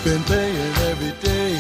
been paying every day.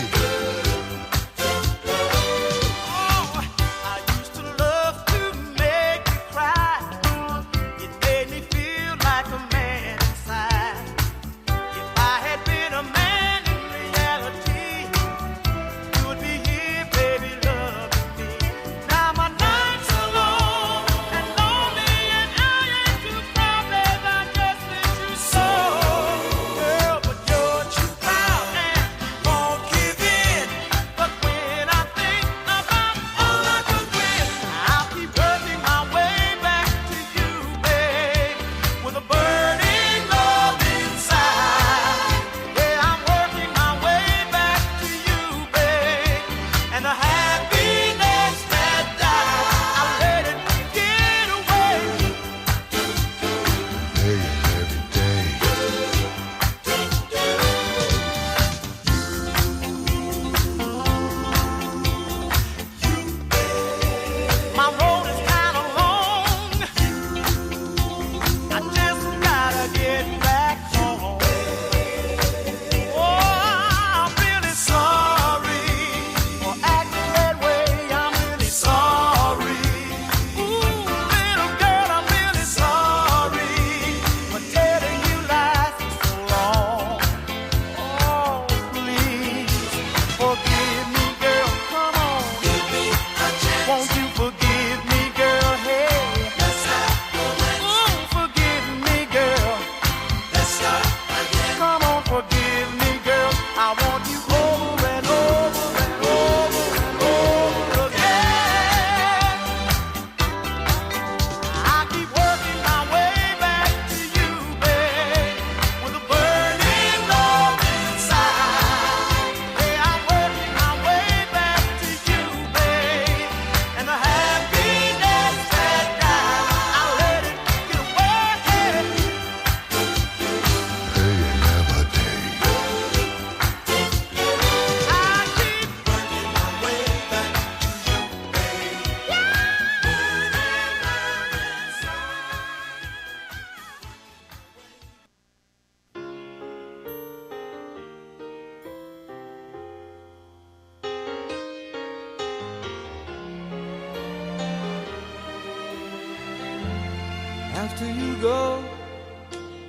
After you go,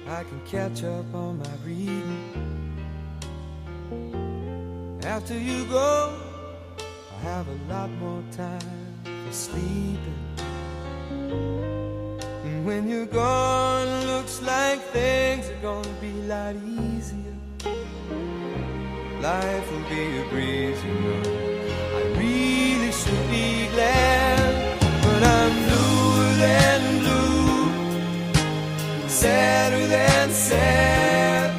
I can catch up on my reading. After you go, I have a lot more time for sleeping. And when you're gone, looks like things are gonna be a lot easier. Life will be a breeze, you know. I really should be glad, but I'm bluer than blue, sadder than sad.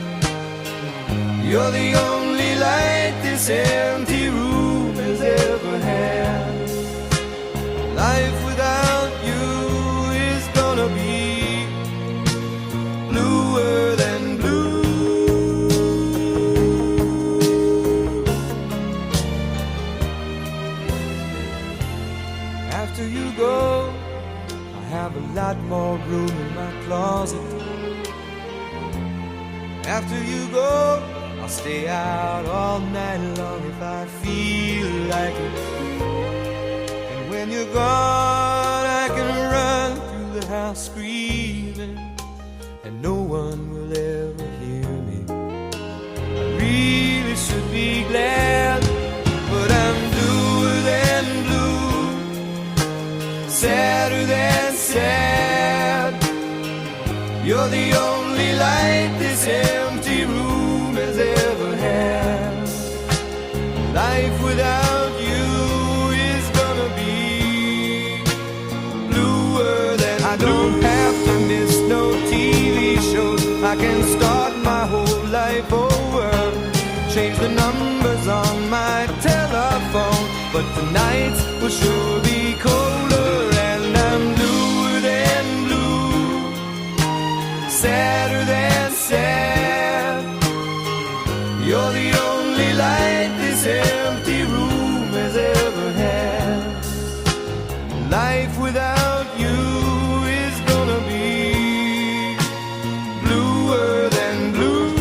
You're the only light this empty room has ever had. Life without you is gonna be bluer than blue. After you go, I have a lot more room in my closet. After you go, I'll stay out all night long if I feel like it. And when you're gone, I can run through the house screaming, and no one will ever hear me. I really should be glad, but I'm bluer than blue, sadder than sad. You're the only light this empty room has ever had. Life without you is gonna be bluer than blue. I don't have to miss no TV shows. I can start my whole life over, change the numbers on my telephone, but tonight's will sure be colder. And I'm bluer than blue, sadder than sad. You're the only light this empty room has ever had. Life without you is gonna be bluer than blue.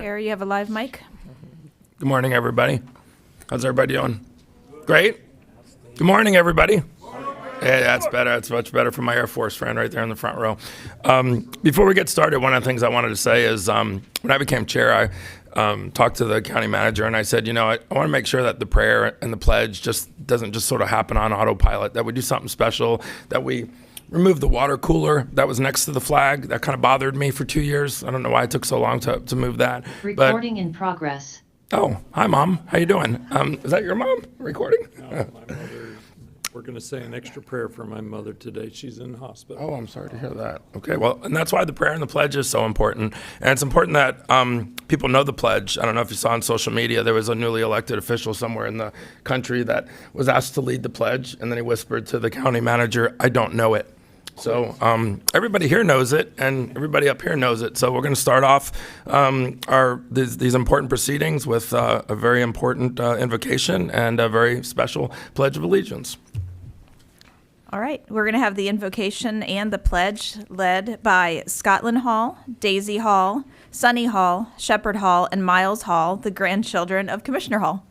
Chair, you have a live mic. Good morning, everybody. How's everybody doing? Great? Good morning, everybody. Hey, that's better. That's much better for my Air Force friend right there in the front row. Before we get started, one of the things I wanted to say is when I became chair, I talked to the county manager and I said, I want to make sure that the prayer and the pledge doesn't just sort of happen on autopilot, that we do something special, that we remove the water cooler that was next to the flag. That kind of bothered me for 2 years. I don't know why it took so long to move that. Recording in progress. Oh, hi, Mom. How you doing? Is that your mom recording? No, my mother, we're going to say an extra prayer for my mother today. She's in the hospital. Oh, I'm sorry to hear that. Okay, well, and that's why the prayer and the pledge is so important. And it's important that people know the pledge. I don't know if you saw on social media, there was a newly elected official somewhere in the country that was asked to lead the pledge, and then he whispered to the county manager, "I don't know it." So everybody here knows it, and everybody up here knows it. So we're going to start off these important proceedings with a very important invocation and a very special Pledge of Allegiance. All right, we're going to have the invocation and the pledge led by Scotland Hall, Daisy Hall, Sunny Hall, Shepherd Hall, and Miles Hall, the grandchildren of Commissioner Hall.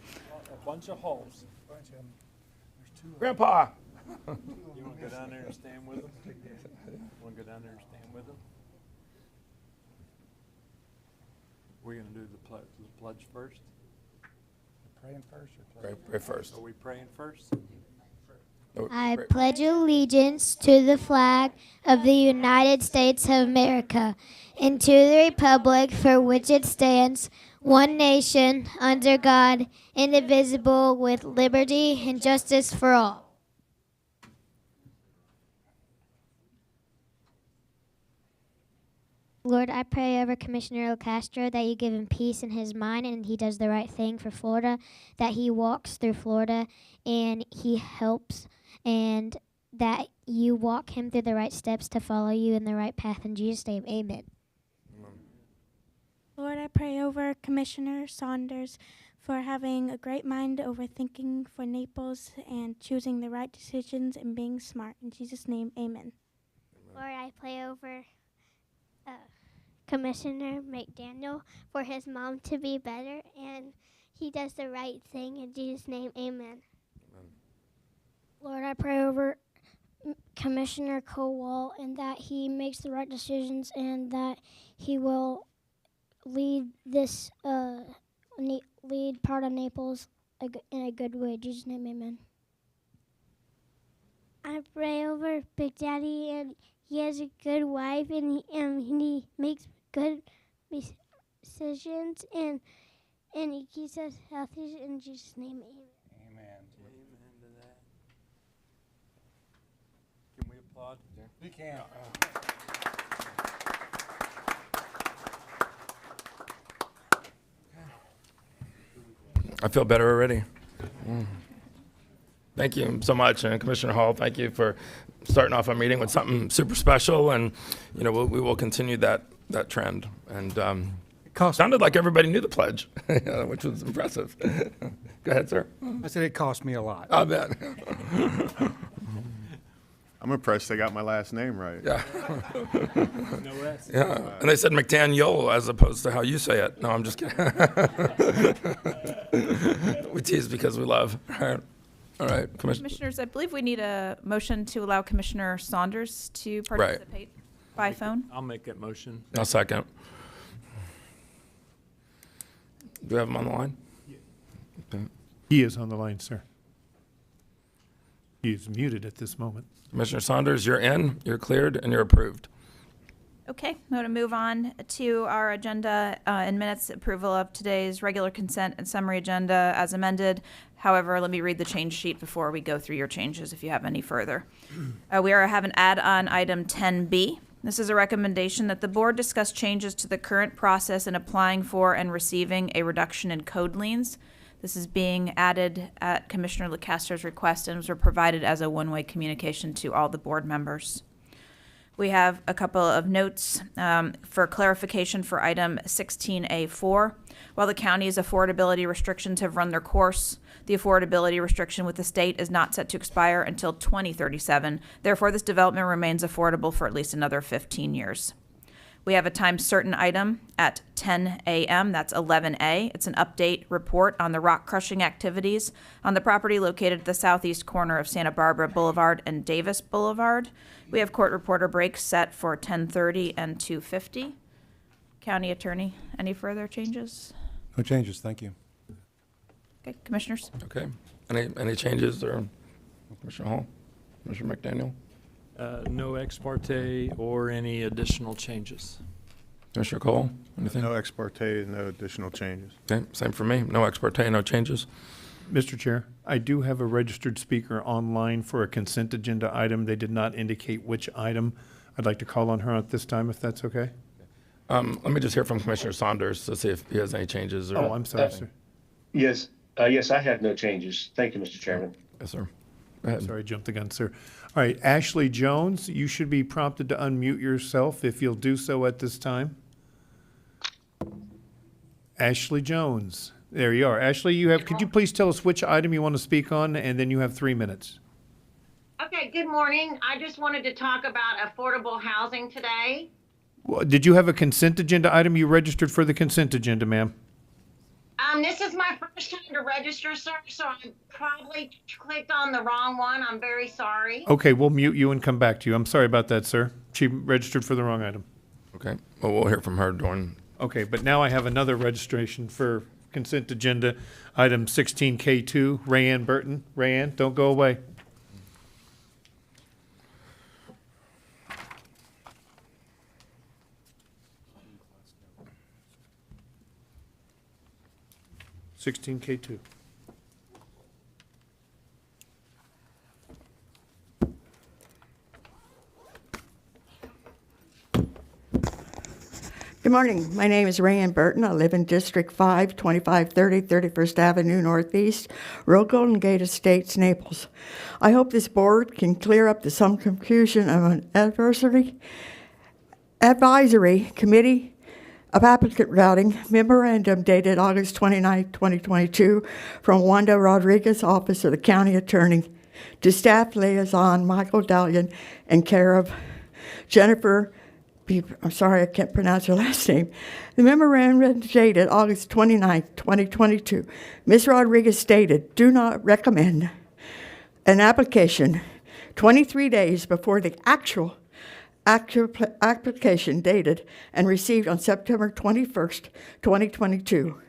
A bunch of halls. Grandpa. You want to go down there and stand with them? Want to go down there and stand with them? We're going to do the pledge first. Praying first or Pray first. Are we praying first? I pledge allegiance to the flag of the United States of America and to the republic for which it stands, one nation, under God, indivisible, with liberty and justice for all. Lord, I pray over Commissioner Castro that you give him peace in his mind and he does the right thing for Florida, that he walks through Florida and he helps, and that you walk him through the right steps to follow you in the right path. In Jesus' name, amen. Lord, I pray over Commissioner Saunders for having a great mind over thinking for Naples and choosing the right decisions and being smart. In Jesus' name, amen. Lord, I pray over Commissioner McDaniel for his mom to be better, and he does the right thing. In Jesus' name, amen. Lord, I pray over Commissioner Kowal and that he makes the right decisions and that he will lead this lead part of Naples in a good way. In Jesus' name, amen. I pray over Big Daddy, and he has a good wife, and he makes good decisions, and he keeps us healthy. In Jesus' name, amen. Amen. Amen to that. Can we applaud? We can. I feel better already. Thank you so much, and Commissioner Hall, thank you for starting off our meeting with something super special, and we will continue that trend. And sounded like everybody knew the pledge, which was impressive. Go ahead, sir. I said it cost me a lot. I bet. I'm impressed they got my last name right. Yeah. No S. Yeah. And they said McDaniel as opposed to how you say it. No, I'm just kidding. We tease because we love. All right. Commissioners, I believe we need a motion to allow Commissioner Saunders to participate by phone. I'll make that motion. I'll second. Do we have him on the line? Okay. He is on the line, sir. He is muted at this moment. Commissioner Saunders, you're in, you're cleared, and you're approved. Okay, I'm going to move on to our agenda in minutes. Approval of today's regular consent and summary agenda as amended. However, let me read the change sheet before we go through your changes if you have any further. We have an add-on item 10B. This is a recommendation that the board discuss changes to the current process in applying for and receiving a reduction in code liens. This is being added at Commissioner LaCastro's request and was provided as a one-way communication to all the board members. We have a couple of notes for clarification for item 16A4. While the county's affordability restrictions have run their course, the affordability restriction with the state is not set to expire until 2037. Therefore, this development remains affordable for at least another 15 years. We have a time certain item at 10 a.m. That's 11A. It's an update report on the rock crushing activities on the property located at the southeast corner of Santa Barbara Boulevard and Davis Boulevard. We have court reporter breaks set for 10:30 and 2:50. County Attorney, any further changes? No changes, thank you. Okay, Commissioners? Okay. Any changes there? Commissioner Hall? Commissioner McDaniel? No ex parte or any additional changes. Commissioner Cole? Anything? No ex parte, no additional changes. Okay, same for me. No ex parte, no changes. Mr. Chair, I do have a registered speaker online for a consent agenda item. They did not indicate which item. I'd like to call on her at this time, if that's okay. Let me just hear from Commissioner Saunders to see if he has any changes. Or Oh, I'm sorry, sir. Yes, yes, I have no changes. Thank you, Mr. Chairman. Yes, sir. Go ahead. Sorry, jumped the gun, sir. All right, Ashley Jones, you should be prompted to unmute yourself if you'll do so at this time. Ashley Jones, there you are. Ashley, could you please tell us which item you want to speak on, and then you have 3 minutes. Okay, good morning. I just wanted to talk about affordable housing today. Well, did you have a consent agenda item? You registered for the consent agenda, ma'am. This is my first time to register, sir, so I probably clicked on the wrong one. I'm very sorry. Okay, we'll mute you and come back to you. I'm sorry about that, sir. She registered for the wrong item. Okay. Well, we'll hear from her during. Okay, but now I have another registration for consent agenda, item 16K2, Rayanne Burton. Rayanne, don't go away. $16K2. Good morning. My name is Rayanne Burton. I live in District 5, 2530 31st Avenue Northeast, Rural Golden Gate Estates, Naples. I hope this board can clear up some confusion of an advisory committee of applicant routing memorandum dated August 29, 2022, from Wanda Rodriguez, Office of the County Attorney, to staff liaison Michael Dallion and care of Jennifer. I'm sorry, I can't pronounce her last name. The memorandum dated August 29, 2022. Ms. Rodriguez stated, do not recommend an application 23 days before the actual application dated and received on September 21st, 2022.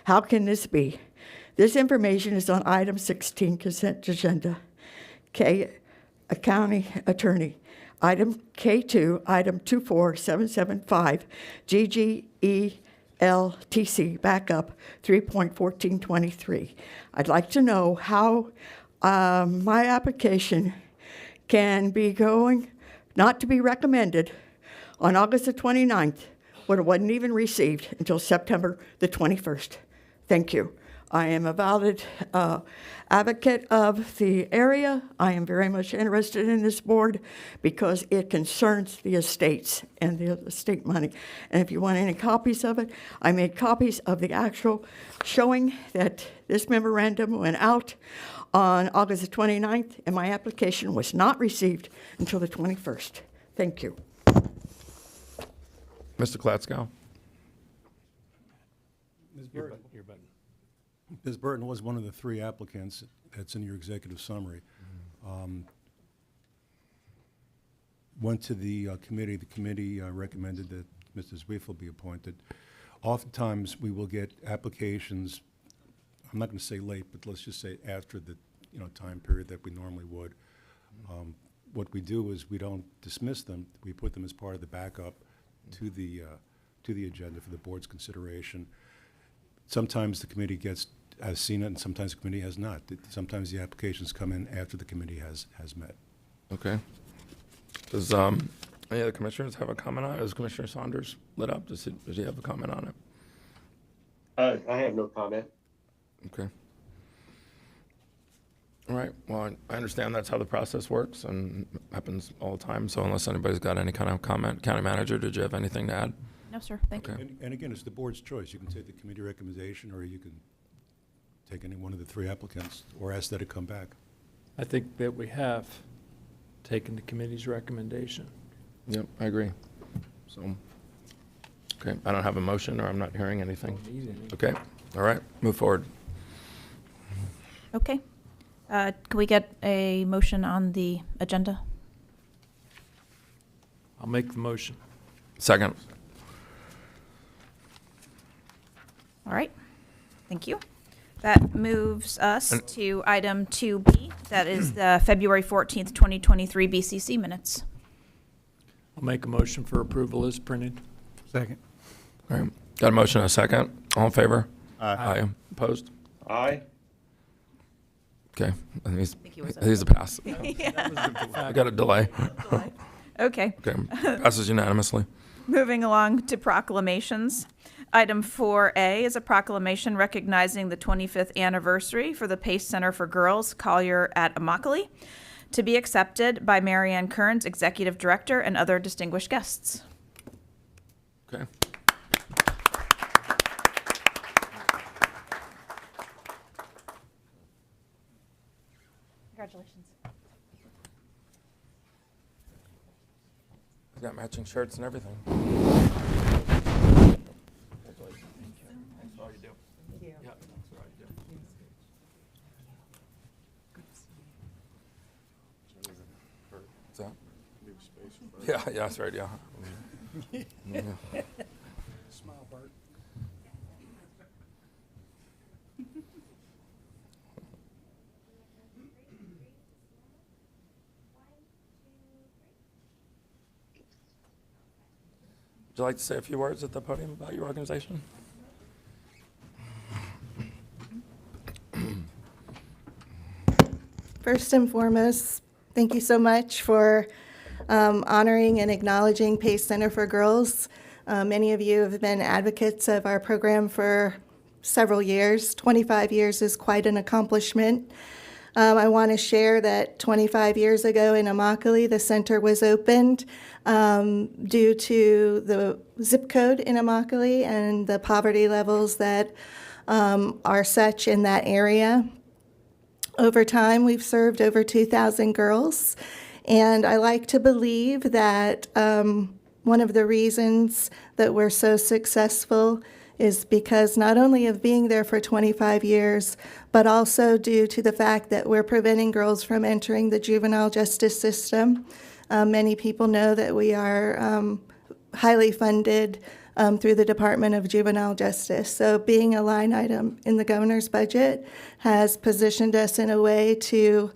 How can this be? This information is on item 16 consent agenda. A county attorney. Item K2, item 24775, GGELTC, backup 3.1423. I'd like to know how my application can be going, not to be recommended on August the 29th, when it wasn't even received until September the 21st. Thank you. I am a valid advocate of the area. I am very much interested in this board because it concerns the estates and the estate money. And if you want any copies of it, I made copies of the actual showing that this memorandum went out on August the 29th, and my application was not received until the 21st. Thank you. Mr. Klatskow? Ms. Burton was one of the 3 applicants that's in your executive summary. Went to the committee. The committee recommended that Mr. Zweifel be appointed. Oftentimes, we will get applications, I'm not going to say late, but let's just say after the time period that we normally would. What we do is we don't dismiss them. We put them as part of the backup to the agenda for the board's consideration. Sometimes the committee has seen it, and sometimes the committee has not. Sometimes the applications come in after the committee has met. Okay. Does any other commissioners have a comment on it? Is Commissioner Saunders lit up? Does he have a comment on it? I have no comment. Okay. All right. Well, I understand that's how the process works and happens all the time. So unless anybody's got any kind of comment, County Manager, did you have anything to add? No, sir. Thank you. And again, it's the board's choice. You can take the committee recommendation, or you can take any one of the 3 applicants, or ask that it come back. I think that we have taken the committee's recommendation. Yep, I agree. So Okay, I don't have a motion, or I'm not hearing anything. Okay, all right, move forward. Okay. Can we get a motion on the agenda? I'll make the motion. Second. All right. Thank you. That moves us to item 2B. That is the February 14th, 2023 BCC minutes. I'll make a motion for approval as printed. Second. All right, got a motion and a second. All in favor? Aye. Aye. Opposed? Aye. Okay, I think he was he's a pass. Yeah. I got a delay. Okay. Okay, passes unanimously. Moving along to proclamations. Item 4A is a proclamation recognizing the 25th anniversary for the Pace Center for Girls, Collier at Immokalee, to be accepted by Marianne Kearns, Executive Director, and other distinguished guests. Okay. Congratulations. He's got matching shirts and everything. What's that? Yeah, that's right, yeah. Smile, Bart. Would you like to say a few words at the podium about your organization? First and foremost, thank you so much for honoring and acknowledging Pace Center for Girls. Many of you have been advocates of our program for several years. 25 years is quite an accomplishment. I want to share that 25 years ago in Immokalee, the center was opened due to the zip code in Immokalee and the poverty levels that are such in that area. Over time, we've served over 2,000 girls, and I like to believe that one of the reasons that we're so successful is because not only of being there for 25 years, but also due to the fact that we're preventing girls from entering the juvenile justice system. Many people know that we are highly funded through the Department of Juvenile Justice. So being a line item in the governor's budget has positioned us in a way to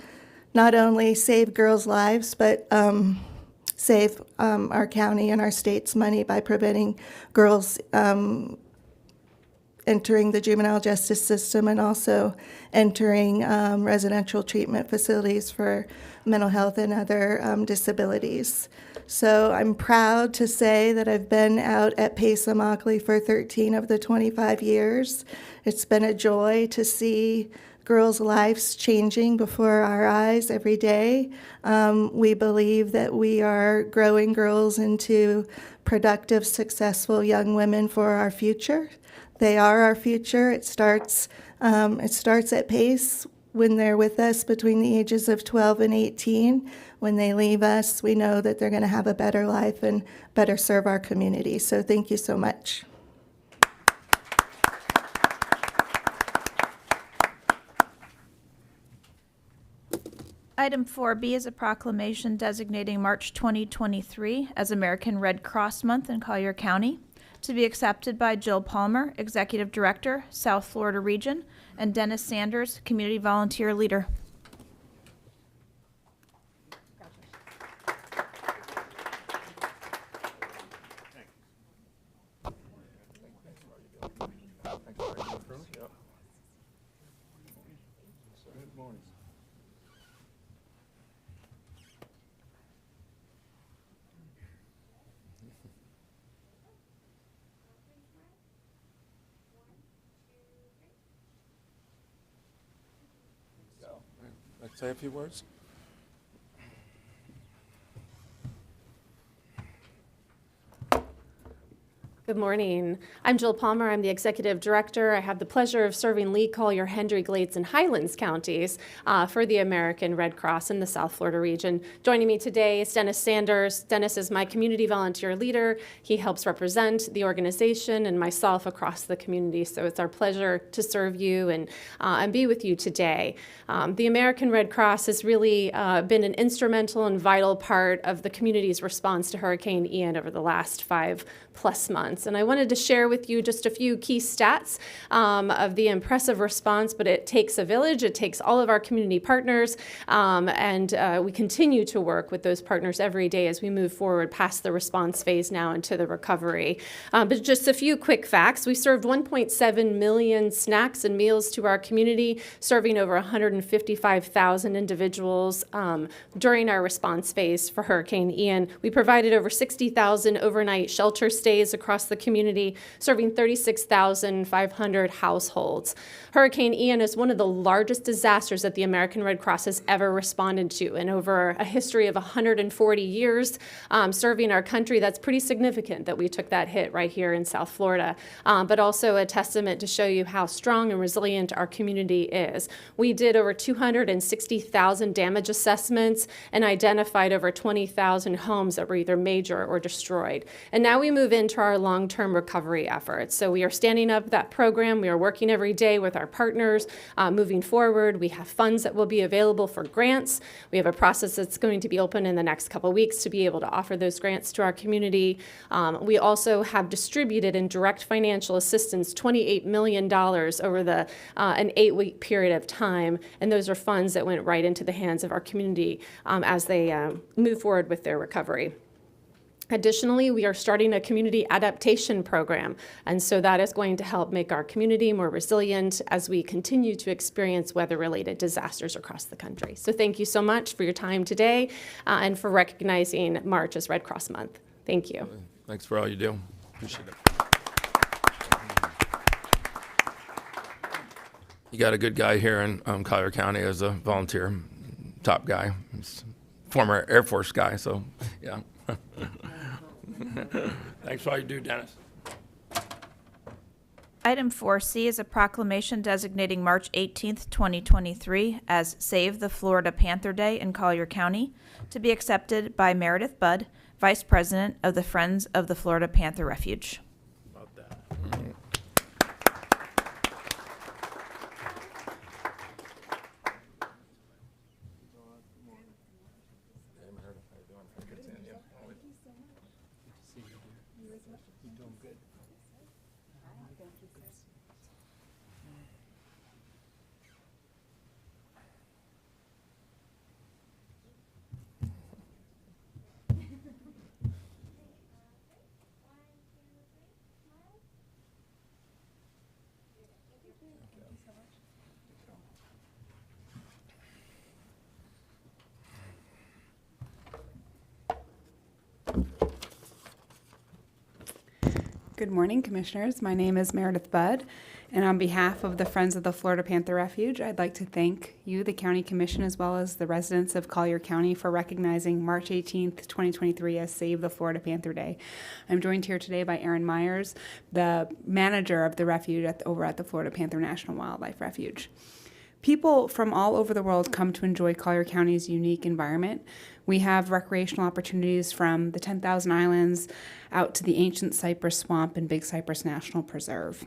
not only save girls' lives, but save our county and our state's money by preventing girls entering the juvenile justice system and also entering residential treatment facilities for mental health and other disabilities. So I'm proud to say that I've been out at Pace Immokalee for 13 of the 25 years. It's been a joy to see girls' lives changing before our eyes every day. We believe that we are growing girls into productive, successful young women for our future. They are our future. It starts at Pace when they're with us between the ages of 12 and 18. When they leave us, we know that they're going to have a better life and better serve our community. So thank you so much. Item 4B is a proclamation designating March 2023 as American Red Cross Month in Collier County, to be accepted by Jill Palmer, Executive Director, South Florida Region, and Dennis Sanders, Community Volunteer Leader. Like to say a few words? Good morning. I'm Jill Palmer. I'm the Executive Director. I have the pleasure of serving Lee, Collier, Hendry, Glades, and Highlands counties for the American Red Cross in the South Florida region. Joining me today is Dennis Sanders. Dennis is my community volunteer leader. He helps represent the organization and myself across the community, so it's our pleasure to serve you and be with you today. The American Red Cross has really been an instrumental and vital part of the community's response to Hurricane Ian over the last 5+ months. And I wanted to share with you just a few key stats of the impressive response, but it takes a village, it takes all of our community partners, and we continue to work with those partners every day as we move forward past the response phase now into the recovery. But just a few quick facts. We served 1.7 million snacks and meals to our community, serving over 155,000 individuals during our response phase for Hurricane Ian. We provided over 60,000 overnight shelter stays across the community, serving 36,500 households. Hurricane Ian is one of the largest disasters that the American Red Cross has ever responded to. In over a history of 140 years serving our country, that's pretty significant that we took that hit right here in South Florida, but also a testament to show you how strong and resilient our community is. We did over 260,000 damage assessments and identified over 20,000 homes that were either major or destroyed. And now we move into our long-term recovery efforts. So we are standing up that program. We are working every day with our partners moving forward. We have funds that will be available for grants. We have a process that's going to be open in the next couple of weeks to be able to offer those grants to our community. We also have distributed in direct financial assistance $28 million over an 8-week period of time, and those are funds that went right into the hands of our community as they move forward with their recovery. Additionally, we are starting a community adaptation program, and so that is going to help make our community more resilient as we continue to experience weather-related disasters across the country. So thank you so much for your time today and for recognizing March as Red Cross Month. Thank you. Thanks for all you do. Appreciate it. You got a good guy here in Collier County as a volunteer, top guy. He's former Air Force guy, so yeah. Thanks for all you do, Dennis. Item 4C is a proclamation designating March 18th, 2023 as Save the Florida Panther Day in Collier County, to be accepted by Meredith Budd, Vice President of the Friends of the Florida Panther Refuge. About that. Good morning, Commissioners. My name is Meredith Budd, and on behalf of the Friends of the Florida Panther Refuge, I'd like to thank you, the County Commission, as well as the residents of Collier County for recognizing March 18th, 2023 as Save the Florida Panther Day. I'm joined here today by Erin Myers, the manager of the refuge over at the Florida Panther National Wildlife Refuge. People from all over the world come to enjoy Collier County's unique environment. We have recreational opportunities from the 10,000 Islands out to the ancient cypress swamp and Big Cypress National Preserve.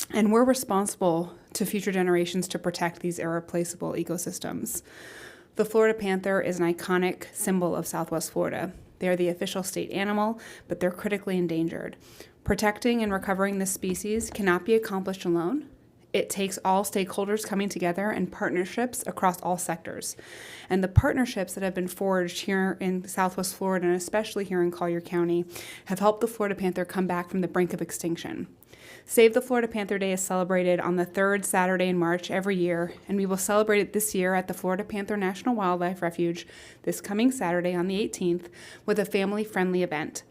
And we're responsible to future generations to protect these irreplaceable ecosystems. The Florida panther is an iconic symbol of Southwest Florida. They are the official state animal, but they're critically endangered. Protecting and recovering this species cannot be accomplished alone. It takes all stakeholders coming together and partnerships across all sectors. And the partnerships that have been forged here in Southwest Florida, and especially here in Collier County, have helped the Florida panther come back from the brink of extinction. Save the Florida Panther Day is celebrated on the third Saturday in March every year, and we will celebrate it this year at the Florida Panther National Wildlife Refuge this coming Saturday on the 18th with a family-friendly event.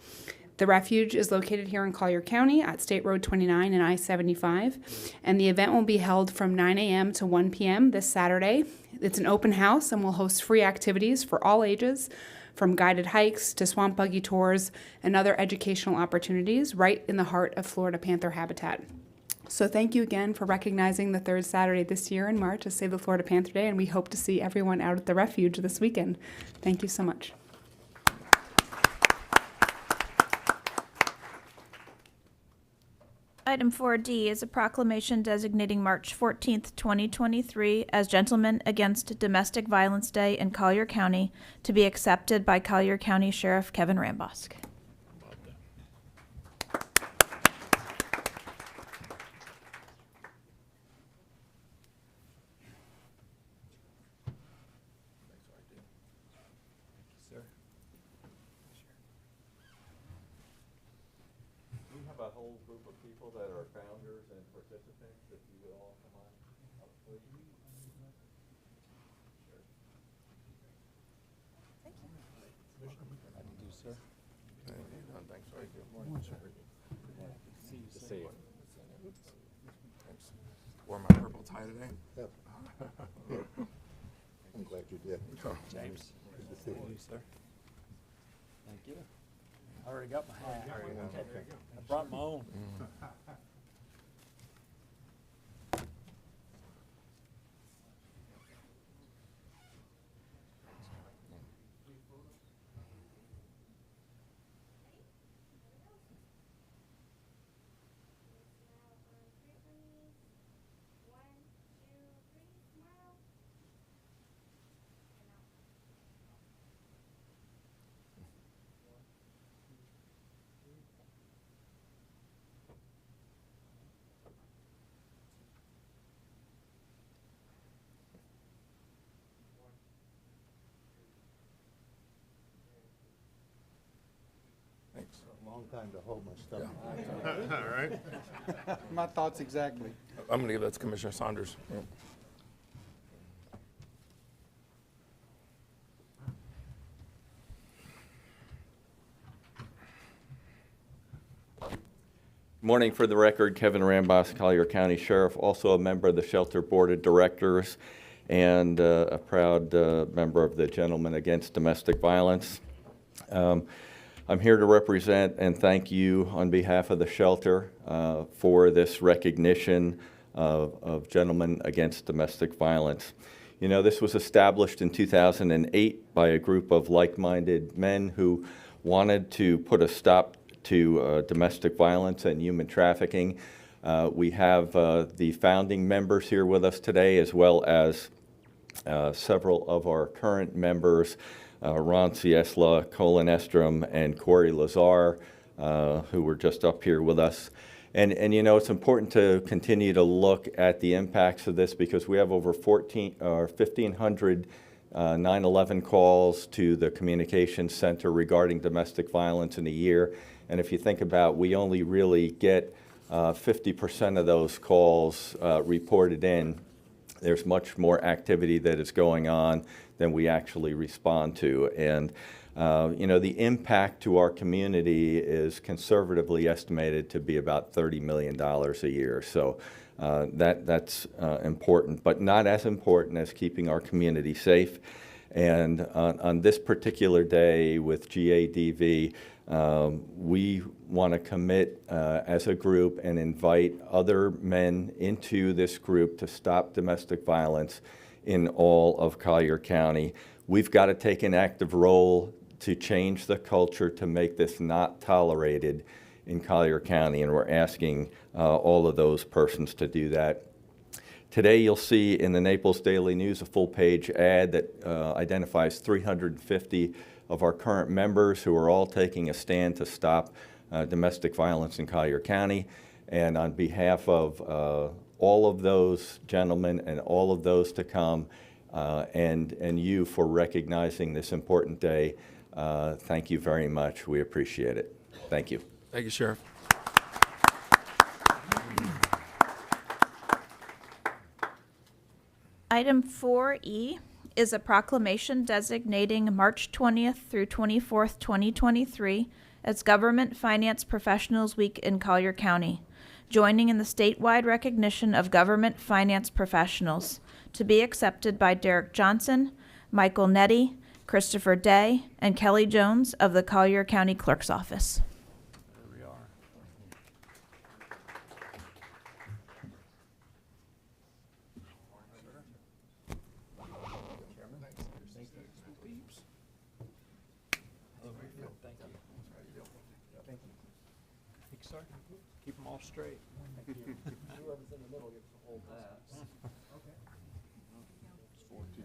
The refuge is located here in Collier County at State Road 29 and I-75, and the event will be held from 9 a.m. to 1 p.m. this Saturday. It's an open house and will host free activities for all ages, from guided hikes to swamp buggy tours and other educational opportunities right in the heart of Florida Panther habitat. So thank you again for recognizing the third Saturday this year in March as Save the Florida Panther Day, and we hope to see everyone out at the refuge this weekend. Thank you so much. Item 4D is a proclamation designating March 14th, 2023 as Gentlemen Against Domestic Violence Day in Collier County to be accepted by Collier County Sheriff Kevin Rambosk. A whole group of people that are founders and participants, if you would all come on up, please. How do you do, sir? Thanks. Very good morning, sir. Good to see you. Thanks. Wore my purple tie today. Yep. I'm glad you did. James. Good to see you, sir. Thank you. I already got my hat. I brought my own. Thanks. A long time to hold my stuff. All right. My thoughts exactly. I'm going to give that to Commissioner Saunders. Yeah. Morning. For the record, Kevin Rambosk, Collier County Sheriff, also a member of the Shelter Board of Directors and a proud member of the Gentlemen Against Domestic Violence. I'm here to represent and thank you on behalf of the shelter for this recognition of Gentlemen Against Domestic Violence. You know, this was established in 2008 by a group of like-minded men who wanted to put a stop to domestic violence and human trafficking. We have the founding members here with us today, as well as several of our current members, Ron Ciesla, Colin Estrom, and Corey Lazar, who were just up here with us. And you know, it's important to continue to look at the impacts of this because we have over 1,500 9/11 calls to the communications center regarding domestic violence in a year. And if you think about, we only really get 50% of those calls reported in. There's much more activity that is going on than we actually respond to. And you know, the impact to our community is conservatively estimated to be about $30 million a year. So that's important, but not as important as keeping our community safe. And on this particular day with GADV, we want to commit as a group and invite other men into this group to stop domestic violence in all of Collier County. We've got to take an active role to change the culture to make this not tolerated in Collier County, and we're asking all of those persons to do that. Today you'll see in the Naples Daily News a full-page ad that identifies 350 of our current members who are all taking a stand to stop domestic violence in Collier County. And on behalf of all of those gentlemen and all of those to come, and you for recognizing this important day, thank you very much. We appreciate it. Thank you. Thank you, Sheriff. Item 4E is a proclamation designating March 20th through 24th, 2023 as Government Finance Professionals Week in Collier County, joining in the statewide recognition of government finance professionals, to be accepted by Derek Johnson, Michael Nettie, Christopher Day, and Kelly Jones of the Collier County Clerk's Office. There we are. Thank you, sir. Keep them all straight. Thank you. Whoever's in the middle gets to hold that. Okay. It's 14.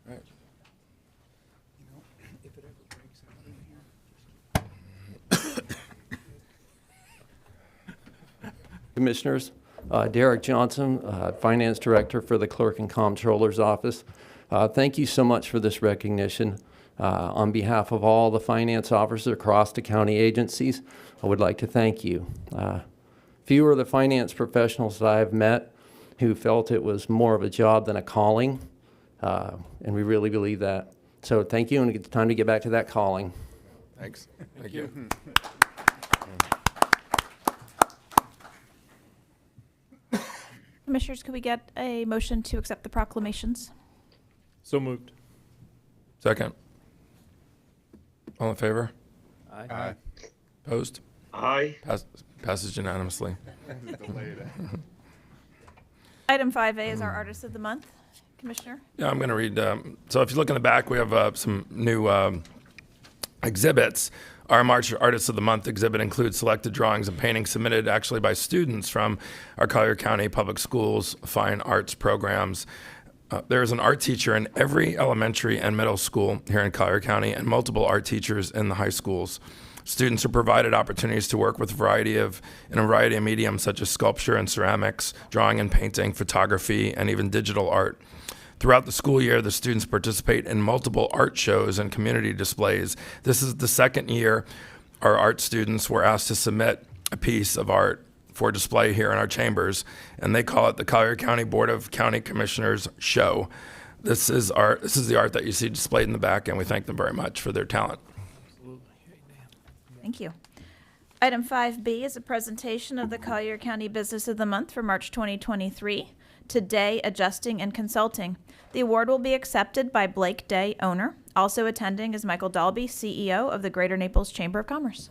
Right. If it ever breaks out in here, Commissioners, Derek Johnson, Finance Director for the Clerk and Comptroller's Office. Thank you so much for this recognition. On behalf of all the finance officers across the county agencies, I would like to thank you. Few are the finance professionals that I've met who felt it was more of a job than a calling, and we really believe that. So thank you, and it's time to get back to that calling. Thanks. Thank you. Commissioners, could we get a motion to accept the proclamations? So moved. Second. All in favor? Aye. Opposed? Aye. Passes unanimously. Item 5A is our Artist of the Month. Commissioner? Yeah, I'm going to read. So if you look in the back, we have some new exhibits. Our March Artists of the Month exhibit includes selected drawings and paintings submitted actually by students from our Collier County Public Schools fine arts programs. There is an art teacher in every elementary and middle school here in Collier County and multiple art teachers in the high schools. Students are provided opportunities to work with in a variety of mediums such as sculpture and ceramics, drawing and painting, photography, and even digital art. Throughout the school year, the students participate in multiple art shows and community displays. This is the second year our art students were asked to submit a piece of art for display here in our chambers, and they call it the Collier County Board of County Commissioners Show. This is the art that you see displayed in the back, and we thank them very much for their talent. Thank you. Item 5B is a presentation of the Collier County Business of the Month for March 2023. Today, Adjusting and Consulting. The award will be accepted by Blake Day, owner. Also attending is Michael Dalby, CEO of the Greater Naples Chamber of Commerce.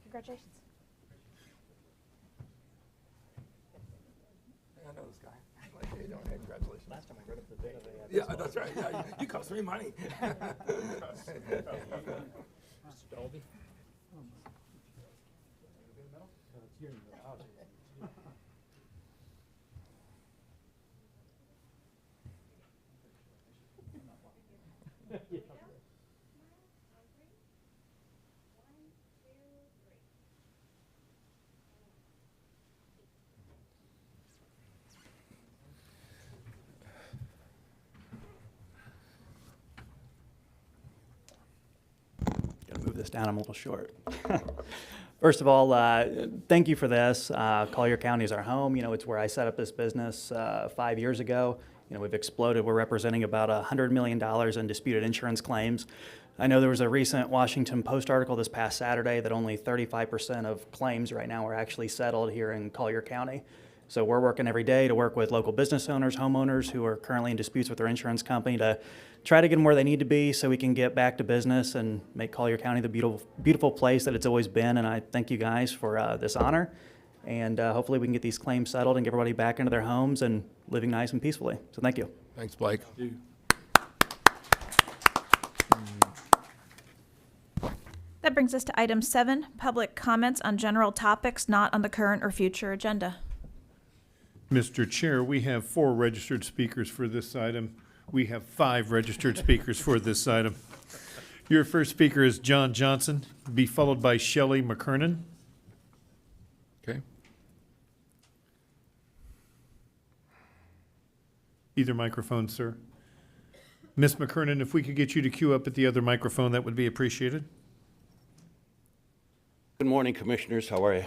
Congratulations. I know this guy. Like, hey, don't, hey, congratulations. Last time I read up the data, they had Yeah, that's right. Yeah, you cost me money. Mr. Dolby. Gotta move this down, I'm a little short. First of all, thank you for this. Collier County is our home. You know, it's where I set up this business 5 years ago. You know, we've exploded. We're representing about $100 million in disputed insurance claims. I know there was a recent Washington Post article this past Saturday that only 35% of claims right now are actually settled here in Collier County. So we're working every day to work with local business owners, homeowners who are currently in disputes with their insurance company to try to get them where they need to be so we can get back to business and make Collier County the beautiful place that it's always been. And I thank you guys for this honor. And hopefully we can get these claims settled and get everybody back into their homes and living nice and peacefully. So thank you. Thanks, Blake. That brings us to item 7, public comments on general topics not on the current or future agenda. Mr. Chair, we have 4 registered speakers for this item. We have 5 registered speakers for this item. Your first speaker is John Johnson, be followed by Shelley McKernan. Either microphone, sir. Ms. McKernan, if we could get you to queue up at the other microphone, that would be appreciated. Good morning, Commissioners. How are you?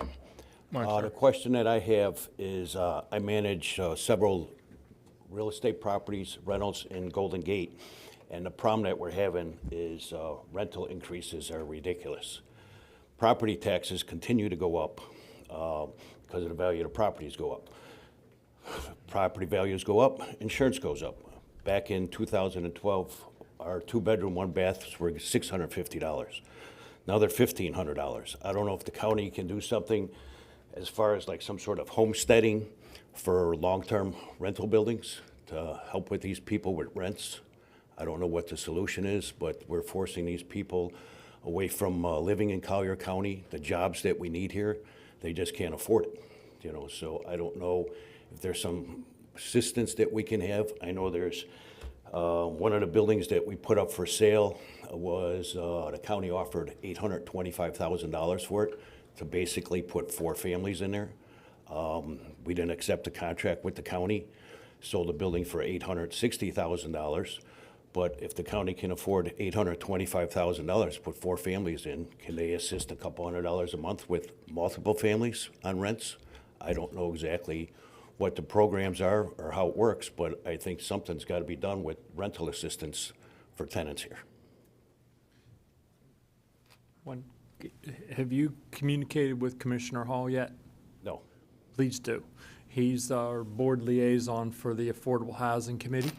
The question that I have is I manage several real estate properties, rentals in Golden Gate, and the problem that we're having is rental increases are ridiculous. Property taxes continue to go up because of the value of the properties go up. Property values go up, insurance goes up. Back in 2012, our 2-bedroom, 1-baths were $650. Now they're $1,500. I don't know if the county can do something as far as like some sort of homesteading for long-term rental buildings to help with these people with rents. I don't know what the solution is, but we're forcing these people away from living in Collier County. The jobs that we need here, they just can't afford it. You know, so I don't know if there's some assistance that we can have. I know there's one of the buildings that we put up for sale was the county offered $825,000 for it to basically put 4 families in there. We didn't accept the contract with the county, sold the building for $860,000. But if the county can afford $825,000 to put 4 families in, can they assist a couple $100 a month with multiple families on rents? I don't know exactly what the programs are or how it works, but I think something's got to be done with rental assistance for tenants here. Have you communicated with Commissioner Hall yet? No. Please do. He's our board liaison for the Affordable Housing Committee.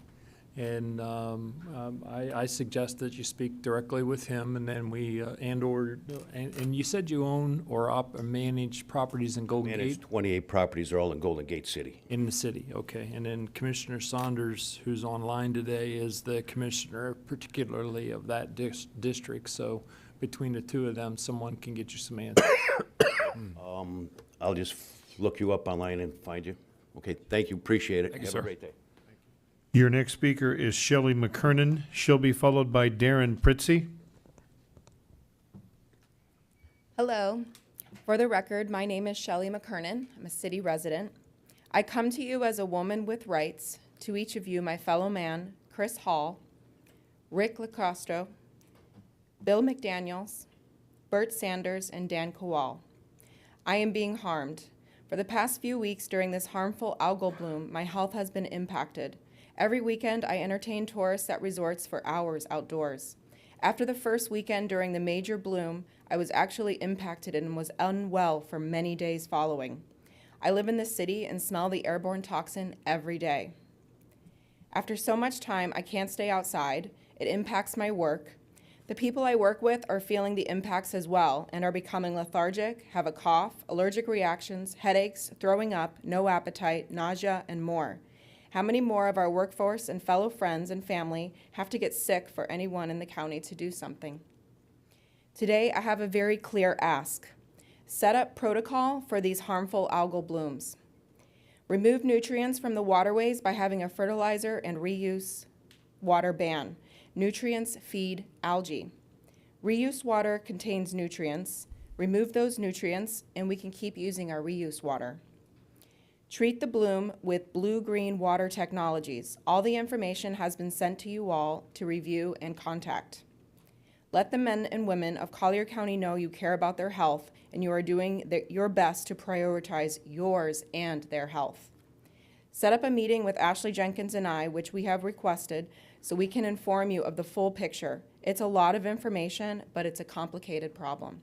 And I suggest that you speak directly with him, and then we, and you said you own or manage properties in Golden Gate? Manage 28 properties, are all in Golden Gate City. In the city, okay. And then Commissioner Saunders, who's online today, is the commissioner particularly of that district. So between the two of them, someone can get you some answers. I'll just look you up online and find you. Okay, thank you, appreciate it. Thank you, Have sir. a great day. Your next speaker is Shelley McKernan. She'll be followed by Darren Pritzy. Hello. For the record, my name is Shelley McKernan. I'm a city resident. I come to you as a woman with rights. To each of you, my fellow man, Chris Hall, Rick LaCostro, Bill McDaniels, Bert Sanders, and Dan Kowal. I am being harmed. For the past few weeks during this harmful algal bloom, my health has been impacted. Every weekend, I entertain tourists at resorts for hours outdoors. After the first weekend during the major bloom, I was actually impacted and was unwell for many days following. I live in the city and smell the airborne toxin every day. After so much time, I can't stay outside. It impacts my work. The people I work with are feeling the impacts as well and are becoming lethargic, have a cough, allergic reactions, headaches, throwing up, no appetite, nausea, and more. How many more of our workforce and fellow friends and family have to get sick for anyone in the county to do something? Today, I have a very clear ask. Set up protocol for these harmful algal blooms. Remove nutrients from the waterways by having a fertilizer and reuse water ban. Nutrients feed algae. Reuse water contains nutrients. Remove those nutrients, and we can keep using our reuse water. Treat the bloom with blue-green water technologies. All the information has been sent to you all to review and contact. Let the men and women of Collier County know you care about their health and you are doing your best to prioritize yours and their health. Set up a meeting with Ashley Jenkins and I, which we have requested, so we can inform you of the full picture. It's a lot of information, but it's a complicated problem.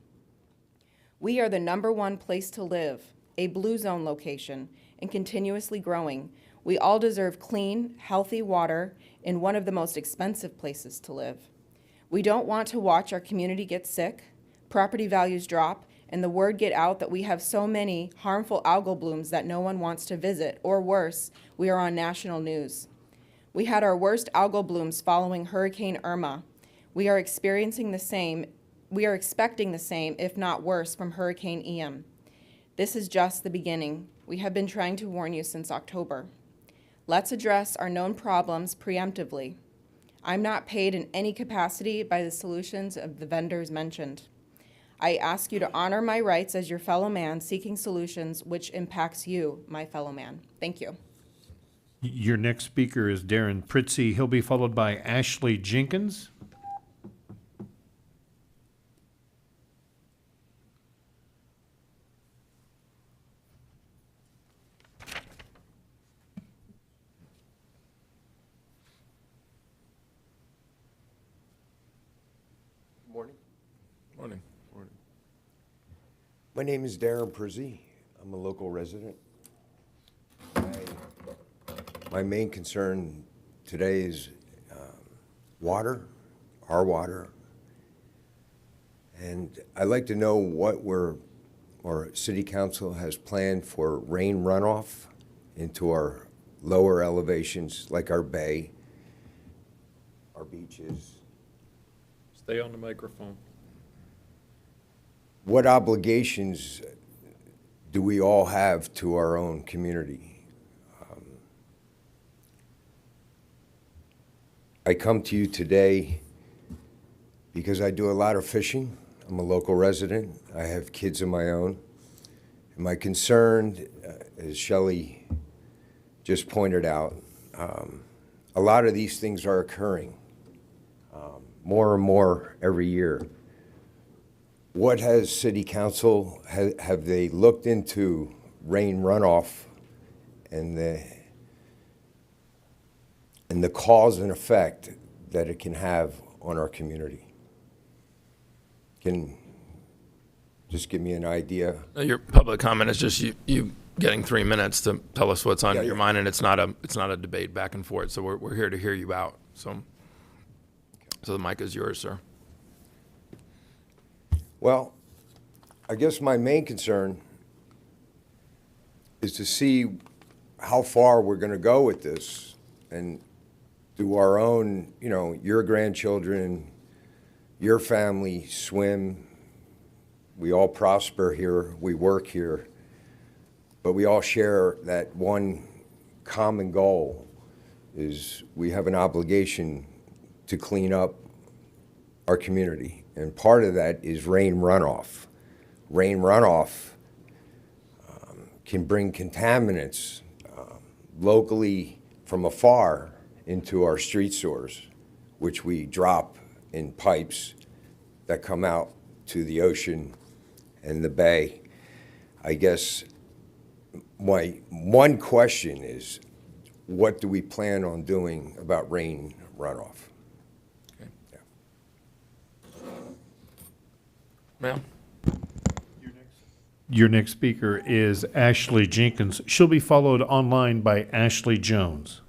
We are the #1 place to live, a blue zone location, and continuously growing. We all deserve clean, healthy water in one of the most expensive places to live. We don't want to watch our community get sick, property values drop, and the word get out that we have so many harmful algal blooms that no one wants to visit, or worse, we are on national news. We had our worst algal blooms following Hurricane Irma. We are expecting the same, if not worse, from Hurricane Ian. This is just the beginning. We have been trying to warn you since October. Let's address our known problems preemptively. I'm not paid in any capacity by the solutions of the vendors mentioned. I ask you to honor my rights as your fellow man seeking solutions which impacts you, my fellow man. Thank you. Your next speaker is Darren Pritzy. He'll be followed by Ashley Jenkins. Morning. Morning. My name is Darren Prizzi. I'm a local resident. My main concern today is water, our water. And I'd like to know what our city council has planned for rain runoff into our lower elevations, like our bay, our beaches. Stay on the microphone. What obligations do we all have to our own community? I come to you today because I do a lot of fishing. I'm a local resident. I have kids of my own. And my concern, as Shelley just pointed out, a lot of these things are occurring more and more every year. What has City Council, have they looked into rain runoff and the cause and effect that it can have on our community? Can just give me an idea? Your public comment is just you getting 3 minutes to tell us what's on your mind, and it's not a debate back and forth. So we're here to hear you out. So the mic is yours, sir. Well, I guess my main concern is to see how far we're going to go with this, and do our own, your grandchildren, your family swim. We all prosper here, we work here, but we all share that one common goal is we have an obligation to clean up our community. And part of that is rain runoff. Rain runoff can bring contaminants locally from afar into our street sewers, which we drop in pipes that come out to the ocean and the bay. I guess my one question is, what do we plan on doing about rain runoff? Okay. Ma'am? Your next speaker is Ashley Jenkins. She'll be followed online by Ashley Jones.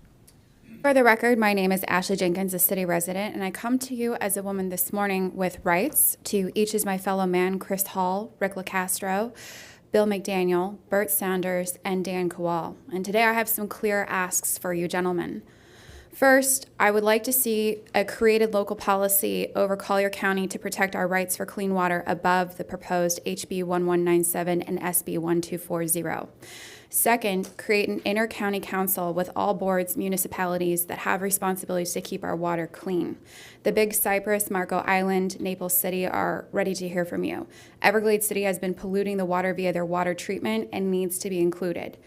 For the record, my name is Ashley Jenkins, a city resident, and I come to you as a woman this morning with rights to each as my fellow man, Chris Hall, Rick LaCastro, Bill McDaniel, Bert Sanders, and Dan Kowal. And today I have some clear asks for you gentlemen. First, I would like to see a created local policy over Collier County to protect our rights for clean water above the proposed HB 1197 and SB 1240. Second, create an inter-county council with all boards, municipalities that have responsibilities to keep our water clean. The Big Cypress, Marco Island, Naples City are ready to hear from you. Everglades City has been polluting the water via their water treatment and needs to be included.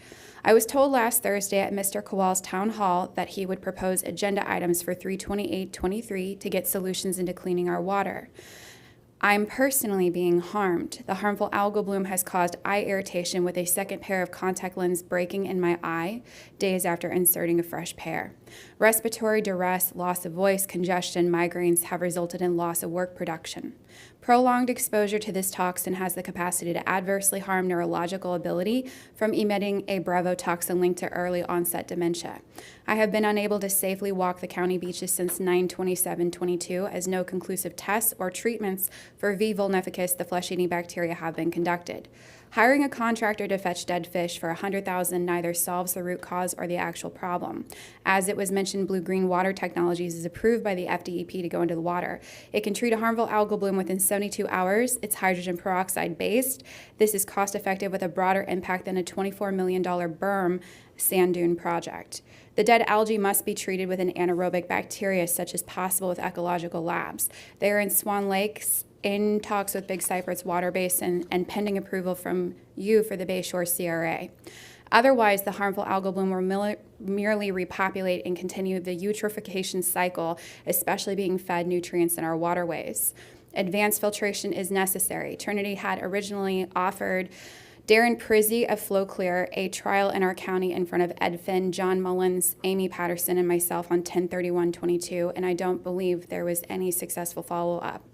I was told last Thursday at Mr. Kowal's town hall that he would propose agenda items for 3/28/23 to get solutions into cleaning our water. I'm personally being harmed. The harmful algal bloom has caused eye irritation with a second pair of contact lens breaking in my eye days after inserting a fresh pair. Respiratory duress, loss of voice, congestion, migraines have resulted in loss of work production. Prolonged exposure to this toxin has the capacity to adversely harm neurological ability from emitting a bravotoxin linked to early onset dementia. I have been unable to safely walk the county beaches since 9/27/22 as no conclusive tests or treatments for V. vulnificus, the flesh-eating bacteria, have been conducted. Hiring a contractor to fetch dead fish for $100,000 neither solves the root cause or the actual problem. As it was mentioned, blue-green water technologies is approved by the FDEP to go into the water. It can treat a harmful algal bloom within 72 hours. It's hydrogen peroxide based. This is cost effective with a broader impact than a $24 million berm sand dune project. The dead algae must be treated with an anaerobic bacteria such as possible with ecological labs. They are in Swan Lakes, in talks with Big Cypress Water Basin, and pending approval from you for the Bayshore CRA. Otherwise, the harmful algal bloom will merely repopulate and continue the eutrophication cycle, especially being fed nutrients in our waterways. Advanced filtration is necessary. Trinity had originally offered Darren Prizzi of Collier a trial in our county in front of Ed Finn, John Mullins, Amy Patterson, and myself on 10/31/22, and I don't believe there was any successful follow-up.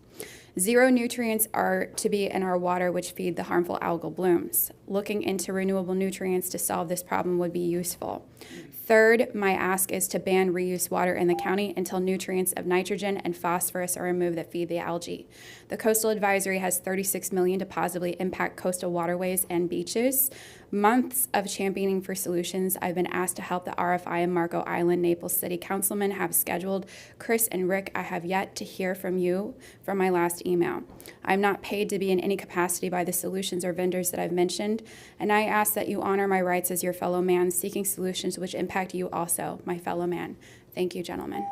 Zero nutrients are to be in our water which feed the harmful algal blooms. Looking into renewable nutrients to solve this problem would be useful. Third, my ask is to ban reuse water in the county until nutrients of nitrogen and phosphorus are removed that feed the algae. The Coastal Advisory has $36 million to positively impact coastal waterways and beaches. Months of championing for solutions, I've been asked to help the RFI and Marco Island Naples City Councilmen have scheduled. Chris and Rick, I have yet to hear from you from my last email. I'm not paid to be in any capacity by the solutions or vendors that I've mentioned, and I ask that you honor my rights as your fellow man seeking solutions which impact you also, my fellow man. Thank you, gentlemen.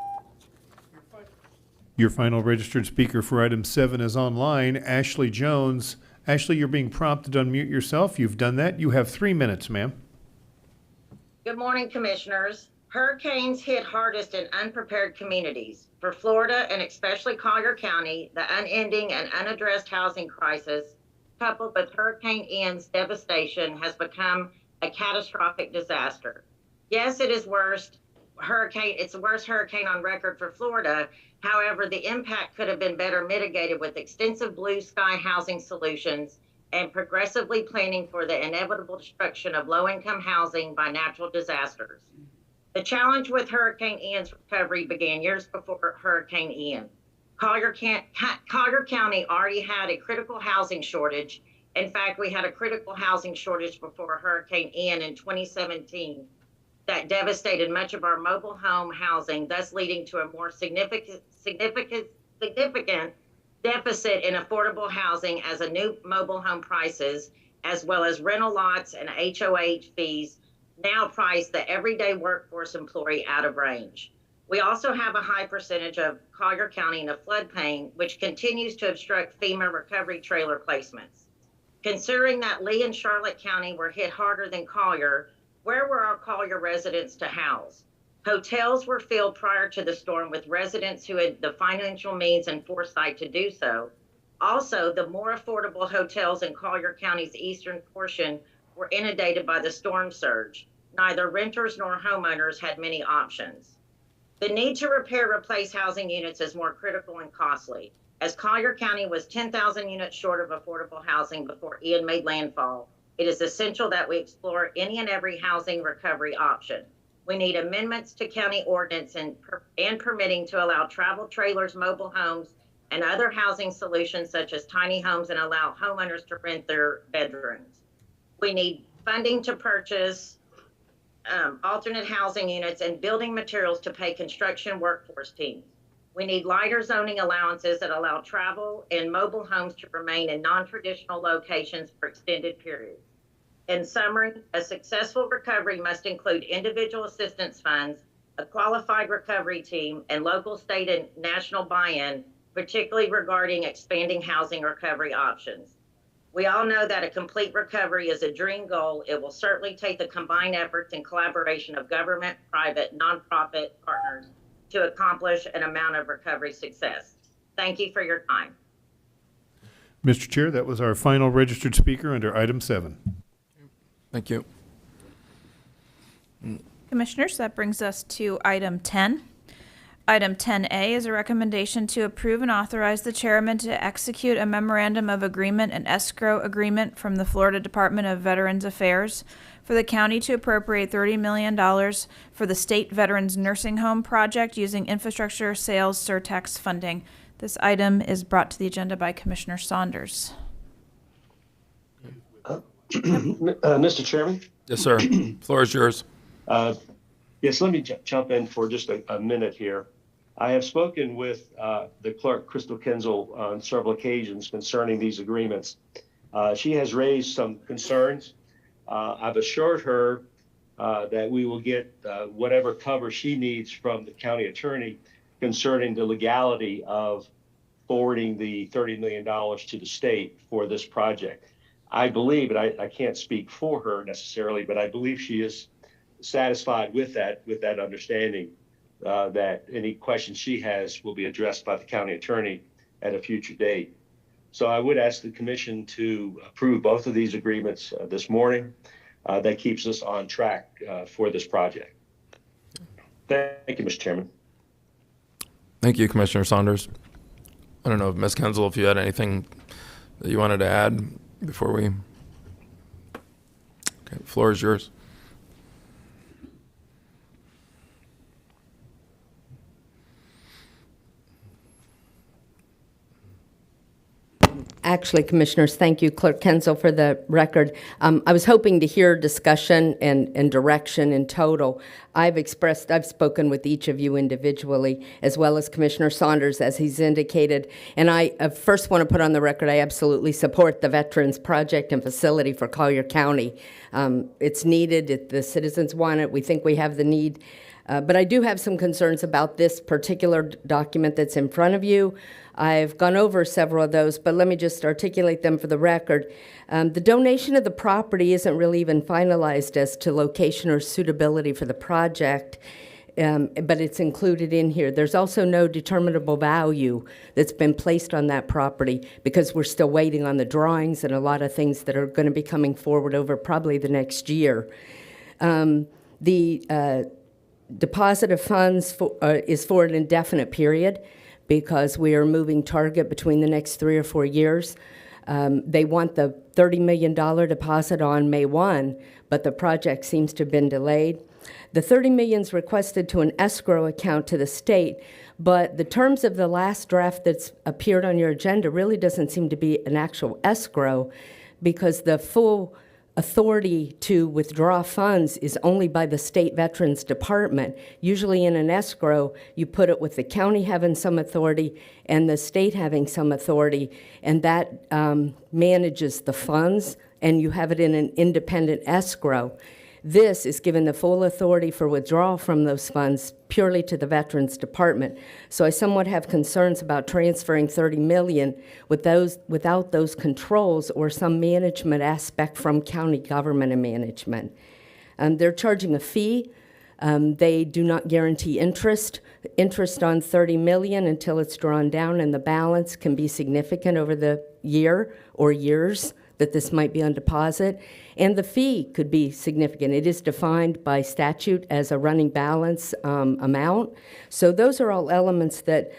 Your final registered speaker for item 7 is online, Ashley Jones. Ashley, you're being prompted to unmute yourself. You've done that. You have 3 minutes, ma'am. Good morning, Commissioners. Hurricanes hit hardest in unprepared communities. For Florida and especially Collier County, the unending and unaddressed housing crisis, coupled with Hurricane Ian's devastation, has become a catastrophic disaster. Yes, it's the worst hurricane on record for Florida. However, the impact could have been better mitigated with extensive blue sky housing solutions and progressively planning for the inevitable destruction of low-income housing by natural disasters. The challenge with Hurricane Ian's recovery began years before Hurricane Ian. Collier County already had a critical housing shortage. In fact, we had a critical housing shortage before Hurricane Ian in 2017 that devastated much of our mobile home housing, thus leading to a more significant deficit in affordable housing as a new mobile home prices, as well as rental lots and HOH fees now price the everyday workforce employee out of range. We also have a high percentage of Collier County in a floodplain, which continues to obstruct FEMA recovery trailer placements. Considering that Lee and Charlotte County were hit harder than Collier, where were our Collier residents to house? Hotels were filled prior to the storm with residents who had the financial means and foresight to do so. Also, the more affordable hotels in Collier County's eastern portion were inundated by the storm surge. Neither renters nor homeowners had many options. The need to replace housing units is more critical and costly. As Collier County was 10,000 units short of affordable housing before Ian made landfall, it is essential that we explore any and every housing recovery option. We need amendments to county ordinance and permitting to allow travel trailers, mobile homes, and other housing solutions such as tiny homes and allow homeowners to rent their bedrooms. We need funding to purchase alternate housing units and building materials to pay construction workforce teams. We need lighter zoning allowances that allow travel and mobile homes to remain in non-traditional locations for extended periods. In summary, a successful recovery must include individual assistance funds, a qualified recovery team, and local, state, and national buy-in, particularly regarding expanding housing recovery options. We all know that a complete recovery is a dream goal. It will certainly take the combined efforts and collaboration of government, private, nonprofit partners to accomplish an amount of recovery success. Thank you for your time. Mr. Chair, that was our final registered speaker under item 7. Thank you. Commissioners, that brings us to item 10. Item 10A is a recommendation to approve and authorize the chairman to execute a memorandum of agreement and escrow agreement from the Florida Department of Veterans Affairs for the county to appropriate $30 million for the State Veterans Nursing Home Project using infrastructure sales surtax funding. This item is brought to the agenda by Commissioner Saunders. Mr. Chairman? Yes, sir. Floor is yours. Yes, let me jump in for just a minute here. I have spoken with the clerk, Crystal Kinzel, on several occasions concerning these agreements. She has raised some concerns. I've assured her that we will get whatever cover she needs from the county attorney concerning the legality of forwarding the $30 million to the state for this project. I believe, and I can't speak for her necessarily, but I believe she is satisfied with that understanding that any questions she has will be addressed by the county attorney at a future date. So I would ask the commission to approve both of these agreements this morning. That keeps us on track for this project. Thank you, Mr. Chairman. Thank you, Commissioner Saunders. I don't know, if Ms. Kenzel, if you had anything that you wanted to add before we... Okay, the floor is yours. Actually, Commissioners, thank you, Clerk Kenzel, for the record. I was hoping to hear discussion and direction in total. I've spoken with each of you individually, as well as Commissioner Saunders, as he's indicated. And I first want to put on the record, I absolutely support the Veterans Project and Facility for Collier County. It's needed. The citizens want it. We think we have the need. But I do have some concerns about this particular document that's in front of you. I've gone over several of those, but let me just articulate them for the record. The donation of the property isn't really even finalized as to location or suitability for the project, but it's included in here. There's also no determinable value that's been placed on that property because we're still waiting on the drawings and a lot of things that are going to be coming forward over probably the next year. The deposit of funds is for an indefinite period because we are moving target between the next 3 or 4 years. They want the $30 million deposit on May 1, but the project seems to have been delayed. The $30 million is requested to an escrow account to the state, but the terms of the last draft that's appeared on your agenda really doesn't seem to be an actual escrow because the full authority to withdraw funds is only by the State Veterans Department. Usually in an escrow, you put it with the county having some authority and the state having some authority, and that manages the funds, and you have it in an independent escrow. This is given the full authority for withdrawal from those funds purely to the Veterans Department. So I somewhat have concerns about transferring $30 million without those controls or some management aspect from county government and management. They're charging a fee. They do not guarantee interest on $30 million until it's drawn down, and the balance can be significant over the year or years that this might be on deposit, and the fee could be significant. It is defined by statute as a running balance amount. So those are all elements that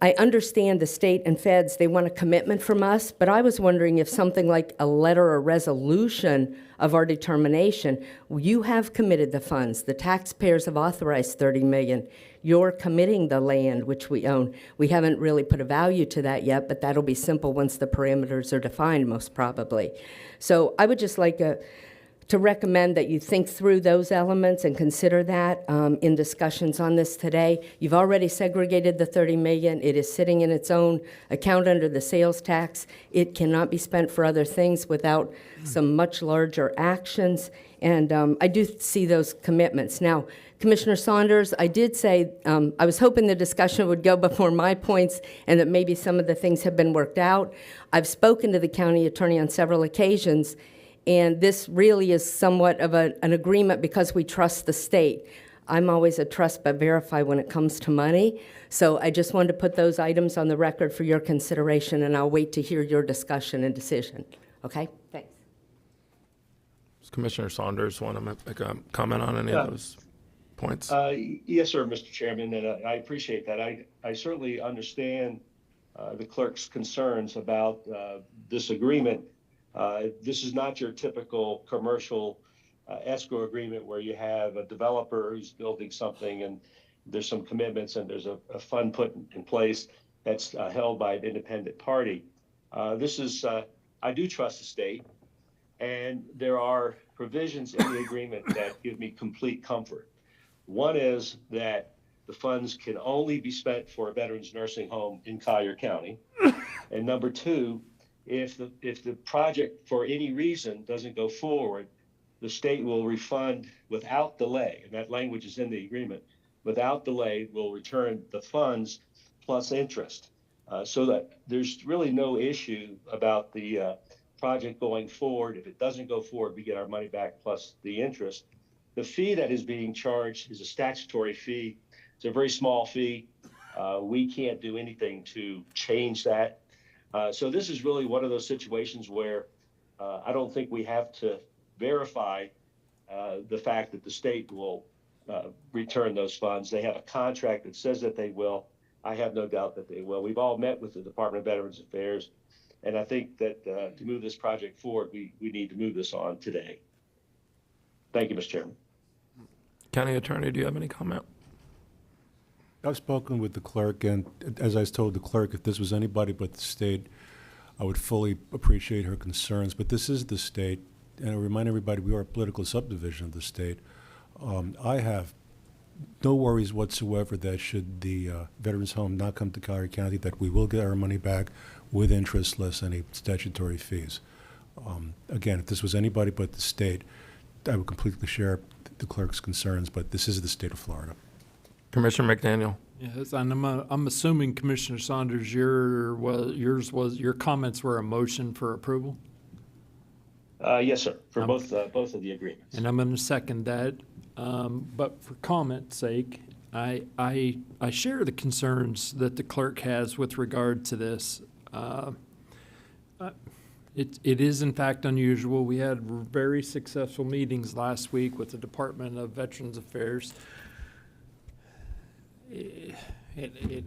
I understand the state and feds, they want a commitment from us, but I was wondering if something like a letter or resolution of our determination, you have committed the funds, the taxpayers have authorized $30 million. You're committing the land which we own. We haven't really put a value to that yet, but that'll be simple once the parameters are defined, most probably. So I would just like to recommend that you think through those elements and consider that in discussions on this today. You've already segregated the $30 million. It is sitting in its own account under the sales tax. It cannot be spent for other things without some much larger actions. And I do see those commitments. Now, Commissioner Saunders, I did say I was hoping the discussion would go before my points and that maybe some of the things have been worked out. I've spoken to the county attorney on several occasions, and this really is somewhat of an agreement because we trust the state. I'm always a trust but verify when it comes to money. So I just wanted to put those items on the record for your consideration, and I'll wait to hear your discussion and decision. Okay? Thanks. Does Commissioner Saunders want to make a comment on any of those points? Yes, sir, Mr. Chairman, and I appreciate that. I certainly understand the clerk's concerns about this agreement. This is not your typical commercial escrow agreement where you have a developer who's building something and there's some commitments and there's a fund put in place that's held by an independent party. This is, I do trust the state, and there are provisions in the agreement that give me complete comfort. One is that the funds can only be spent for a veterans nursing home in Collier County. And number two, if the project for any reason doesn't go forward, the state will refund without delay, and that language is in the agreement, without delay will return the funds plus interest. So that there's really no issue about the project going forward. If it doesn't go forward, we get our money back plus the interest. The fee that is being charged is a statutory fee. It's a very small fee. We can't do anything to change that. So this is really one of those situations where I don't think we have to verify the fact that the state will return those funds. They have a contract that says that they will. I have no doubt that they will. We've all met with the Department of Veterans Affairs, and I think that to move this project forward, we need to move this on today. Thank you, Mr. Chairman. County Attorney, do you have any comment? I've spoken with the clerk, and as I told the clerk, if this was anybody but the state, I would fully appreciate her concerns. But this is the state, and I remind everybody we are a political subdivision of the state. I have no worries whatsoever that should the Veterans Home not come to Collier County, that we will get our money back with interest less any statutory fees. Again, if this was anybody but the state, I would completely share the clerk's concerns, but this is the state of Florida. Commissioner McDaniel. Yes, and I'm assuming, Commissioner Saunders, your comments were a motion for approval? Yes, sir, for both of the agreements. And I'm going to second that. But for comment's sake, I share the concerns that the clerk has with regard to this. It is in fact unusual. We had very successful meetings last week with the Department of Veterans Affairs.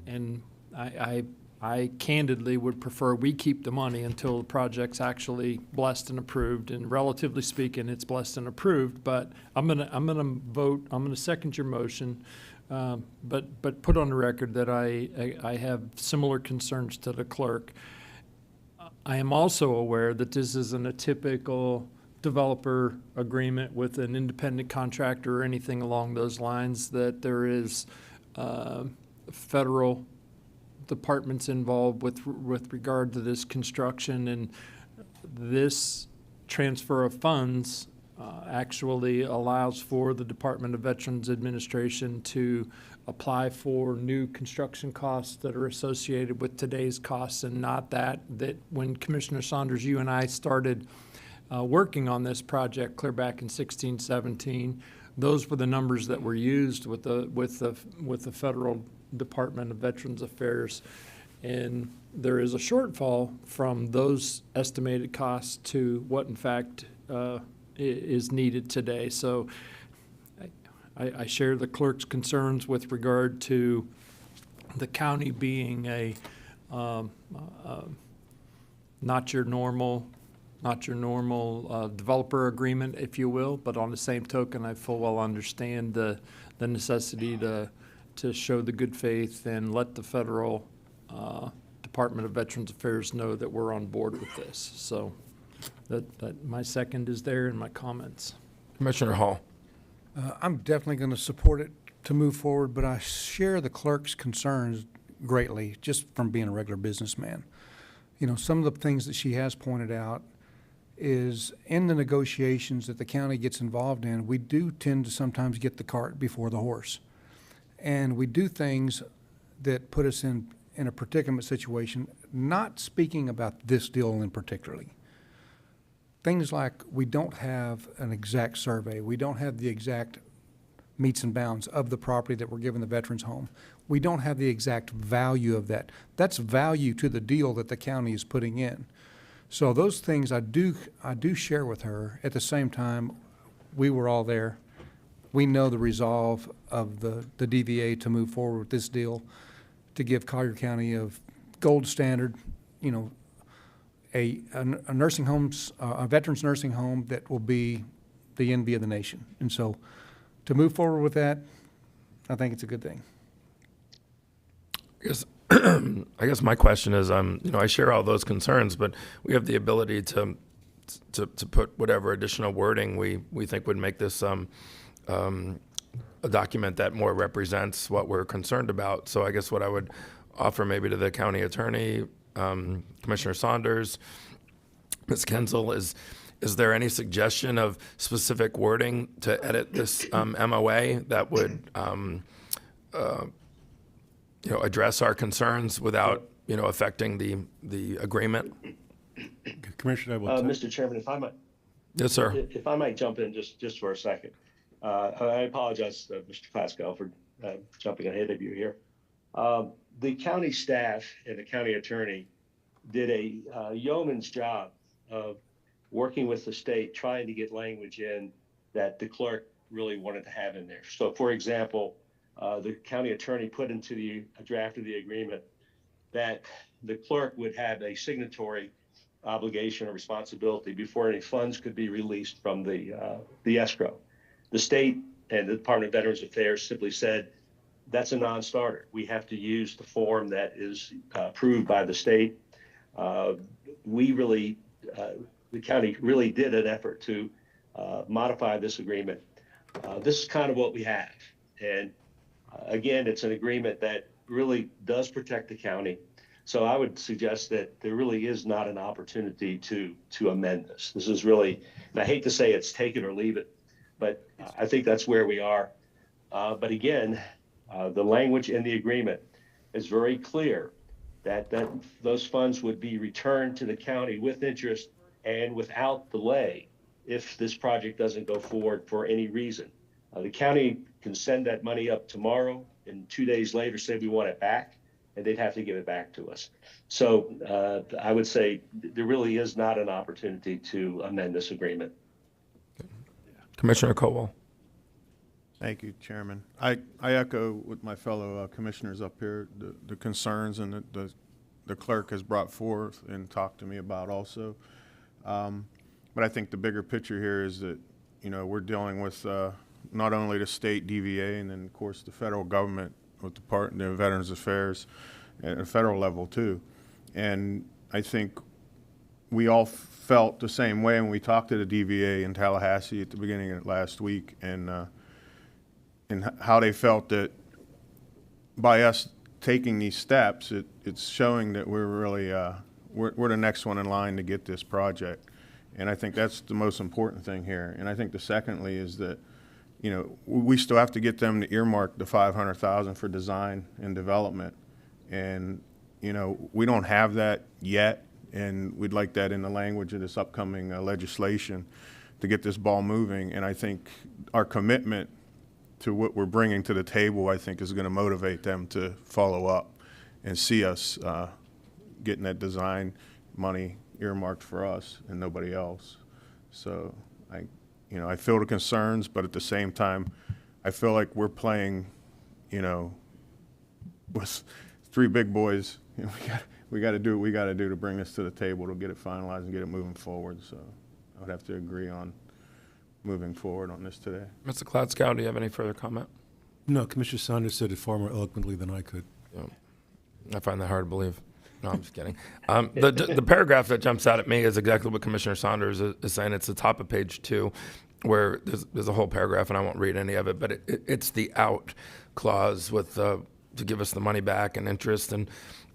And I candidly would prefer we keep the money until the project's actually blessed and approved. And relatively speaking, it's blessed and approved. But I'm gonna second your motion, but put on the record that I have similar concerns to the clerk. I am also aware that this isn't a typical developer agreement with an independent contractor or anything along those lines, that there is federal departments involved with regard to this construction, and this transfer of funds actually allows for the Department of Veterans Administration to apply for new construction costs that are associated with today's costs, and not that when Commissioner Saunders, you and I started working on this project clear back in 16, 17, those were the numbers that were used with the federal Department of Veterans Affairs, and there is a shortfall from those estimated costs to what in fact is needed today. So I share the clerk's concerns with regard to the county being a not your normal developer agreement, if you will, but on the same token, I full well understand the necessity to show the good faith and let the federal Department of Veterans Affairs know that we're on board with this. So that my second is there in my comments. Commissioner Hall. I'm definitely going to support it to move forward, but I share the clerk's concerns greatly just from being a regular businessman. You know, some of the things that she has pointed out is in the negotiations that the county gets involved in, we do tend to sometimes get the cart before the horse. And we do things that put us in a predicament situation, not speaking about this deal in particularly. Things like we don't have an exact survey. We don't have the exact meets and bounds of the property that we're giving the veterans home. We don't have the exact value of that. That's value to the deal that the county is putting in. So those things I do share with her. At the same time, we were all there. We know the resolve of the DVA to move forward with this deal, to give Collier County a gold standard, you know, a nursing homes, a veterans nursing home that will be the envy of the nation. And so to move forward with that, I think it's a good thing. I guess my question is, I share all those concerns, but we have the ability to put whatever additional wording we think would make this a document that more represents what we're concerned about. So I guess what I would offer maybe to the county attorney, Commissioner Saunders, Ms. Kenzel, is there any suggestion of specific wording to edit this MOA that would address our concerns without affecting the agreement? Commissioner, I will. Mr. Chairman, if I might. Yes, sir. If I might jump in just for a second. I apologize, Mr. Pascal, for jumping ahead of you here. The county staff and the county attorney did a yeoman's job of working with the state, trying to get language in that the clerk really wanted to have in there. So, for example, the county attorney put into a draft of the agreement that the clerk would have a signatory obligation or responsibility before any funds could be released from the escrow. The state and the Department of Veterans Affairs simply said, that's a non-starter. We have to use the form that is approved by the state. The county really did an effort to modify this agreement. This is kind of what we have. And again, it's an agreement that really does protect the county. So I would suggest that there really is not an opportunity to amend this. This is really, and I hate to say it's take it or leave it, but I think that's where we are. But again, the language in the agreement is very clear that those funds would be returned to the county with interest and without delay if this project doesn't go forward for any reason. The county can send that money up tomorrow and 2 days later say we want it back, and they'd have to give it back to us. So I would say there really is not an opportunity to amend this agreement. Commissioner Caldwell. Thank you, Chairman. I echo with my fellow commissioners up here, the concerns and the clerk has brought forth and talked to me about also. But I think the bigger picture here is that, you know, we're dealing with not only the state DVA and then, of course, the federal government with the Department of Veterans Affairs at a federal level, too. And I think we all felt the same way when we talked to the DVA in Tallahassee at the beginning of last week, and how they felt that by us taking these steps, it's showing that we're really we're the next one in line to get this project. And I think that's the most important thing here. And I think the secondly is that, you know, we still have to get them to earmark the $500,000 for design and development. And, you know, we don't have that yet, and we'd like that in the language of this upcoming legislation to get this ball moving. And I think our commitment to what we're bringing to the table, I think, is going to motivate them to follow up and see us getting that design money earmarked for us and nobody else. So I feel the concerns, but at the same time, I feel like we're playing, you know, with three big boys. You know, we got to do what we got to do to bring this to the table to get it finalized and get it moving forward. So I would have to agree on moving forward on this today. Mr. Cloudscow, do you have any further comment? No, Commissioner Saunders said it far more eloquently than I could. Yeah. I find that hard to believe. No, I'm just kidding. The paragraph that jumps out at me is exactly what Commissioner Saunders is saying. It's the top of page 2, where there's a whole paragraph, and I won't read any of it, but it's the out clause with to give us the money back and interest. And,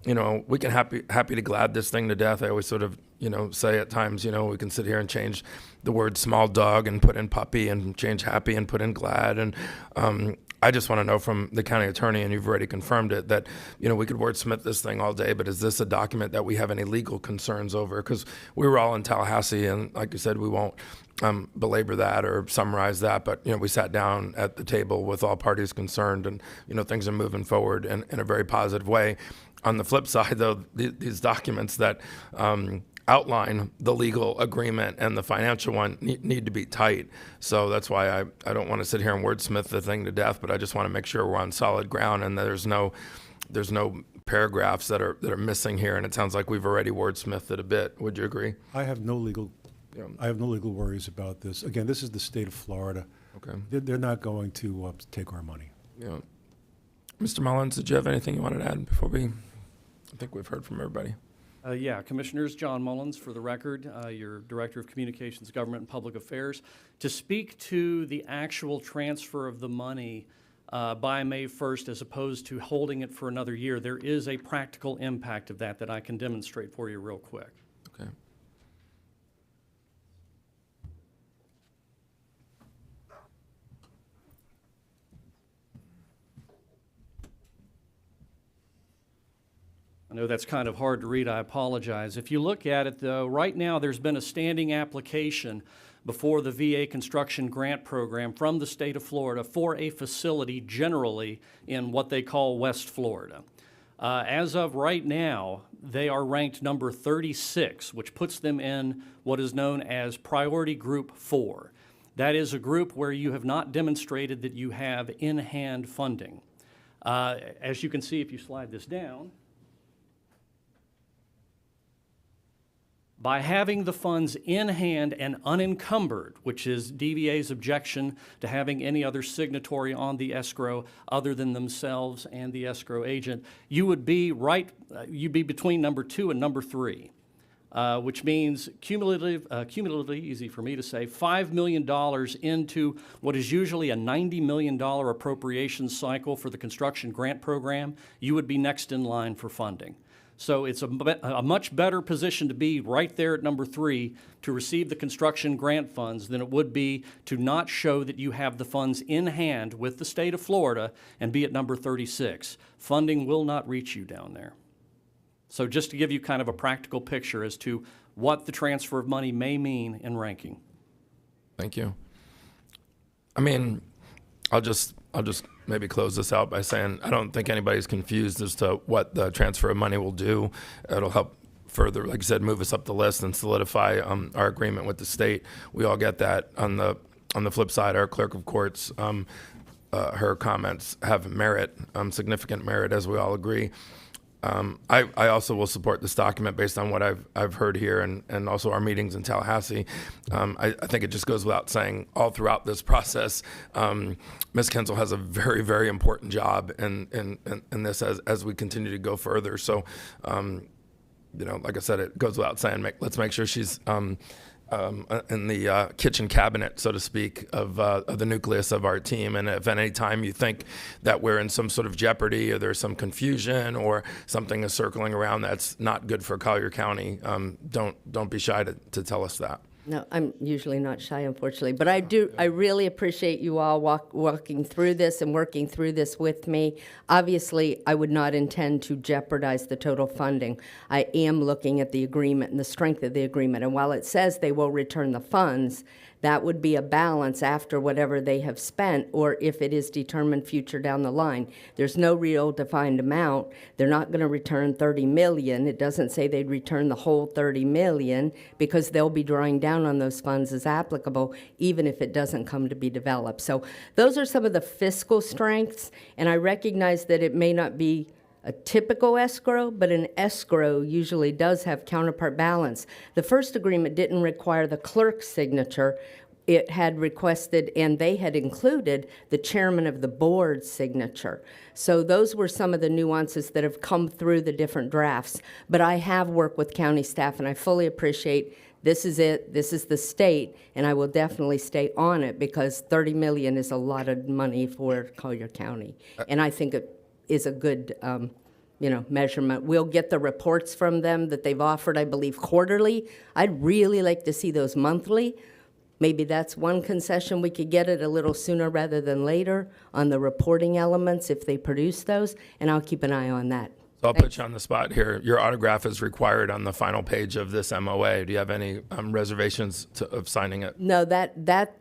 you know, we can happy to glad this thing to death. I always sort of, you know, say at times, you know, we can sit here and change the word small dog and put in puppy and change happy and put in glad. And I just want to know from the county attorney, and you've already confirmed it, that, you know, we could wordsmith this thing all day, but is this a document that we have any legal concerns over? Because we were all in Tallahassee, and like you said, we won't belabor that or summarize that, but, you know, we sat down at the table with all parties concerned, and, you know, things are moving forward in a very positive way. On the flip side, though, these documents that outline the legal agreement and the financial one need to be tight. So that's why I don't want to sit here and wordsmith the thing to death, but I just want to make sure we're on solid ground and there's no paragraphs that are missing here. And it sounds like we've already wordsmithed it a bit. Would you agree? I have no legal worries about this. Again, this is the state of Florida. Okay. They're not going to take our money. Yeah. Mr. Mullins, did you have anything you wanted to add before I think we've heard from everybody. Yeah, Commissioners, John Mullins, for the record, your Director of Communications, Government and Public Affairs. To speak to the actual transfer of the money by May 1st as opposed to holding it for another year, there is a practical impact of that I can demonstrate for you real quick. Okay. I know that's kind of hard to read, I apologize. If you look at it though, right now there's been a standing application before the VA Construction Grant Program from the state of Florida for a facility generally in what they call West Florida. As of right now, they are ranked number 36, which puts them in what is known as Priority Group 4. That is a group where you have not demonstrated that you have in-hand funding. As you can see, if you slide this down, by having the funds in hand and unencumbered, which is DVA's objection to having any other signatory on the escrow other than themselves and the escrow agent, you would be you'd be between number 2 and number 3, which means cumulatively, easy for me to say, $5 million into what is usually a $90 million appropriation cycle for the construction grant program, you would be next in line for funding. So it's a much better position to be right there at number 3 to receive the construction grant funds than it would be to not show that you have the funds in hand with the state of Florida and be at number 36. Funding will not reach you down there. So just to give you kind of a practical picture as to what the transfer of money may mean in ranking. Thank you. I mean, I'll just maybe close this out by saying I don't think anybody's confused as to what the transfer of money will do. It'll help further, like I said, move us up the list and solidify our agreement with the state. We all get that. On the flip side, our clerk of courts, her comments have merit, significant merit, as we all agree. I also will support this document based on what I've heard here and also our meetings in Tallahassee. I think it just goes without saying all throughout this process, Ms. Kensel has a very, very important job in this as we continue to go further. So, like I said, it goes without saying, let's make sure she's in the kitchen cabinet, so to speak, of the nucleus of our team. And if at any time you think that we're in some sort of jeopardy or there's some confusion or something is circling around that's not good for Collier County, don't be shy to tell us that. No, I'm usually not shy, unfortunately, but I really appreciate you all walking through this and working through this with me. Obviously, I would not intend to jeopardize the total funding. I am looking at the agreement and the strength of the agreement, and while it says they will return the funds, that would be a balance after whatever they have spent, or if it is determined future down the line. There's no real defined amount. They're not going to return $30 million. It doesn't say they'd return the whole $30 million because they'll be drawing down on those funds as applicable, even if it doesn't come to be developed. So those are some of the fiscal strengths, and I recognize that it may not be a typical escrow, but an escrow usually does have counterpart balance. The first agreement didn't require the clerk's signature. It had requested, and they had included, the chairman of the board's signature. So those were some of the nuances that have come through the different drafts. But I have worked with county staff, and I fully appreciate this is it, this is the state, and I will definitely stay on it because $30 million is a lot of money for Collier County. And I think it is a good, measurement. We'll get the reports from them that they've offered, I believe, quarterly. I'd really like to see those monthly. Maybe that's one concession. We could get it a little sooner rather than later on the reporting elements if they produce those, and I'll keep an eye on that. So I'll put you on the spot here. Your autograph is required on the final page of this MOA. Do you have any reservations of signing it? No, that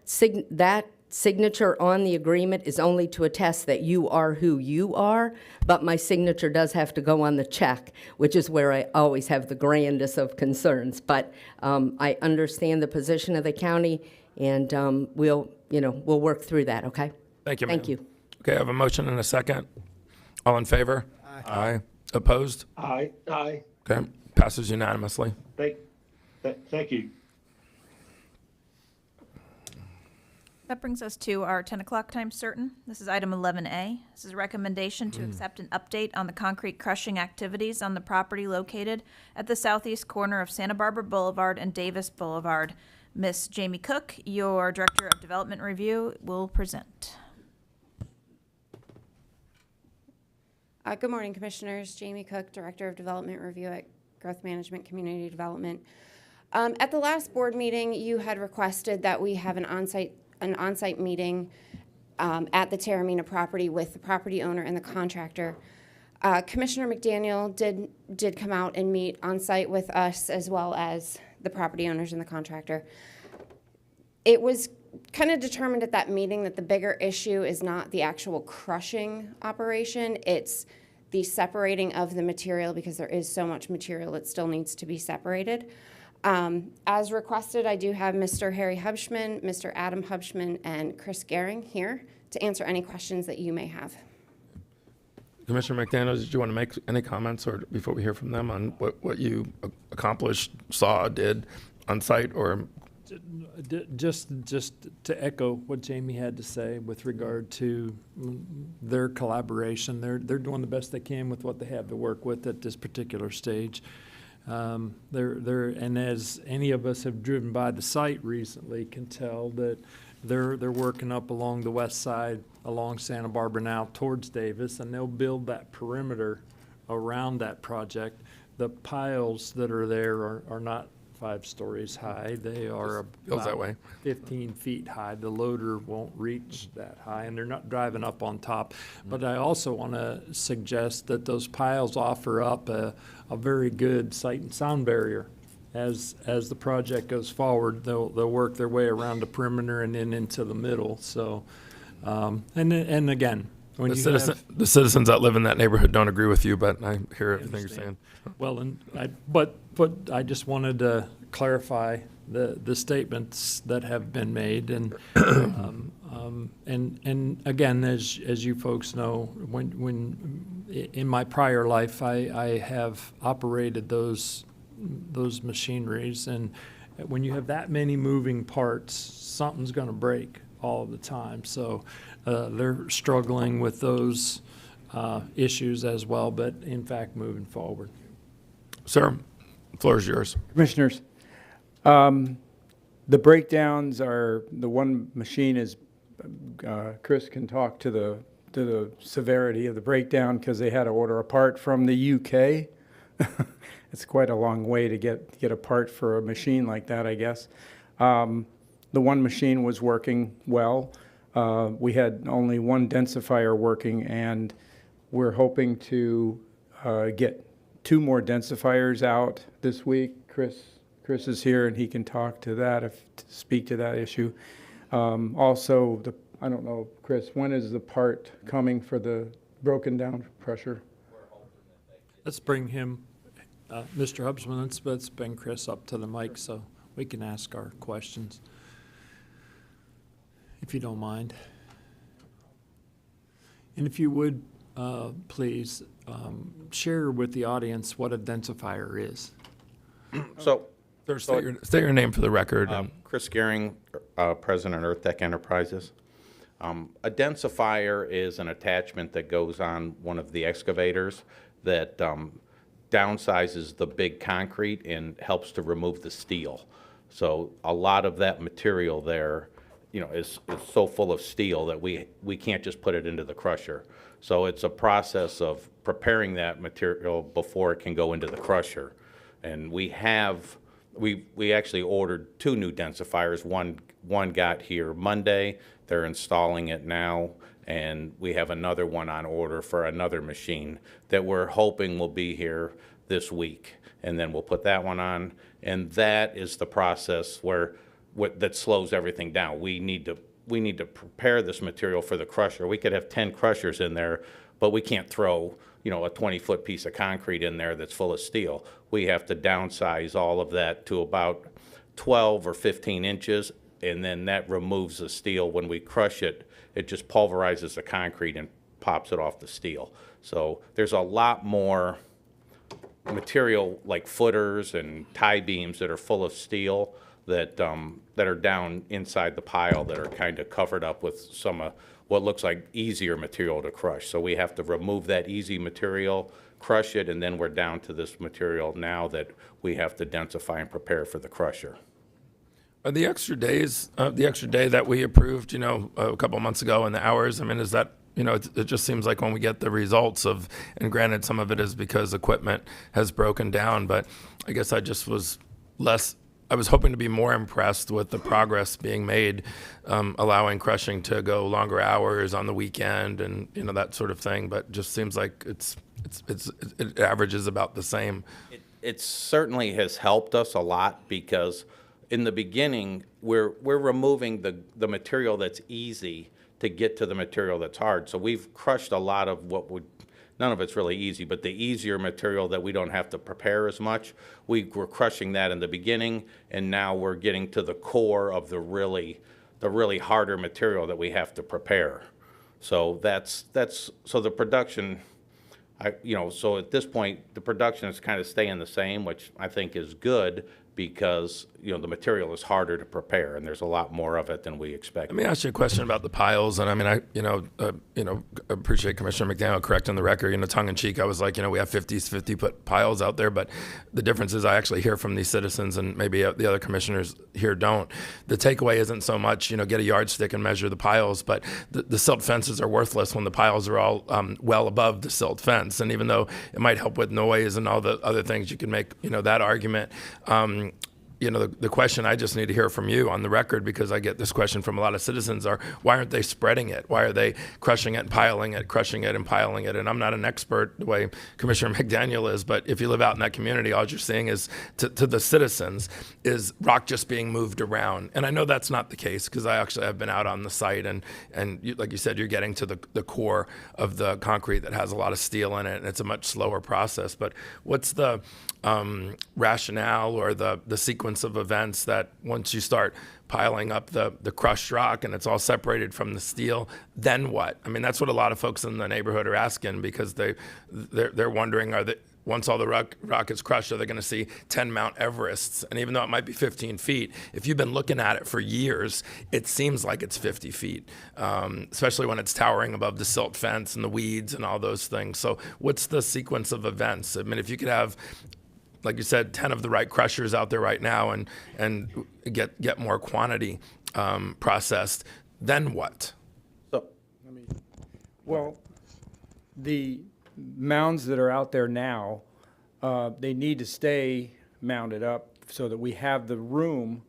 signature on the agreement is only to attest that you are who you are, but my signature does have to go on the check, which is where I always have the grandest of concerns. But I understand the position of the county, and we'll work through that, okay? Thank you, ma'am. Thank you. Okay, I have a motion and a second. All in favor? Aye. Opposed? Aye. Okay, passes unanimously. Thank you. That brings us to our 10 o'clock time certain. This is item 11A. This is a recommendation to accept an update on the concrete crushing activities on the property located at the southeast corner of Santa Barbara Boulevard and Davis Boulevard. Miss Jamie Cook, your Director of Development Review, will present. Good morning, Commissioners. Jamie Cook, Director of Development Review at Growth Management Community Development. At the last board meeting, you had requested that we have an on-site meeting at the Terramina property with the property owner and the contractor. Commissioner McDaniel did come out and meet on site with us as well as the property owners and the contractor. It was kind of determined at that meeting that the bigger issue is not the actual crushing operation, it's the separating of the material, because there is so much material that still needs to be separated. As requested, I do have Mr. Harry Hubschman, Mr. Adam Hubschman, and Chris Gehring here to answer any questions that you may have. Commissioner McDaniel, did you want to make any comments or before we hear from them on what you accomplished, saw, did on site, or? Just to echo what Jamie had to say with regard to their collaboration, they're doing the best they can with what they have to work with at this particular stage. And as any of us have driven by the site recently can tell that they're working up along the west side, along Santa Barbara now towards Davis, and they'll build that perimeter around that project. The piles that are there are not 5 stories high. They are Feels that about way. 15 feet high. The loader won't reach that high, and they're not driving up on top. But I also want to suggest that those piles offer up a very good sight and sound barrier. As the project goes forward, they'll work their way around the perimeter and then into the middle. So, and again, when The citizens that live in that neighborhood don't agree with you, but I hear everything you're saying. Well, but I just wanted to clarify the statements that have been made, and and again, as you folks know, when in my prior life, I have operated those machineries, and when you have that many moving parts, something's going to break all the time. So they're struggling with those issues as well, but in fact, moving forward. Sir, the floor is yours. Commissioners, the breakdowns are, the one machine is, Chris can talk to the severity of the breakdown because they had to order a part from the UK. It's quite a long way to get a part for a machine like that, I guess. The one machine was working well. We had only one densifier working, and we're hoping to get 2 more densifiers out this week. Chris is here, and he can talk to that, speak to that issue. Also, I don't know, Chris, when is the part coming for the broken down pressure? Let's bring him, Mr. Hubsman, let's bring Chris up to the mic so we can ask our questions, if you don't mind. And if you would, please share with the audience what a densifier is. So, State your name for the record. Chris Gehring, President, EarthTech Enterprises. A densifier is an attachment that goes on one of the excavators that downsizes the big concrete and helps to remove the steel. So a lot of that material there, is so full of steel that we can't just put it into the crusher. So it's a process of preparing that material before it can go into the crusher. And we actually ordered 2 new densifiers. One got here Monday. They're installing it now, and we have another one on order for another machine that we're hoping will be here this week. And then we'll put that one on, and that is the process that slows everything down. We need to prepare this material for the crusher. We could have 10 crushers in there, but we can't throw a 20-foot piece of concrete in there that's full of steel. We have to downsize all of that to about 12 or 15 inches, and then that removes the steel. When we crush it, it just pulverizes the concrete and pops it off the steel. So there's a lot more material like footers and tie beams that are full of steel that are down inside the pile that are kind of covered up with some what looks like easier material to crush. So we have to remove that easy material, crush it, and then we're down to this material now that we have to densify and prepare for the crusher. Are the extra days, the extra day that we approved, a couple of months ago, and the hours, is that, it just seems like when we get the results of, and granted, some of it is because equipment has broken down, but I guess I just was I was hoping to be more impressed with the progress being made, allowing crushing to go longer hours on the weekend and, that sort of thing, but just seems like it's it averages about the same. It certainly has helped us a lot because in the beginning, we're removing the material that's easy to get to the material that's hard. So we've crushed a lot of none of it's really easy, but the easier material that we don't have to prepare as much, we're crushing that in the beginning, and now we're getting to the core of the really harder material that we have to prepare. So so the production, so at this point, the production is kind of staying the same, which I think is good because, the material is harder to prepare and there's a lot more of it than we expected. Let me ask you a question about the piles. And I mean, I appreciate Commissioner McDaniel correcting the record, tongue in cheek. I was like, we have 50-foot piles out there, but the difference is I actually hear from these citizens, and maybe the other commissioners here don't. The takeaway isn't so much, get a yardstick and measure the piles, but the silt fences are worthless when the piles are all well above the silt fence. And even though it might help with noise and all the other things, you can make, that argument. The question I just need to hear from you on the record, because I get this question from a lot of citizens, are why aren't they spreading it? Why are they crushing it and piling it, crushing it and piling it? And I'm not an expert the way Commissioner McDaniel is, but if you live out in that community, all you're seeing is, to the citizens, is rock just being moved around. And I know that's not the case, because I actually have been out on the site, and like you said, you're getting to the core of the concrete that has a lot of steel in it, and it's a much slower process. But what's the rationale or the sequence of events that once you start piling up the crushed rock and it's all separated from the steel, then what? I mean, that's what a lot of folks in the neighborhood are asking, because they're wondering, once all the rock is crushed, are they going to see 10 Mount Everests? And even though it might be 15 feet, if you've been looking at it for years, it seems like it's 50 feet, especially when it's towering above the silt fence and the weeds and all those things. So what's the sequence of events? I mean, if you could have, like you said, 10 of the right crushers out there right now and get more quantity processed, then what? Well, the mounds that are out there now, they need to stay mounded up so that we have the room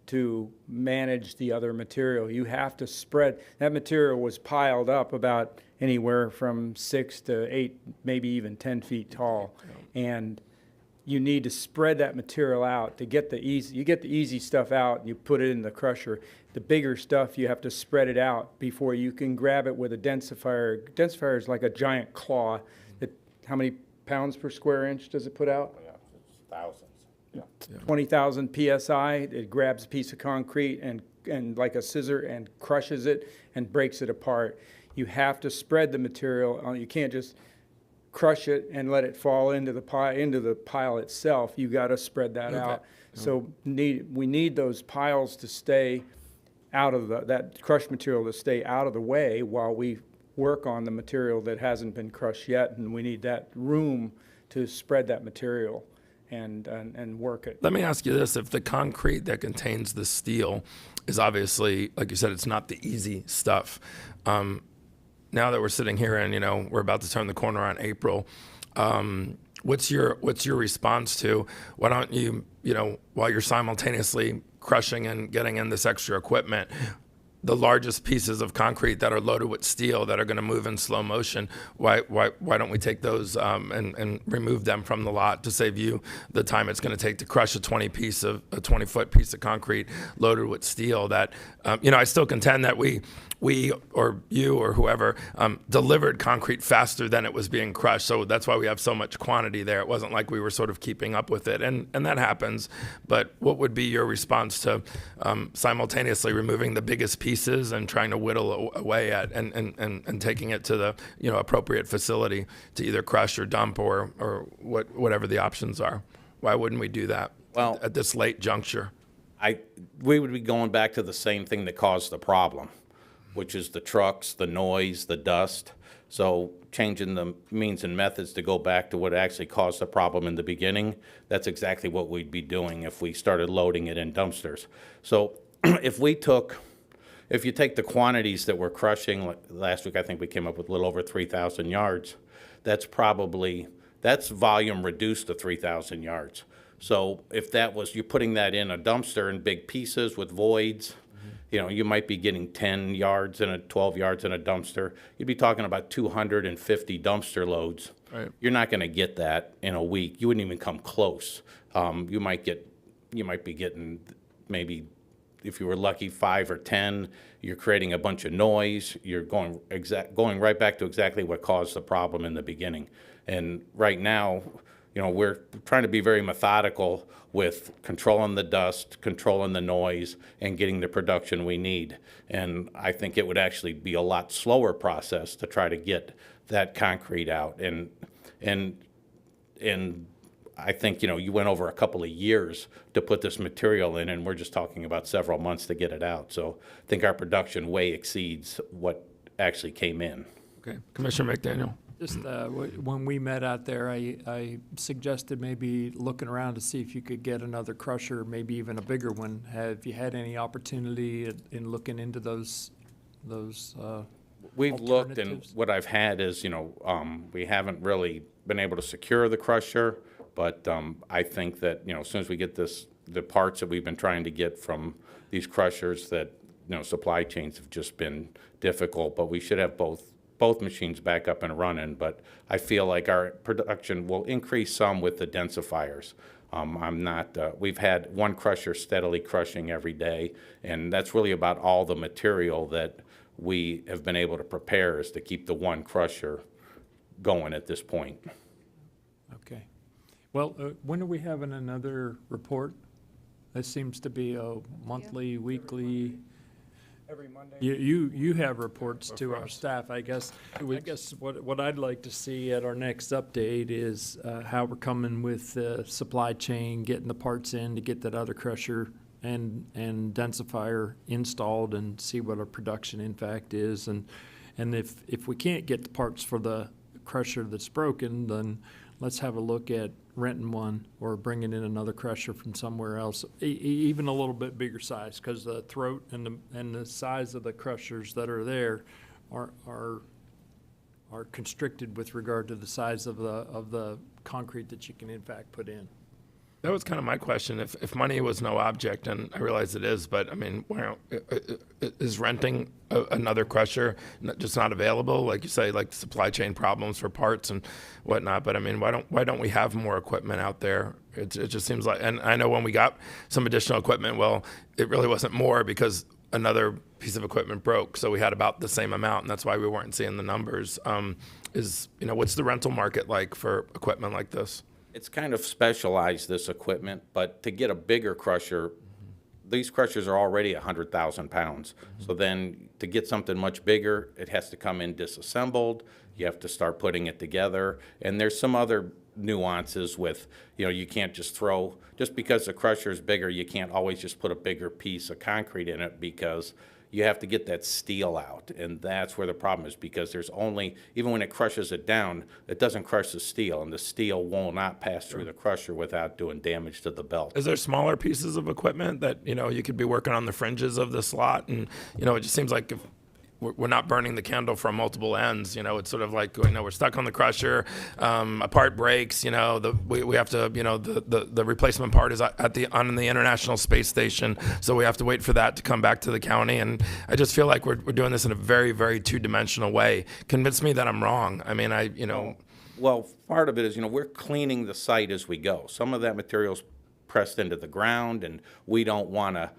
to manage the other material. You have to spread. That material was piled up about anywhere from 6 to 8, maybe even 10 feet tall. And you need to spread that material out to get you get the easy stuff out and you put it in the crusher. The bigger stuff, you have to spread it out before you can grab it with a densifier. Densifier is like a giant claw. How many pounds per square inch does it put out? Yeah, it's thousands. Yeah. 20,000 PSI. It grabs a piece of concrete and like a scissor and crushes it and breaks it apart. You have to spread the material. You can't just crush it and let it fall into the pile itself. You got to spread that out. So we need those piles to stay out of that crushed material to stay out of the way while we work on the material that hasn't been crushed yet, and we need that room to spread that material and work it. Let me ask you this: if the concrete that contains the steel is obviously, like you said, it's not the easy stuff. Now that we're sitting here and we're about to turn the corner on April, what's your response to, why don't you while you're simultaneously crushing and getting in this extra equipment, the largest pieces of concrete that are loaded with steel that are going to move in slow motion, why don't we take those and remove them from the lot to save you the time it's going to take to crush a 20-foot piece of concrete loaded with steel? That I still contend that we or you or whoever delivered concrete faster than it was being crushed. So that's why we have so much quantity there. It wasn't like we were sort of keeping up with it, and that happens. But what would be your response to simultaneously removing the biggest pieces and trying to whittle away at and taking it to the appropriate facility to either crush or dump or whatever the options are? Why wouldn't we do that at this late juncture? We would be going back to the same thing that caused the problem, which is the trucks, the noise, the dust. So changing the means and methods to go back to what actually caused the problem in the beginning, that's exactly what we'd be doing if we started loading it in dumpsters. So if you take the quantities that we're crushing, like last week I think we came up with a little over 3,000 yards, that's volume reduced to 3,000 yards. So if you're putting that in a dumpster in big pieces with voids, you might be getting 10 yards and 12 yards in a dumpster. You'd be talking about 250 dumpster loads Right. You're not going to get that in a week. You wouldn't even come close. You might be getting maybe, if you were lucky, 5 or 10. You're creating a bunch of noise. You're going right back to exactly what caused the problem in the beginning. And right now, we're trying to be very methodical with controlling the dust, controlling the noise, and getting the production we need. And I think it would actually be a lot slower process to try to get that concrete out. And I think, you went over a couple of years to put this material in, and we're just talking about several months to get it out. So I think our production way exceeds what actually came in. Okay, Commissioner McDaniel. Just when we met out there, I suggested maybe looking around to see if you could get another crusher, maybe even a bigger one. Have you had any opportunity in looking into those We've looked, and what I've had is, we haven't really been able to secure the crusher, but I think that, as soon as we get the parts that we've been trying to get from these crushers, that, supply chains have just been difficult, but we should have both machines back up and running. But I feel like our production will increase some with the densifiers. We've had one crusher steadily crushing every day, and that's really about all the material that we have been able to prepare, is to keep the one crusher going at this point. Okay. Well, when are we having another report? This seems to be a monthly, weekly. Every Monday. You have reports to our staff, I guess. What I'd like to see at our next update is how we're coming with the supply chain, getting the parts in to get that other crusher and densifier installed, and see what our production in fact is. And if we can't get the parts for the crusher that's broken, then let's have a look at renting one or bringing in another crusher from somewhere else, even a little bit bigger size, because the throat and the size of the crushers that are there are constricted with regard to the size of the concrete that you can in fact put in. That was kind of my question. If money was no object, and I realize it is, but I mean, is renting another crusher just not available? Like you say, like supply chain problems for parts and whatnot. But I mean, why don't we have more equipment out there? It just seems like, and I know when we got some additional equipment, well, it really wasn't more because another piece of equipment broke, so we had about the same amount, and that's why we weren't seeing the numbers. What's the rental market like for equipment like this? It's kind of specialized, this equipment, but to get a bigger crusher, these crushers are already 100,000 pounds. So then to get something much bigger, it has to come in disassembled. You have to start putting it together. And there's some other nuances with, you can't just because the crusher is bigger, you can't always just put a bigger piece of concrete in it, because you have to get that steel out. And that's where the problem is, because there's only, even when it crushes it down, it doesn't crush the steel, and the steel will not pass through the crusher without doing damage to the belt. Is there smaller pieces of equipment that, you could be working on the fringes of the slot? And, it just seems like if we're not burning the candle from multiple ends, it's sort of like, we're stuck on the crusher, a part breaks, we have to, the replacement part is on the International Space Station, so we have to wait for that to come back to the county. And I just feel like we're doing this in a very, very two-dimensional way. Convince me that I'm wrong. I mean, Well, part of it is, we're cleaning the site as we go. Some of that material's pressed into the ground, and we don't want to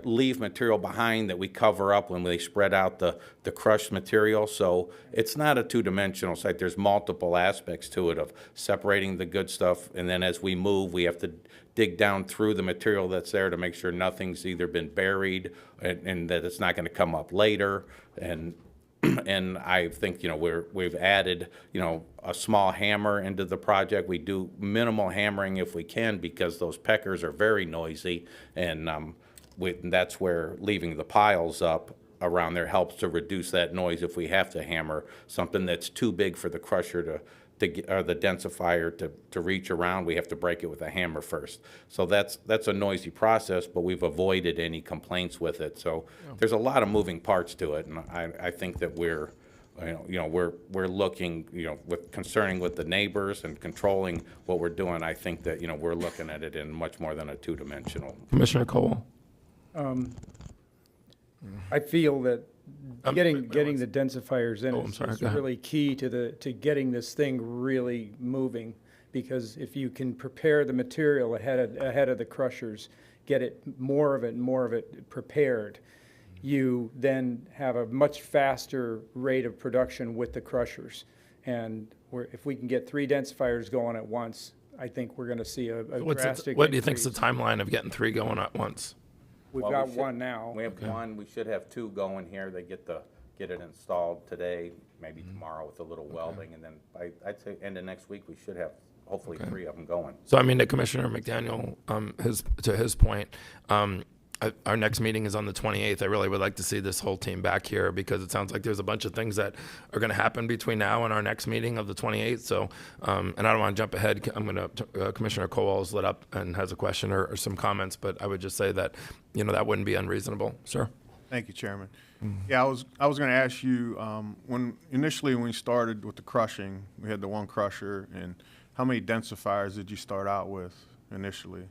leave material behind that we cover up when they spread out the crushed material. So it's not a two-dimensional site. There's multiple aspects to it of separating the good stuff, and then as we move, we have to dig down through the material that's there to make sure nothing's either been buried and that it's not going to come up later. And I think, we've added, a small hammer into the project. We do minimal hammering if we can, because those peckers are very noisy, and that's where leaving the piles up around there helps to reduce that noise if we have to hammer something that's too big for the crusher or the densifier to reach around. We have to break it with a hammer first. So that's a noisy process, but we've avoided any complaints with it. So there's a lot of moving parts to it, and I think that we're looking, concerning with the neighbors and controlling what we're doing. I think that, we're looking at it in much more than a two-dimensional. Commissioner Cole. I feel that getting the densifiers in I'm sorry, is go ahead. really key to getting this thing really moving. Because if you can prepare the material ahead of the crushers, get it more of it prepared, you then have a much faster rate of production with the crushers. And if we can get 3 densifiers going at once, I think we're going to see a drastic What do you think's the increase. timeline of getting 3 going at once? We've Well, got we should- one now. We have one, we should have 2 going here. They get it installed today, maybe tomorrow with a little welding, and then I'd say end of next week, we should have hopefully 3 of them going. So I mean, to Commissioner McDaniel, to his point, our next meeting is on the 28th. I really would like to see this whole team back here because it sounds like there's a bunch of things that are going to happen between now and our next meeting of the 28th. So, and I don't want to jump ahead. I'm going to, Commissioner Cowell's lit up and has a question or some comments, but I would just say that, that wouldn't be unreasonable. Sir? Thank you, Chairman. Yeah, I was going to ask you, when we started with the crushing, we had the 1 crusher, and how many densifiers did you start out with initially?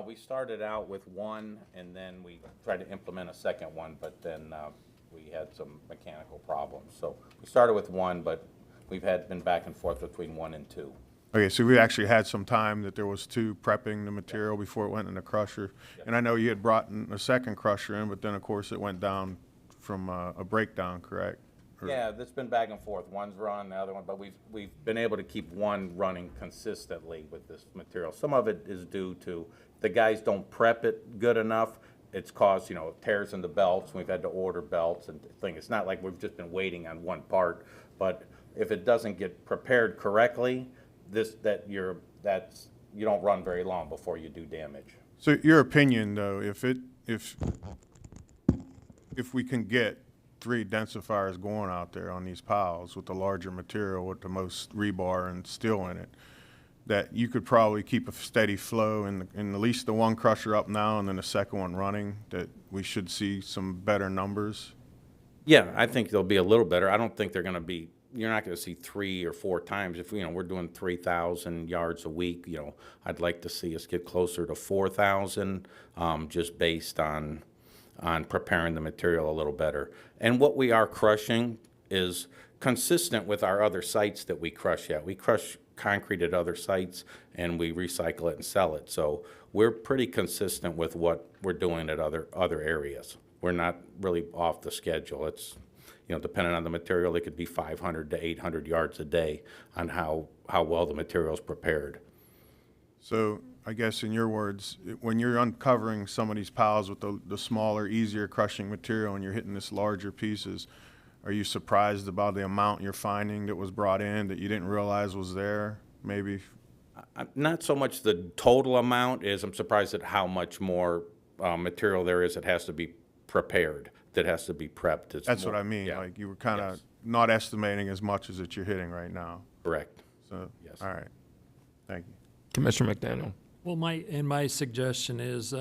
We started out with 1, and then we tried to implement a second one, but then we had some mechanical problems. So we started with 1, but we've been back and forth between 1 and 2. Okay, so we actually had some time that there was 2 prepping the material before it went in the crusher. And I know you had brought a second crusher in, but then of course it went down from a breakdown, correct? Yeah, it's been back and forth. One's run, the other one, but we've been able to keep 1 running consistently with this material. Some of it is due to the guys don't prep it good enough. It's caused, tears in the belts. We've had to order belts and things. It's not like we've just been waiting on 1 part, but if it doesn't get prepared correctly, you don't run very long before you do damage. So your opinion, though, if we can get 3 densifiers going out there on these piles with the larger material, with the most rebar and steel in it, that you could probably keep a steady flow in at least the 1 crusher up now and then the second one running, that we should see some better numbers? Yeah, I think they'll be a little better. I don't think they're going to be, you're not going to see 3 or 4 times. If, we're doing 3,000 yards a week, I'd like to see us get closer to 4,000, just based on preparing the material a little better. And what we are crushing is consistent with our other sites that we crush at. We crush concrete at other sites and we recycle it and sell it. So we're pretty consistent with what we're doing at other areas. We're not really off the schedule. It's, depending on the material, it could be 500 to 800 yards a day on how well the material is prepared. So I guess in your words, when you're uncovering some of these piles with the smaller, easier crushing material and you're hitting this larger pieces, are you surprised about the amount you're finding that was brought in that you didn't realize was there, maybe? Not so much the total amount is I'm surprised at how much more material there is that has to be prepared, that has to be prepped. That's what I mean. Yeah. Like you were kind of not estimating as much as that you're hitting right now. Correct. So, Yes. all right. Thank you. Commissioner McDaniel. Well, my suggestion is,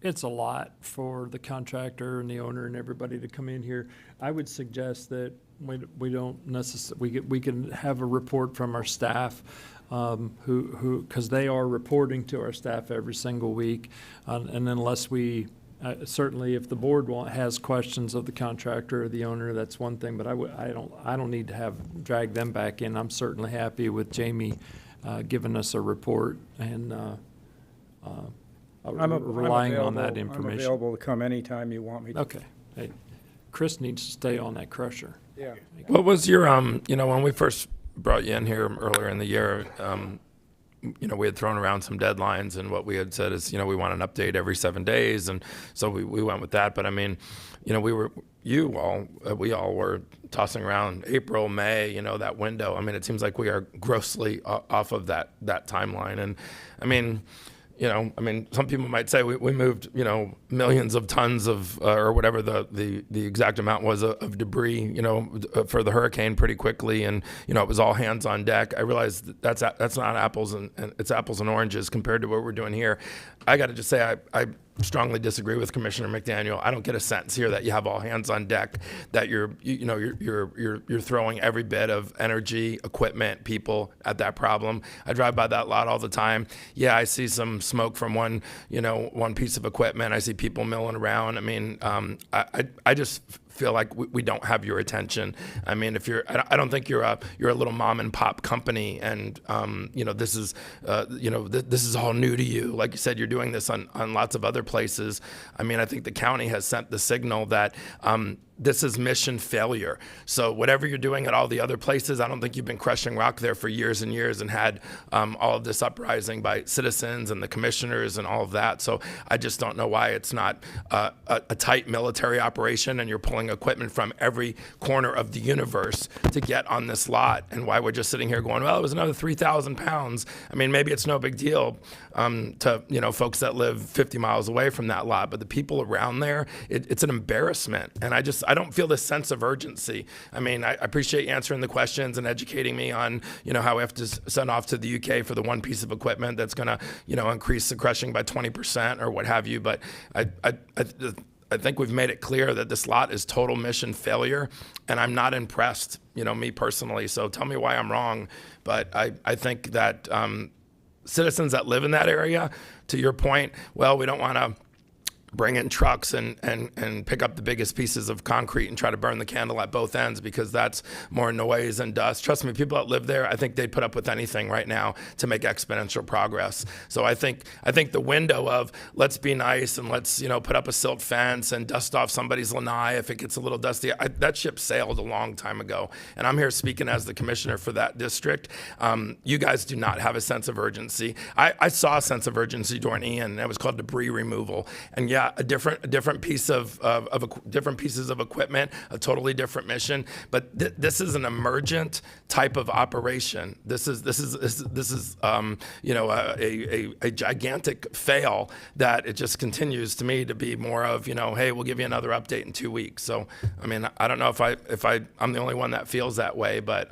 it's a lot for the contractor and the owner and everybody to come in here. I would suggest that we don't necessarily, we can have a report from our staff, because they are reporting to our staff every single week. And unless certainly if the board has questions of the contractor or the owner, that's one thing, but I don't need to drag them back in. I'm certainly happy with Jamie giving us a report and relying on that information. I'm available to come anytime you want me to. Okay. Hey, Chris needs to stay on that crusher. Yeah. What was your, when we first brought you in here earlier in the year, we had thrown around some deadlines, and what we had said is, we want an update every 7 days, and so we went with that. But I mean, we all were tossing around April, May, that window. I mean, it seems like we are grossly off of that timeline, and I mean, some people might say we moved, millions of tons of, or whatever the exact amount was of debris, for the hurricane pretty quickly. And, it was all hands on deck. I realize that's not apples and it's apples and oranges compared to what we're doing here. I got to just say, I strongly disagree with Commissioner McDaniel. I don't get a sense here that you have all hands on deck, that you're throwing every bit of energy, equipment, people at that problem. I drive by that lot all the time. Yeah, I see some smoke from one piece of equipment. I see people milling around. I mean, I just feel like we don't have your attention. I mean, if I don't think you're a little mom and pop company, and this is this is all new to you. Like you said, you're doing this on lots of other places. I mean, I think the county has sent the signal that this is mission failure. So whatever you're doing at all the other places, I don't think you've been crushing rock there for years and years and had all of this uprising by citizens and the commissioners and all of that. So I just don't know why it's not a tight military operation and you're pulling equipment from every corner of the universe to get on this lot, and why we're just sitting here going, well, it was another 3,000 pounds. I mean, maybe it's no big deal to folks that live 50 miles away from that lot, but the people around there, it's an embarrassment. And I don't feel this sense of urgency. I mean, I appreciate you answering the questions and educating me on, how we have to send off to the UK for the one piece of equipment that's going to, increase the crushing by 20% or what have you. But I think we've made it clear that this lot is total mission failure, and I'm not impressed, me personally. So tell me why I'm wrong. But I think that citizens that live in that area, to your point, well, we don't want to bring in trucks and pick up the biggest pieces of concrete and try to burn the candle at both ends, because that's more noise and dust. Trust me, people that live there, I think they'd put up with anything right now to make exponential progress. So I think the window of let's be nice and let's put up a silt fence and dust off somebody's lanai if it gets a little dusty, that ship sailed a long time ago. And I'm here speaking as the commissioner for that district. You guys do not have a sense of urgency. I saw a sense of urgency during Ian, and it was called debris removal. And yeah, a different piece of different pieces of equipment, a totally different mission. But this is an emergent type of operation. This is a gigantic fail that it just continues to me to be more of hey, we'll give you another update in 2 weeks. So I mean, I don't know if I'm the only one that feels that way, but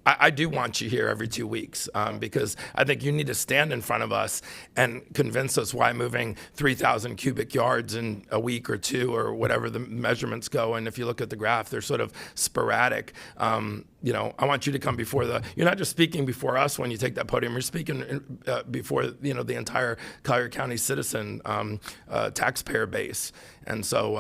I do want you here every 2 weeks because I think you need to stand in front of us and convince us why moving 3,000 cubic yards in a week or two or whatever the measurements go. And if you look at the graph, they're sort of sporadic. I want you to come before you're not just speaking before us when you take that podium, you're speaking before, the entire Collier County citizen taxpayer base. And so,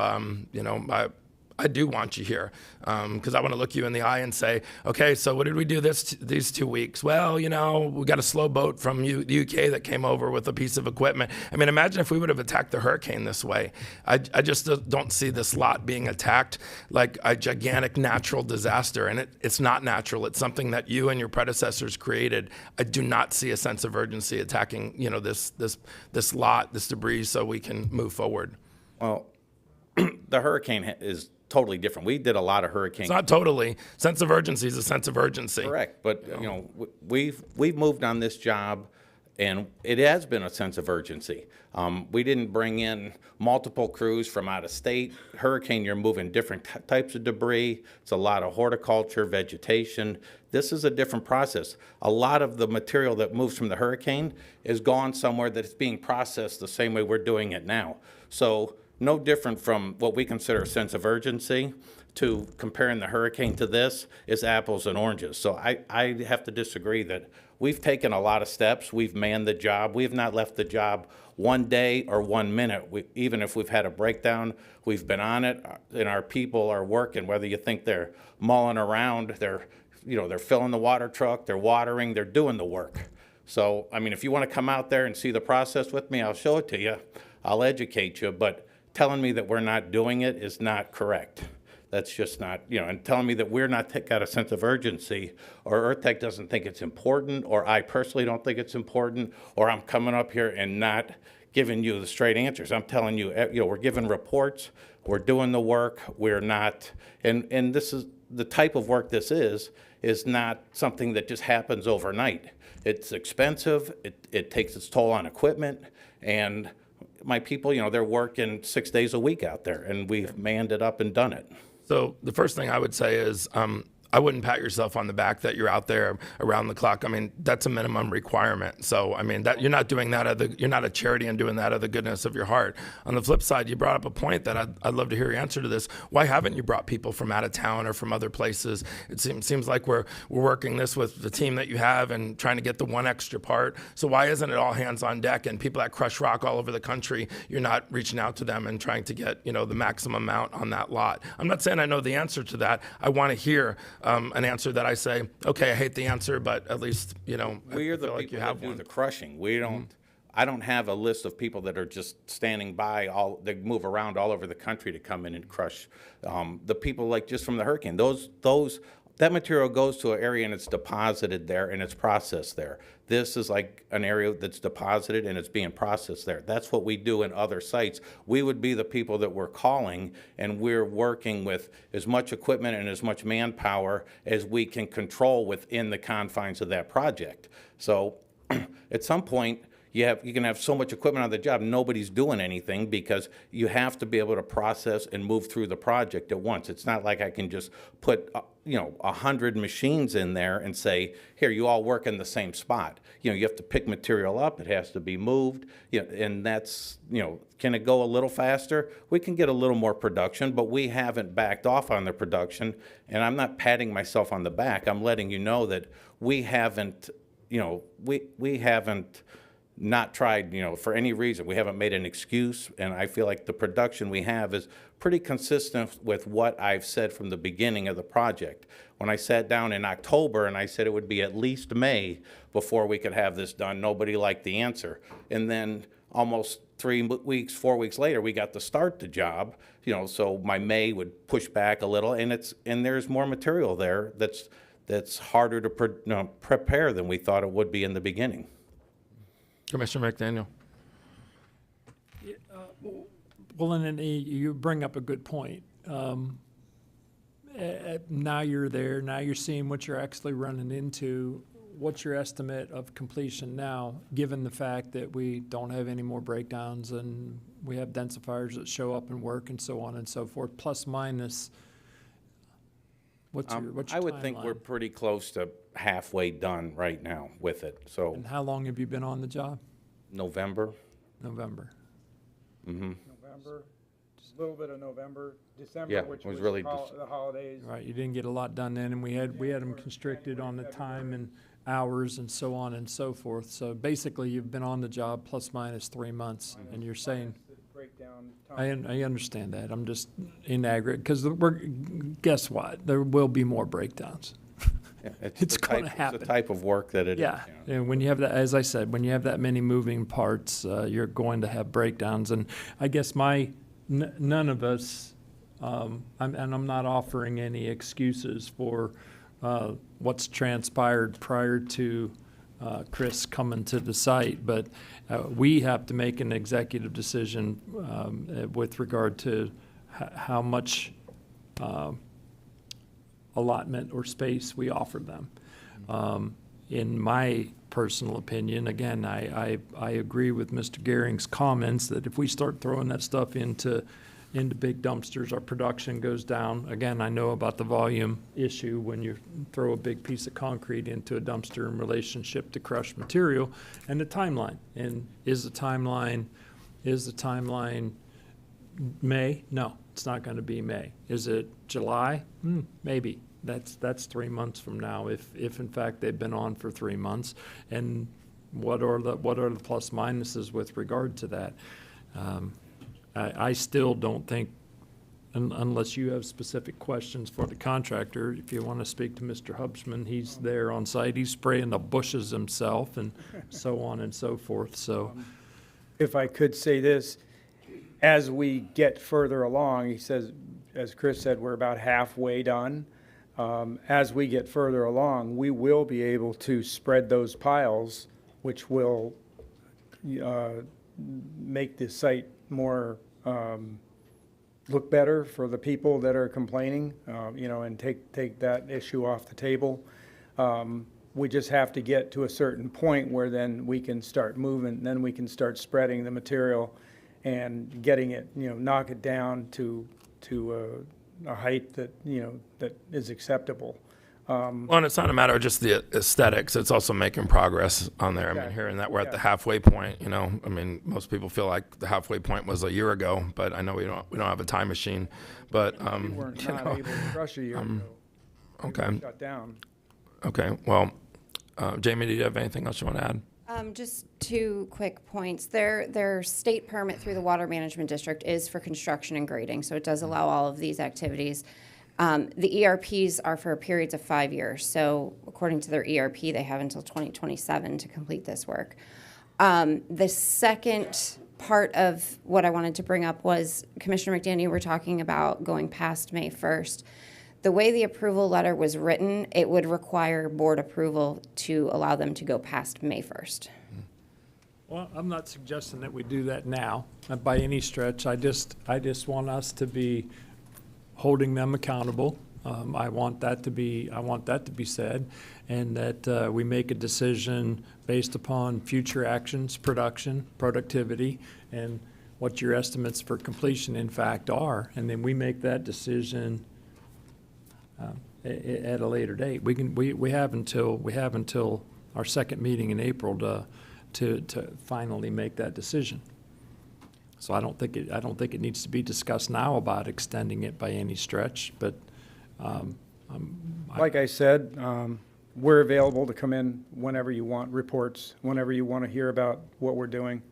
I do want you here because I want to look you in the eye and say, okay, so what did we do these 2 weeks? Well, we got a slow boat from the UK that came over with a piece of equipment. I mean, imagine if we would have attacked the hurricane this way. I just don't see this lot being attacked like a gigantic natural disaster. And it's not natural. It's something that you and your predecessors created. I do not see a sense of urgency attacking, this lot, this debris, so we can move forward. Well, the hurricane is totally different. We did a lot of hurricane. It's not totally. Sense of urgency is a sense of urgency. Correct, but we've moved on this job, and it has been a sense of urgency. We didn't bring in multiple crews from out of state. Hurricane, you're moving different types of debris. It's a lot of horticulture, vegetation. This is a different process. A lot of the material that moves from the hurricane is gone somewhere that it's being processed the same way we're doing it now. So no different from what we consider a sense of urgency to comparing the hurricane to this is apples and oranges. So I have to disagree that we've taken a lot of steps. We've manned the job. We have not left the job 1 day or 1 minute. Even if we've had a breakdown, we've been on it, and our people are working. Whether you think they're mulling around, they're filling the water truck, they're watering, they're doing the work. So, I mean, if you want to come out there and see the process with me, I'll show it to you. I'll educate you, but telling me that we're not doing it is not correct. That's just not, and telling me that we're not got a sense of urgency, or Earth Tech doesn't think it's important, or I personally don't think it's important, or I'm coming up here and not giving you the straight answers. I'm telling you, we're giving reports, we're doing the work, we're not, and this is the type of work this is not something that just happens overnight. It's expensive, it takes its toll on equipment, and my people, they're working 6 days a week out there, and we've manned it up and done it. So the first thing I would say is I wouldn't pat yourself on the back that you're out there around the clock. I mean, that's a minimum requirement. So, I mean, that you're not doing that you're not a charity and doing that out of the goodness of your heart. On the flip side, you brought up a point that I'd love to hear your answer to this. Why haven't you brought people from out of town or from other places? It seems like we're working this with the team that you have and trying to get the one extra part. So why isn't it all hands on deck and people that crush rock all over the country, you're not reaching out to them and trying to get, the maximum amount on that lot? I'm not saying I know the answer to that. I want to hear an answer that I say, okay, I hate the answer, but at least, We are the like you people have that do one. the crushing. We don't, I don't have a list of people that are just standing by, they move around all over the country to come in and crush. The people like just from the hurricane, that material goes to an area and it's deposited there and it's processed there. This is like an area that's deposited and it's being processed there. That's what we do in other sites. We would be the people that we're calling, and we're working with as much equipment and as much manpower as we can control within the confines of that project. So at some point, you can have so much equipment on the job, nobody's doing anything because you have to be able to process and move through the project at once. It's not like I can just put 100 machines in there and say, here, you all work in the same spot. You have to pick material up, it has to be moved, and that's, can it go a little faster? We can get a little more production, but we haven't backed off on the production, and I'm not patting myself on the back. I'm letting you know that we haven't, we haven't not tried, for any reason. We haven't made an excuse, and I feel like the production we have is pretty consistent with what I've said from the beginning of the project. When I sat down in October and I said it would be at least May before we could have this done, nobody liked the answer. And then almost 4 weeks later, we got to start the job, so my May would push back a little, and there's more material there that's harder to prepare than we thought it would be in the beginning. Commissioner McDaniel. Well, and you bring up a good point. Now you're there, now you're seeing what you're actually running into. What's your estimate of completion now, given the fact that we don't have any more breakdowns and we have densifiers that show up and work and so on and so forth, plus minus? What's your I would timeline? think we're pretty close to halfway done right now with it. So And how long have you been on the job? November. November. Mm-hmm. November, just a little bit of November, December, Yeah, which it was was really the holidays. Right, you didn't get a lot done then, and we had them constricted on the time and hours and so on and so forth. So basically, you've been on the job plus minus 3 months, and you're saying, Breakdown I understand that. I'm just in aggregate, because guess what? There will be more breakdowns. Yeah, It's going to happen. It's the type of work that it is. Yeah, and when you have that, as I said, when you have that many moving parts, you're going to have breakdowns. And I guess none of us, and I'm not offering any excuses for what's transpired prior to Chris coming to the site, but we have to make an executive decision with regard to how much allotment or space we offer them. In my personal opinion, again, I agree with Mr. Gehring's comments that if we start throwing that stuff into big dumpsters, our production goes down. Again, I know about the volume issue when you throw a big piece of concrete into a dumpster in relationship to crushed material, and the timeline. And is the timeline May? No, it's not going to be May. Is it July? Maybe. That's 3 months from now, if in fact they've been on for 3 months. And what are the plus minuses with regard to that? I still don't think, unless you have specific questions for the contractor, if you want to speak to Mr. Hubschman, he's there on site. He's spraying the bushes himself and so on and so forth. So, If I could say this, as we get further along, he says, as Chris said, we're about halfway done. As we get further along, we will be able to spread those piles, which will make the site more look better for the people that are complaining, and take that issue off the table. We just have to get to a certain point where then we can start moving, then we can start spreading the material and getting it, knock it down to a height that, that is acceptable. Well, and it's not a matter of just the aesthetics, it's also making progress on there. I mean, hearing that we're at the halfway point, you know, I mean, most people feel like the halfway point was a year ago, but I know we don't have a time machine, but, We weren't you not know, able to crush a year ago. We okay. were shut down. Okay, well, Jamie, do you have anything else you want to add? Just 2 quick points. Their state permit through the Water Management District is for construction and grading, so it does allow all of these activities. The ERPs are for periods of 5 years, so according to their ERP, they have until 2027 to complete this work. The second part of what I wanted to bring up was, Commissioner McDaniel, you were talking about going past May 1st. The way the approval letter was written, it would require board approval to allow them to go past May 1st. Well, I'm not suggesting that we do that now, by any stretch. I just want us to be holding them accountable. I want that to be said, and that we make a decision based upon future actions, production, productivity, and what your estimates for completion in fact are, and then we make that decision at a later date. We have until our second meeting in April to finally make that decision. So I don't think it needs to be discussed now about extending it by any stretch, but Like I said, we're available to come in whenever you want reports, whenever you want to hear about what we're doing.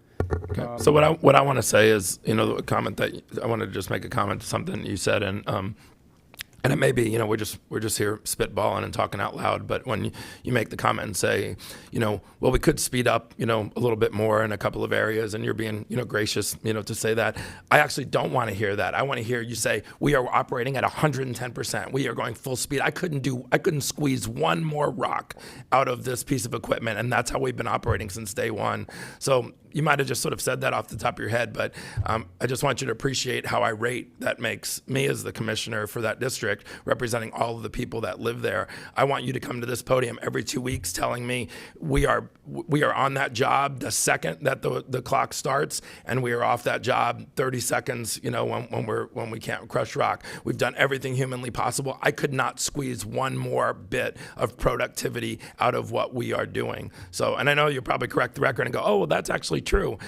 So what I want to say is, you know, the comment that I wanted to just make a comment to something you said, and it may be, you know, we're just here spitballing and talking out loud, but when you make the comment and say, you know, well, we could speed up, you know, a little bit more in a couple of areas, and you're being, you know, gracious, you know, to say that. I actually don't want to hear that. I want to hear you say, we are operating at 110%. We are going full speed. I couldn't squeeze one more rock out of this piece of equipment, and that's how we've been operating since day one. So you might have just sort of said that off the top of your head, but I just want you to appreciate how irate that makes me as the commissioner for that district, representing all of the people that live there. I want you to come to this podium every 2 weeks telling me we are on that job the second that the clock starts, and we are off that job 30 seconds, you know, when we can't crush rock. We've done everything humanly possible. I could not squeeze one more bit of productivity out of what we are doing. So, and I know you'll probably correct the record and go, oh, well, that's actually true.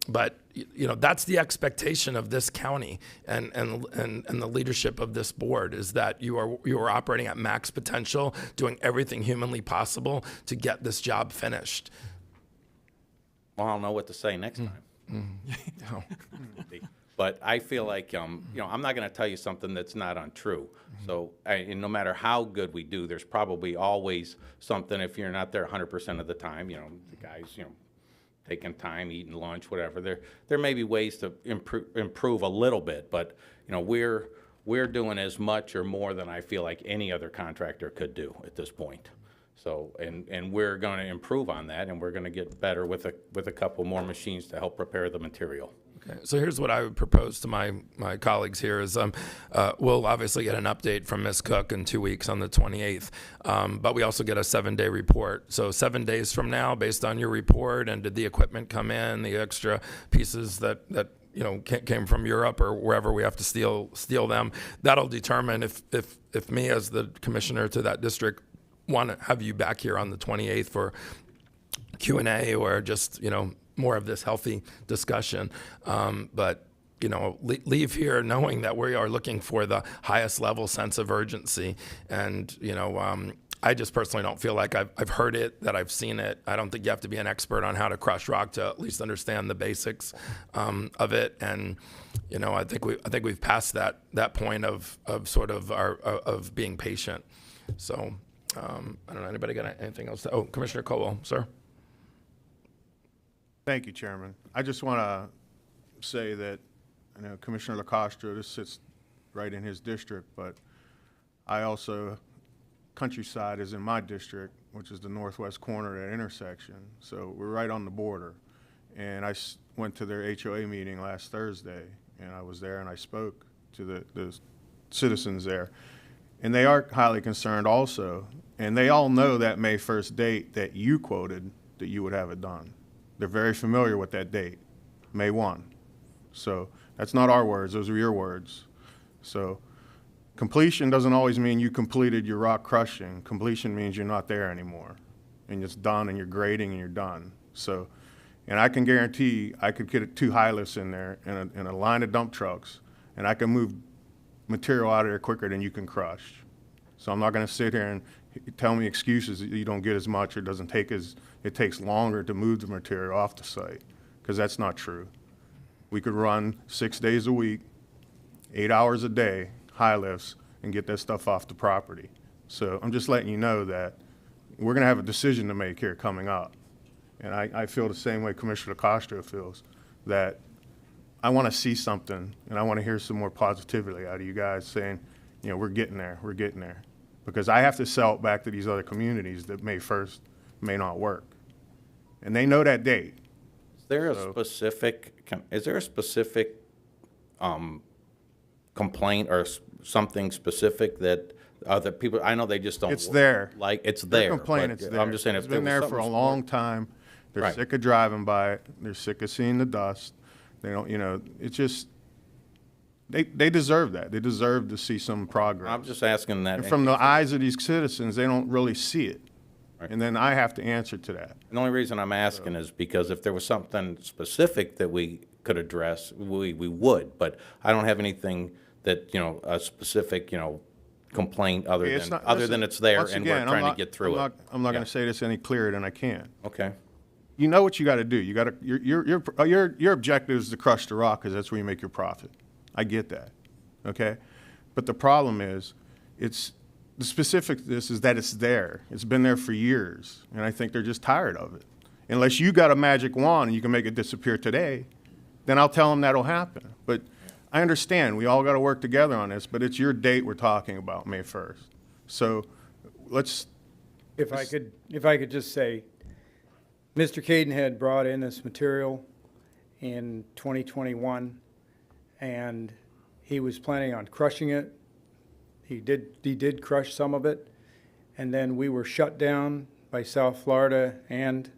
But you know, that's the expectation of this county and the leadership of this board, is that you are operating at max potential, doing everything humanly possible to get this job finished. Well, I'll know what to say next time. But I feel like, you know, I'm not going to tell you something that's not untrue. So and no matter how good we do, there's probably always something, if you're not there 100% of the time, you know, the guys, you know, taking time, eating lunch, whatever. There may be ways to improve a little bit, but you know, we're doing as much or more than I feel like any other contractor could do at this point. So, and we're going to improve on that, and we're going to get better with a couple more machines to help prepare the material. Okay, so here's what I would propose to my colleagues here is we'll obviously get an update from Ms. Cook in 2 weeks on the 28th, but we also get a 7-day report. So 7 days from now, based on your report, and did the equipment come in, the extra pieces that you know came from Europe or wherever we have to steal them, that'll determine if me as the commissioner to that district want to have you back here on the 28th for Q&A or just, you know, more of this healthy discussion. But, you know, leave here knowing that we are looking for the highest level sense of urgency. And, you know, I just personally don't feel like I've heard it, that I've seen it. I don't think you have to be an expert on how to crush rock to at least understand the basics of it. And, you know, I think we've passed that point of sort of of being patient. So I don't know, anybody got anything else? Oh, Commissioner Colwell, sir. Thank you, Chairman. I just want to say that, you know, Commissioner LaCostra, this sits right in his district, but I also, Countryside is in my district, which is the northwest corner of that intersection. So we're right on the border. And I went to their HOA meeting last Thursday, and I was there and I spoke to the citizens there. And they are highly concerned also. And they all know that May 1st date that you quoted, that you would have it done. They're very familiar with that date, May 1. So that's not our words, those are your words. So completion doesn't always mean you completed your rock crushing. Completion means you're not there anymore, and it's done, and you're grading, and you're done. So, and I can guarantee I could get 2 high lifts in there and a line of dump trucks, and I can move material out of there quicker than you can crush. So I'm not going to sit here and tell me excuses that you don't get as much or it takes longer to move the material off the site, because that's not true. We could run 6 days a week, 8 hours a day, high lifts, and get that stuff off the property. So I'm just letting you know that we're going to have a decision to make here coming up. And I feel the same way Commissioner Castro feels, that I want to see something, and I want to hear some more positivity out of you guys saying, you know, we're getting there. Because I have to sell it back to these other communities that May 1st may not work. And they know that date. Is there a specific complaint or something specific that other people, I know they just don't. It's there. Like, it's Their there. complaint, but it's there. I'm just saying, It's if there been was there for something a long time. They're Right. sick of driving by it. They're sick of seeing the dust. They don't, you know, it's just, they deserve that. They deserve to see some progress. I'm just asking that. And from the eyes of these citizens, they don't really see it. And then I have to answer to that. The only reason I'm asking is because if there was something specific that we could address, we would. But I don't have anything that, you know, a specific, you know, complaint other It's than not- other listen, than it's there once and again, we're trying to get through it. I'm not Yeah. going to say this any clearer than I can. Okay. You know what you got to do. You got to your objective is to crush the rock because that's where you make your profit. I get that, okay? But the problem is, the specific to this is that it's there. It's been there for years, and I think they're just tired of it. Unless you got a magic wand and you can make it disappear today, then I'll tell them that'll happen. But I understand we all got to work together on this. But it's your date we're talking about, May 1st. So let's. If I could just say, Mr. Caden had brought in this material in 2021, and he was planning on crushing it. He did crush some of it, and then we were shut down by South Florida and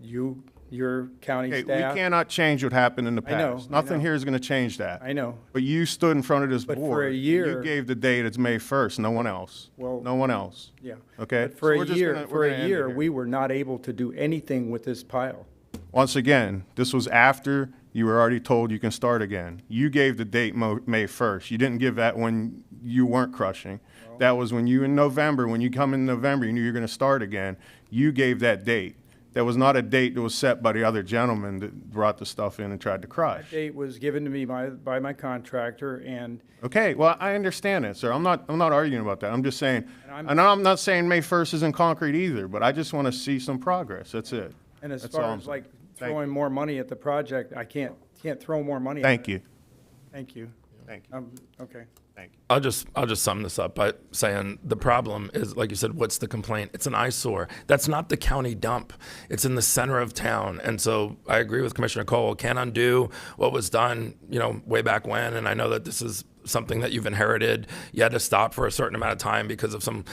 your county Okay, staff. we cannot change what happened in the I know, past. I Nothing know. here is going to change that. I know. But you stood in front of this But board. for a and year- you gave the date. It's May 1st. No one else. Well, no one else. Yeah. Okay. But for So we're a just year, gonna- we're gonna end it here. we were not able to do anything with this pile. Once again, this was after you were already told you can start again. You gave the date May 1st. You didn't give that when you weren't crushing. That was when you in November, when you come in November, you knew you were going to start again. You gave that date. That was not a date that was set by the other gentleman that brought the stuff in and tried to crush. That date was given to me by my contractor, and Okay, well, I understand that, sir. I'm not arguing about that. I'm just saying, and I'm not saying May 1st isn't concrete either, but I just want to see some progress. That's it. and as That's all far I'm as saying. like Thank throwing more money at the project, I can't throw more money at Thank it. you. Thank you. Thank you. Okay. Thank you. I'll just sum this up by saying the problem is, like you said, what's the complaint? It's an eyesore. That's not the county dump. It's in the center of town. And so I agree with Commissioner Cole. Can't undo what was done, you know, way back when. And I know that this is something that you've inherited. You had to stop for a certain amount of time because of some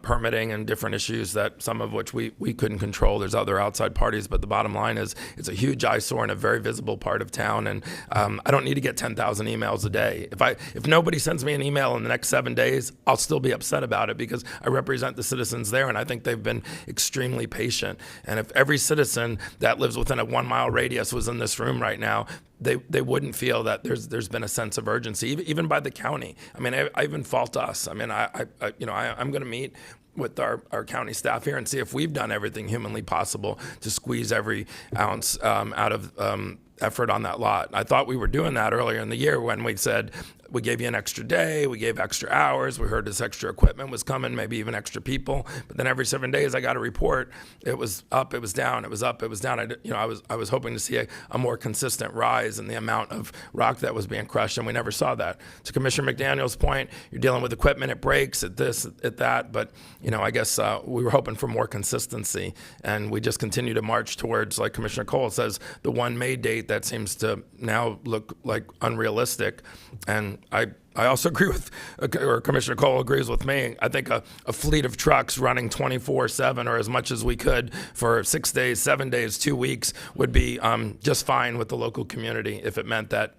permitting and different issues that some of which we couldn't control. There's other outside parties, but the bottom line is it's a huge eyesore in a very visible part of town. And I don't need to get 10,000 emails a day. If nobody sends me an email in the next 7 days, I'll still be upset about it because I represent the citizens there, and I think they've been extremely patient. And if every citizen that lives within a 1 mile radius was in this room right now, they wouldn't feel that there's been a sense of urgency, even by the county. I mean, I even fault us. I mean, I'm going to meet with our county staff here and see if we've done everything humanly possible to squeeze every ounce out of effort on that lot. I thought we were doing that earlier in the year when we said we gave you an extra day, we gave extra hours, we heard this extra equipment was coming, maybe even extra people. But then every 7 days I got a report. It was up, it was down, it was up, it was down. I was hoping to see a more consistent rise in the amount of rock that was being crushed, and we never saw that. To Commissioner McDaniel's point, you're dealing with equipment, it breaks, at this, at that. But I guess we were hoping for more consistency, and we just continue to march towards, like Commissioner Cole says, the 1 May date that seems to now look like unrealistic. And I also agree with, or Commissioner Cole agrees with me. I think a fleet of trucks running 24/7 or as much as we could for 6 days, 7 days, 2 weeks would be just fine with the local community if it meant that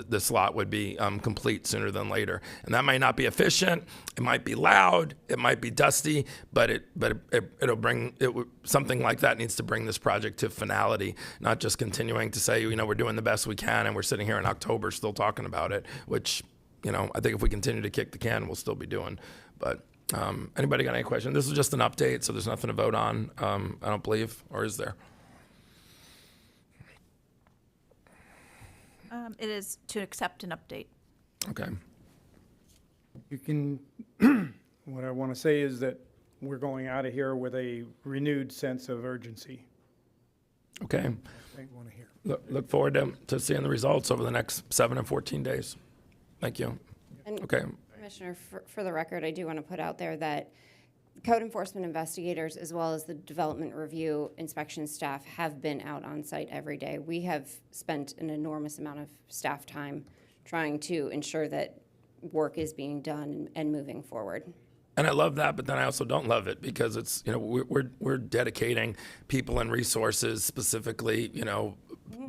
this lot would be complete sooner than later. And that might not be efficient. It might be loud. It might be dusty. But it'll bring something like that needs to bring this project to finality, not just continuing to say we're doing the best we can and we're sitting here in October still talking about it, which I think if we continue to kick the can, we'll still be doing. But anybody got any question? This is just an update, so there's nothing to vote on, I don't believe, or is there? It is to accept an update. Okay. You can, what I want to say is that we're going out of here with a renewed sense of urgency. Okay. I want to hear. Look forward to seeing the results over the next 7 and 14 days. Thank you. And Okay. Commissioner, for the record, I do want to put out there that code enforcement investigators, as well as the development review inspection staff, have been out on site every day. We have spent an enormous amount of staff time trying to ensure that work is being done and moving forward. And I love that, but then I also don't love it because it's, we're dedicating people and resources specifically,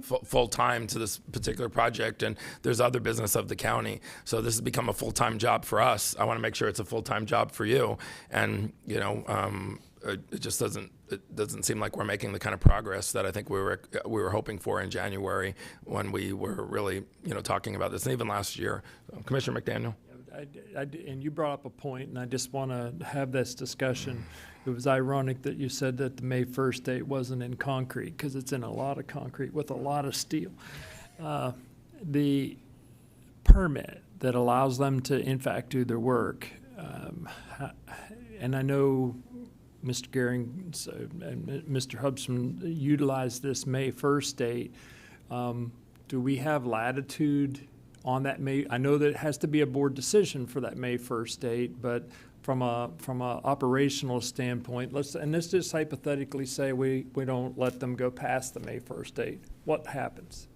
full time to this particular project, and there's other business of the county. So this has become a full-time job for us. I want to make sure it's a full-time job for you, and it just doesn't seem like we're making the kind of progress that I think we were hoping for in January when we were really talking about this, and even last year. Commissioner McDaniel. And you brought up a point, and I just want to have this discussion. It was ironic that you said that the May 1st date wasn't in concrete, because it's in a lot of concrete with a lot of steel. The permit that allows them to, in fact, do their work, and I know Mr. Gearing and Mr. Hubson utilized this May 1st date. Do we have latitude on that May? I know that it has to be a board decision for that May 1st date, but from a operational standpoint, let's just hypothetically say we don't let them go past the May 1st date. What happens?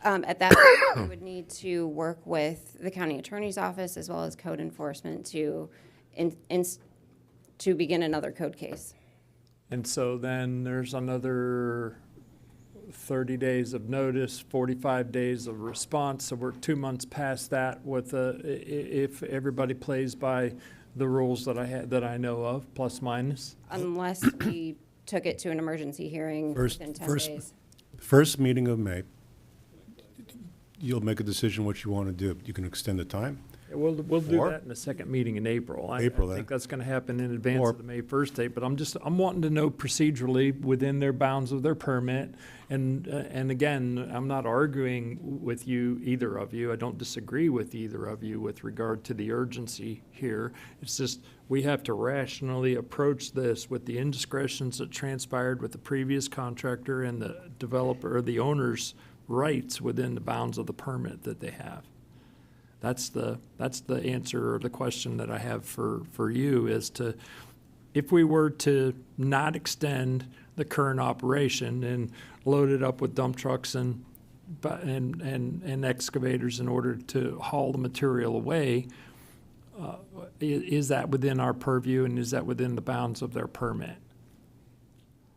At that point, we would need to work with the county attorney's office as well as code enforcement to begin another code case. And so then there's another 30 days of notice, 45 days of response. So we're 2 months past that with if everybody plays by the rules that I know of, plus minus. Unless we took it to an emergency hearing within 10 days. First meeting of May, you'll make a decision what you want to do. You can extend the time. We'll do that in the second meeting in April. I think that's going to happen in advance of the May 1st date, but I'm wanting to know procedurally within their bounds of their permit. And again, I'm not arguing with you, either of you. I don't disagree with either of you with regard to the urgency here. It's just we have to rationally approach this with the indiscretions that transpired with the previous contractor and the developer or the owner's rights within the bounds of the permit that they have. That's the answer or the question that I have for you is to, if we were to not extend the current operation and load it up with dump trucks and excavators in order to haul the material away, is that within our purview and is that within the bounds of their permit?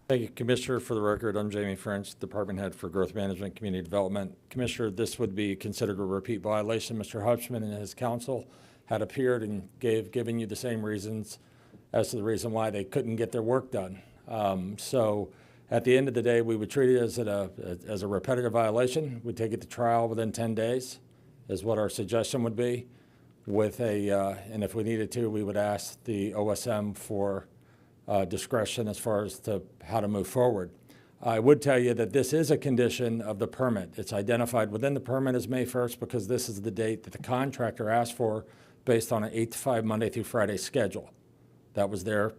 Thank you, Commissioner. For the record, I'm Jamie French, Department Head for Growth Management, Community Development. Commissioner, this would be considered a repeat violation. Mr. Hutchman and his counsel had appeared and given you the same reasons as to the reason why they couldn't get their work done. So at the end of the day, we would treat it as a repetitive violation. We'd take it to trial within 10 days is what our suggestion would be. And if we needed to, we would ask the OSM for discretion as far as to how to move forward. I would tell you that this is a condition of the permit. It's identified within the permit as May 1st because this is the date that the contractor asked for based on an 8 to 5 Monday through Friday schedule. That was there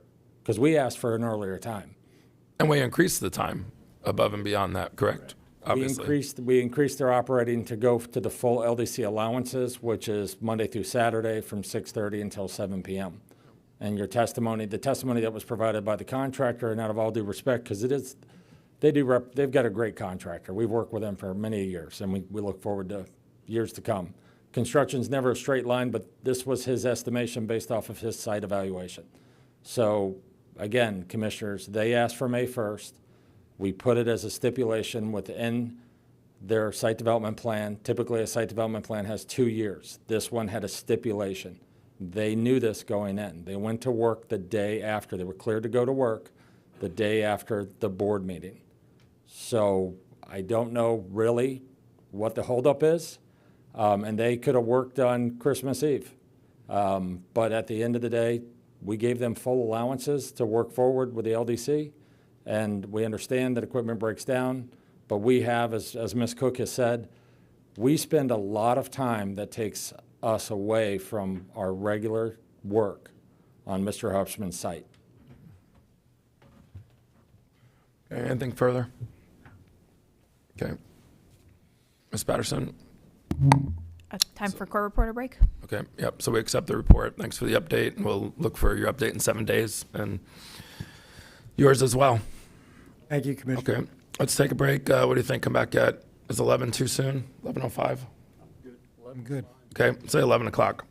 because we asked for an earlier time. And we increased the time above and beyond that, correct? Obviously. We increased their operating to go to the full LDC allowances, which is Monday through Saturday from 6:30 until 7 p.m. And the testimony that was provided by the contractor, and out of all due respect, because they've got a great contractor. We've worked with them for many years, and we look forward to years to come. Construction's never a straight line, but this was his estimation based off of his site evaluation. So, again, Commissioners, they asked for May 1st. We put it as a stipulation within their site development plan. Typically, a site development plan has 2 years. This one had a stipulation. They knew this going in. They went to work the day after. They were cleared to go to work the day after the board meeting. So I don't know really what the holdup is, and they could have worked on Christmas Eve. But at the end of the day, we gave them full allowances to work forward with the LDC, and we understand that equipment breaks down, but we have, as Ms. Cook has said, we spend a lot of time that takes us away from our regular work on Mr. Hupschman's site. Okay, anything further? Okay. Ms. Patterson? Time for court reporter break. Okay, yep, so we accept the report. Thanks for the update, and we'll look for your update in 7 days, and yours as well. Thank you, Commissioner. Okay, let's take a break. What do you think? Come back at, is 11 too soon? 11:05? I'm good. Okay, say 11 o'clock.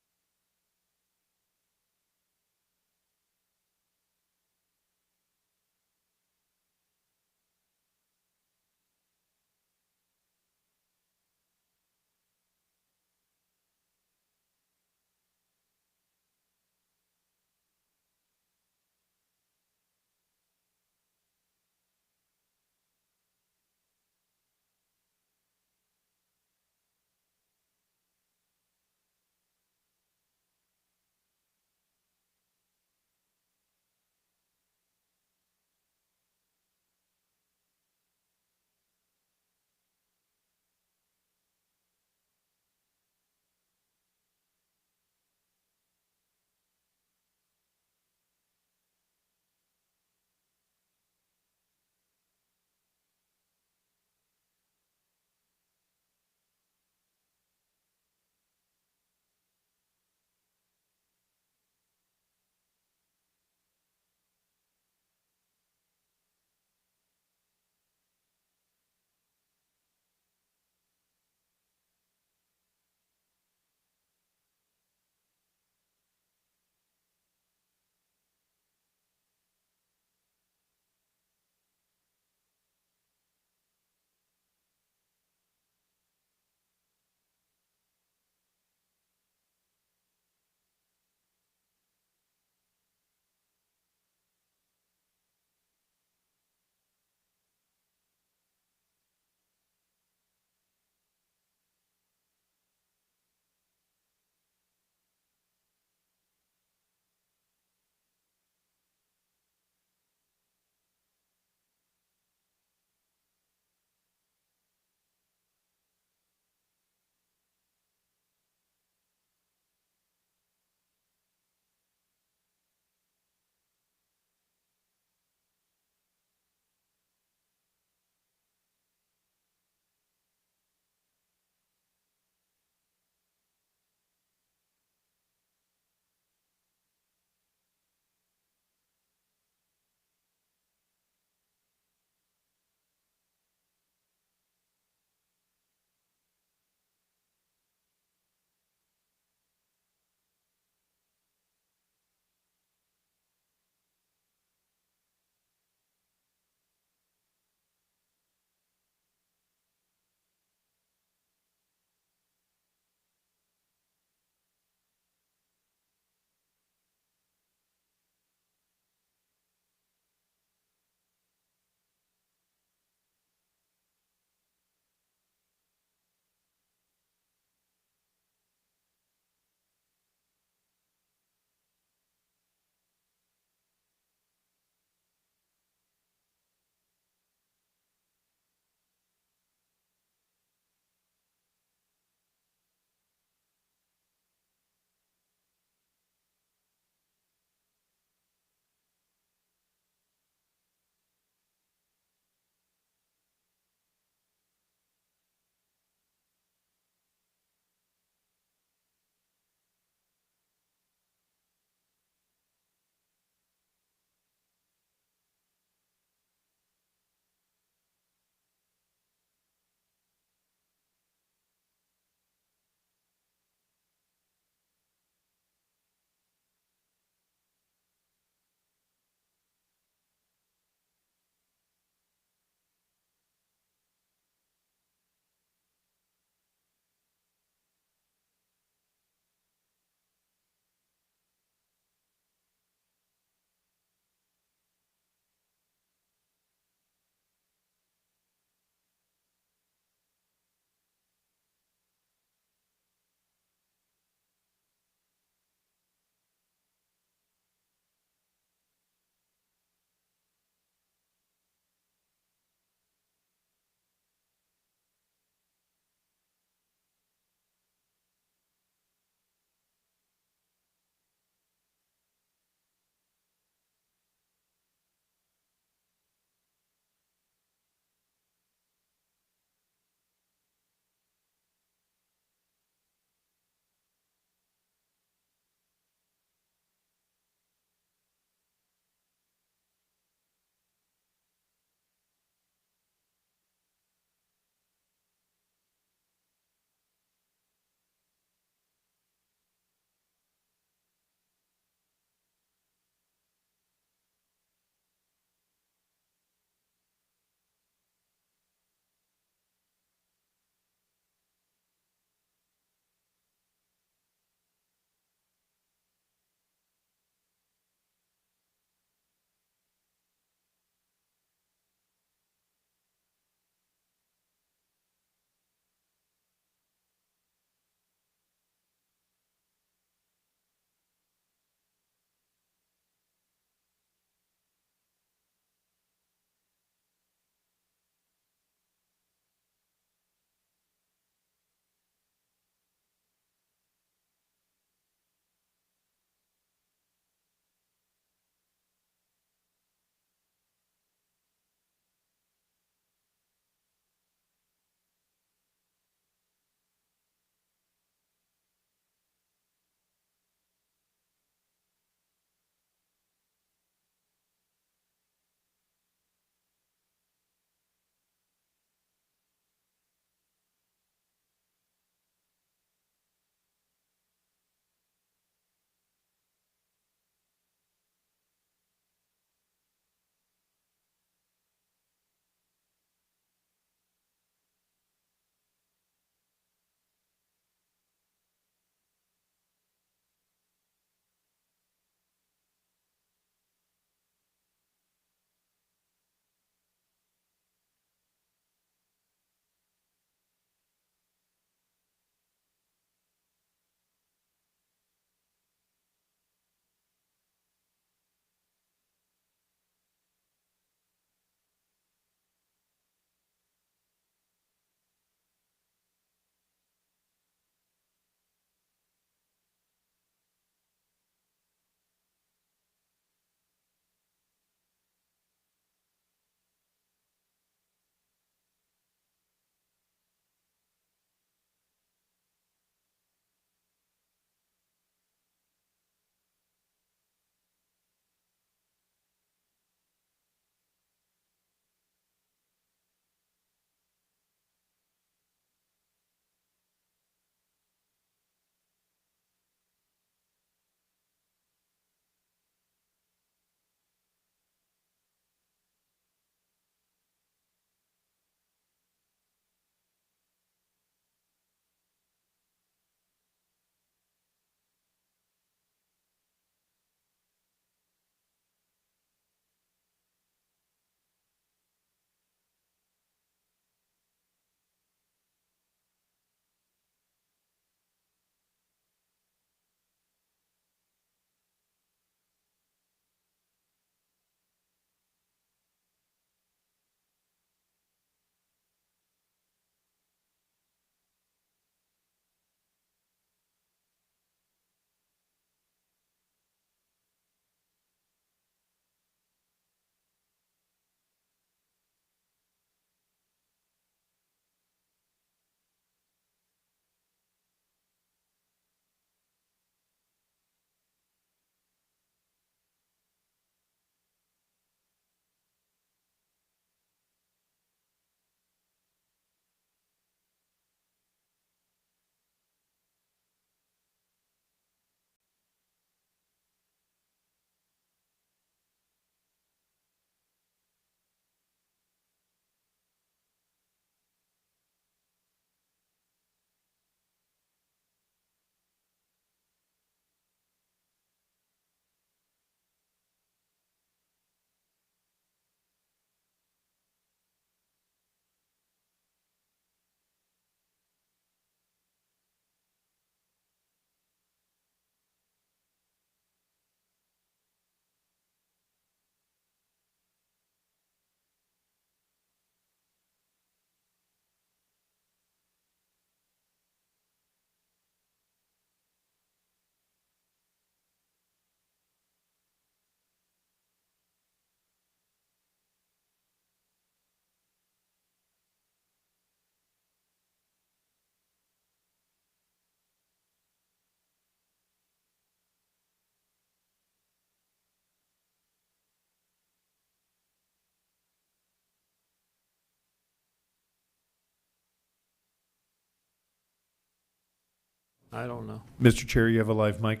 I don't know. Mr. Chair, you have a live mic.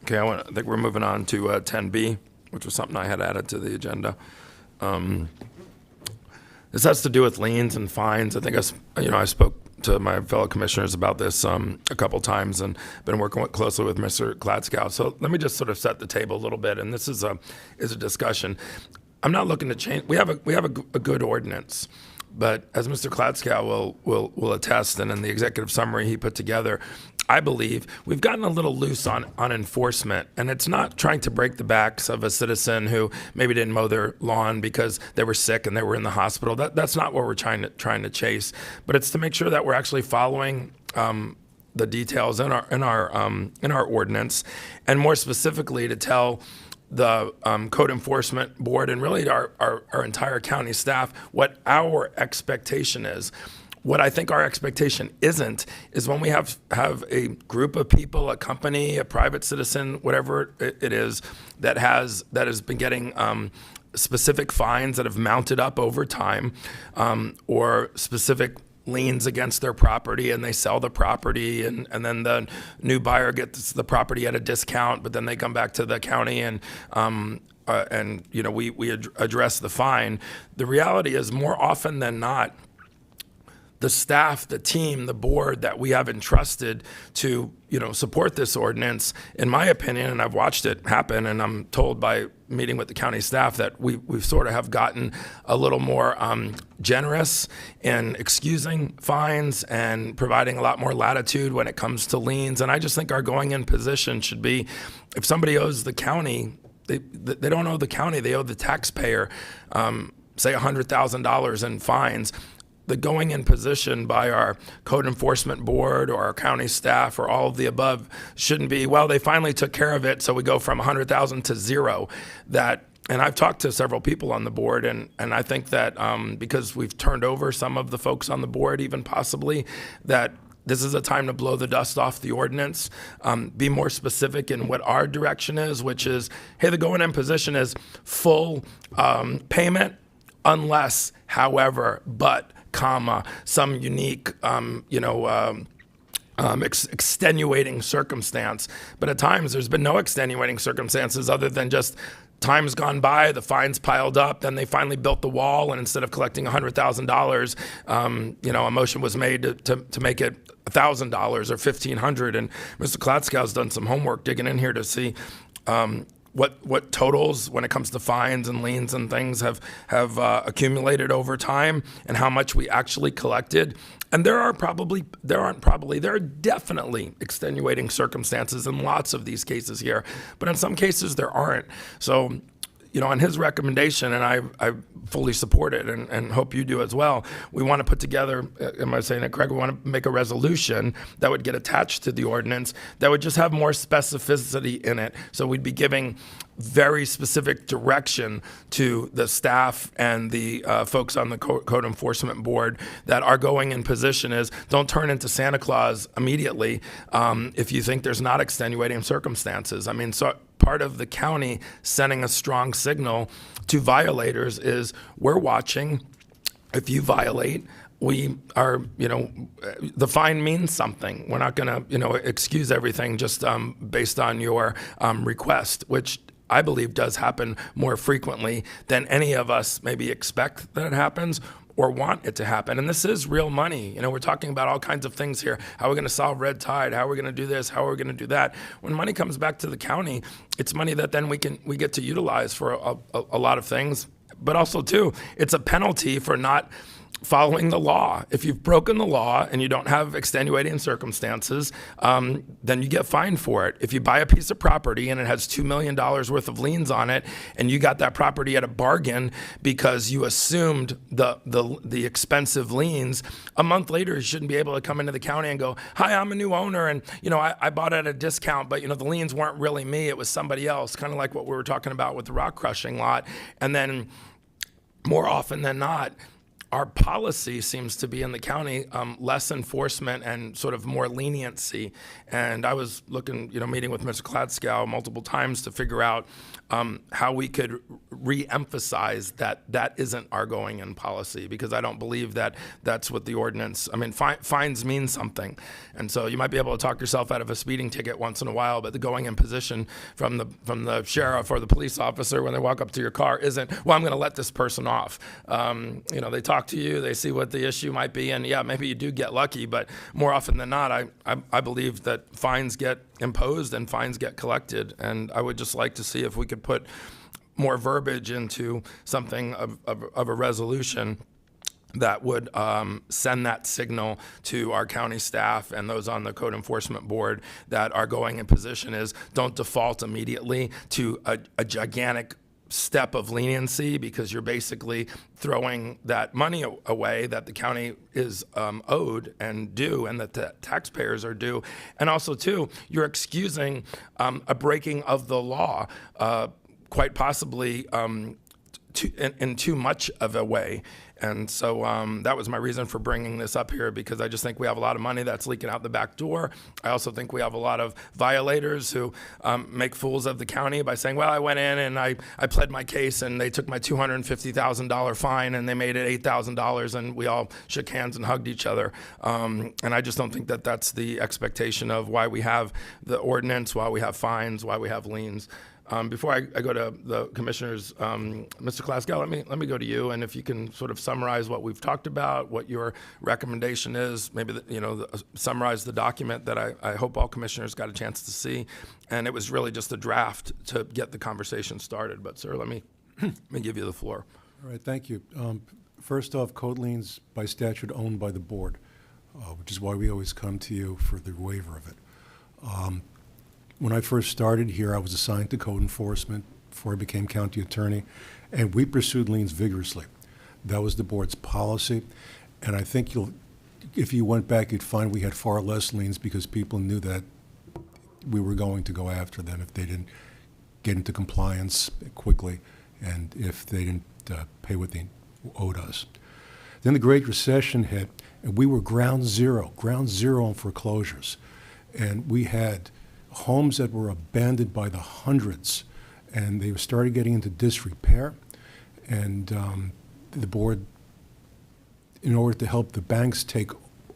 Okay, I think we're moving on to 10B, which was something I had added to the agenda. This has to do with liens and fines. I think I spoke to my fellow commissioners about this a couple times and been working closely with Mr. Gladskow. So let me just sort of set the table a little bit, and this is a discussion. I'm not looking to change. We have a good ordinance, but as Mr. Gladskow will attest, and in the executive summary he put together, I believe we've gotten a little loose on enforcement, and it's not trying to break the backs of a citizen who maybe didn't mow their lawn because they were sick and they were in the hospital. That's not what we're trying to chase, but it's to make sure that we're actually following the details in our ordinance, and more specifically to tell the code enforcement board and really our entire county staff what our expectation is. What I think our expectation isn't is when we have a group of people, a company, a private citizen, whatever it is, that has been getting specific fines that have mounted up over time, or specific liens against their property, and they sell the property, and then the new buyer gets the property at a discount, but then they come back to the county and we address the fine. The reality is, more often than not, the staff, the team, the board that we have entrusted to, support this ordinance, in my opinion, and I've watched it happen, and I'm told by meeting with the county staff that we've sort of have gotten a little more generous in excusing fines and providing a lot more latitude when it comes to liens. And I just think our going in position should be, if somebody owes the county, they don't owe the county, they owe the taxpayer, say $100,000 in fines. The going in position by our code enforcement board or our county staff or all of the above shouldn't be, well, they finally took care of it, so we go from 100,000 to zero. And I've talked to several people on the board, and I think that because we've turned over some of the folks on the board, even possibly, that this is a time to blow the dust off the ordinance, be more specific in what our direction is, which is, hey, the going in position is full payment unless, however, but, comma, some unique, extenuating circumstance. But at times there's been no extenuating circumstances other than just time's gone by, the fines piled up, then they finally built the wall, and instead of collecting $100,000, a motion was made to make it $1,000 or $1,500. And Mr. Klatskow's done some homework digging in here to see what totals when it comes to fines and liens and things have accumulated over time, and how much we actually collected. And there are definitely extenuating circumstances in lots of these cases here, but in some cases there aren't. So, on his recommendation, and I fully support it and hope you do as well, we want to put together, am I saying it correct? We want to make a resolution that would get attached to the ordinance that would just have more specificity in it. So we'd be giving very specific direction to the staff and the folks on the code enforcement board that our going in position is, don't turn into Santa Claus immediately if you think there's not extenuating circumstances. I mean, so part of the county sending a strong signal to violators is, we're watching. If you violate, we are, the fine means something. We're not going to, excuse everything just based on your request, which I believe does happen more frequently than any of us maybe expect that it happens or want it to happen. And this is real money. We're talking about all kinds of things here. How are we going to solve red tide? How are we going to do this? How are we going to do that? When money comes back to the county, it's money that then we get to utilize for a lot of things. But also, too, it's a penalty for not following the law. If you've broken the law and you don't have extenuating circumstances, then you get fined for it. If you buy a piece of property and it has $2 million worth of liens on it, and you got that property at a bargain because you assumed the expensive liens, a month later you shouldn't be able to come into the county and go, hi, I'm a new owner, and I bought it at a discount, but the liens weren't really me, it was somebody else, kind of like what we were talking about with the rock crushing lot. And then more often than not, our policy seems to be in the county less enforcement and sort of more leniency. And I was looking, meeting with Mr. Kladskow multiple times to figure out how we could re-emphasize that isn't our going-in policy, because I don't believe that that's what the ordinance, fines mean something. And so you might be able to talk yourself out of a speeding ticket once in a while, but the going-in position from the sheriff or the police officer when they walk up to your car isn't, well, I'm going to let this person off. They talk to you, they see what the issue might be, and yeah, maybe you do get lucky, but more often than not, I believe that fines get imposed and fines get collected, and I would just like to see if we could put more verbiage into something of a resolution that would send that signal to our county staff and those on the code enforcement board that our going in position is don't default immediately to a gigantic step of leniency, because you're basically throwing that money away that the county is owed and due, and that the taxpayers are due. And also, too, you're excusing a breaking of the law, quite possibly in too much of a way. And so that was my reason for bringing this up here, because I just think we have a lot of money that's leaking out the back door. I also think we have a lot of violators who make fools of the county by saying, well, I went in and I pled my case and they took my $250,000 fine and they made it $8,000, and we all shook hands and hugged each other. And I just don't think that that's the expectation of why we have the ordinance, why we have fines, why we have liens. Before I go to the commissioners, Mr. Kladskow, let me go to you, and if you can sort of summarize what we've talked about, what your recommendation is, maybe summarize the document that I hope all commissioners got a chance to see. And it was really just a draft to get the conversation started. But sir, let me give you the floor. All right, thank you. First off, code liens by statute owned by the board, which is why we always come to you for the waiver of it. When I first started here, I was assigned to code enforcement before I became county attorney, and we pursued liens vigorously. That was the board's policy, and I think if you went back, you'd find we had far less liens because people knew that we were going to go after them if they didn't get into compliance quickly and if they didn't pay what they owed us. Then the Great Recession hit, and we were ground zero on foreclosures, and we had homes that were abandoned by the hundreds, and they started getting into disrepair. And the board, in order to help the banks take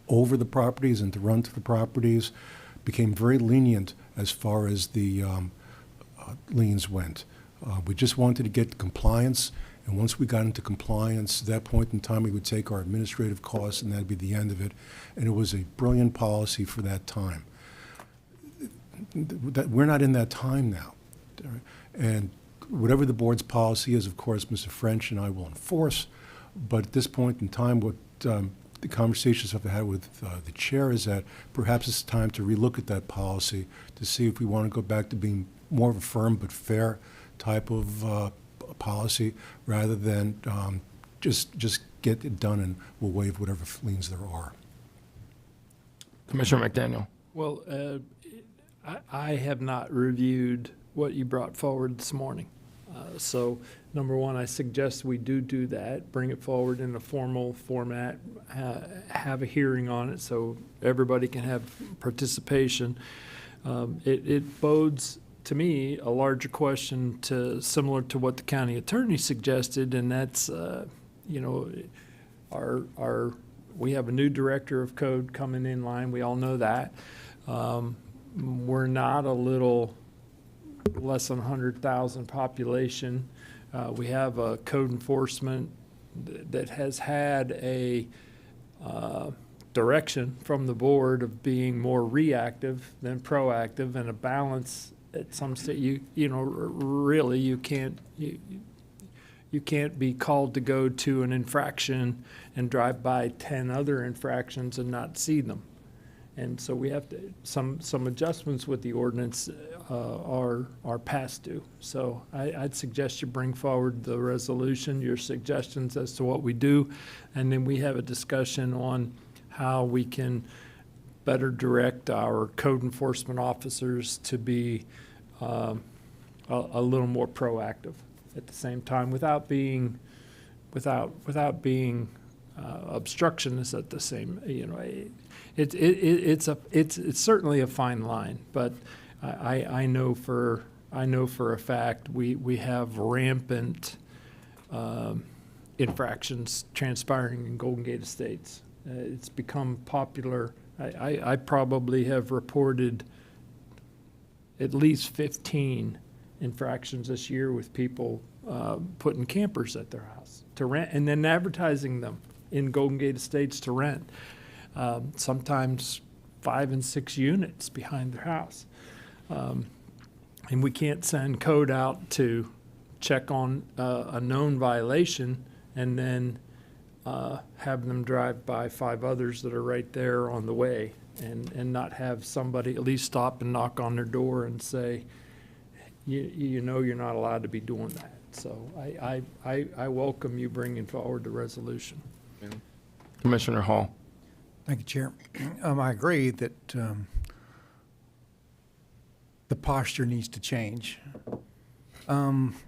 over the properties and to run to the properties, became very lenient as far as the liens went. We just wanted to get compliance, and once we got into compliance, at that point in time, we would take our administrative costs, and that'd be the end of it. And it was a brilliant policy for that time. We're not in that time now. And whatever the board's policy is, of course, Mr. French and I will enforce. But at this point in time, what the conversations I've had with the chair is that perhaps it's time to relook at that policy to see if we want to go back to being more of a firm but fair type of policy, rather than just get it done and we'll waive whatever liens there are. Commissioner McDaniel. Well, I have not reviewed what you brought forward this morning. So, number one, I suggest we do that, bring it forward in a formal format, have a hearing on it so everybody can have participation. It bodes, to me, a larger question similar to what the county attorney suggested, and that's, we have a new director of code coming in line. We all know that. We're not a little less than 100,000 population. We have a code enforcement that has had a direction from the board of being more reactive than proactive, and a balance at some stage. Really, you can't be called to go to an infraction and drive by 10 other infractions and not see them. And so we have to, some adjustments with the ordinance are past due. So I'd suggest you bring forward the resolution, your suggestions as to what we do, and then we have a discussion on how we can better direct our code enforcement officers to be a little more proactive at the same time, without being obstruction is at the same, it's certainly a fine line, but I know for a fact we have rampant infractions transpiring in Golden Gate Estates. It's become popular. I probably have reported at least 15 infractions this year with people putting campers at their house to rent and then advertising them in Golden Gate Estates to rent. Sometimes 5 and 6 units behind their house. And we can't send code out to check on a known violation and then have them drive by 5 others that are right there on the way and not have somebody at least stop and knock on their door and say, you know you're not allowed to be doing that. So I welcome you bringing forward the resolution. Commissioner Hall. Thank you, Chair. I agree that the posture needs to change.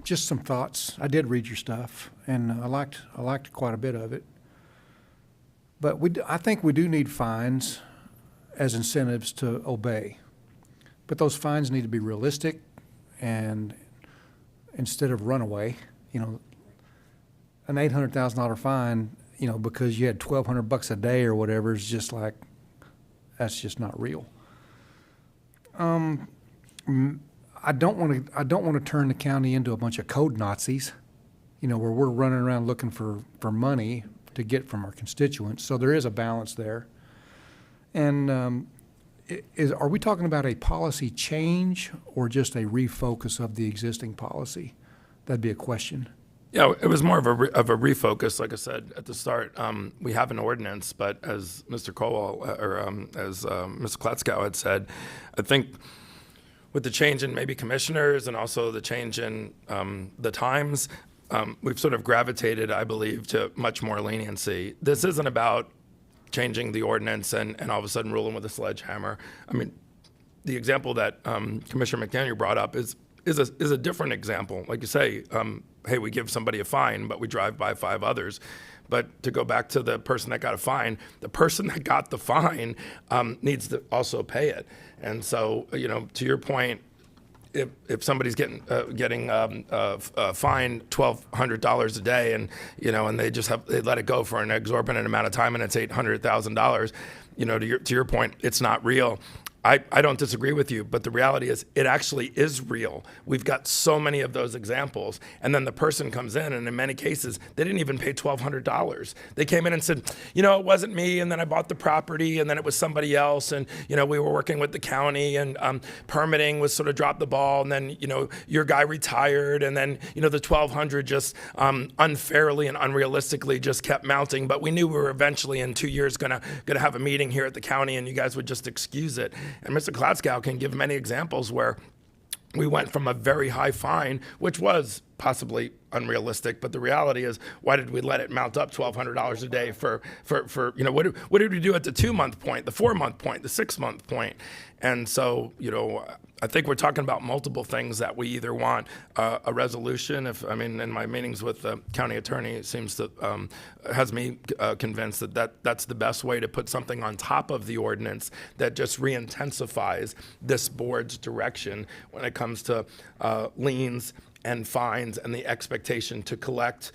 Just some thoughts. I did read your stuff, and I liked quite a bit of it. But I think we do need fines as incentives to obey. But those fines need to be realistic, and instead of runaway, an $800,000 fine, because you had $1,200 a day or whatever is just like, that's just not real. I don't want to turn the county into a bunch of code Nazis, where we're running around looking for money to get from our constituents. So there is a balance there. And are we talking about a policy change or just a refocus of the existing policy? That'd be a question. Yeah, it was more of a refocus. Like I said at the start, we have an ordinance, but as Mr. Colwell as Mr. Kletzkow had said, I think with the change in maybe commissioners and also the change in the times, we've sort of gravitated, I believe, to much more leniency. This isn't about changing the ordinance and all of a sudden ruling with a sledgehammer. I mean, the example that Commissioner McDaniel brought up is a different example. Like you say, hey, we give somebody a fine, but we drive by 5 others. But to go back to the person that got a fine, the person that got the fine needs to also pay it. And so, to your point, if somebody's getting fined $1,200 a day, and and they let it go for an exorbitant amount of time, and it's $800,000, to your point, it's not real. I don't disagree with you, but the reality is it actually is real. We've got so many of those examples. And then the person comes in, and in many cases, they didn't even pay $1,200. They came in and said, it wasn't me, and then I bought the property, and then it was somebody else, and, we were working with the county, and permitting was sort of dropped the ball, and then, your guy retired, and then, the $1,200 just unfairly and unrealistically just kept mounting. But we knew we were eventually in 2 years gonna have a meeting here at the county, and you guys would just excuse it. And Mr. Kletzkow can give many examples where we went from a very high fine, which was possibly unrealistic, but the reality is, why did we let it mount up $1,200 a day for what did we do at the 2-month point, the 4-month point, the 6-month point? And so, I think we're talking about multiple things that we either want a resolution. In my meetings with the county attorney, it seems to has me convinced that that's the best way to put something on top of the ordinance that just re-intensifies this board's direction when it comes to liens and fines and the expectation to collect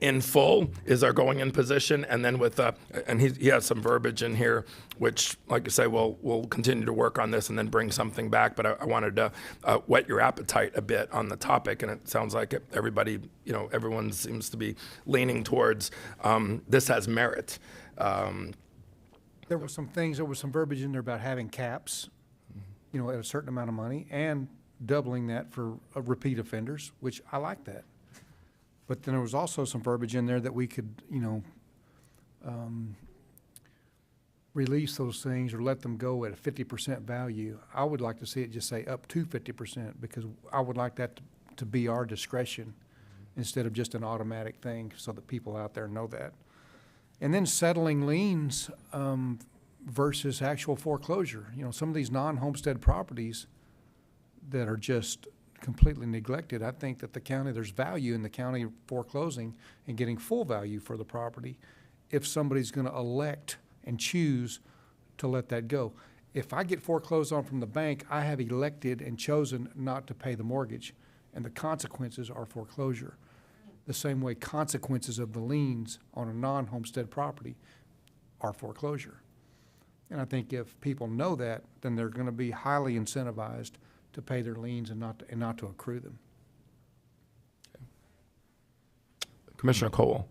in full is our going in position. And then with, and he has some verbiage in here, which, like I say, we'll continue to work on this and then bring something back. But I wanted to whet your appetite a bit on the topic. And it sounds like everybody, everyone seems to be leaning towards this has merit. There were some verbiage in there about having caps, at a certain amount of money, and doubling that for repeat offenders, which I like that. But then there was also some verbiage in there that we could, release those things or let them go at a 50% value. I would like to see it just say up to 50%, because I would like that to be our discretion instead of just an automatic thing, so that people out there know that. And then settling liens versus actual foreclosure. Some of these non-homestead properties that are just completely neglected. I think that the county, there's value in the county foreclosing and getting full value for the property if somebody's gonna elect and choose to let that go. If I get foreclosed on from the bank, I have elected and chosen not to pay the mortgage, and the consequences are foreclosure. The same way consequences of the liens on a non-homestead property are foreclosure. And I think if people know that, then they're gonna be highly incentivized to pay their liens and not to accrue them. Commissioner Cole.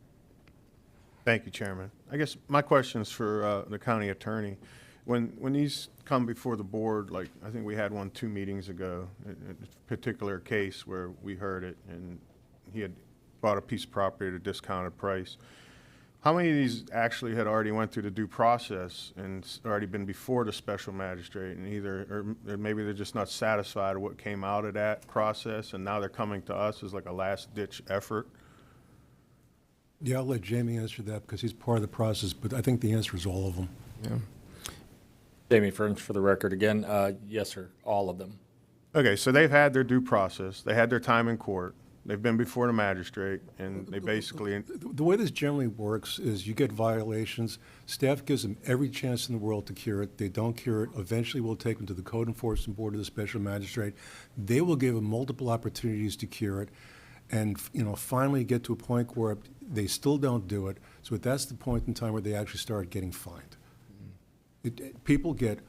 Thank you, Chairman. I guess my question is for the county attorney. When these come before the board, like I think we had one 2 meetings ago, a particular case where we heard it, and he had bought a piece of property at a discounted price. How many of these actually had already went through the due process and already been before the special magistrate, and or maybe they're just not satisfied with what came out of that process, and now they're coming to us as like a last-ditch effort? Yeah, I'll let Jamie answer that because he's part of the process, but I think the answer is all of them. Yeah. Jamie French for the record again. Yes, sir, all of them. Okay, so they've had their due process. They had their time in court. They've been before the magistrate, and they basically... The way this generally works is you get violations, staff gives them every chance in the world to cure it. They don't cure it, eventually we'll take them to the code enforcement board of the special magistrate. They will give them multiple opportunities to cure it, and finally get to a point where they still don't do it. So that's the point in time where they actually start getting fined. People get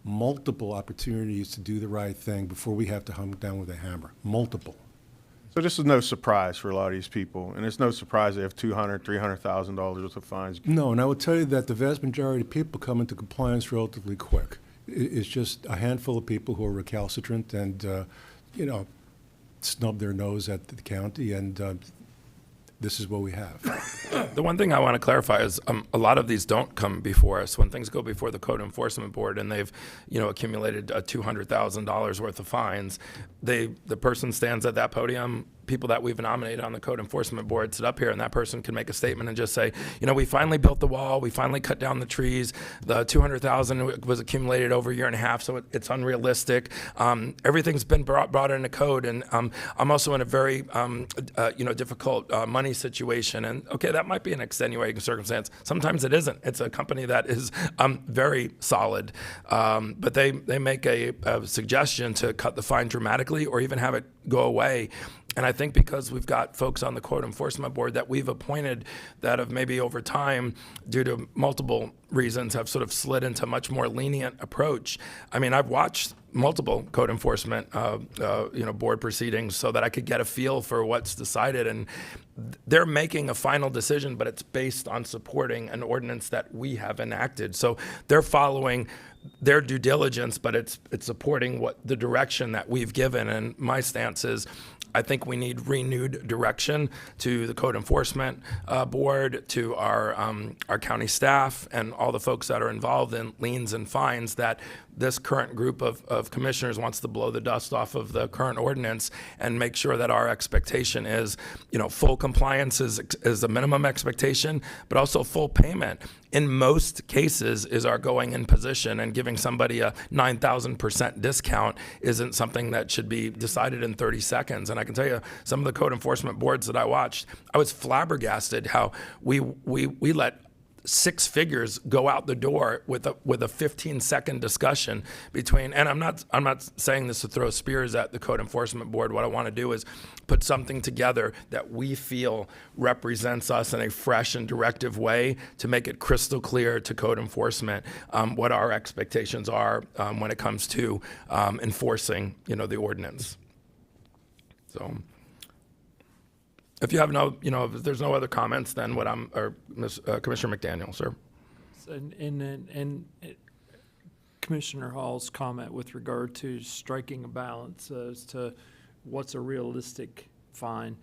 multiple opportunities to do the right thing before we have to hunt them down with a hammer. Multiple. So this is no surprise for a lot of these people, and it's no surprise they have $200,000, $300,000 worth of fines. No, and I will tell you that the vast majority of people come into compliance relatively quick. It's just a handful of people who are recalcitrant and, snub their nose at the county, and this is what we have. The one thing I want to clarify is a lot of these don't come before us. When things go before the Code Enforcement Board and they've, accumulated $200,000 worth of fines, the person stands at that podium. People that we've nominated on the Code Enforcement Board sit up here, and that person can make a statement and just say, we finally built the wall, we finally cut down the trees, the $200,000 was accumulated over a year and a half, so it's unrealistic. Everything's been brought into code, and I'm also in a very, difficult money situation, and okay, that might be an extenuating circumstance. Sometimes it isn't. It's a company that is very solid, but they make a suggestion to cut the fine dramatically or even have it go away. And I think because we've got folks on the Code Enforcement Board that we've appointed that have maybe over time, due to multiple reasons, have sort of slid into a much more lenient approach. I mean, I've watched multiple Code Enforcement board proceedings so that I could get a feel for what's decided. And they're making a final decision, but it's based on supporting an ordinance that we have enacted. So they're following their due diligence, but it's supporting the direction that we've given. And my stance is, I think we need renewed direction to the Code Enforcement Board, to our county staff, and all the folks that are involved in liens and fines, that this current group of commissioners wants to blow the dust off of the current ordinance and make sure that our expectation is, full compliance is a minimum expectation, but also full payment. In most cases is our going in position, and giving somebody a 9,000% discount isn't something that should be decided in 30 seconds. And I can tell you, some of the Code Enforcement boards that I watched, I was flabbergasted how we let 6 figures go out the door with a 15-second discussion between, and I'm not saying this to throw spears at the Code Enforcement Board. What I want to do is put something together that we feel represents us in a fresh and directive way to make it crystal clear to Code Enforcement what our expectations are when it comes to enforcing, the ordinance. So. If you have if there's no other comments, then Commissioner McDaniel, sir. And Commissioner Hall's comment with regard to striking a balance as to what's a realistic fine,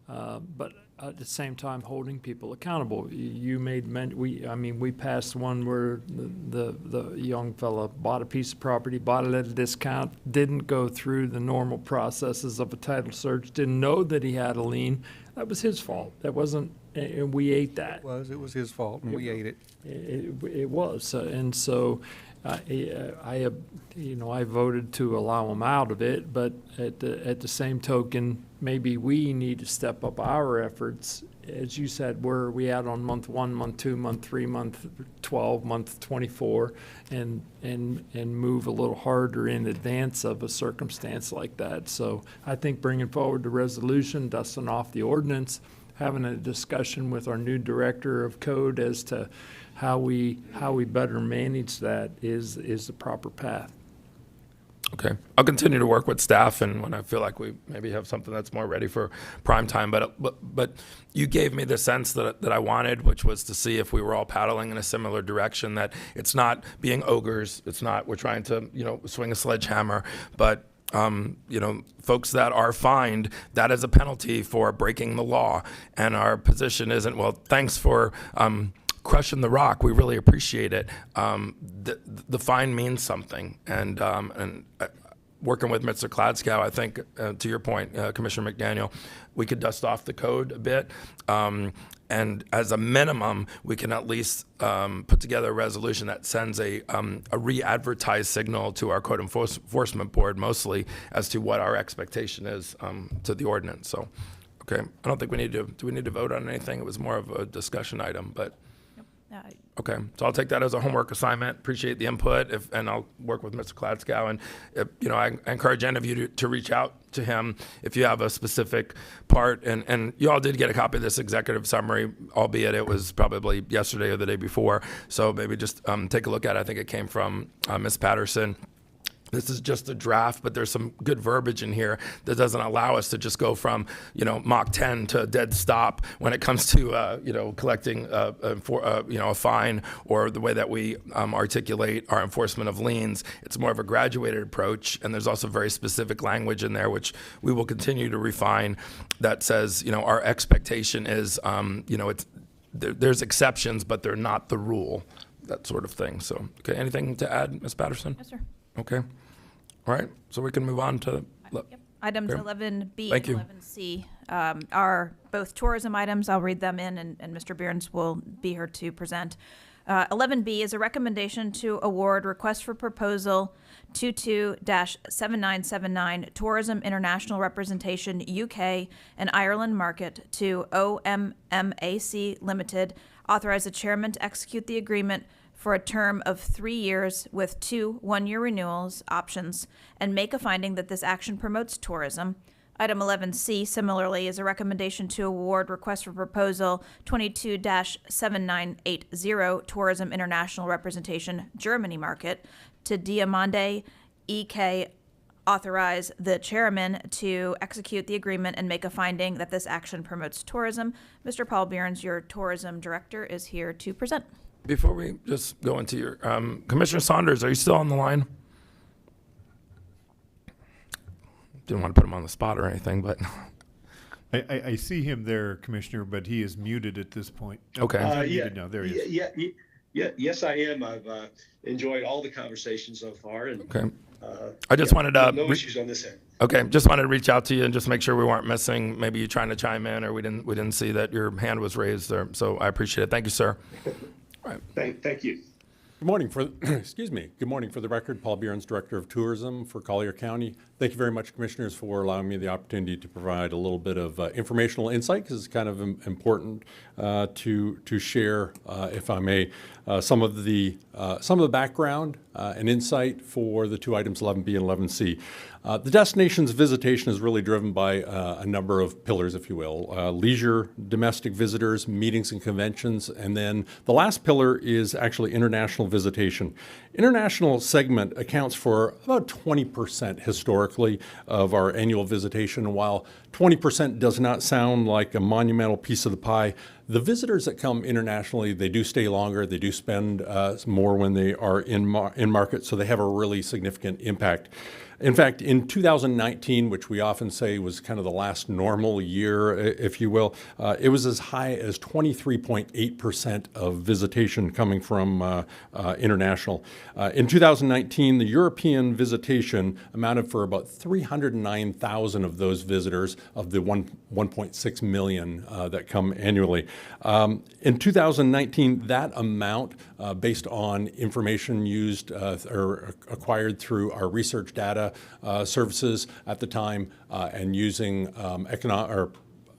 but at the same time holding people accountable. You we passed one where the young fella bought a piece of property, bought it at a discount, didn't go through the normal processes of a title search, didn't know that he had a lien. That was his fault. That wasn't and we ate that. It was his fault, and we ate it. It was, and so I voted to allow him out of it, but at the same token, maybe we need to step up our efforts. As you said, where are we at on month 1, month 2, month 3, month 12, month 24, and move a little harder in advance of a circumstance like that. So I think bringing forward the resolution, dusting off the ordinance, having a discussion with our new director of code as to how we better manage that is the proper path. Okay, I'll continue to work with staff, and when I feel like we maybe have something that's more ready for prime time. But you gave me the sense that I wanted, which was to see if we were all paddling in a similar direction. That it's not being ogres. It's not we're trying to swing a sledgehammer, but folks that are fined, that is a penalty for breaking the law. And our position isn't, well, thanks for crushing the rock. We really appreciate it. The fine means something. And working with Mr. Kladskow, I think, to your point, Commissioner McDaniel, we could dust off the code a bit. And as a minimum, we can at least put together a resolution that sends a re-advertised signal to our code enforcement board, mostly as to what our expectation is to the ordinance. So, okay, I don't think do we need to vote on anything? It was more of a discussion item, but. Okay, so I'll take that as a homework assignment. Appreciate the input, and I'll work with Mr. Kladskow. And I encourage any of you to reach out to him if you have a specific part. And you all did get a copy of this executive summary, albeit it was probably yesterday or the day before. So maybe just take a look at it. I think it came from Ms. Patterson. This is just a draft, but there's some good verbiage in here that doesn't allow us to just go from, Mach 10 to a dead stop when it comes to, collecting a fine or the way that we articulate our enforcement of liens. It's more of a graduated approach, and there's also very specific language in there, which we will continue to refine, that says, our expectation is, there's exceptions, but they're not the rule, that sort of thing. So, okay, anything to add, Ms. Patterson? Yes, sir. Okay. All right, so we can move on to. Items okay. 11B Thank and you. 11C are both tourism items. I'll read them in, and Mr. Behrens will be here to present. 11B is a recommendation to award request for proposal 22-7979 Tourism International Representation UK and Ireland Market to OMMAC Limited. Authorize the chairman to execute the agreement for a term of 3 years with 2 one-year renewals options, and make a finding that this action promotes tourism. Item 11C, similarly, is a recommendation to award request for proposal 22-7980 Tourism International Representation Germany Market to Diamande EK. Authorize the chairman to execute the agreement and make a finding that this action promotes tourism. Mr. Paul Behrens, your tourism director, is here to present. Before we just go into your, Commissioner Saunders, are you still on the line? Didn't want to put him on the spot or anything, but. I see him there, Commissioner, but he is muted at this point. Okay. Muted now. There he is. Yes, I am. I've enjoyed all the conversations so far, and okay. I just wanted to no issues on this end. Okay, just wanted to reach out to you and just make sure we weren't missing. Maybe you trying to chime in, or we didn't see that your hand was raised there. So I appreciate it. Thank you, sir. Right. Thank you. Good morning. Good morning. For the record, Paul Behrens, Director of Tourism for Collier County. Thank you very much, Commissioners, for allowing me the opportunity to provide a little bit of informational insight, because it's kind of important to share, if I may, some of the background and insight for the two items 11B and 11C. The destination's visitation is really driven by a number of pillars, if you will. Leisure, domestic visitors, meetings and conventions, and then the last pillar is actually international visitation. International segment accounts for about 20% historically of our annual visitation. While 20% does not sound like a monumental piece of the pie, the visitors that come internationally, they do stay longer, they do spend more when they are in market, so they have a really significant impact. In fact, in 2019, which we often say was kind of the last normal year, if you will, it was as high as 23.8% of visitation coming from international. In 2019, the European visitation amounted for about 309,000 of those visitors of the 1.6 million that come annually. In 2019, that amount, based on information used or acquired through our research data services at the time and using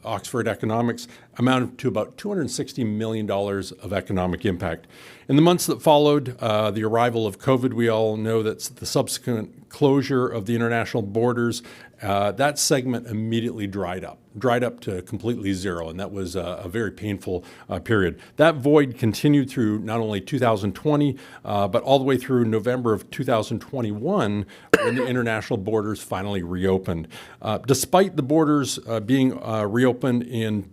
Oxford Economics, amounted to about $260 million of economic impact. In the months that followed the arrival of COVID, we all know that the subsequent closure of the international borders, that segment immediately dried up to completely zero, and that was a very painful period. That void continued through not only 2020, but all the way through November of 2021, when the international borders finally reopened. Despite the borders being reopened in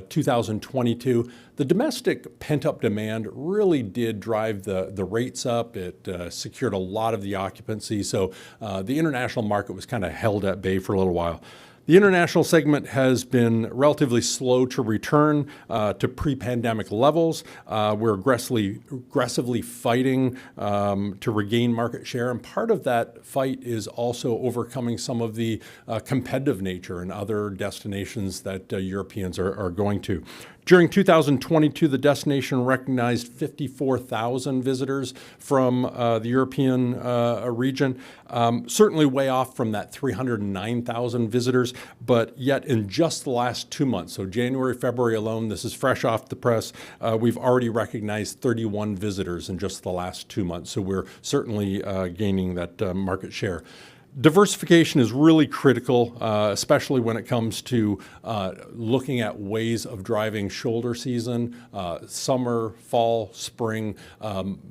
2022, the domestic pent-up demand really did drive the rates up. It secured a lot of the occupancy, so the international market was kind of held at bay for a little while. The international segment has been relatively slow to return to pre-pandemic levels. We're aggressively fighting to regain market share, and part of that fight is also overcoming some of the competitive nature in other destinations that Europeans are going to. During 2022, the destination recognized 54,000 visitors from the European region, certainly way off from that 309,000 visitors, but yet in just the last 2 months, so January, February alone, this is fresh off the press, we've already recognized 31 visitors in just the last 2 months, so we're certainly gaining that market share. Diversification is really critical, especially when it comes to looking at ways of driving shoulder season, summer, fall, spring,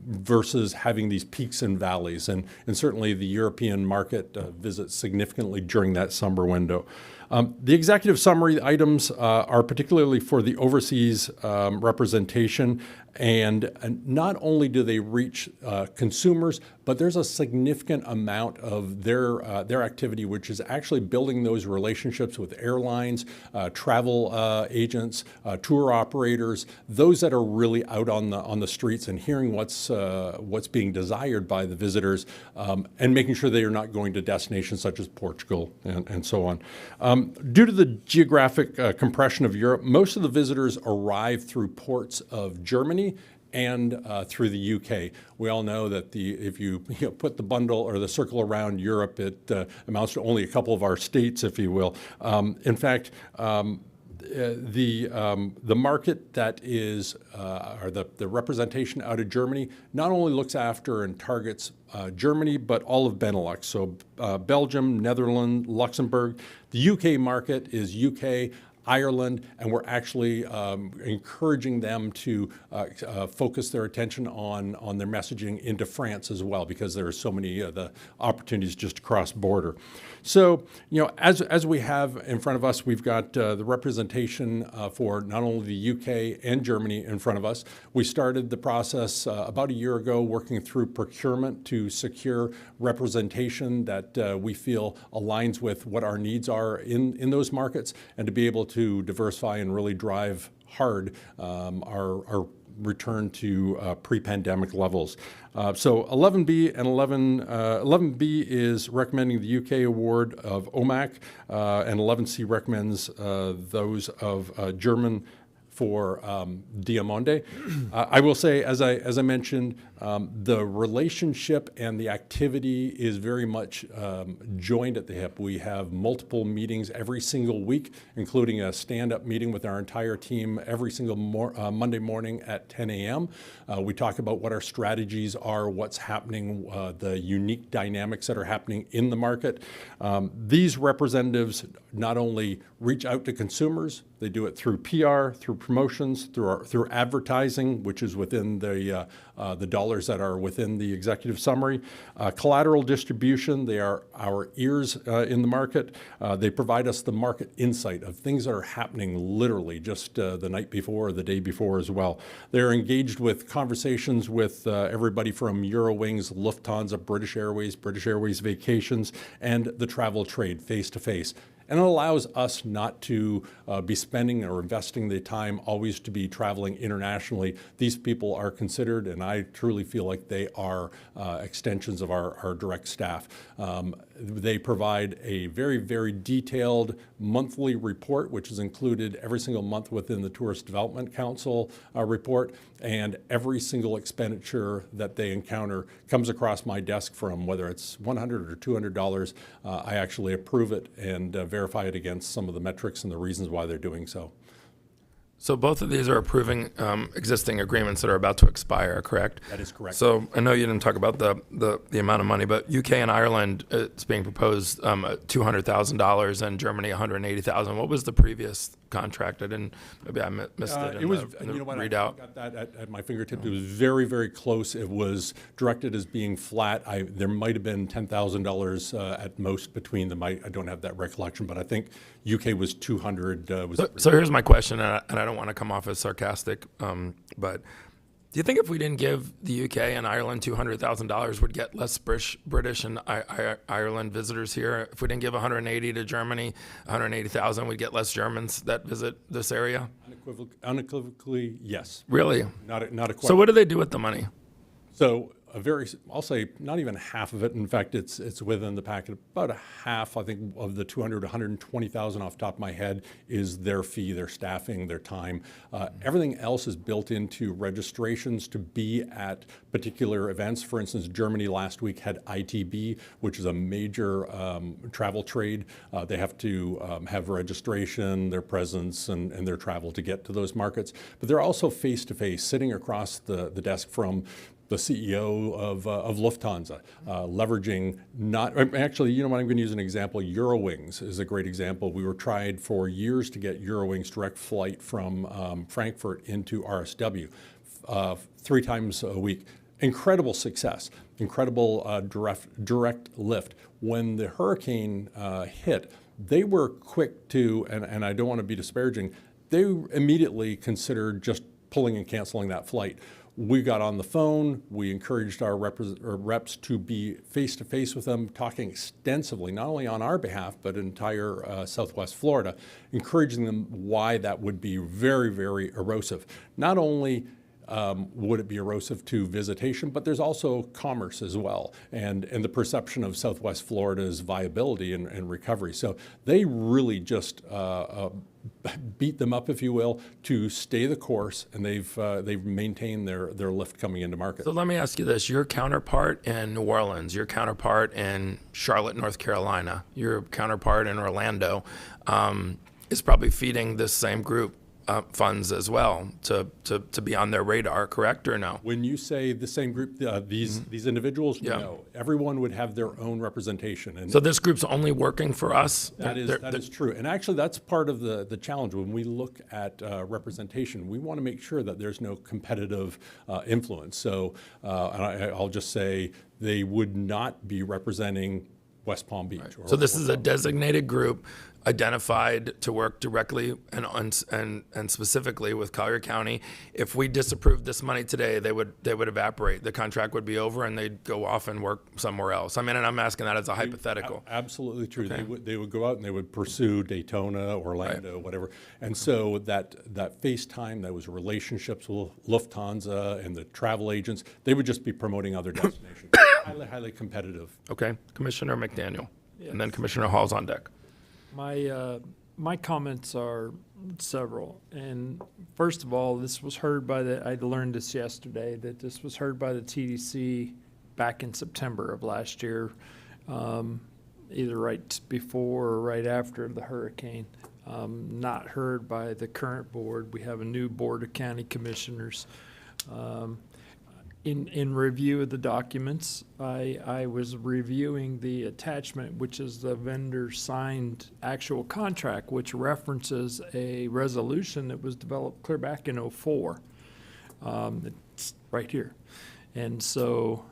versus having these peaks and valleys. And certainly the European market visits significantly during that summer window. The executive summary items are particularly for the overseas representation, and not only do they reach consumers, but there's a significant amount of their activity which is actually building those relationships with airlines, travel agents, tour operators, those that are really out on the streets and hearing what's being desired by the visitors, and making sure they are not going to destinations such as Portugal and so on. Due to the geographic compression of Europe, most of the visitors arrive through ports of Germany and through the UK. We all know that if you put the bundle or the circle around Europe, it amounts to only a couple of our states, if you will. In fact, the market that is, or the representation out of Germany, not only looks after and targets Germany, but all of Benelux. So Belgium, Netherlands, Luxembourg. The UK market is UK, Ireland, and we're actually encouraging them to focus their attention on their messaging into France as well, because there are so many of the opportunities just across border. So, as we have in front of us, we've got the representation for not only the UK and Germany in front of us. We started the process about a year ago, working through procurement to secure representation that we feel aligns with what our needs are in those markets, and to be able to diversify and really drive hard our return to pre-pandemic levels. So 11B and 11B is recommending the UK award of OMAC, and 11C recommends those of German for Diamonde. I will say, as I mentioned, the relationship and the activity is very much joined at the hip. We have multiple meetings every single week, including a stand-up meeting with our entire team every single Monday morning at 10 a.m. We talk about what our strategies are, what's happening, the unique dynamics that are happening in the market. These representatives not only reach out to consumers, They do it through PR, through promotions, through advertising, which is within the dollars that are within the executive summary. Collateral distribution, they are our ears in the market. They provide us the market insight of things that are happening literally just the night before or the day before as well. They're engaged with conversations with everybody from Eurowings, Lufthansa, British Airways Vacations, and the travel trade face to face. And it allows us not to be spending or investing the time always to be traveling internationally. These people are considered, and I truly feel like they are extensions of our direct staff. They provide a very, very detailed monthly report, which is included every single month within the Tourist Development Council report. And every single expenditure that they encounter comes across my desk, from whether it's $100 or $200. I actually approve it and verify it against some of the metrics and the reasons why they're doing so. So both of these are approving existing agreements that are about to expire, correct? That is correct. So I know you didn't talk about the amount of money, but UK and Ireland, it's being proposed $200,000, and Germany $180,000. What was the previous contract? Maybe I missed it in It was, the you know what, readout. I got that at my fingertips. It was very, very close. It was directed as being flat. There might have been $10,000 at most between them. I don't have that recollection, but I think UK was 200. So here's my question, and I don't want to come off as sarcastic, but do you think if we didn't give the UK and Ireland $200,000, we'd get less British and Ireland visitors here? If we didn't give 180 to Germany, 180,000, we'd get less Germans that visit this area? Unequivocally, yes. Really? Not a question. So what do they do with the money? So I'll say not even half of it. In fact, it's within the packet. About a half, I think, of the 200, 120,000 off the top of my head is their fee, their staffing, their time. Everything else is built into registrations to be at particular events. For instance, Germany last week had ITB, which is a major travel trade. They have to have registration, their presence, and their travel to get to those markets. But they're also face-to-face, sitting across the desk from the CEO of Lufthansa, leveraging actually, you know what, I'm going to use an example. Eurowings is a great example. We were tried for years to get Eurowings direct flight from Frankfurt into RSW 3 times a week. Incredible success, incredible direct lift. When the hurricane hit, they were quick to, and I don't want to be disparaging, they immediately considered just pulling and canceling that flight. We got on the phone. We encouraged our reps to be face-to-face with them, talking extensively, not only on our behalf, but entire Southwest Florida, encouraging them why that would be very, very erosive. Not only would it be erosive to visitation, but there's also commerce as well, and the perception of Southwest Florida's viability and recovery. So they really just beat them up, if you will, to stay the course, and they've maintained their lift coming into market. So let me ask you this. Your counterpart in New Orleans, your counterpart in Charlotte, North Carolina, your counterpart in Orlando is probably feeding this same group funds as well to be on their radar, correct or no? When you say the same group, these individuals, no. Everyone would have their own representation. And so this group's only working for us? That is true. And actually, that's part of the challenge. When we look at representation, we want to make sure that there's no competitive influence. So I'll just say they would not be representing West Palm Beach. Right. So this is a designated group identified to work directly and specifically with Collier County. If we disapproved this money today, they would evaporate. The contract would be over, and they'd go off and work somewhere else. I mean, and I'm asking that as a hypothetical. Absolutely true. Okay. They would go out and they would pursue Daytona, Orlando, right, whatever. And so that FaceTime, those relationships with Lufthansa and the travel agents, they would just be promoting other destinations. Highly, highly competitive. Okay, Commissioner McDaniel, yes. And then Commissioner Hall's on deck. My comments are several. And first of all, this was heard by I learned this yesterday, that this was heard by the TDC back in September of last year, either right before or right after the hurricane. Not heard by the current board. We have a new board of county commissioners. In review of the documents, I was reviewing the attachment, which is the vendor signed actual contract, which references a resolution that was developed clear back in '04. It's right here. And so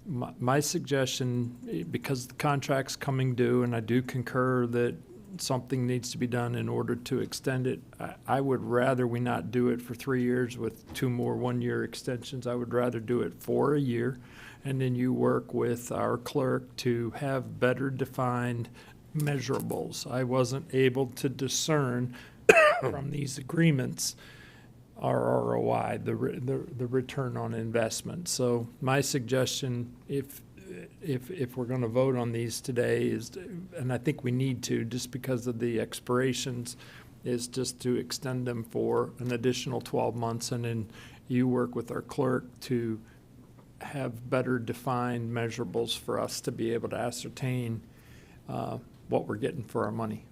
my suggestion, because the contract's coming due, and I do concur that something needs to be done in order to extend it, I would rather we not do it for 3 years with 2 more one-year extensions. I would rather do it for a year, and then you work with our clerk to have better defined measurables. I wasn't able to discern from these agreements our ROI, the return on investment. So my suggestion, if we're going to vote on these today, is, and I think we need to, just because of the expirations, is just to extend them for an additional 12 months, and then you work with our clerk to have better defined measurables for us to be able to ascertain what we're getting for our money.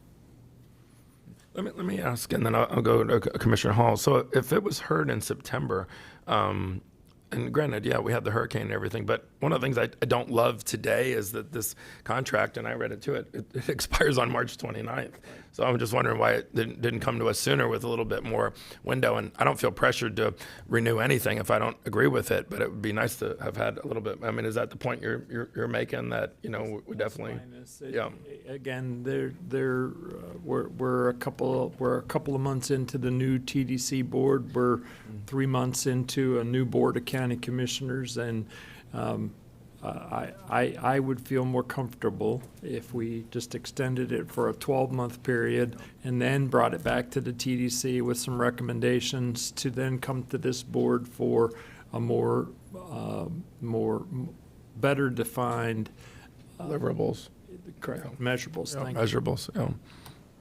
Let me ask, and then I'll go to Commissioner Hall. So if it was heard in September, and granted, yeah, we had the hurricane and everything, but one of the things I don't love today is that this contract, and I read it too, it expires on March 29th. So I'm just wondering why it didn't come to us sooner with a little bit more window. And I don't feel pressured to renew anything if I don't agree with it, but it would be nice to have had a little bit. I mean, is that the point you're making, that, you know, we definitely, yeah. Again, we're a couple of months into the new TDC board. We're 3 months into a new board of county commissioners, and I would feel more comfortable if we just extended it for a 12-month period and then brought it back to the TDC with some recommendations to then come to this board for a more better defined deliverables. Correct. Measurables. Yeah, Thank you. measurables. Yeah.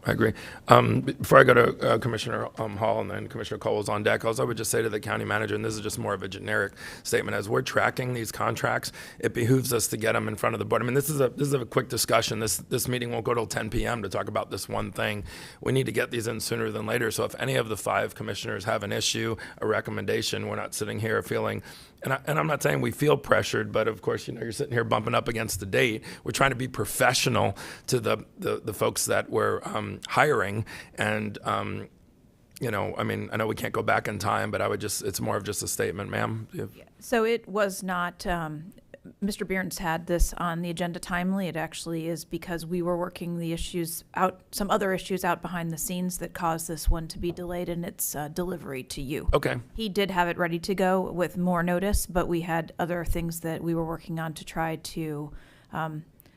I agree. Before I go to Commissioner Hall and then Commissioner Cole's on deck, I would just say to the county manager, and this is just more of a generic statement, as we're tracking these contracts, it behooves us to get them in front of the board. I mean, this is a quick discussion. This meeting won't go till 10 p.m. to talk about this one thing. We need to get these in sooner than later. So if any of the 5 commissioners have an issue, a recommendation, we're not sitting here feeling. And I'm not saying we feel pressured, but of course, you know, you're sitting here bumping up against the date. We're trying to be professional to the folks that we're hiring. And, you know, I mean, I know we can't go back in time, but it's more of just a statement, ma'am. So it was not, Mr. Behrens had this on the agenda timely. It actually is because we were working the issues out, some other issues out behind the scenes that caused this one to be delayed in its delivery to you. Okay. He did have it ready to go with more notice, but we had other things that we were working on to try to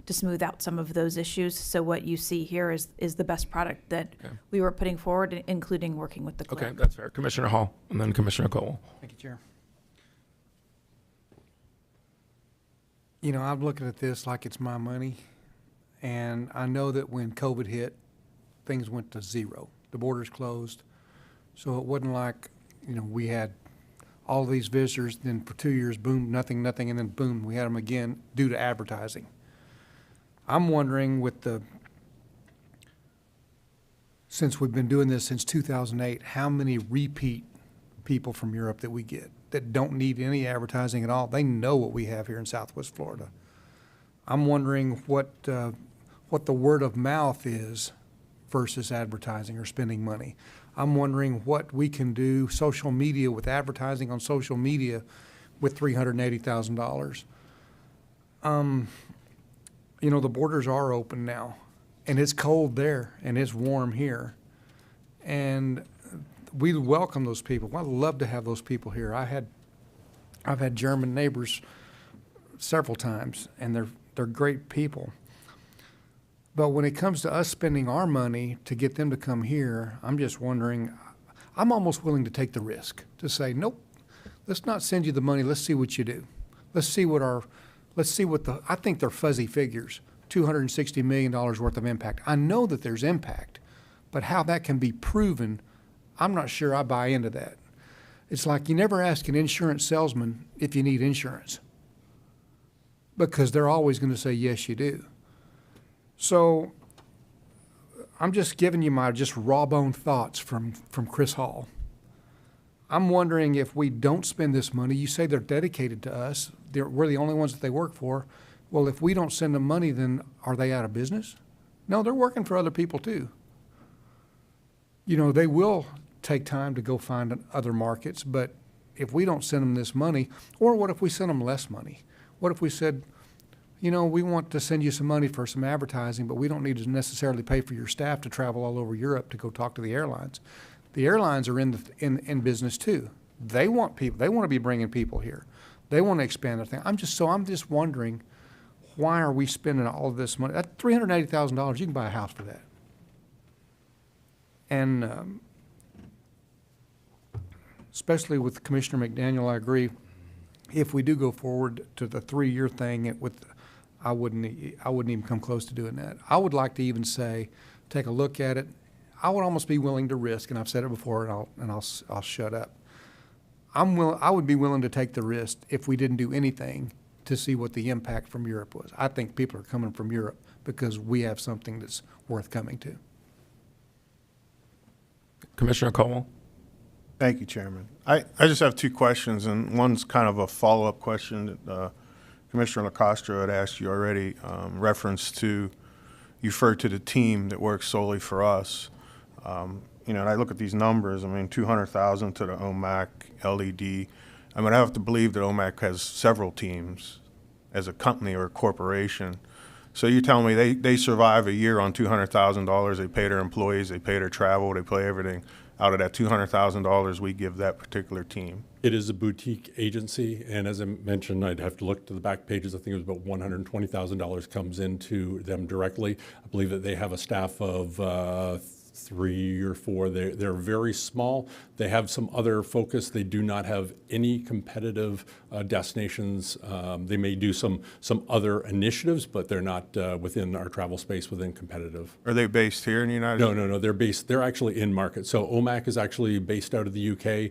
smooth out some of those issues. So what you see here is the best product that we were putting forward, including working with the clerk. Okay, that's fair. Commissioner Hall and then Commissioner Cole. Thank you, Chair. You know, I'm looking at this like it's my money, and I know that when COVID hit, things went to zero. The borders closed, so it wasn't like, you know, we had all of these visitors, then for 2 years, boom, nothing, and then boom, we had them again due to advertising. I'm wondering, since we've been doing this since 2008, how many repeat people from Europe that we get that don't need any advertising at all. They know what we have here in Southwest Florida. I'm wondering what the word of mouth is versus advertising or spending money. I'm wondering what we can do social media with advertising on social media with $380,000. You know, the borders are open now, and it's cold there and it's warm here. And we welcome those people. I'd love to have those people here. I've had German neighbors several times, and they're great people. But when it comes to us spending our money to get them to come here, I'm just wondering, I'm almost willing to take the risk to say, nope, let's not send you the money. Let's see what you do. I think they're fuzzy figures, $260 million worth of impact. I know that there's impact, but how that can be proven, I'm not sure I buy into that. It's like you never ask an insurance salesman if you need insurance, because they're always going to say, yes, you do. So I'm just giving you my just raw bone thoughts from Chris Hall. I'm wondering if we don't spend this money, you say they're dedicated to us, we're the only ones that they work for. Well, if we don't send them money, then are they out of business? No, they're working for other people too. You know, they will take time to go find other markets, but if we don't send them this money, or what if we send them less money? What if we said, you know, we want to send you some money for some advertising, but we don't need to necessarily pay for your staff to travel all over Europe to go talk to the airlines. The airlines are in business too. They want people. They want to be bringing people here. They want to expand their thing. I'm just wondering, why are we spending all of this money? That $380,000, you can buy a house for that. And especially with Commissioner McDaniel, I agree. If we do go forward to the 3-year thing I wouldn't even come close to doing that. I would like to even say, take a look at it. I would almost be willing to risk, and I've said it before, and I'll shut up. I would be willing to take the risk if we didn't do anything to see what the impact from Europe was. I think people are coming from Europe because we have something that's worth coming to. Commissioner Caldwell? Thank you, Chairman. I just have 2 questions, and one's kind of a follow-up question that Commissioner LaCostro had asked you already, reference to, you referred to the team that works solely for us. You know, and I look at these numbers, I mean, 200,000 to the OMAC, LED. I mean, I have to believe that OMAC has several teams as a company or a corporation. So you're telling me they survive a year on $200,000, they pay their employees, they pay their travel, they pay everything. Out of that $200,000 we give that particular team. It is a boutique agency, and as I mentioned, I'd have to look to the back pages. I think it was about $120,000 comes into them directly. I believe that they have a staff of 3 or 4. They're very small. They have some other focus. They do not have any competitive destinations. They may do some other initiatives, but they're not within our travel space within competitive. Are they based here in the United States? No. They're actually in market. So OMAC is actually based out of the UK.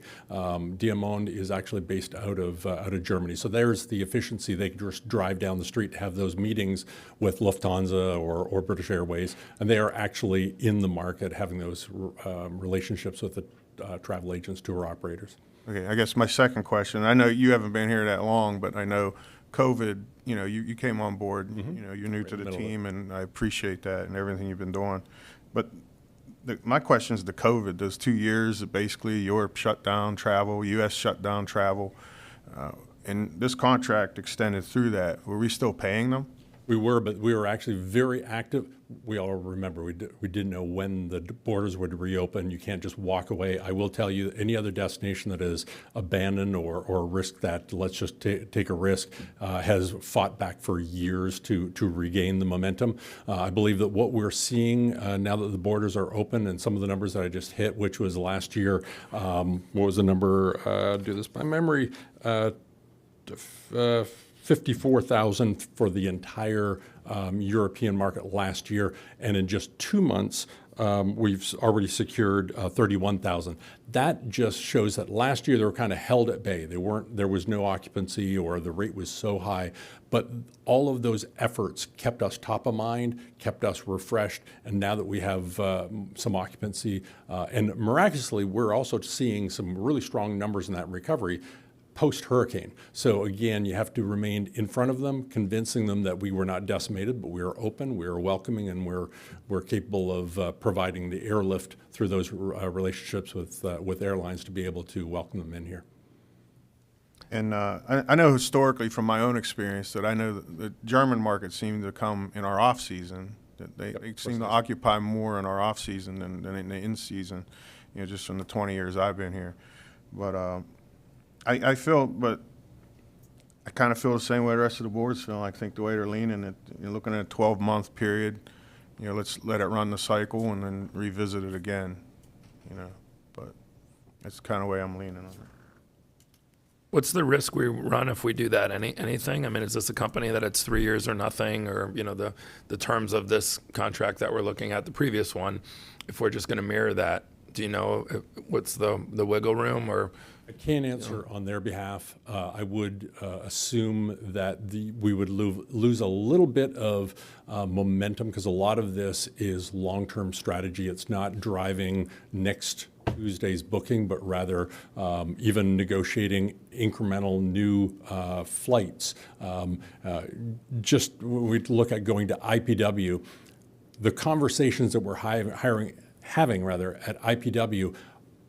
Diamond is actually based out of Germany. So there's the efficiency. They can just drive down the street to have those meetings with Lufthansa or British Airways, and they are actually in the market having those relationships with the travel agents, tour operators. Okay, I guess my second question, I know you haven't been here that long, but I know COVID, you know, you came on board, you know, you're new to the team, and I appreciate that and everything you've been doing. But my question is the COVID, those 2 years, basically Europe shut down travel, U.S. shut down travel, and this contract extended through that. Were we still paying them? We were, but we were actually very active. We all remember we didn't know when the borders would reopen. You can't just walk away. I will tell you, any other destination that is abandoned or risk that, let's just take a risk, has fought back for years to regain the momentum. I believe that what we're seeing now that the borders are open, and some of the numbers that I just hit, which was last year, what was the number? Do this by memory. 54,000 for the entire European market last year, and in just 2 months, we've already secured 31,000. That just shows that last year they were kind of held at bay. There was no occupancy, or the rate was so high, but all of those efforts kept us top of mind, kept us refreshed, and now that we have some occupancy, and miraculously, we're also seeing some really strong numbers in that recovery post-hurricane. So again, you have to remain in front of them, convincing them that we were not decimated, but we are open, we are welcoming, and we're capable of providing the airlift through those relationships with airlines to be able to welcome them in here. And I know historically from my own experience that I know that the German market seemed to come in our off-season. That they seem to occupy more in our off-season than in the in-season, you know, just from the 20 years I've been here. But I kind of feel the same way the rest of the board's feeling. I think the way they're leaning, you're looking at a 12-month period. You know, let's let it run the cycle and then revisit it again. You know, but that's the kind of way I'm leaning on it. What's the risk we run if we do that? Anything? I mean, is this a company that it's 3 years or nothing, or you know, the terms of this contract that we're looking at, the previous one? If we're just going to mirror that, do you know what's the wiggle room or? I can't answer on their behalf. I would assume that we would lose a little bit of momentum because a lot of this is long-term strategy. It's not driving next Tuesday's booking, but rather even negotiating incremental new flights. Just when we look at going to IPW, the conversations that we're having at IPW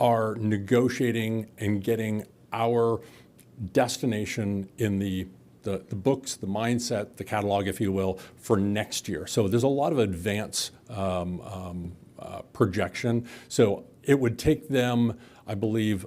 are negotiating and getting our destination in the books, the mindset, the catalog, if you will, for next year. So there's a lot of advance projection. So it would take them, I believe,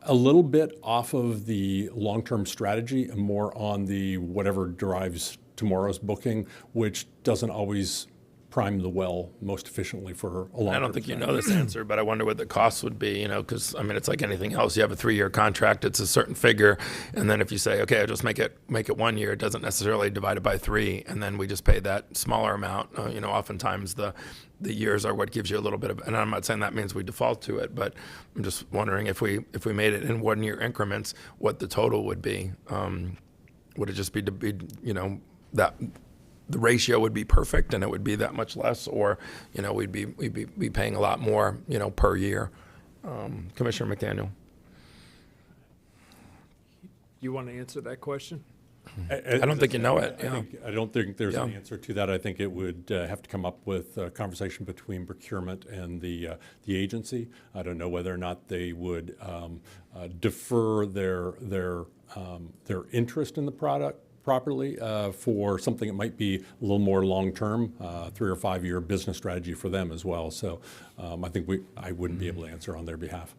a little bit off of the long-term strategy and more on the whatever drives tomorrow's booking, which doesn't always prime the well most efficiently for a long. I don't think you know this answer, but I wonder what the cost would be, because, I mean, it's like anything else. You have a 3-year contract, it's a certain figure, and then if you say, okay, I'll just make it 1 year, it doesn't necessarily divide it by 3, and then we just pay that smaller amount. Oftentimes the years are what gives you a little bit of, and I'm not saying that means we default to it, but I'm just wondering if we made it in 1-year increments, what the total would be. Would it just be that the ratio would be perfect and it would be that much less, or we'd be paying a lot more per year? Commissioner McDaniel. You want to answer that question? I don't think you know it. I don't think there's an answer to that. I think it would have to come up with a conversation between procurement and the agency. I don't know whether or not they would defer their interest in the product properly for something that might be a little more long-term, 3 or 5 year business strategy for them as well. So I think I wouldn't be able to answer on their behalf.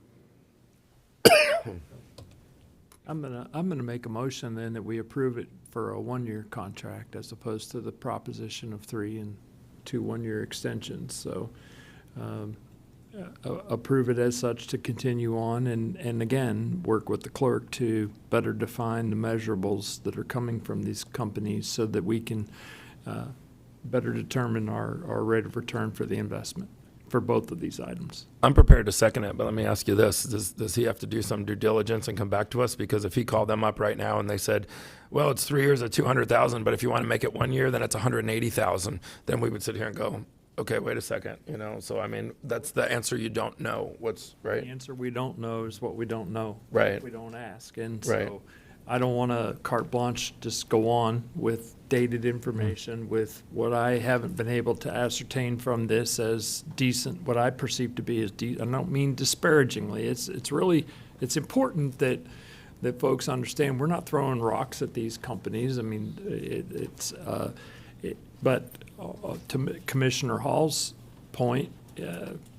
I'm gonna make a motion then that we approve it for a 1-year contract as opposed to the proposition of 3 and 2 1-year extensions. So approve it as such to continue on, and again, work with the clerk to better define the measurables that are coming from these companies so that we can better determine our rate of return for the investment for both of these items. I'm prepared to second it, but let me ask you this. Does he have to do some due diligence and come back to us? Because if he called them up right now and they said, well, it's 3 years at $200,000, but if you want to make it 1 year, then it's $180,000, then we would sit here and go, okay, wait a second, So, I mean, that's the answer you don't know. What's right? The answer we don't know is what we don't know. Right. We don't ask. And Right. so I don't want to carte blanche just go on with dated information with what I haven't been able to ascertain from this as decent, what I perceive to be as I don't mean disparagingly. It's really, it's important that folks understand we're not throwing rocks at these companies. I mean, but to Commissioner Hall's point,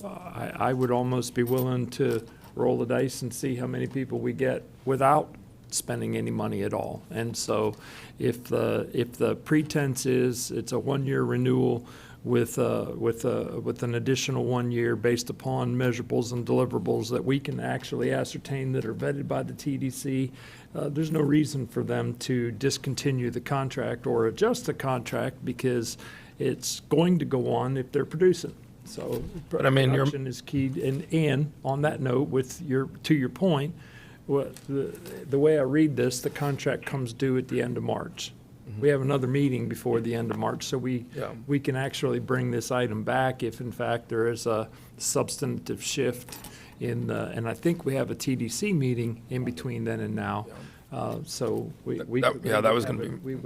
I would almost be willing to roll the dice and see how many people we get without spending any money at all. And so if the pretense is it's a 1-year renewal with an additional 1 year based upon measurables and deliverables that we can actually ascertain that are vetted by the TDC, there's no reason for them to discontinue the contract or adjust the contract because it's going to go on if they're producing. So But I mean, production is key. And on that note, to your point, the way I read this, the contract comes due at the end of March. We have another meeting before the end of March, so we can actually bring this item back if in fact there is a substantive shift and I think we have a TDC meeting in between then and now. So we would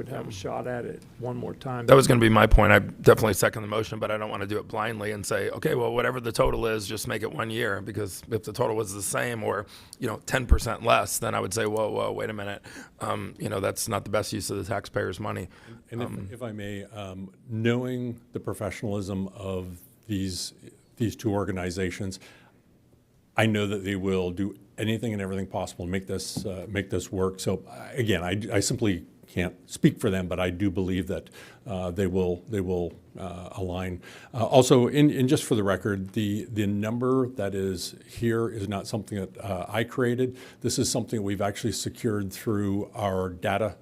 have a shot at it one more time. That was going to be my point. I definitely second the motion, but I don't want to do it blindly and say, okay, well, whatever the total is, just make it 1 year. Because if the total was the same or 10% less, then I would say, whoa, wait a minute. That's not the best use of the taxpayers' money. And if I may, knowing the professionalism of these 2 organizations, I know that they will do anything and everything possible to make this work. So again, I simply can't speak for them, but I do believe that they will align. Also, in just for the record, the number that is here is not something that I created. This is something we've actually secured through our data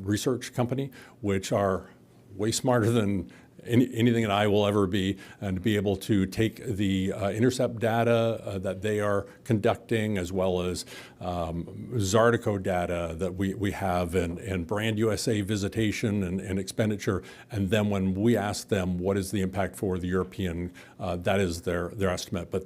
research company, which are way smarter than anything that I will ever be, and to be able to take the intercept data that they are conducting, as well as Zartico data that we have, and Brand USA visitation and expenditure, and then when we ask them what is the impact for the European, that is their estimate. But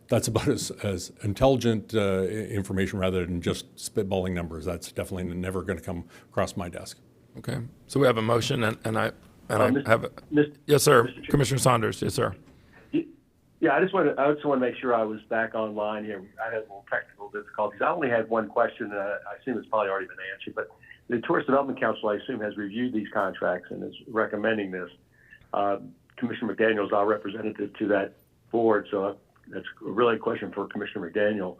that's about as intelligent information rather than just spitballing numbers. That's definitely never going to come across my desk. Okay, so we have a motion, and I have Mr. yes, sir, Mr. Commissioner Saunders. Yes, sir. Yeah, I just want to make sure I was back online here. I had a little technical difficulties. I only had one question, and I assume it's probably already been answered. But the Tourist Development Council, I assume, has reviewed these contracts and is recommending this. Commissioner McDaniel is our representative to that board, so that's really a question for Commissioner McDaniel.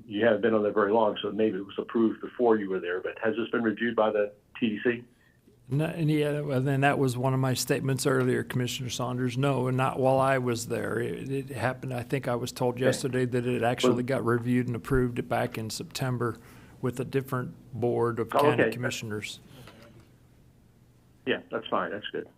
You haven't been on there very long, so maybe it was approved before you were there. But has this been reviewed by the TDC? No, and then that was one of my statements earlier, Commissioner Saunders. No, and not while I was there. It happened, I think I was told yesterday that it actually got reviewed and approved back in September with a different board of county commissioners. Yeah, that's fine. That's good.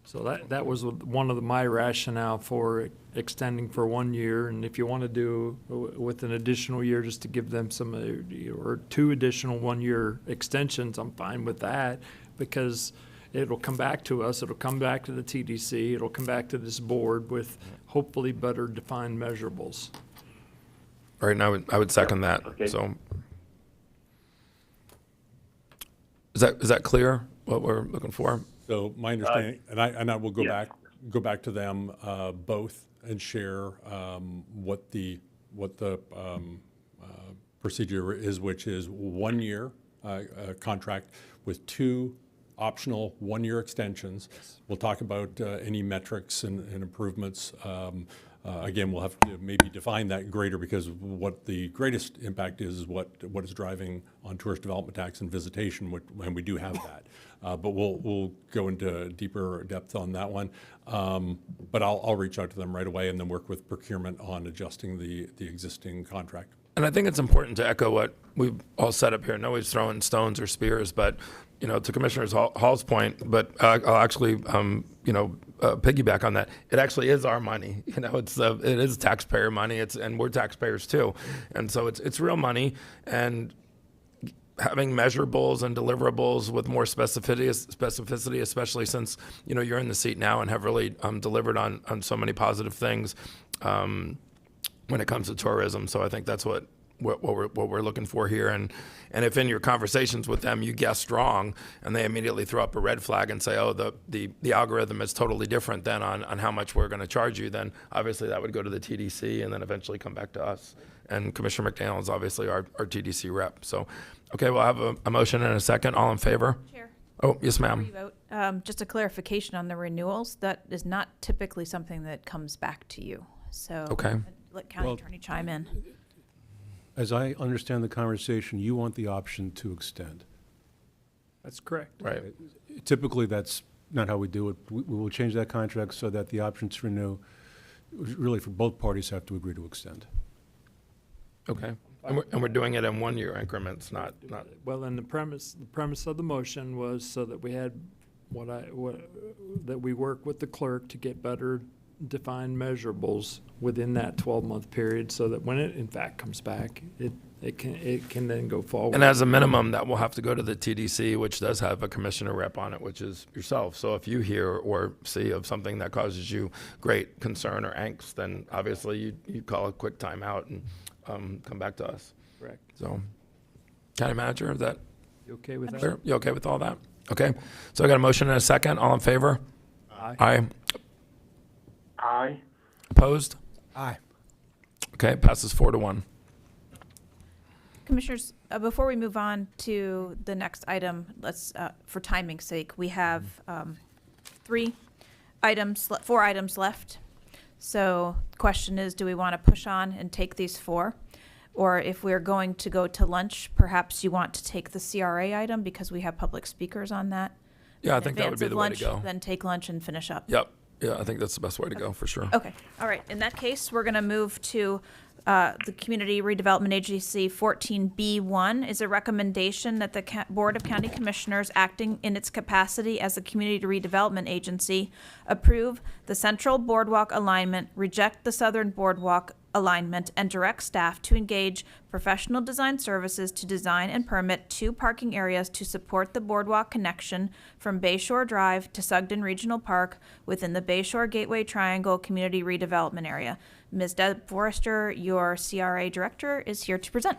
So that was one of my rationale for extending for 1 year, and if you want to do with an additional year just to give them some, or 2 additional 1-year extensions, I'm fine with that, because it'll come back to us, it'll come back to the TDC, it'll come back to this board with hopefully better defined measurables. All right, and I would second that. Okay. So is that clear, what we're looking for? So my understanding, and I will go back to them both and share what the procedure is, which is 1 year contract with 2 optional 1-year extensions. We'll talk about any metrics and improvements. Again, we'll have to maybe define that greater, because what the greatest impact is what is driving on tourist development tax and visitation, and we do have that. But we'll go into deeper depth on that one. But I'll reach out to them right away and then work with procurement on adjusting the existing contract. And I think it's important to echo what we've all said up here. Nobody's throwing stones or spears, but to Commissioner Hall's point. But I'll actually piggyback on that. It actually is our money. It is taxpayer money. And we're taxpayers too, and so it's real money. And having measurables and deliverables with more specificity, especially since you're in the seat now and have really delivered on so many positive things when it comes to tourism. So I think that's what we're looking for here. And if in your conversations with them you guessed wrong and they immediately throw up a red flag and say, oh, the algorithm is totally different than on how much we're going to charge you, then obviously that would go to the TDC and then eventually come back to us. And Commissioner McDaniel is obviously our TDC rep. So, okay, we'll have a motion and a second. All in favor? Chair. Oh, yes, ma'am. Before you vote, just a clarification on the renewals. That is not typically something that comes back to you. So okay. Let County Attorney chime in. As I understand the conversation, you want the option to extend. That's correct. Right. Typically, that's not how we do it. We will change that contract so that the option to renew, really for both parties, have to agree to extend. Okay. And we're doing it in 1-year increments, not. Well, and the premise of the motion was so that we had that we work with the clerk to get better defined measurables within that 12-month period, so that when it in fact comes back, it can then go forward. And as a minimum, that will have to go to the TDC, which does have a commissioner rep on it, which is yourself. So if you hear or see of something that causes you great concern or angst, then obviously you call a quick timeout and come back to us. Correct. So, County Manager, is that You okay with that? clear? You okay with all that? Okay. So I got a motion and a second. All in favor? Aye. Aye. Aye. Opposed? Aye. Okay, passes 4-1. Commissioners, before we move on to the next item, let's, for timing's sake, we have 4 items left. So the question is, do we want to push on and take these 4? Or if we're going to go to lunch, perhaps you want to take the CRA item because we have public speakers on that. Yeah, I in think that would advance be of the way to lunch, go. Then take lunch and finish up. Yep. Yeah, I think that's the best way to go for sure. Okay, all right. In that case, we're going to move to the Community Redevelopment Agency 14B1 is a recommendation that the Board of County Commissioners, acting in its capacity as a Community Redevelopment Agency, approve the Central Boardwalk alignment, reject the Southern Boardwalk alignment, and direct staff to engage professional design services to design and permit 2 parking areas to support the boardwalk connection from Bayshore Drive to Sugden Regional Park within the Bayshore Gateway Triangle Community Redevelopment Area. Ms. Deb Forrester, your CRA Director, is here to present.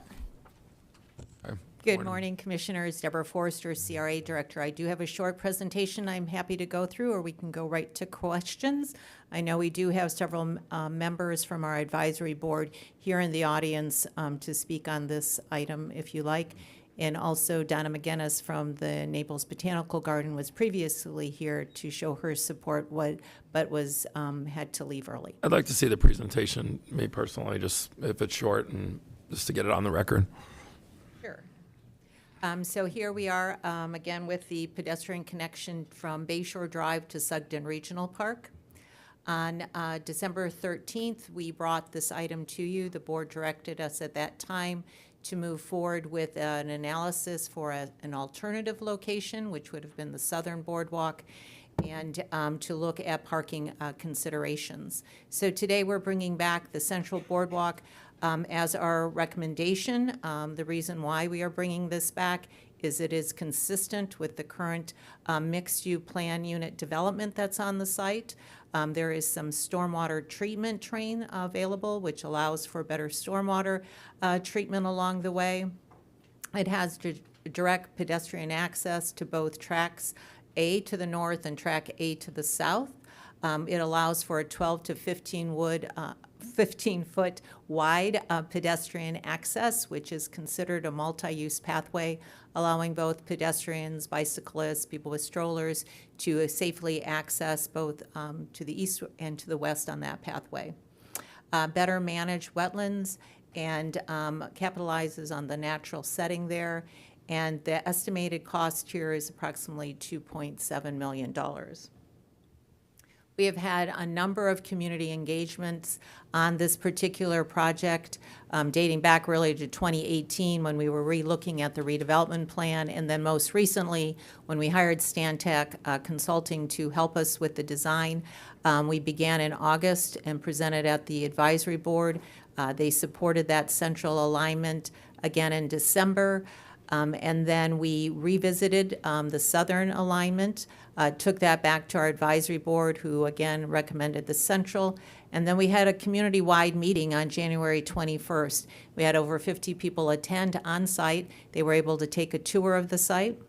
Good morning, Commissioners. Deborah Forrester, CRA Director. I do have a short presentation I'm happy to go through, or we can go right to questions. I know we do have several members from our advisory board here in the audience to speak on this item, if you like. And also Donna McGinnis from the Naples Botanical Garden was previously here to show her support, but was had to leave early. I'd like to see the presentation, me personally, just if it's short and just to get it on the record. Sure. So here we are, again, with the pedestrian connection from Bayshore Drive to Sugden Regional Park. On December 13th, we brought this item to you. The board directed us at that time to move forward with an analysis for an alternative location, which would have been the Southern Boardwalk, and to look at parking considerations. So today we're bringing back the Central Boardwalk as our recommendation. The reason why we are bringing this back is it is consistent with the current mixed-use plan unit development that's on the site. There is some stormwater treatment train available, which allows for better stormwater treatment along the way. It has direct pedestrian access to both tracks A to the north and track A to the south. It allows for a 12 to 15-foot wide pedestrian access, which is considered a multi-use pathway, allowing both pedestrians, bicyclists, people with strollers to safely access both to the east and to the west on that pathway. Better managed wetlands and capitalizes on the natural setting there. And the estimated cost here is approximately $2.7 million. We have had a number of community engagements on this particular project, dating back really to 2018 when we were re-looking at the redevelopment plan, and then most recently when we hired Stantec Consulting to help us with the design. We began in August and presented at the advisory board. They supported that central alignment again in December. And then we revisited the southern alignment, took that back to our advisory board, who again recommended the central. And then we had a community-wide meeting on January 21st. We had over 50 people attend on site. They were able to take a tour of the site.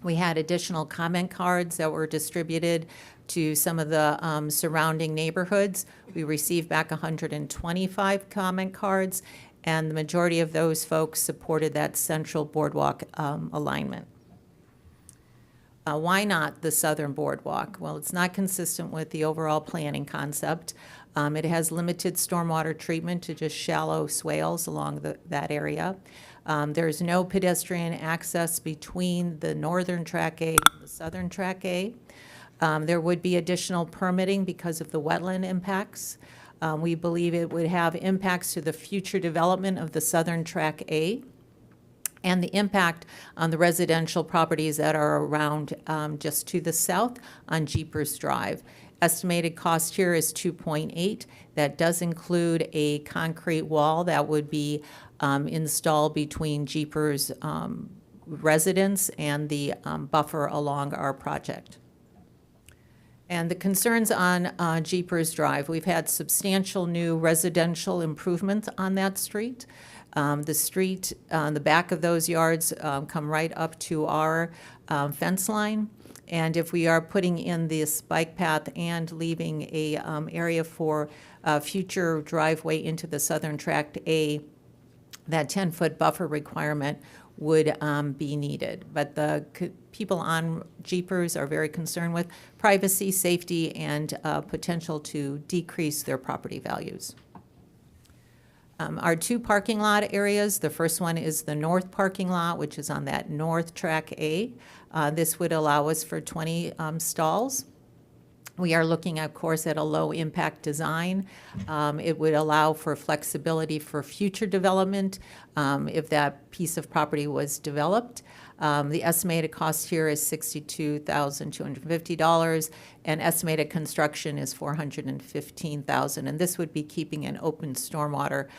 We had additional comment cards that were distributed to some of the surrounding neighborhoods. We received back 125 comment cards, and the majority of those folks supported that central boardwalk alignment. Why not the southern boardwalk? Well, it's not consistent with the overall planning concept. It has limited stormwater treatment to just shallow swales along that area. There's no pedestrian access between the northern track A and the southern track A. There would be additional permitting because of the wetland impacts. We believe it would have impacts to the future development of the southern track A and the impact on the residential properties that are around just to the south on Jeepers Drive. Estimated cost here is 2.8. That does include a concrete wall that would be installed between Jeepers residents and the buffer along our project. And the concerns on Jeepers Drive, we've had substantial new residential improvements on that street. The street, the back of those yards come right up to our fence line. And if we are putting in this bike path and leaving a area for future driveway into the southern tract A, that 10-foot buffer requirement would be needed. But the people on Jeepers are very concerned with privacy, safety, and potential to decrease their property values. Our two parking lot areas, the first one is the north parking lot, which is on that north track A. This would allow us for 20 stalls. We are looking, of course, at a low-impact design. It would allow for flexibility for future development if that piece of property was developed. The estimated cost here is $62,250, and estimated construction is $415,000, and this would be keeping an open stormwater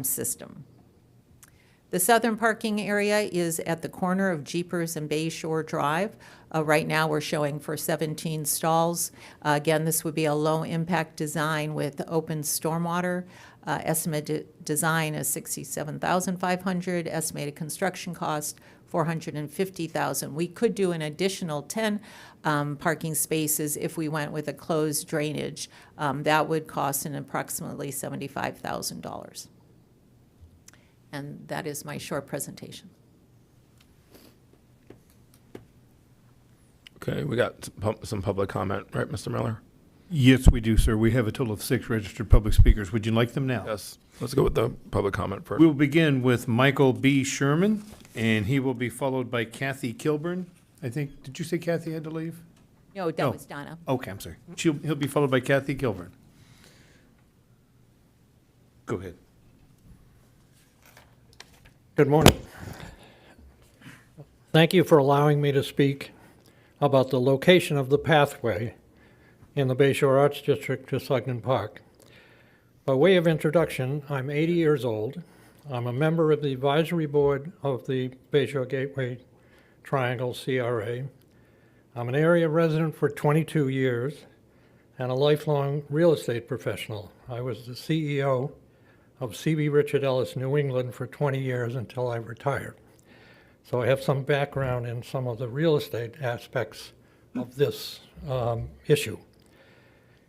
system. The southern parking area is at the corner of Jeepers and Bay Shore Drive. Right now, we're showing for 17 stalls. Again, this would be a low-impact design with open stormwater. Estimated design is $67,500. Estimated construction cost $450,000. We could do an additional 10 parking spaces if we went with a closed drainage. That would cost an approximately $75,000. And that is my short presentation. Okay, we got some public comment, right, Mr. Miller? Yes, we do, sir. We have a total of 6 registered public speakers. Would you like them now? Yes. Let's go with the public comment first. We'll begin with Michael B. Sherman, and he will be followed by Kathy Kilburn. I think, did you say Kathy had to leave? No, that was Donna. Okay, I'm sorry. He'll be followed by Kathy Kilburn. Go ahead. Good morning. Thank you for allowing me to speak about the location of the pathway in the Bayshore Arts District to Sugden Park. By way of introduction, I'm 80 years old. I'm a member of the advisory board of the Bayshore Gateway Triangle CRA. I'm an area resident for 22 years and a lifelong real estate professional. I was the CEO of C.B. Richard Ellis New England for 20 years until I retired. So I have some background in some of the real estate aspects of this issue.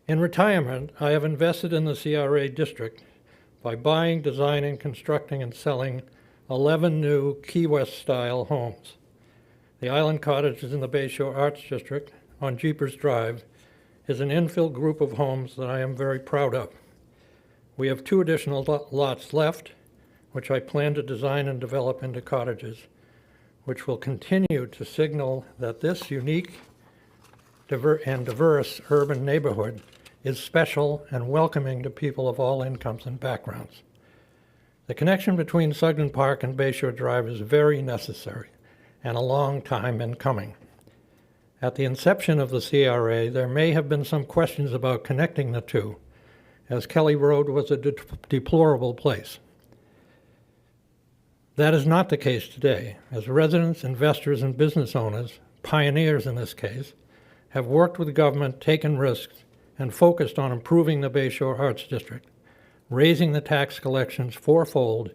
In retirement, I have invested in the CRA district by buying, designing, constructing, and selling 11 new Key West-style homes. The Island Cottages in the Bayshore Arts District on Jeepers Drive is an infill group of homes that I am very proud of. We have 2 additional lots left, which I plan to design and develop into cottages, which will continue to signal that this unique and diverse urban neighborhood is special and welcoming to people of all incomes and backgrounds. The connection between Sugden Park and Bayshore Drive is very necessary and a long time in coming. At the inception of the CRA, there may have been some questions about connecting the two, as Kelly Road was a deplorable place. That is not the case today, as residents, investors, and business owners, pioneers in this case, have worked with government, taken risks, and focused on improving the Bayshore Arts District, raising the tax collections fourfold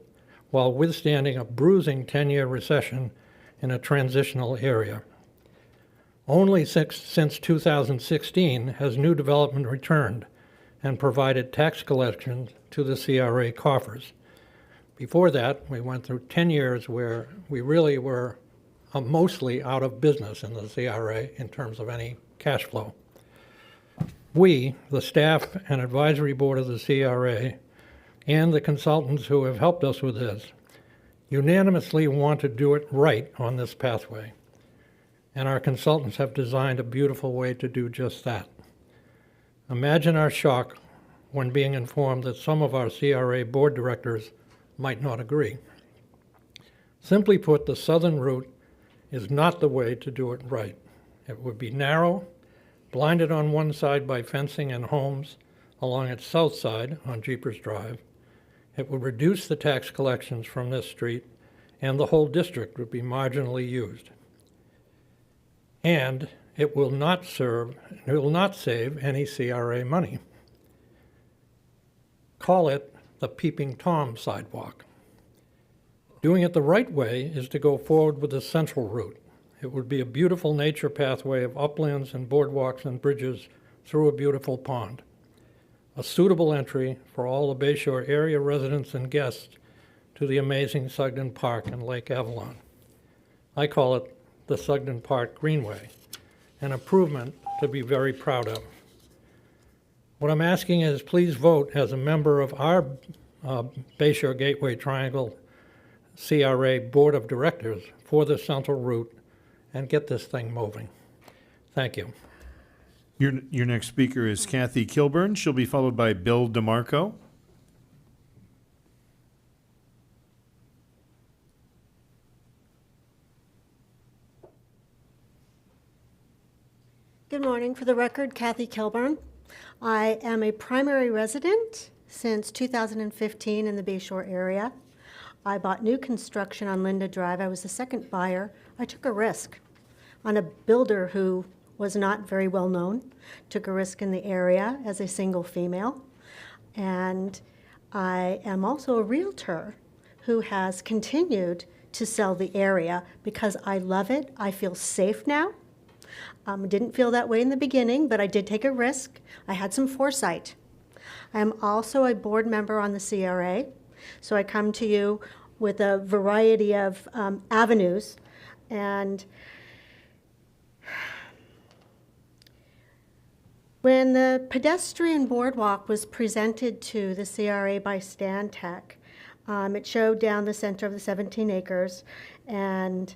while withstanding a bruising 10-year recession in a transitional area. Only since 2016 has new development returned and provided tax collections to the CRA coffers. Before that, we went through 10 years where we really were mostly out of business in the CRA in terms of any cash flow. We, the staff and advisory board of the CRA, and the consultants who have helped us with this, unanimously want to do it right on this pathway. And our consultants have designed a beautiful way to do just that. Imagine our shock when being informed that some of our CRA board directors might not agree. Simply put, the southern route is not the way to do it right. It would be narrow, blinded on one side by fencing and homes along its south side on Jeepers Drive. It would reduce the tax collections from this street, and the whole district would be marginally used. And it will not save any CRA money. Call it the Peeping Tom sidewalk. Doing it the right way is to go forward with the central route. It would be a beautiful nature pathway of uplands and boardwalks and bridges through a beautiful pond. A suitable entry for all the Bayshore area residents and guests to the amazing Sugden Park and Lake Avalon. I call it the Sugden Park Greenway, an improvement to be very proud of. What I'm asking is please vote as a member of our Bayshore Gateway Triangle CRA Board of Directors for the central route and get this thing moving. Thank you. Your next speaker is Kathy Kilburn. She'll be followed by Bill DeMarco. Good morning. For the record, Kathy Kilburn. I am a primary resident since 2015 in the Bayshore area. I bought new construction on Linda Drive. I was the second buyer. I took a risk on a builder who was not very well known, took a risk in the area as a single female. And I am also a realtor who has continued to sell the area because I love it. I feel safe now. Didn't feel that way in the beginning, but I did take a risk. I had some foresight. I am also a board member on the CRA, so I come to you with a variety of avenues. And when the pedestrian boardwalk was presented to the CRA by Stantec, it showed down the center of the 17 acres and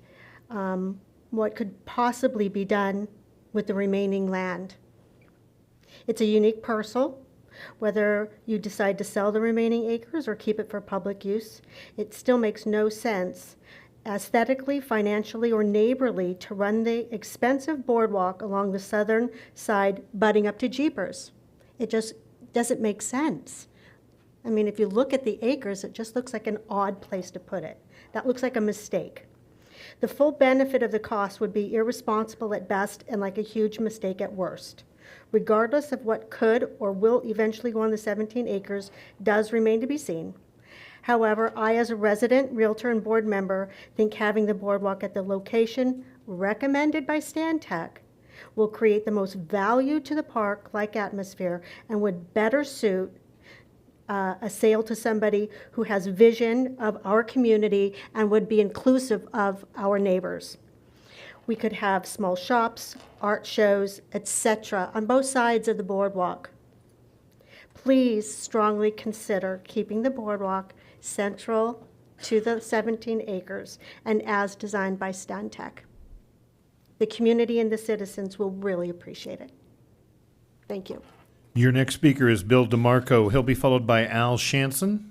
what could possibly be done with the remaining land. It's a unique parcel. Whether you decide to sell the remaining acres or keep it for public use, it still makes no sense aesthetically, financially, or neighborly to run the expensive boardwalk along the southern side butting up to Jeepers. It just doesn't make sense. I mean, if you look at the acres, it just looks like an odd place to put it. That looks like a mistake. The full benefit of the cost would be irresponsible at best and like a huge mistake at worst. Regardless of what could or will eventually go on the 17 acres does remain to be seen. However, I, as a resident, realtor, and board member, think having the boardwalk at the location recommended by Stantec will create the most value to the park-like atmosphere and would better suit a sale to somebody who has vision of our community and would be inclusive of our neighbors. We could have small shops, art shows, etc. on both sides of the boardwalk. Please strongly consider keeping the boardwalk central to the 17 acres and as designed by Stantec. The community and the citizens will really appreciate it. Thank you. Your next speaker is Bill DeMarco. He'll be followed by Al Shanson.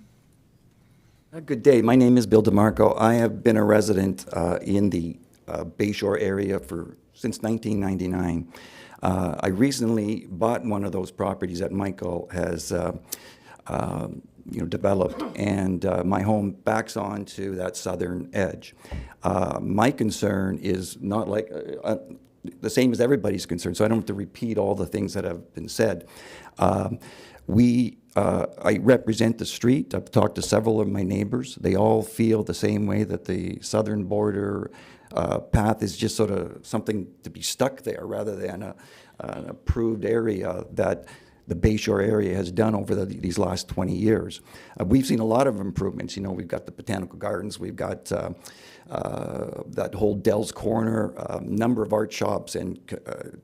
Good day. My name is Bill DeMarco. I have been a resident in the Bayshore area since 1999. I recently bought one of those properties that Michael has developed, and my home backs onto that southern edge. My concern is not like the same as everybody's concern, so I don't have to repeat all the things that have been said. I represent the street. I've talked to several of my neighbors. They all feel the same way, that the southern border path is just sort of something to be stuck there rather than an approved area that the Bayshore area has done over these last 20 years. We've seen a lot of improvements. We've got the botanical gardens, we've got that whole Dell's Corner, number of art shops and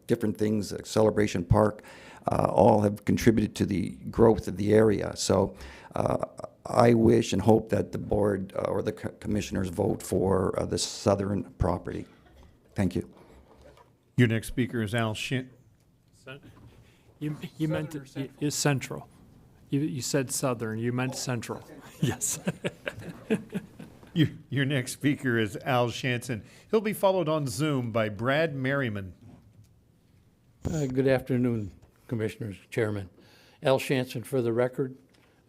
different things, Celebration Park, all have contributed to the growth of the area. So I wish and hope that the board or the commissioners vote for the southern property. Thank you. Your next speaker is Al Shanson. You meant it is central. You said southern. You meant central. Yes. Your next speaker is Al Shanson. He'll be followed on Zoom by Brad Merriman. Good afternoon, Commissioners, Chairman. Al Shanson for the record.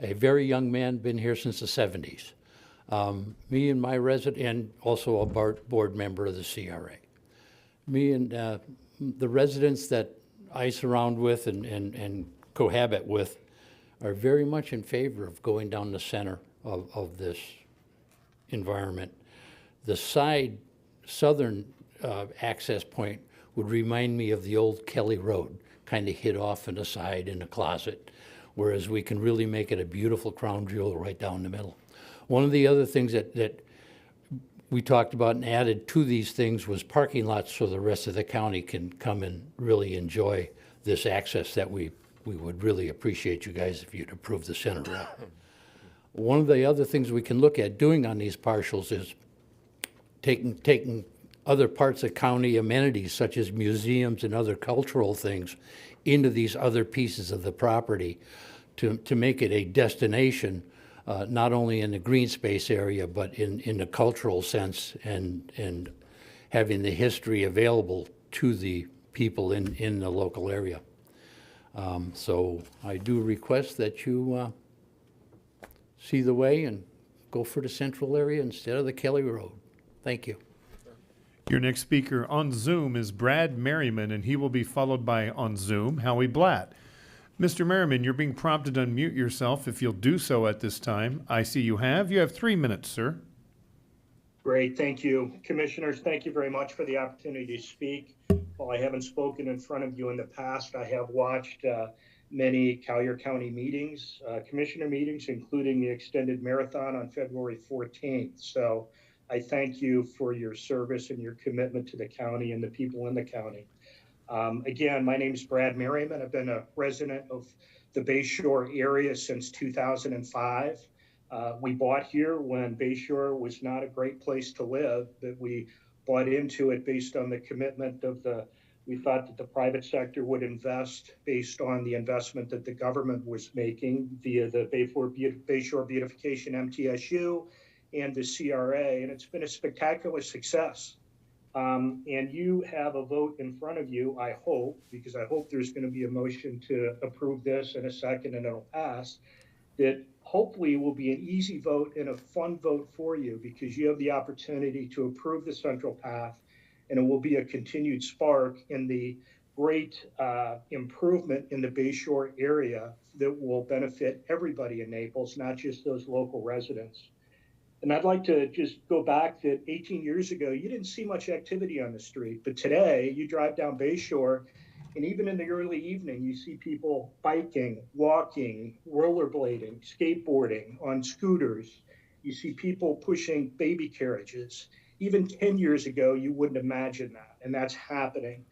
A very young man, been here since the 70s. Me and my resident, and also a board member of the CRA. Me and the residents that I surround with and cohabit with are very much in favor of going down the center of this environment. The southern access point would remind me of the old Kelly Road, kind of hid off in the side in a closet, whereas we can really make it a beautiful crown jewel right down the middle. One of the other things that we talked about and added to these things was parking lots so the rest of the county can come and really enjoy this access that we would really appreciate you guys if you'd approve the center route. One of the other things we can look at doing on these partials is taking other parts of county amenities such as museums and other cultural things into these other pieces of the property to make it a destination, not only in the green space area, but in the cultural sense and having the history available to the people in the local area. So I do request that you see the way and go for the central area instead of the Kelly Road. Thank you. Your next speaker on Zoom is Brad Merriman, and he will be followed by, on Zoom, Howie Blatt. Mr. Merriman, you're being prompted to unmute yourself if you'll do so at this time. I see you have. You have 3 minutes, sir. Great, thank you. Commissioners, thank you very much for the opportunity to speak. While I haven't spoken in front of you in the past, I have watched many Collier County meetings, commissioner meetings, including the extended marathon on February 14th. So I thank you for your service and your commitment to the county and the people in the county. Again, my name is Brad Merriman. I've been a resident of the Bayshore area since 2005. We bought here when Bayshore was not a great place to live, but we bought into it based on the commitment of we thought that the private sector would invest based on the investment that the government was making via the Bayshore Beautification MTSU and the CRA, and it's been a spectacular success. And you have a vote in front of you, I hope, because I hope there's going to be a motion to approve this in a second and it'll pass, that hopefully will be an easy vote and a fun vote for you because you have the opportunity to approve the Central Path, and it will be a continued spark in the great improvement in the Bayshore area that will benefit everybody in Naples, not just those local residents. And I'd like to just go back that 18 years ago, you didn't see much activity on the street, but today you drive down Bayshore, and even in the early evening, you see people biking, walking, rollerblading, skateboarding, on scooters. You see people pushing baby carriages. Even 10 years ago, you wouldn't imagine that, and that's happening.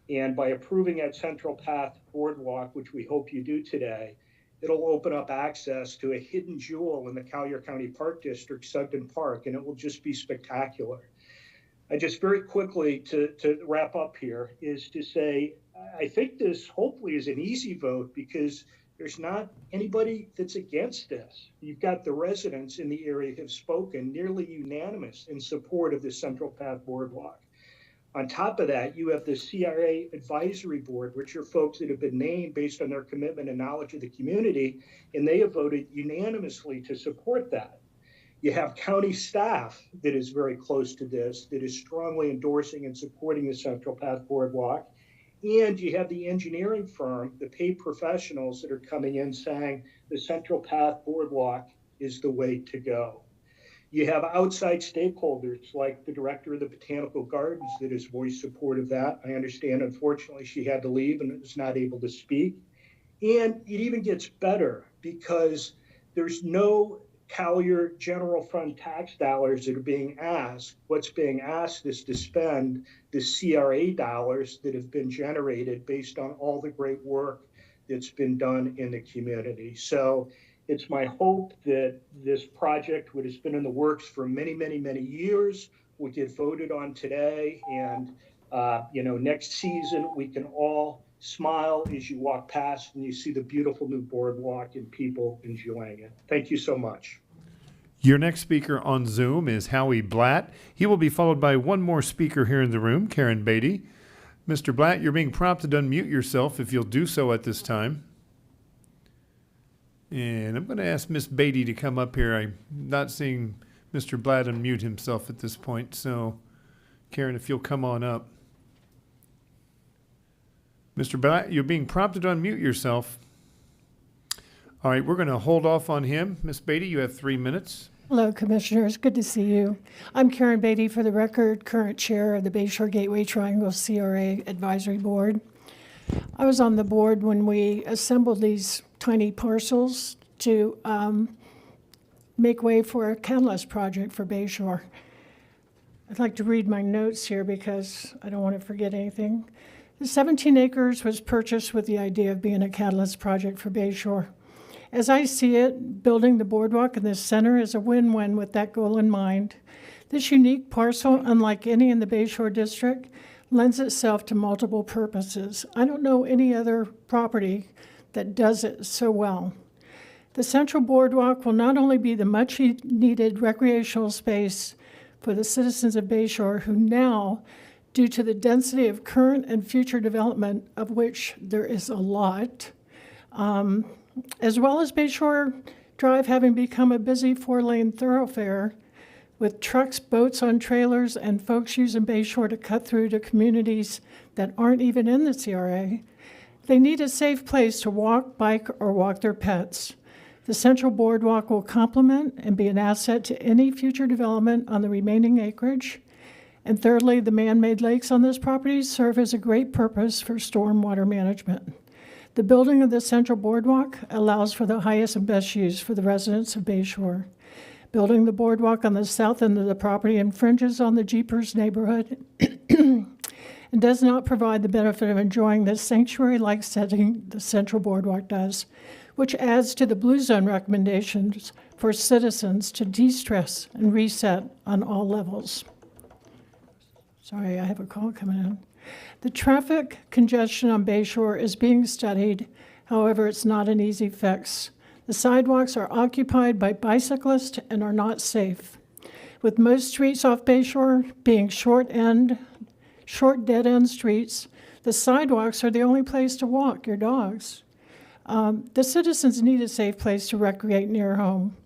And by approving that Central Path Boardwalk, which we hope you do today, it'll open up access to a hidden jewel in the Collier County Park District, Sugden Park, and it will just be spectacular. I just very quickly, to wrap up here, is to say, I think this hopefully is an easy vote because there's not anybody that's against this. You've got the residents in the area have spoken nearly unanimous in support of the Central Path Boardwalk. On top of that, you have the CRA Advisory Board, which are folks that have been named based on their commitment and knowledge of the community, and they have voted unanimously to support that. You have county staff that is very close to this, that is strongly endorsing and supporting the Central Path Boardwalk. And you have the engineering firm, the paid professionals that are coming in saying the Central Path Boardwalk is the way to go. You have outside stakeholders like the director of the Botanical Gardens that has voiced support of that. I understand, unfortunately, she had to leave and was not able to speak. And it even gets better because there's no Collier general fund tax dollars that are being asked. What's being asked is to spend the CRA dollars that have been generated based on all the great work that's been done in the community. So it's my hope that this project, which has been in the works for many, many, many years, will get voted on today. And, next season, we can all smile as you walk past and you see the beautiful new boardwalk and people enjoying it. Thank you so much. Your next speaker on Zoom is Howie Blatt. He will be followed by one more speaker here in the room, Karen Beatty. Mr. Blatt, you're being prompted to unmute yourself if you'll do so at this time. And I'm going to ask Miss Beatty to come up here. I'm not seeing Mr. Blatt unmute himself at this point. So, Karen, if you'll come on up. Mr. Blatt, you're being prompted to unmute yourself. All right, we're going to hold off on him. Miss Beatty, you have 3 minutes. Hello, Commissioners. Good to see you. I'm Karen Beatty, for the record, current chair of the Bayshore Gateway Triangle CRA Advisory Board. I was on the board when we assembled these tiny parcels to make way for a catalyst project for Bayshore. I'd like to read my notes here because I don't want to forget anything. The 17 acres was purchased with the idea of being a catalyst project for Bayshore. As I see it, building the boardwalk in this center is a win-win with that goal in mind. This unique parcel, unlike any in the Bayshore District, lends itself to multiple purposes. I don't know any other property that does it so well. The Central Boardwalk will not only be the much-needed recreational space for the citizens of Bayshore who now, due to the density of current and future development, of which there is a lot, as well as Bayshore Drive having become a busy 4-lane thoroughfare with trucks, boats on trailers, and folks using Bayshore to cut through to communities that aren't even in the CRA, they need a safe place to walk, bike, or walk their pets. The Central Boardwalk will complement and be an asset to any future development on the remaining acreage. And thirdly, the man-made lakes on this property serve as a great purpose for stormwater management. The building of the Central Boardwalk allows for the highest and best use for the residents of Bayshore. Building the boardwalk on the south end of the property infringes on the Jeepers neighborhood and does not provide the benefit of enjoying this sanctuary-like setting the Central Boardwalk does, which adds to the Blue Zone recommendations for citizens to de-stress and reset on all levels. Sorry, I have a call coming in. The traffic congestion on Bayshore is being studied. However, it's not an easy fix. The sidewalks are occupied by bicyclists and are not safe. With most streets off Bayshore being short dead-end streets, the sidewalks are the only place to walk your dogs. The citizens need a safe place to recreate near home.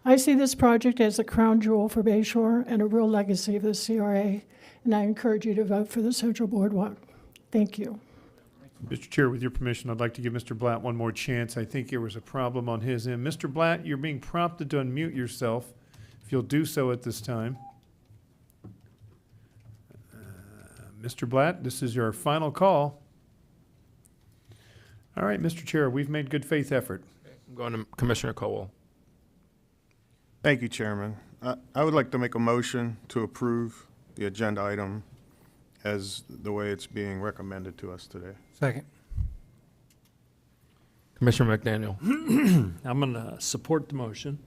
I see this project as a crown jewel for Bayshore and a real legacy of the CRA, and I encourage you to vote for the Central Boardwalk. Thank you. Mr. Chair, with your permission, I'd like to give Mr. Blatt one more chance. I think there was a problem on his end. Mr. Blatt, you're being prompted to unmute yourself. If you'll do so at this time. Mr. Blatt, this is your final call. All right, Mr. Chair, we've made good faith effort. I'm going to Commissioner Cowell. Thank you, Chairman. I would like to make a motion to approve the agenda item as the way it's being recommended to us today. Second. Commissioner McDaniel. I'm going to support the motion,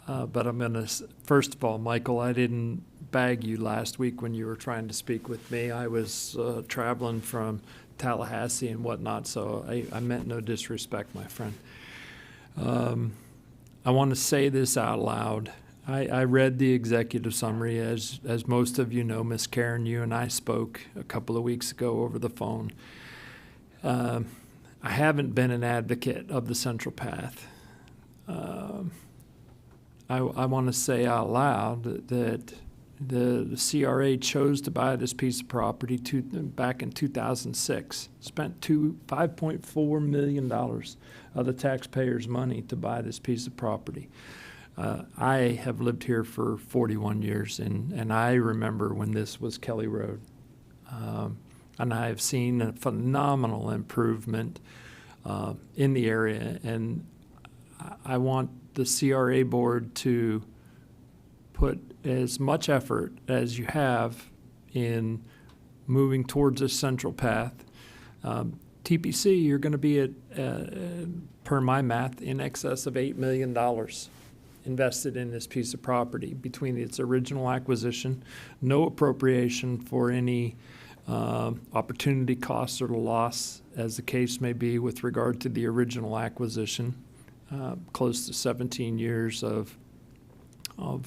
but I'm going to, first of all, Michael, I didn't bag you last week when you were trying to speak with me. I was traveling from Tallahassee and whatnot, so I meant no disrespect, my friend. I want to say this out loud. I read the executive summary. As most of you know, Ms. Karen, you and I spoke a couple of weeks ago over the phone. I haven't been an advocate of the Central Path. I want to say out loud that the CRA chose to buy this piece of property back in 2006, spent $5.4 million of the taxpayers' money to buy this piece of property. I have lived here for 41 years, and I remember when this was Kelly Road. And I have seen a phenomenal improvement in the area, and I want the CRA board to put as much effort as you have in moving towards a central path. TPC, you're going to be at, per my math, in excess of $8 million invested in this piece of property between its original acquisition, no appropriation for any opportunity costs or loss, as the case may be with regard to the original acquisition, close to 17 years of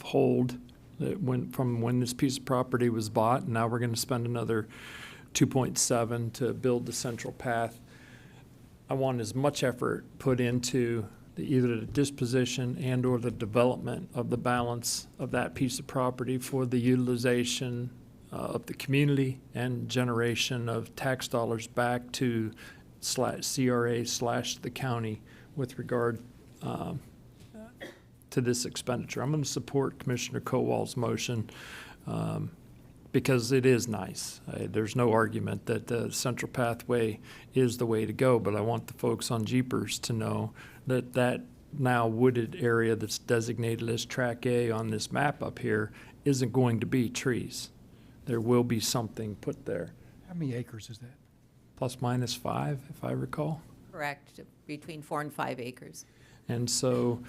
hold that went from when this piece of property was bought, and now we're going to spend another 2.7 to build the central path. I want as much effort put into either the disposition and or the development of the balance of that piece of property for the utilization of the community and generation of tax dollars back to CRA/the county with regard to this expenditure. I'm going to support Commissioner Kowal's motion because it is nice. There's no argument that the Central Pathway is the way to go, but I want the folks on Jeepers to know that that now wooded area that's designated as Track A on this map up here isn't going to be trees. There will be something put there. How many acres is that? Plus minus 5, if I recall. Correct, between 4 and 5 acres. And so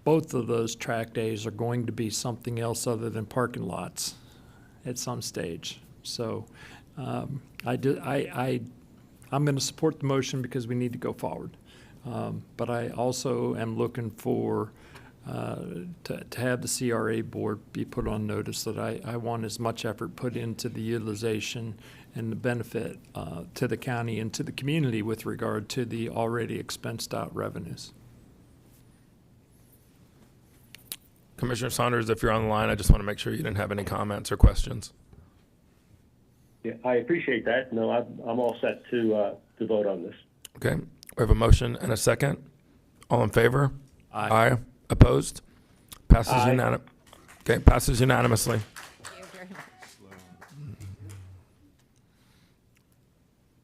both of those track days are going to be something else other than parking lots at some stage. So I'm going to support the motion because we need to go forward. But I also am looking for to have the CRA board be put on notice that I want as much effort put into the utilization and the benefit to the county and to the community with regard to the already expensed out revenues. Commissioner Saunders, if you're on the line, I just want to make sure you didn't have any comments or questions. Yeah, I appreciate that. No, I'm all set to vote on this. Okay, we have a motion and a second. All in favor? Aye. Aye. Opposed? Passes Aye. Okay, passes unanimously. Thank you very much.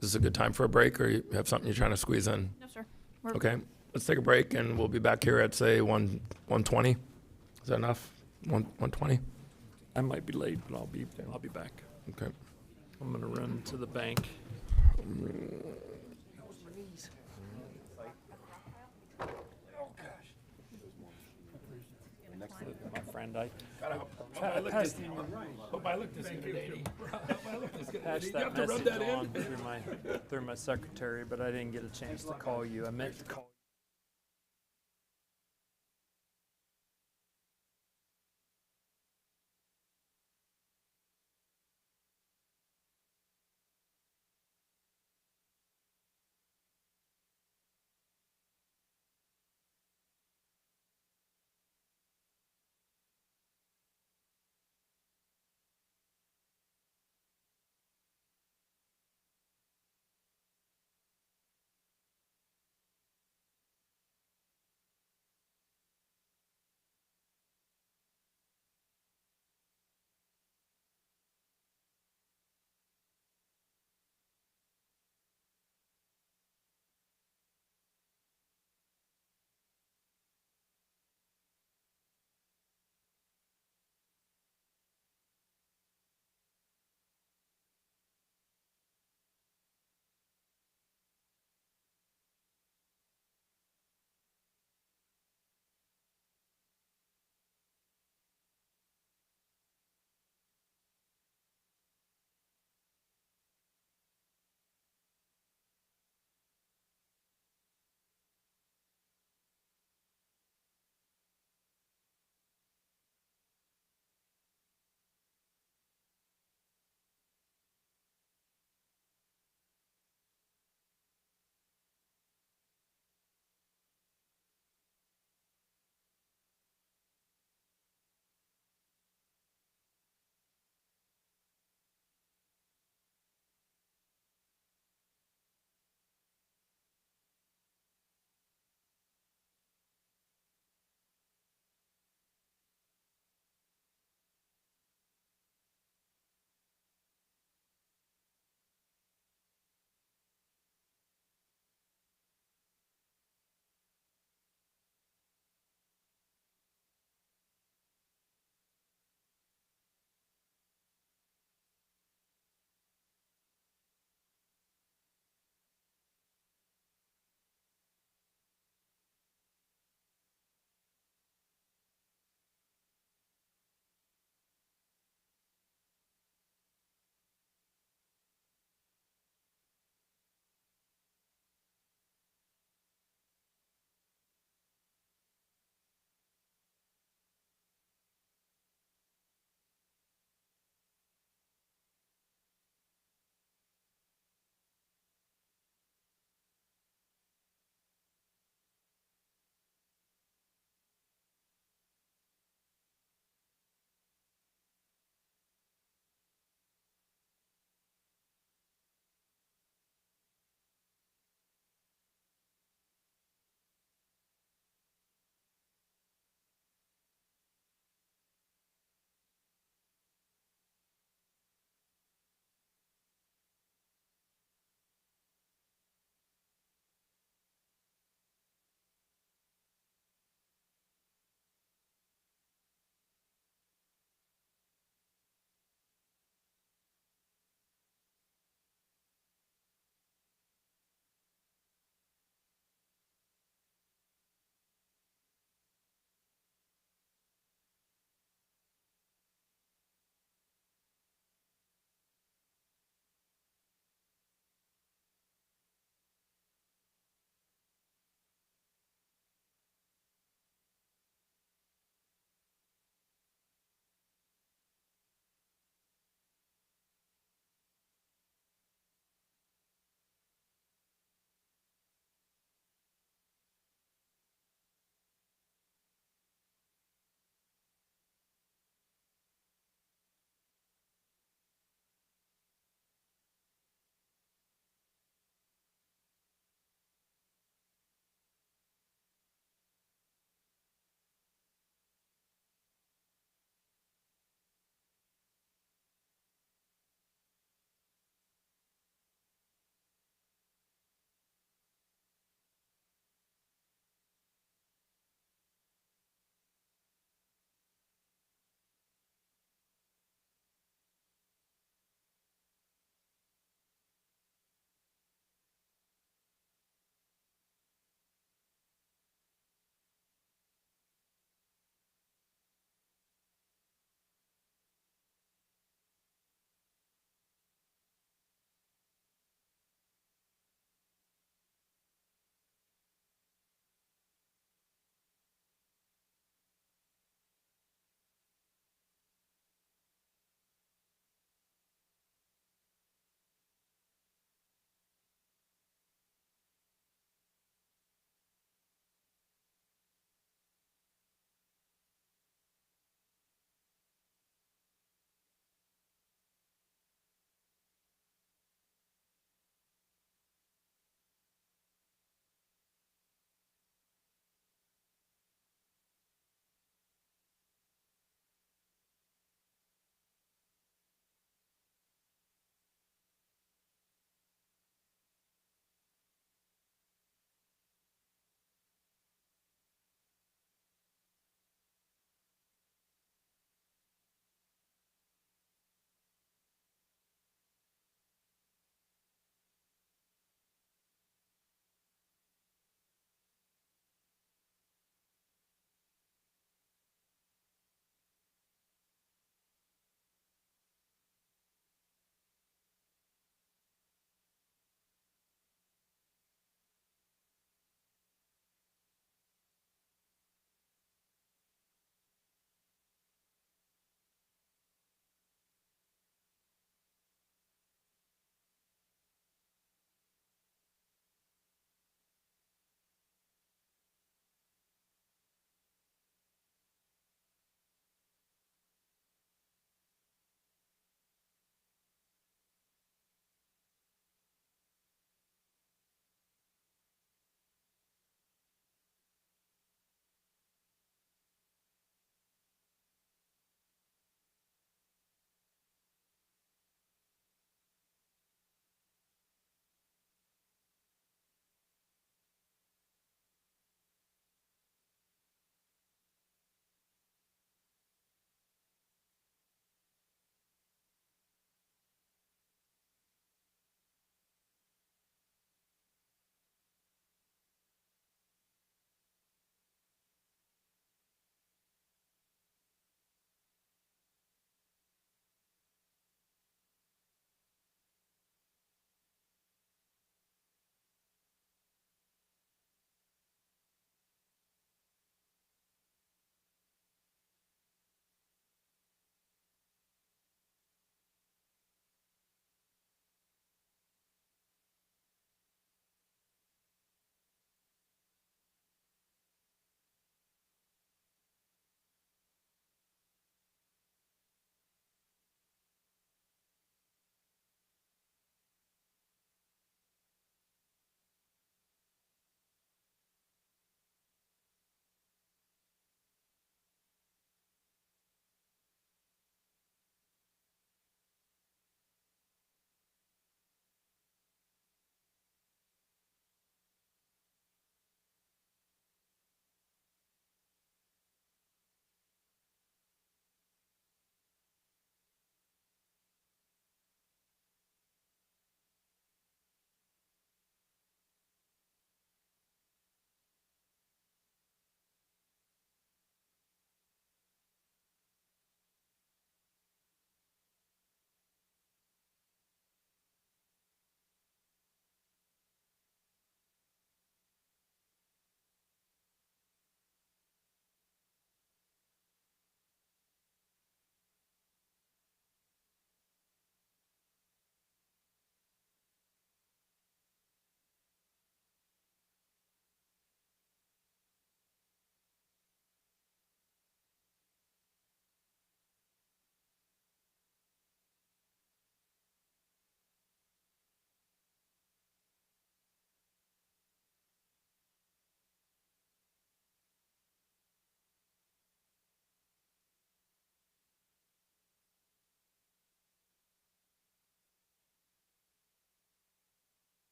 Is this a good time for a break, or you have something you're trying to squeeze in? No, sir. Okay, let's take a break, and we'll be back here at, say, 1:20. Is that enough? 1:20? I might be late, but I'll be back. Okay. I'm going to run to the bank. My friend, I hope I look this intimidating. passed that message on through my secretary, but I didn't get a chance to call you. I meant to call you.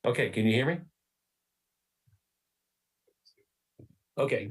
Okay, can you hear me? Okay.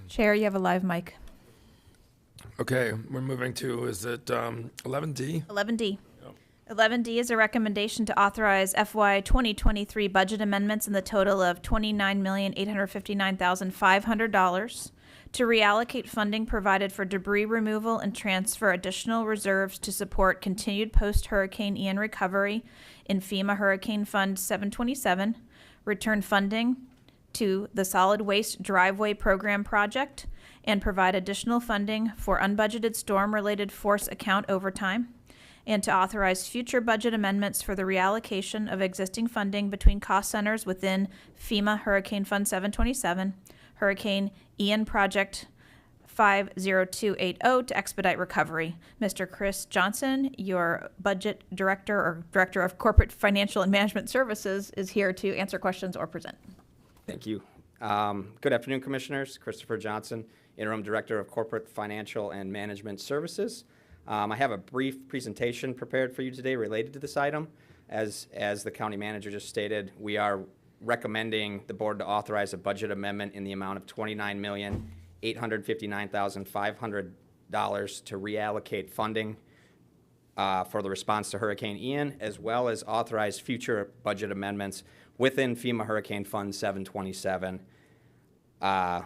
Chair, you have a live mic. Okay, we're moving to, is it 11D? 11D. 11D is a recommendation to authorize FY 2023 budget amendments in the total of $29,859,500 to reallocate funding provided for debris removal and transfer additional reserves to support continued post-Hurricane Ian recovery in FEMA Hurricane Fund 727, return funding to the Solid Waste Driveway Program project, and provide additional funding for unbudgeted storm-related force account overtime, and to authorize future budget amendments for the reallocation of existing funding between cost centers within FEMA Hurricane Fund 727, Hurricane Ian Project 50280 to expedite recovery. Mr. Chris Johnson, your budget director or director of corporate financial and management services, is here to answer questions or present. Thank you. Good afternoon, Commissioners. Christopher Johnson, Interim Director of Corporate Financial and Management Services. I have a brief presentation prepared for you today related to this item. As the County Manager just stated, we are recommending the Board to authorize a budget amendment in the amount of $29,859,500 to reallocate funding for the response to Hurricane Ian, as well as authorize future budget amendments within FEMA Hurricane Fund 727 for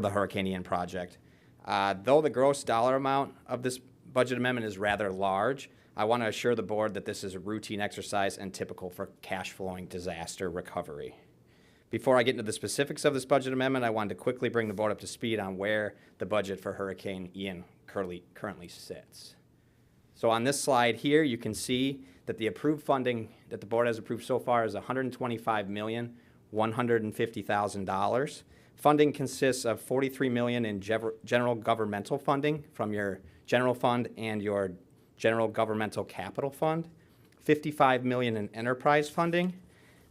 the Hurricane Ian project. Though the gross dollar amount of this budget amendment is rather large, I want to assure the Board that this is a routine exercise and typical for cash flowing disaster recovery. Before I get into the specifics of this budget amendment, I wanted to quickly bring the Board up to speed on where the budget for Hurricane Ian currently sits. So on this slide here, you can see that the approved funding that the Board has approved so far is $125,150,000. Funding consists of $43 million in general governmental funding from your general fund and your general governmental capital fund, $55 million in enterprise funding.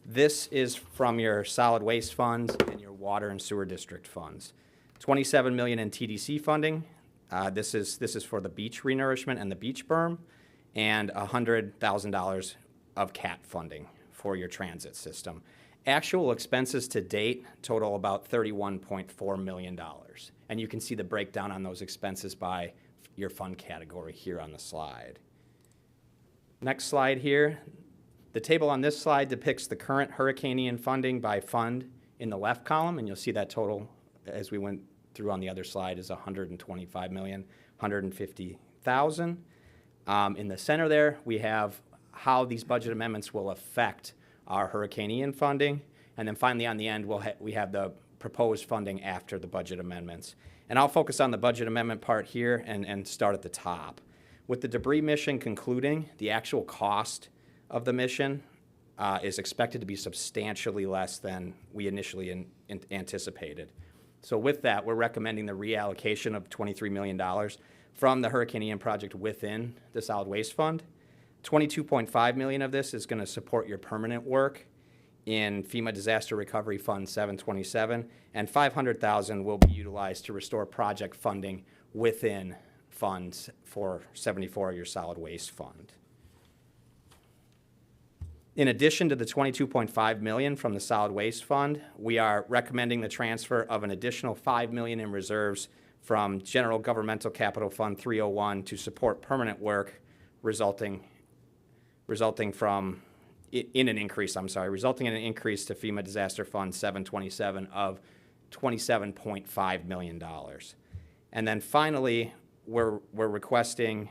This is from your solid waste funds and your water and sewer district funds. $27 million in TDC funding. This is for the beach renourishment and the beach berm, and $100,000 of CAT funding for your transit system. Actual expenses to date total about $31.4 million. And you can see the breakdown on those expenses by your fund category here on the slide. Next slide here. The table on this slide depicts the current Hurricane Ian funding by fund in the left column, and you'll see that total, as we went through on the other slide, is $125,150,000. In the center there, we have how these budget amendments will affect our Hurricane Ian funding. And then finally, on the end, we have the proposed funding after the budget amendments. And I'll focus on the budget amendment part here and start at the top. With the debris mission concluding, the actual cost of the mission is expected to be substantially less than we initially anticipated. So with that, we're recommending the reallocation of $23 million from the Hurricane Ian project within the Solid Waste Fund. $22.5 million of this is going to support your permanent work in FEMA Disaster Recovery Fund 727, and $500,000 will be utilized to restore project funding within funds for 74, your Solid Waste Fund. In addition to the $22.5 million from the Solid Waste Fund, we are recommending the transfer of an additional $5 million in reserves from General Governmental Capital Fund 301 to support permanent work, resulting in an increase to FEMA Disaster Fund 727 of $27.5 million. And then finally, we're requesting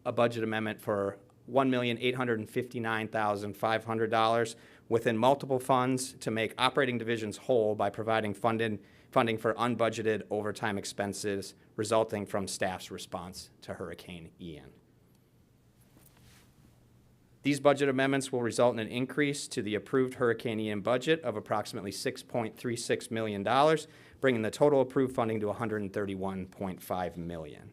a budget amendment for $1,859,500 within multiple funds to make operating divisions whole by providing funding for unbudgeted overtime expenses resulting from staff's response to Hurricane Ian. These budget amendments will result in an increase to the approved Hurricane Ian budget of approximately $6.36 million, bringing the total approved funding to $131.5 million.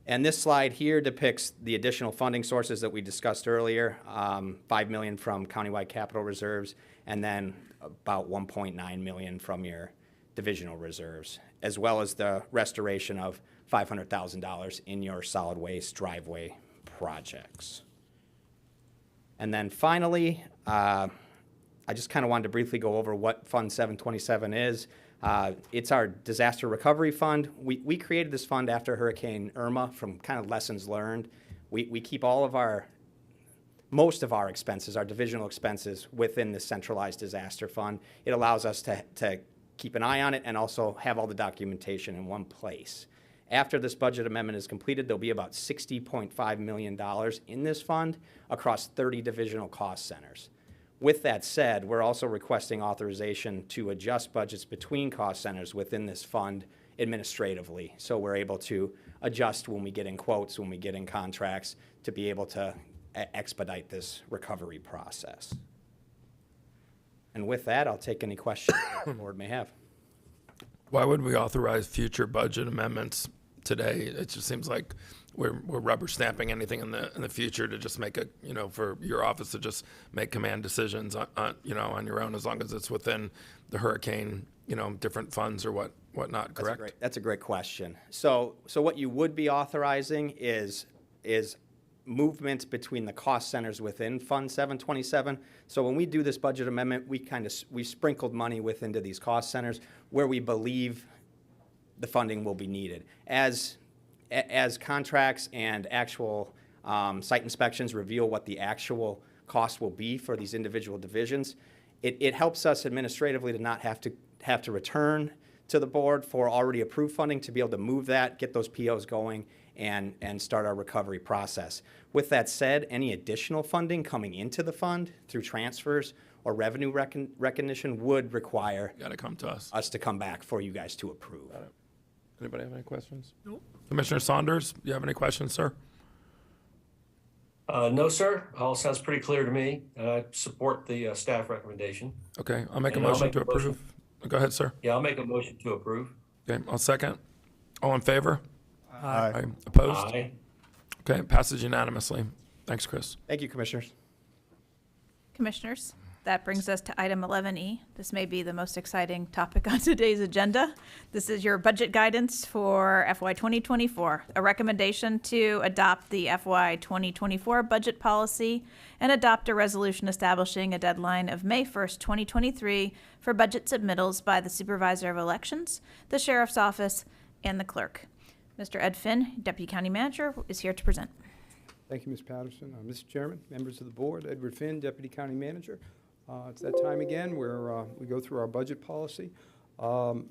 And this slide here depicts the additional funding sources that we discussed earlier, $5 million from countywide capital reserves, and then about $1.9 million from your divisional reserves, as well as the restoration of $500,000 in your solid waste driveway projects. And then finally, I just kind of wanted to briefly go over what Fund 727 is. It's our disaster recovery fund. We created this fund after Hurricane Irma from kind of lessons learned. We keep most of our expenses, our divisional expenses, within the centralized disaster fund. It allows us to keep an eye on it and also have all the documentation in one place. After this budget amendment is completed, there'll be about $60.5 million in this fund across 30 divisional cost centers. With that said, we're also requesting authorization to adjust budgets between cost centers within this fund administratively. So we're able to adjust when we get in quotes, when we get in contracts, to be able to expedite this recovery process. And with that, I'll take any questions that the board may have. Why would we authorize future budget amendments today? It just seems like we're rubber stamping anything in the future to just make for your office to just make command decisions on your own, as long as it's within the hurricane, different funds or whatnot, correct? That's a great question. So what you would be authorizing is movement between the cost centers within Fund 727. So when we do this budget amendment, we sprinkled money into these cost centers where we believe the funding will be needed. As contracts and actual site inspections reveal what the actual cost will be for these individual divisions, it helps us administratively to not have to return to the board for already approved funding, to be able to move that, get those POs going, and start our recovery process. With that said, any additional funding coming into the fund through transfers or revenue recognition would require come to us to come back for you guys to approve. Anybody have any questions? No. Commissioner Saunders, do you have any questions, sir? No, sir. All sounds pretty clear to me. I support the staff recommendation. Okay, I'll make a motion to approve. Go ahead, sir. Yeah, I'll make a motion to approve. Okay, I'll second. All in favor? Aye. Opposed? Aye. Okay, passes unanimously. Thanks, Chris. Thank you, Commissioners. Commissioners, that brings us to item 11E. This may be the most exciting topic on today's agenda. This is your budget guidance for FY 2024, a recommendation to adopt the FY 2024 budget policy and adopt a resolution establishing a deadline of May 1st, 2023 for budget submittals by the Supervisor of Elections, the Sheriff's Office, and the Clerk. Mr. Ed Finn, Deputy County Manager, is here to present. Thank you, Ms. Patterson. Mr. Chairman, members of the board, Edward Finn, Deputy County Manager. It's that time again where we go through our budget policy. We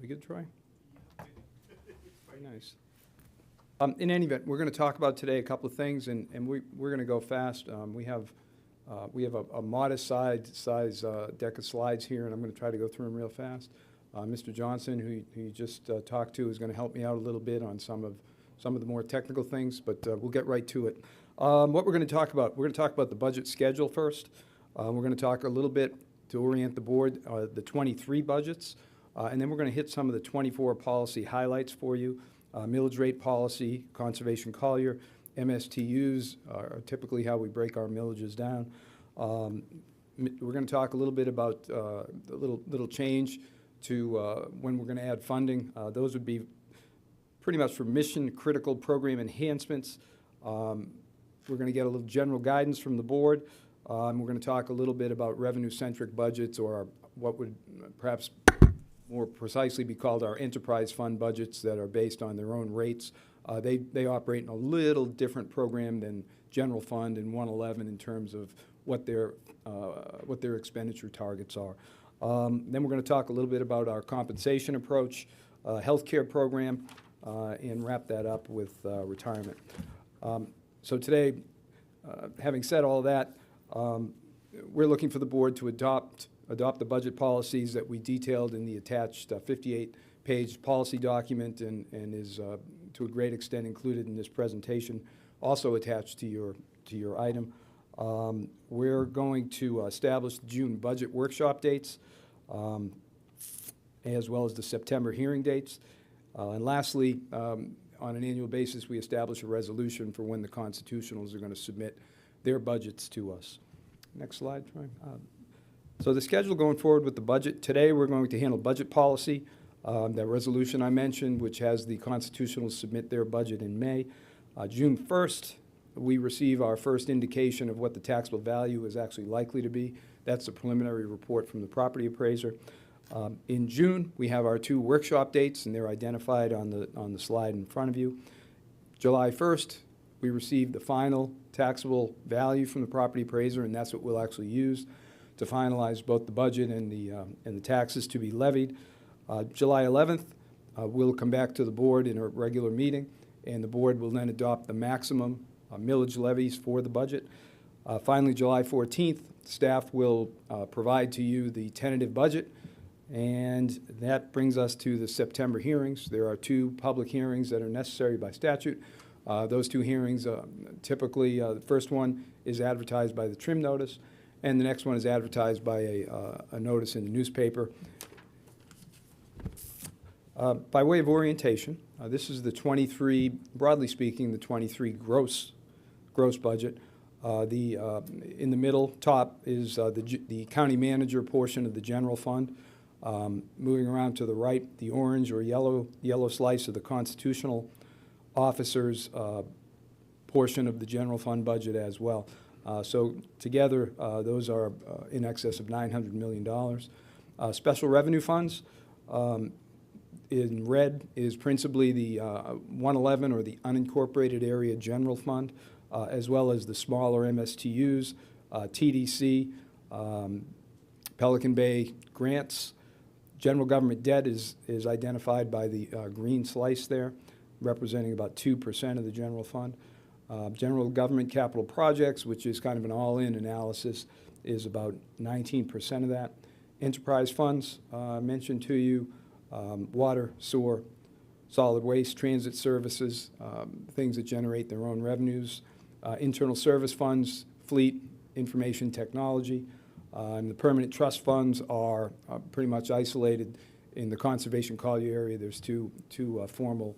good, Troy? Very nice. In any event, we're going to talk about today a couple of things, and we're going to go fast. We have a modest size deck of slides here, and I'm going to try to go through them real fast. Mr. Johnson, who you just talked to, is going to help me out a little bit on some of the more technical things, but we'll get right to it. What we're going to talk about, we're going to talk about the budget schedule first. We're going to talk a little bit to orient the board, the 23 budgets, and then we're going to hit some of the 24 policy highlights for you. Millage rate policy, conservation Collier, MSTUs are typically how we break our millages down. We're going to talk a little bit about a little change to when we're going to add funding. Those would be pretty much for mission-critical program enhancements. We're going to get a little general guidance from the board. We're going to talk a little bit about revenue-centric budgets, or what would perhaps more precisely be called our enterprise fund budgets that are based on their own rates. They operate in a little different program than general fund and 111 in terms of what their expenditure targets are. Then we're going to talk a little bit about our compensation approach, healthcare program, and wrap that up with retirement. So today, having said all that, we're looking for the board to adopt the budget policies that we detailed in the attached 58-page policy document, and is to a great extent included in this presentation, also attached to your item. We're going to establish the June budget workshop dates, as well as the September hearing dates. And lastly, on an annual basis, we establish a resolution for when the constitutionals are going to submit their budgets to us. Next slide, Troy. So the schedule going forward with the budget. Today, we're going to handle budget policy, that resolution I mentioned, which has the constitutionals submit their budget in May. June 1st, we receive our first indication of what the taxable value is actually likely to be. That's a preliminary report from the property appraiser. In June, we have our 2 workshop dates, and they're identified on the slide in front of you. July 1st, we receive the final taxable value from the property appraiser, and that's what we'll actually use to finalize both the budget and the taxes to be levied. July 11th, we'll come back to the board in a regular meeting, and the board will then adopt the maximum millage levies for the budget. Finally, July 14th, staff will provide to you the tentative budget, and that brings us to the September hearings. There are 2 public hearings that are necessary by statute. Those 2 hearings, typically, the first one is advertised by the trim notice, and the next one is advertised by a notice in the newspaper. By way of orientation, this is the 23, broadly speaking, the 23 gross budget. In the middle, top, is the county manager portion of the general fund. Moving around to the right, the orange or yellow slice of the constitutional officers' portion of the general fund budget as well. So together, those are in excess of $900 million. Special revenue funds, in red, is principally the 111 or the unincorporated area general fund, as well as the smaller MSTUs, TDC, Pelican Bay grants. General government debt is identified by the green slice there, representing about 2% of the general fund. General government capital projects, which is kind of an all-in analysis, is about 19% of that. Enterprise funds, mentioned to you, water, sewer, solid waste, transit services, things that generate their own revenues. Internal service funds, fleet, information technology. And the permanent trust funds are pretty much isolated in the conservation Collier area. There's two formal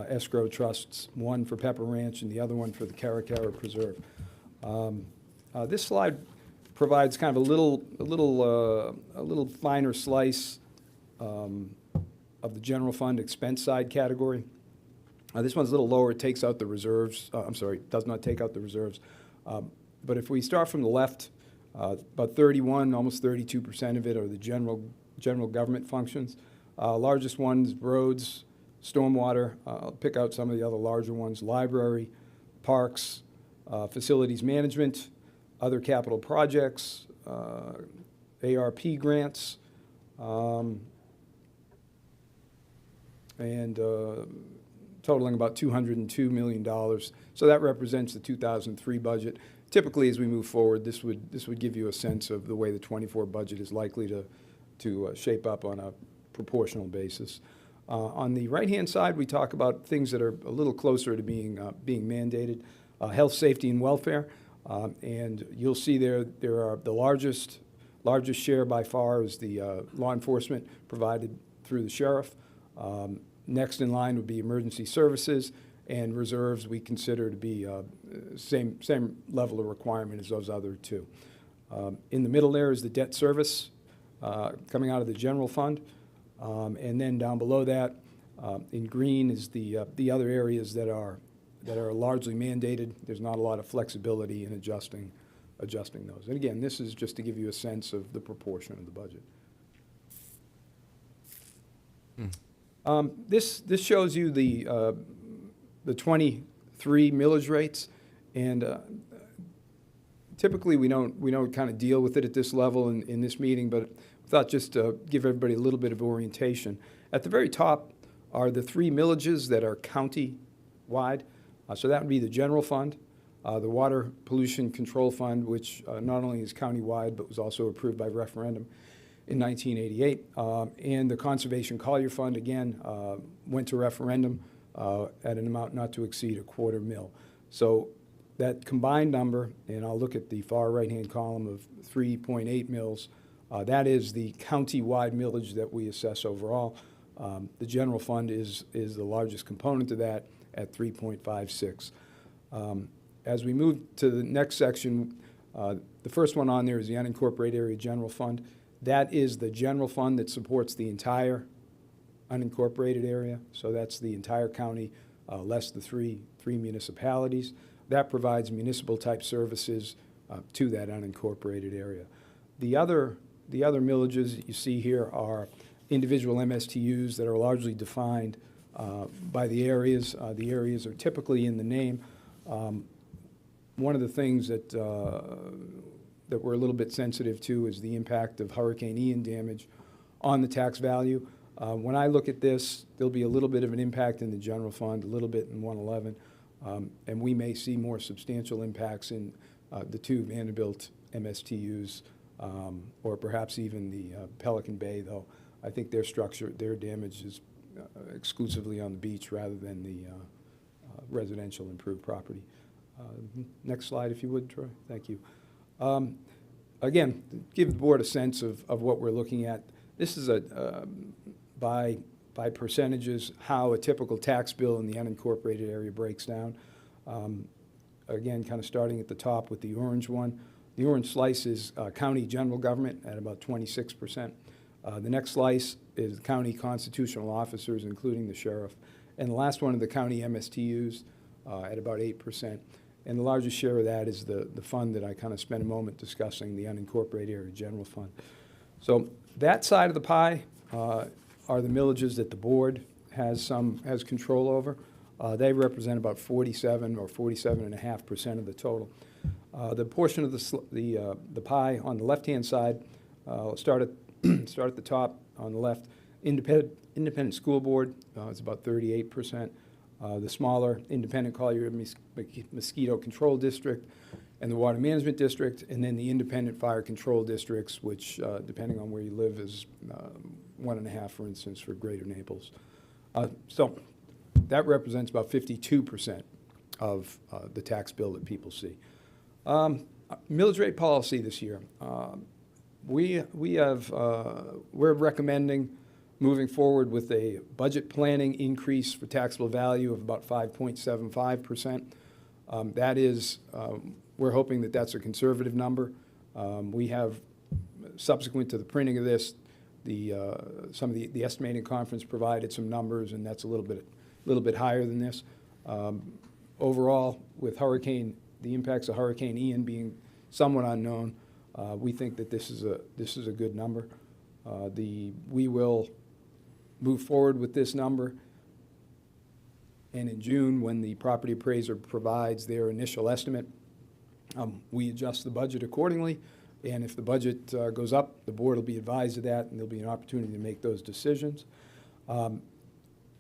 escrow trusts, one for Pepper Ranch and the other one for the Caracara Preserve. This slide provides kind of a little finer slice of the general fund expense side category. This one's a little lower. It takes out the reserves. Does not take out the reserves. But if we start from the left, about 31, almost 32% of it are the general government functions. Largest ones, roads, stormwater. I'll pick out some of the other larger ones: library, parks, facilities management, other capital projects, ARP grants, and totaling about $202 million. So that represents the 2003 budget. Typically, as we move forward, this would give you a sense of the way the 24 budget is likely to shape up on a proportional basis. On the right-hand side, we talk about things that are a little closer to being mandated. Health, safety, and welfare. And you'll see there are the largest share by far is the law enforcement provided through the sheriff. Next in line would be emergency services, and reserves we consider to be same level of requirement as those other two. In the middle there is the debt service coming out of the general fund. And then down below that, in green is the other areas that are largely mandated. There's not a lot of flexibility in adjusting those. And again, this is just to give you a sense of the proportion of the budget. This shows you the 23 millage rates, and typically we don't kind of deal with it at this level in this meeting, but I thought just to give everybody a little bit of orientation. At the very top are the 3 millages that are county-wide. So that would be the general fund, the Water Pollution Control Fund, which not only is county-wide but was also approved by referendum in 1988, and the Conservation Collier Fund, again, went to referendum at an amount not to exceed $250,000. So that combined number, and I'll look at the far right-hand column of 3.8 mils, that is the county-wide millage that we assess overall. The general fund is the largest component of that at 3.56. As we move to the next section, the first one on there is the unincorporated area general fund. That is the general fund that supports the entire unincorporated area. So that's the entire county, less the three municipalities. That provides municipal type services to that unincorporated area. The other millages that you see here are individual MSTUs that are largely defined by the areas. The areas are typically in the name. One of the things that we're a little bit sensitive to is the impact of Hurricane Ian damage on the tax value. When I look at this, there'll be a little bit of an impact in the general fund, a little bit in 111, and we may see more substantial impacts in the 2 Vanderbilt MSTUs, or perhaps even the Pelican Bay, though I think their damage is exclusively on the beach rather than the residential improved property. Next slide, if you would, Troy. Thank you. Again, give the board a sense of what we're looking at. This is by percentages how a typical tax bill in the unincorporated area breaks down. Again, kind of starting at the top with the orange one. The orange slice is county general government at about 26%. The next slice is county constitutional officers, including the sheriff. And the last one are the county MSTUs at about 8%. And the largest share of that is the fund that I kind of spent a moment discussing, the unincorporated area general fund. So that side of the pie are the millages that the board has control over. They represent about 47 or 47.5% of the total. The portion of the pie on the left-hand side, start at the top on the left. Independent school board is about 38%. The smaller independent Collier mosquito control district and the water management district, and then the independent fire control districts, which depending on where you live is 1.5, for instance, for Greater Naples. So that represents about 52% of the tax bill that people see. Millage rate policy this year. We're recommending moving forward with a budget planning increase for taxable value of about 5.75%. That is, we're hoping that that's a conservative number. We have, subsequent to the printing of this, some of the estimating conference provided some numbers, and that's a little bit higher than this. Overall, with the impacts of Hurricane Ian being somewhat unknown, we think that this is a good number. We will move forward with this number And in June, when the property appraiser provides their initial estimate, we adjust the budget accordingly. And if the budget goes up, the board will be advised of that, and there'll be an opportunity to make those decisions.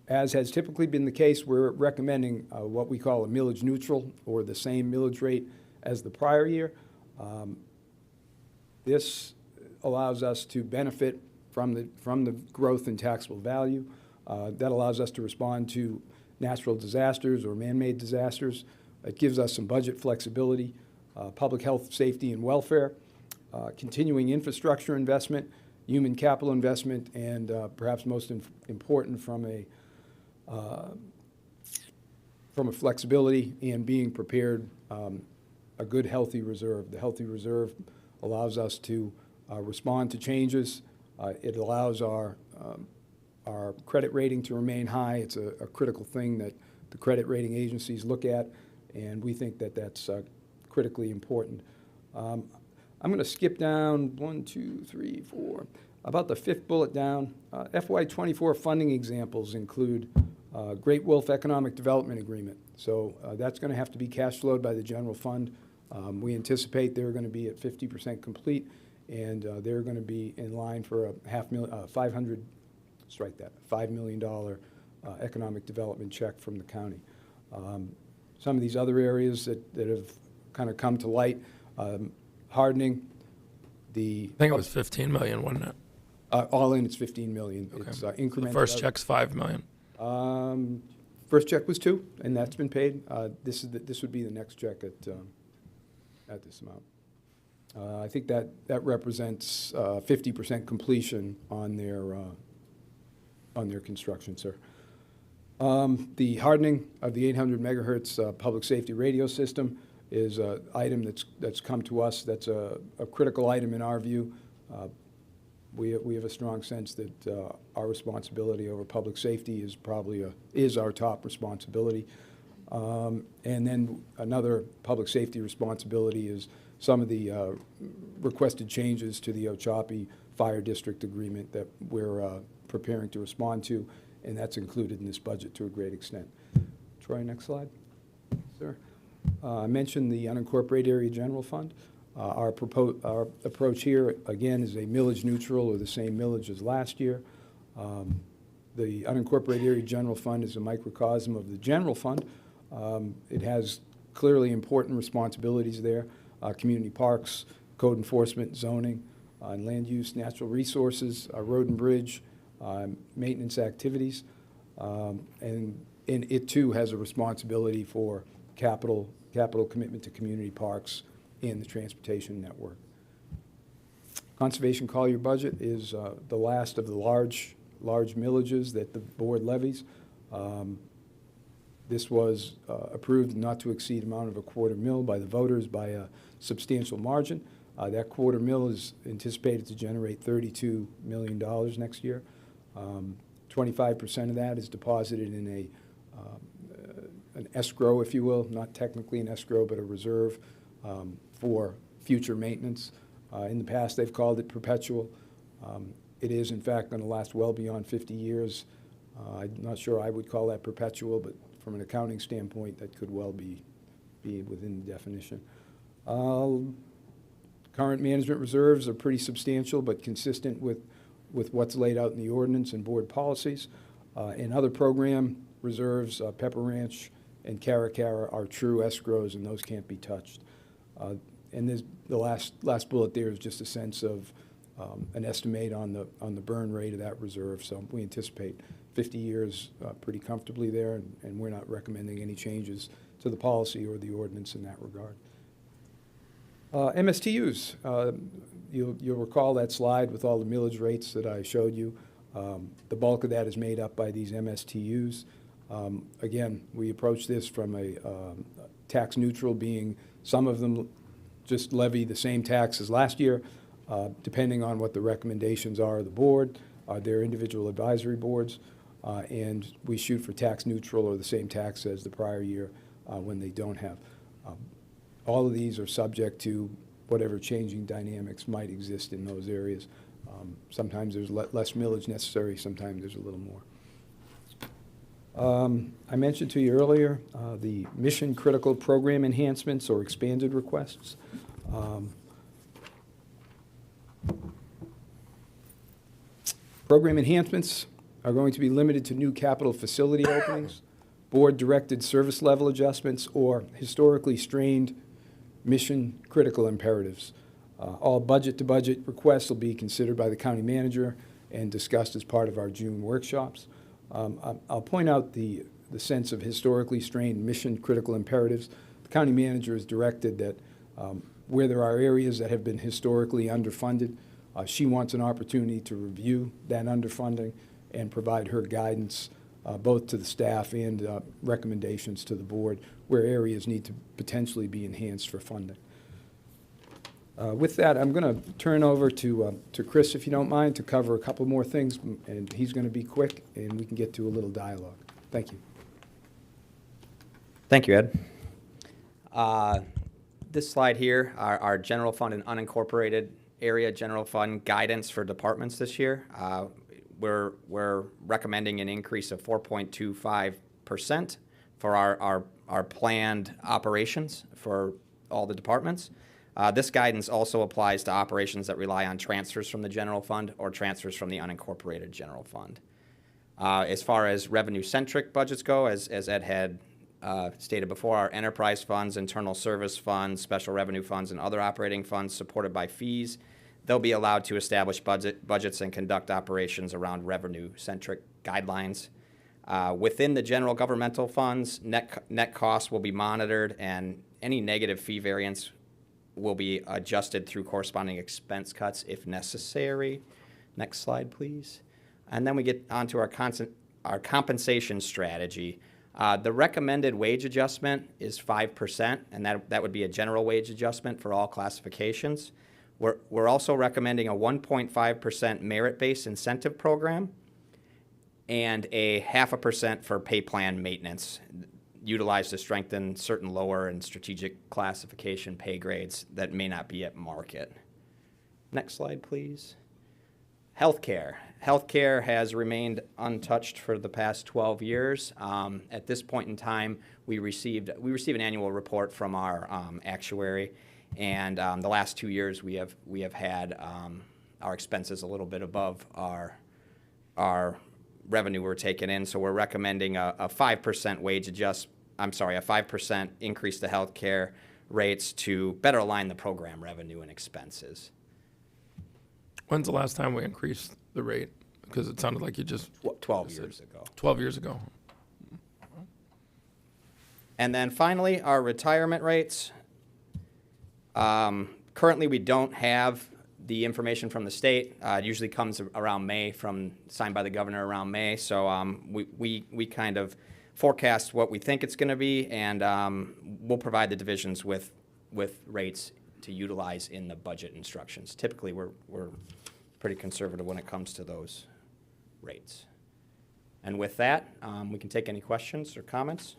As has typically been the case, we're recommending what we call a millage neutral, or the same millage rate as the prior year. This allows us to benefit from the growth in taxable value. That allows us to respond to natural disasters or man-made disasters. It gives us some budget flexibility, public health, safety, and welfare, continuing infrastructure investment, human capital investment, and perhaps most important from a flexibility and being prepared, a good, healthy reserve. The healthy reserve allows us to respond to changes. It allows our credit rating to remain high. It's a critical thing that the credit rating agencies look at, and we think that that's critically important. I'm going to skip down 1, 2, 3, 4. About the fifth bullet down, FY24 funding examples include Great Wolf Economic Development Agreement. So that's going to have to be cash flowed by the general fund. We anticipate they're going to be at 50% complete, and they're going to be in line for a $5 million economic development check from the county. Some of these other areas that have kind of come to light, hardening, I think it was 15 million, wasn't it? All in, it's 15 million. Okay. It's incremental. The first check's 5 million. First check was 2, and that's been paid. This would be the next check at this amount. I think that represents 50% completion on their construction, sir. The hardening of the 800 megahertz public safety radio system is an item that's come to us. That's a critical item in our view. We have a strong sense that our responsibility over public safety is our top responsibility. And then another public safety responsibility is some of the requested changes to the Ochopee Fire District Agreement that we're preparing to respond to, and that's included in this budget to a great extent. Troy, next slide. Sir. I mentioned the unincorporated area general fund. Our approach here, again, is a millage neutral, or the same millage as last year. The unincorporated area general fund is a microcosm of the general fund. It has clearly important responsibilities there: community parks, code enforcement, zoning, and land use, natural resources, road and bridge, maintenance activities, and it too has a responsibility for capital commitment to community parks and the transportation network. Conservation Collier budget is the last of the large millages that the board levies. This was approved not to exceed amount of $0.25 mil by the voters by a substantial margin. That $0.25 mil is anticipated to generate $32 million next year. 25% of that is deposited in an escrow, if you will, not technically an escrow, but a reserve for future maintenance. In the past, they've called it perpetual. It is, in fact, going to last well beyond 50 years. I'm not sure I would call that perpetual, but from an accounting standpoint, that could well be within the definition. Current management reserves are pretty substantial, but consistent with what's laid out in the ordinance and board policies. And other program reserves, Pepper Ranch and Caracara, are true escrows, and those can't be touched. And the last bullet there is just a sense of an estimate on the burn rate of that reserve. So we anticipate 50 years pretty comfortably there, and we're not recommending any changes to the policy or the ordinance in that regard. MSTUs, you'll recall that slide with all the millage rates that I showed you. The bulk of that is made up by these MSTUs. Again, we approach this from a tax neutral, being some of them just levy the same tax as last year, depending on what the recommendations are of the board, their individual advisory boards, and we shoot for tax neutral or the same tax as the prior year when they don't have. All of these are subject to whatever changing dynamics might exist in those areas. Sometimes there's less millage necessary, sometimes there's a little more. I mentioned to you earlier the mission-critical program enhancements or expanded requests. Program enhancements are going to be limited to new capital facility openings, board-directed service level adjustments, or historically strained mission-critical imperatives. All budget-to-budget requests will be considered by the county manager and discussed as part of our June workshops. I'll point out the sense of historically strained mission-critical imperatives. The county manager has directed that where there are areas that have been historically underfunded, she wants an opportunity to review that underfunding and provide her guidance both to the staff and recommendations to the board where areas need to potentially be enhanced for funding. With that, I'm going to turn over to Chris, if you don't mind, to cover a couple more things, and he's going to be quick, and we can get to a little dialogue. Thank you. Thank you, Ed. This slide here, our general fund and unincorporated area general fund guidance for departments this year. We're recommending an increase of 4.25% for our planned operations for all the departments. This guidance also applies to operations that rely on transfers from the general fund or transfers from the unincorporated general fund. As far as revenue-centric budgets go, as Ed had stated before, our enterprise funds, internal service funds, special revenue funds, and other operating funds supported by fees, they'll be allowed to establish budgets and conduct operations around revenue-centric guidelines. Within the general governmental funds, net costs will be monitored, and any negative fee variance will be adjusted through corresponding expense cuts if necessary. Next slide, please. And then we get onto our compensation strategy. The recommended wage adjustment is 5%, and that would be a general wage adjustment for all classifications. We're also recommending a 1.5% merit-based incentive program and a 0.5% for pay plan maintenance, utilized to strengthen certain lower and strategic classification pay grades that may not be at market. Next slide, please. Healthcare. Healthcare has remained untouched for the past 12 years. At this point in time, we receive an annual report from our actuary, and the last 2 years we have had our expenses a little bit above our revenue we're taking in. So we're recommending a 5% a 5% increase to healthcare rates to better align the program revenue and expenses. When's the last time we increased the rate? Because it sounded like you just... 12 years ago. 12 years ago. And then finally, our retirement rates. Currently, we don't have the information from the state. It usually comes around May, signed by the governor around May. So we kind of forecast what we think it's going to be, and we'll provide the divisions with rates to utilize in the budget instructions. Typically, we're pretty conservative when it comes to those rates. And with that, we can take any questions or comments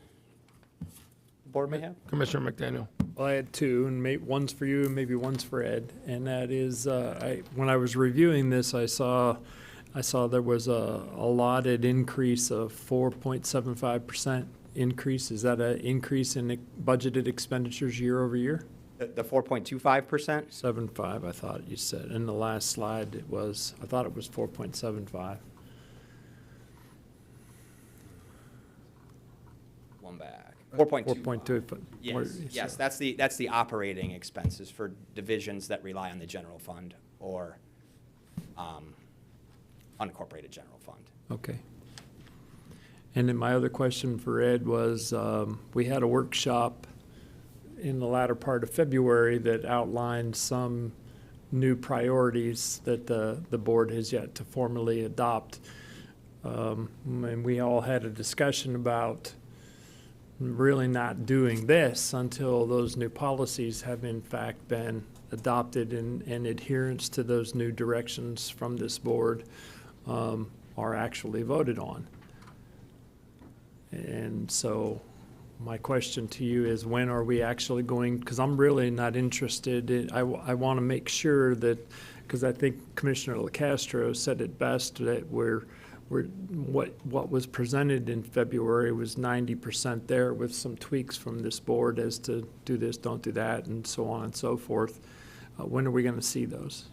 the board may have. Commissioner McDaniel. Well, I had two, and one's for you and maybe one's for Ed. And that is, when I was reviewing this, I saw there was a allotted increase of 4.75% increase. Is that an increase in budgeted expenditures year over year? The 4.25%? 7.5, I thought you said. In the last slide, I thought it was 4.75. One back. 4.2. 4.2. Yes, that's the operating expenses for divisions that rely on the general fund or unincorporated general fund. Okay. And then my other question for Ed was, we had a workshop in the latter part of February that outlined some new priorities that the board has yet to formally adopt. And we all had a discussion about really not doing this until those new policies have in fact been adopted and adherence to those new directions from this board are actually voted on. And so my question to you is, when are we actually going, because I'm really not interested in, I want to make sure that, because I think Commissioner LaCastro said it best, that we're what was presented in February was 90% there with some tweaks from this board as to do this, don't do that, and so on and so forth. When are we going to see those?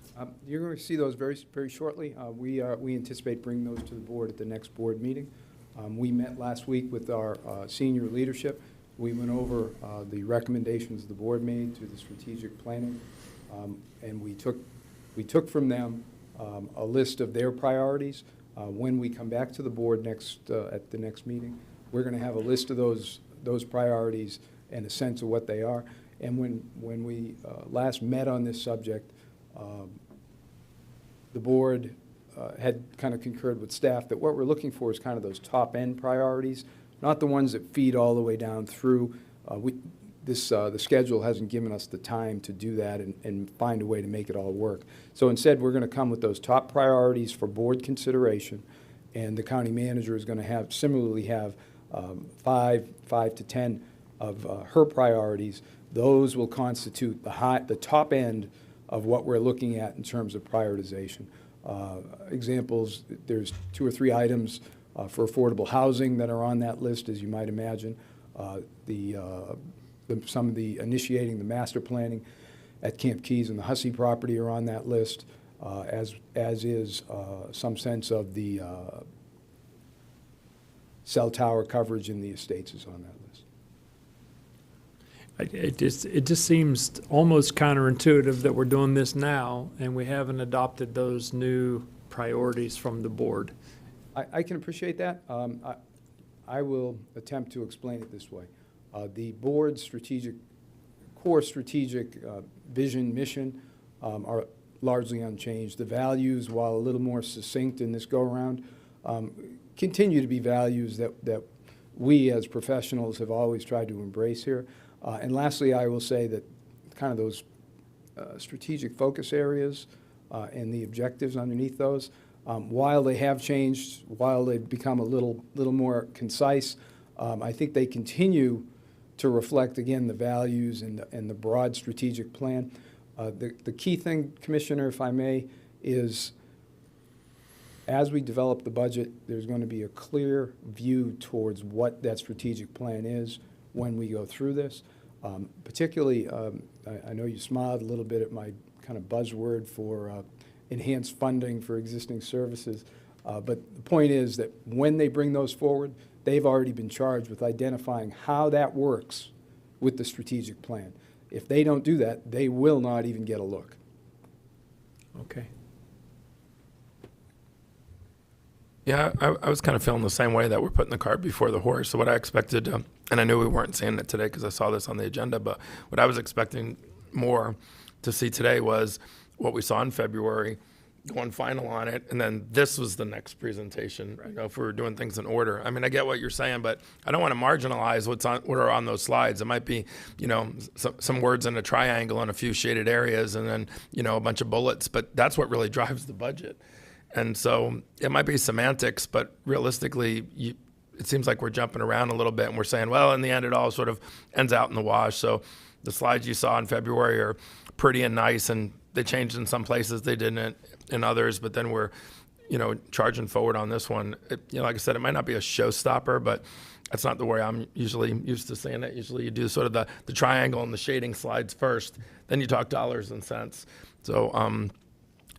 You're going to see those very, very shortly. We anticipate bringing those to the board at the next board meeting. We met last week with our senior leadership. We went over the recommendations the board made to the strategic planning, and we took from them a list of their priorities. When we come back to the board at the next meeting, we're going to have a list of those priorities and a sense of what they are. And when we last met on this subject, the board had kind of concurred with staff that what we're looking for is kind of those top-end priorities, not the ones that feed all the way down through. The schedule hasn't given us the time to do that and find a way to make it all work. So instead, we're going to come with those top priorities for board consideration, and the county manager is going to similarly have 5 to 10 of her priorities. Those will constitute the top end of what we're looking at in terms of prioritization. Examples, there's 2 or 3 items for affordable housing that are on that list, as you might imagine. Some of the initiating the master planning at Camp Keys and the Hussey property are on that list, as is some sense of the cell tower coverage in the estates is on that list. It just seems almost counterintuitive that we're doing this now and we haven't adopted those new priorities from the board. I can appreciate that. I will attempt to explain it this way. The board's core strategic vision, mission are largely unchanged. The values, while a little more succinct in this go-around, continue to be values that we as professionals have always tried to embrace here. And lastly, I will say that kind of those strategic focus areas and the objectives underneath those, while they have changed, while they've become a little more concise, I think they continue to reflect, again, the values and the broad strategic plan. The key thing, Commissioner, if I may, is as we develop the budget, there's going to be a clear view towards what that strategic plan is when we go through this. Particularly, I know you smiled a little bit at my kind of buzzword for enhanced funding for existing services. But the point is that when they bring those forward, they've already been charged with identifying how that works with the strategic plan. If they don't do that, they will not even get a look. Okay. Yeah, I was kind of feeling the same way, that we're putting the cart before the horse. So what I expected, and I knew we weren't seeing it today because I saw this on the agenda, but what I was expecting more to see today was what we saw in February, going final on it, and then this was the next presentation, right. You know, if we were doing things in order. I mean, I get what you're saying, but I don't want to marginalize what are on those slides. It might be, you know, some words in a triangle and a few shaded areas and then, you know, a bunch of bullets, but that's what really drives the budget. And so it might be semantics, but realistically, it seems like we're jumping around a little bit and we're saying, well, in the end, it all sort of ends out in the wash. So the slides you saw in February are pretty and nice, and they changed in some places, they didn't in others, but then we're, you know, charging forward on this one. You know, like I said, it might not be a showstopper, but that's not the way I'm usually used to saying it. Usually you do sort of the triangle and the shading slides first, then you talk dollars and cents. So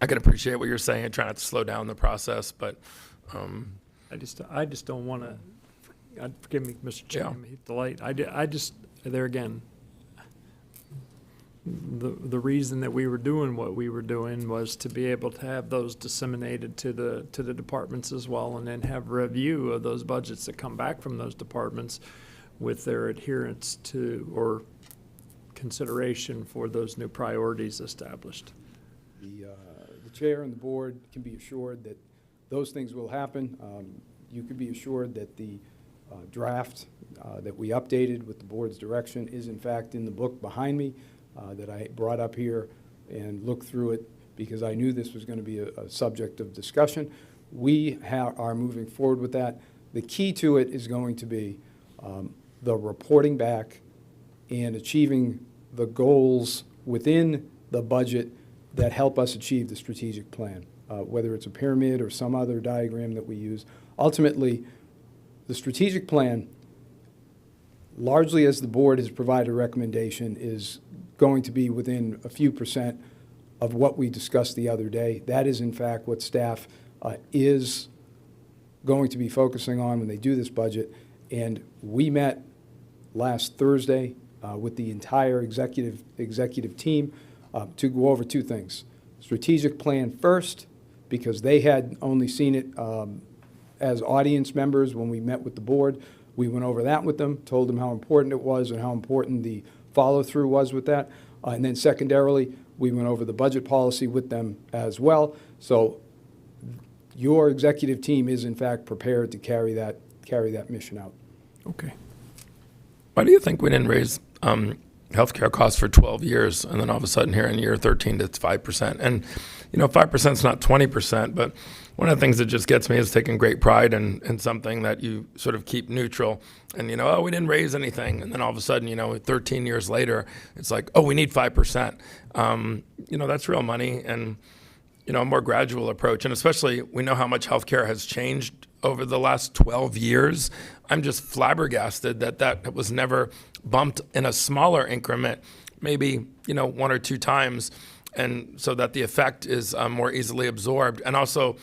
I can appreciate what you're saying, trying not to slow down the process, but I just don't want to, forgive me, Mr. Chairman, the light. I just, there again, the reason that we were doing what we were doing was to be able to have those disseminated to the departments as well, and then have review of those budgets that come back from those departments with their adherence to or consideration for those new priorities established. The chair and the board can be assured that those things will happen. You can be assured that the draft that we updated with the board's direction is in fact in the book behind me that I brought up here and looked through it because I knew this was going to be a subject of discussion. We are moving forward with that. The key to it is going to be the reporting back and achieving the goals within the budget that help us achieve the strategic plan. whether it's a pyramid or some other diagram that we use. Ultimately, the strategic plan, largely as the board has provided a recommendation, is going to be within a few percent of what we discussed the other day. That is, in fact, what staff is going to be focusing on when they do this budget. And we met last Thursday with the entire executive team to go over two things. Strategic plan first, because they had only seen it as audience members when we met with the board. We went over that with them, told them how important it was and how important the follow-through was with that. And then secondarily, we went over the budget policy with them as well. So your executive team is in fact prepared to carry that mission out. Okay. Why do you think we didn't raise healthcare costs for 12 years, and then all of a sudden here in year 13 it's 5%? And 5% is not 20%, but one of the things that just gets me is taking great pride in something that you sort of keep neutral. And we didn't raise anything, and then all of a sudden 13 years later it's like, oh, we need 5%. That's real money, and a more gradual approach. And especially, we know how much healthcare has changed over the last 12 years. I'm just flabbergasted that was never bumped in a smaller increment, maybe, one or two times, and so that the effect is more easily absorbed and also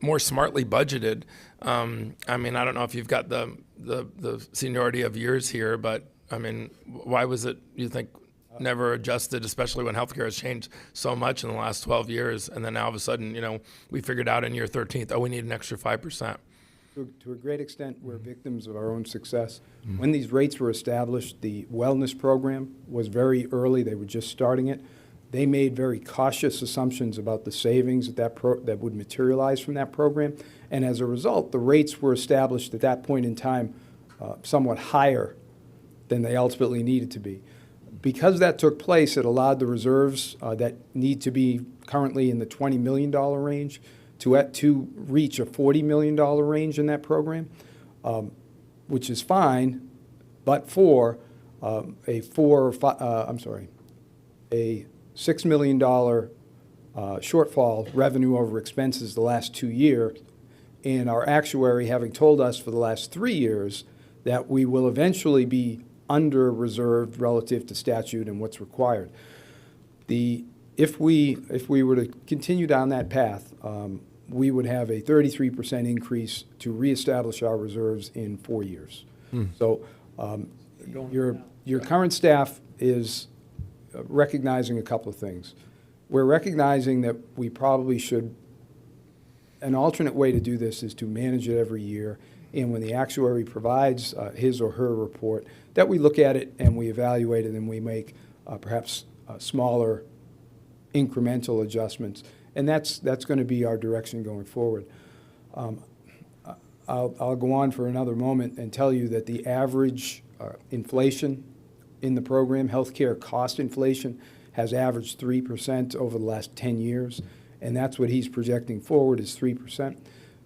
more smartly budgeted. I don't know if you've got the seniority of years here, but why was it, you think, never adjusted, especially when healthcare has changed so much in the last 12 years, and then now all of a sudden, we figured out in year 13th, we need an extra 5%. To a great extent, we're victims of our own success. When these rates were established, the wellness program was very early. They were just starting it. They made very cautious assumptions about the savings that would materialize from that program. And as a result, the rates were established at that point in time somewhat higher than they ultimately needed to be. Because that took place, it allowed the reserves that need to be currently in the $20 million range to reach a $40 million range in that program, which is fine, but for a $6 million shortfall revenue over expenses the last 2 years, and our actuary having told us for the last 3 years that we will eventually be under-reserved relative to statute and what's required. If we were to continue down that path, we would have a 33% increase to reestablish our reserves in 4 years. So your current staff is recognizing a couple of things. We're recognizing that we probably should, an alternate way to do this is to manage it every year, and when the actuary provides his or her report, that we look at it and we evaluate it and we make perhaps smaller incremental adjustments. And that's going to be our direction going forward. I'll go on for another moment and tell you that the average inflation in the program, healthcare cost inflation, has averaged 3% over the last 10 years, and that's what he's projecting forward is 3%.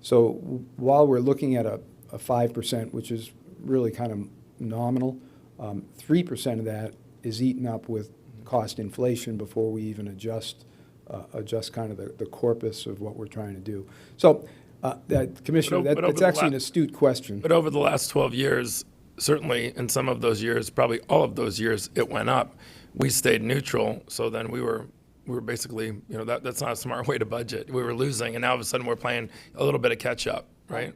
So while we're looking at a 5%, which is really kind of nominal, 3% of that is eaten up with cost inflation before we even adjust kind of the corpus of what we're trying to do. So, Commissioner, that's actually an astute question. But over the last 12 years, certainly in some of those years, probably all of those years, it went up. We stayed neutral, so then we were basically, that's not a smart way to budget. We were losing, and now all of a sudden we're playing a little bit of catch up, right?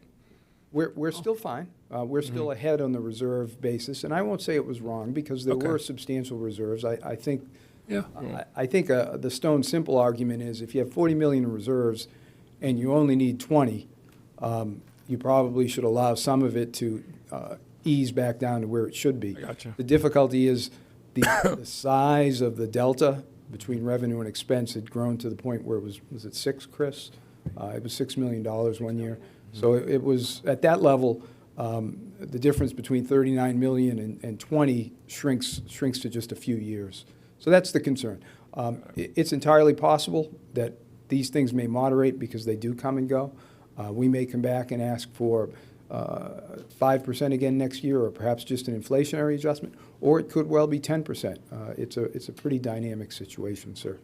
We're still fine. We're still ahead on the reserve basis, and I won't say it was wrong because there were substantial reserves. I think the stone simple argument is if you have 40 million in reserves and you only need 20, you probably should allow some of it to ease back down to where it should be. Gotcha. The difficulty is the size of the delta between revenue and expense had grown to the point where it was it 6, Chris? It was $6 million 1 year. So it was at that level, the difference between 39 million and 20 shrinks to just a few years. So that's the concern. It's entirely possible that these things may moderate because they do come and go. We may come back and ask for 5% again next year, or perhaps just an inflationary adjustment, or it could well be 10%. It's a pretty dynamic situation, sir.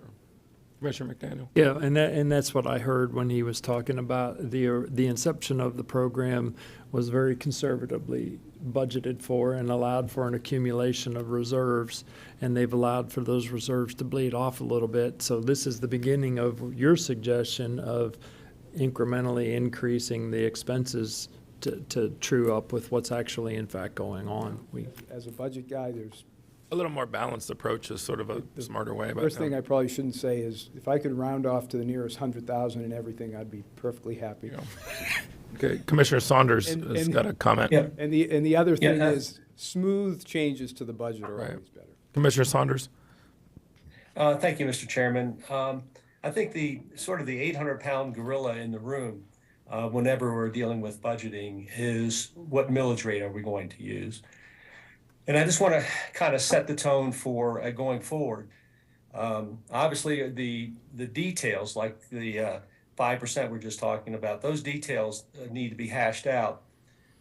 Commissioner McDaniel. Yeah, and that's what I heard when he was talking about the inception of the program was very conservatively budgeted for and allowed for an accumulation of reserves, and they've allowed for those reserves to bleed off a little bit. So this is the beginning of your suggestion of incrementally increasing the expenses to true up with what's actually in fact going on. As a budget guy, there's A little more balanced approach is sort of a smarter way. First thing I probably shouldn't say is, if I could round off to the nearest 100,000 and everything, I'd be perfectly happy. Okay, Commissioner Saunders has got a comment. Yeah. And the other thing is, smooth changes to the budget are always better. Commissioner Saunders. Thank you, Mr. Chairman. I think the 800-pound gorilla in the room, whenever we're dealing with budgeting, is what millage rate are we going to use? And I just want to kind of set the tone for going forward. Obviously, the details, like the 5% we're just talking about, those details need to be hashed out.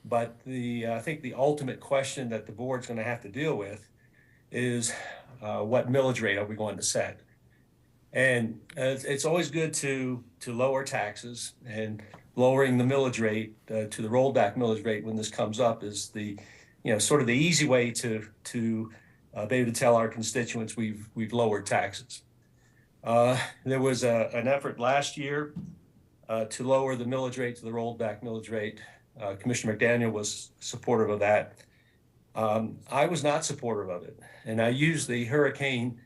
But I think the ultimate question that the board's going to have to deal with is what millage rate are we going to set? And it's always good to lower taxes, and lowering the millage rate to the rollback millage rate when this comes up is the sort of the easy way to be able to tell our constituents we've lowered taxes. There was an effort last year to lower the millage rate to the rollback millage rate. Commissioner McDaniel was supportive of that. I was not supportive of it, and I used the Hurricane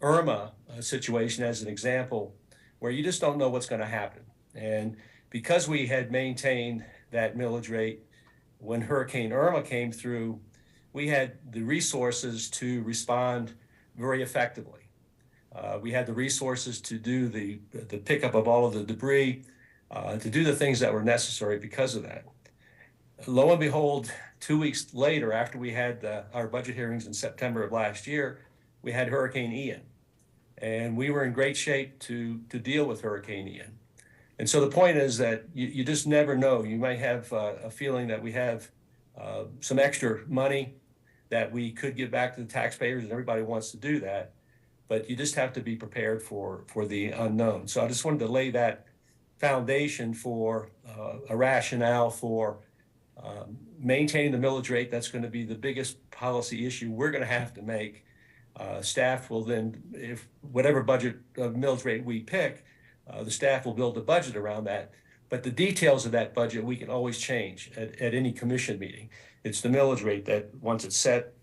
Irma situation as an example where you just don't know what's going to happen. And because we had maintained that millage rate, when Hurricane Irma came through, we had the resources to respond very effectively. We had the resources to do the pickup of all of the debris, to do the things that were necessary because of that. Lo and behold, 2 weeks later, after we had our budget hearings in September of last year, we had Hurricane Ian. And we were in great shape to deal with Hurricane Ian. And so the point is that you just never know. You might have a feeling that we have some extra money that we could give back to the taxpayers, and everybody wants to do that. But you just have to be prepared for the unknown. So I just wanted to lay that foundation for a rationale for maintaining the millage rate. That's going to be the biggest policy issue we're going to have to make. Staff will then, if whatever budget millage rate we pick, the staff will build a budget around that. But the details of that budget we can always change at any commission meeting. It's the millage rate that, once it's set,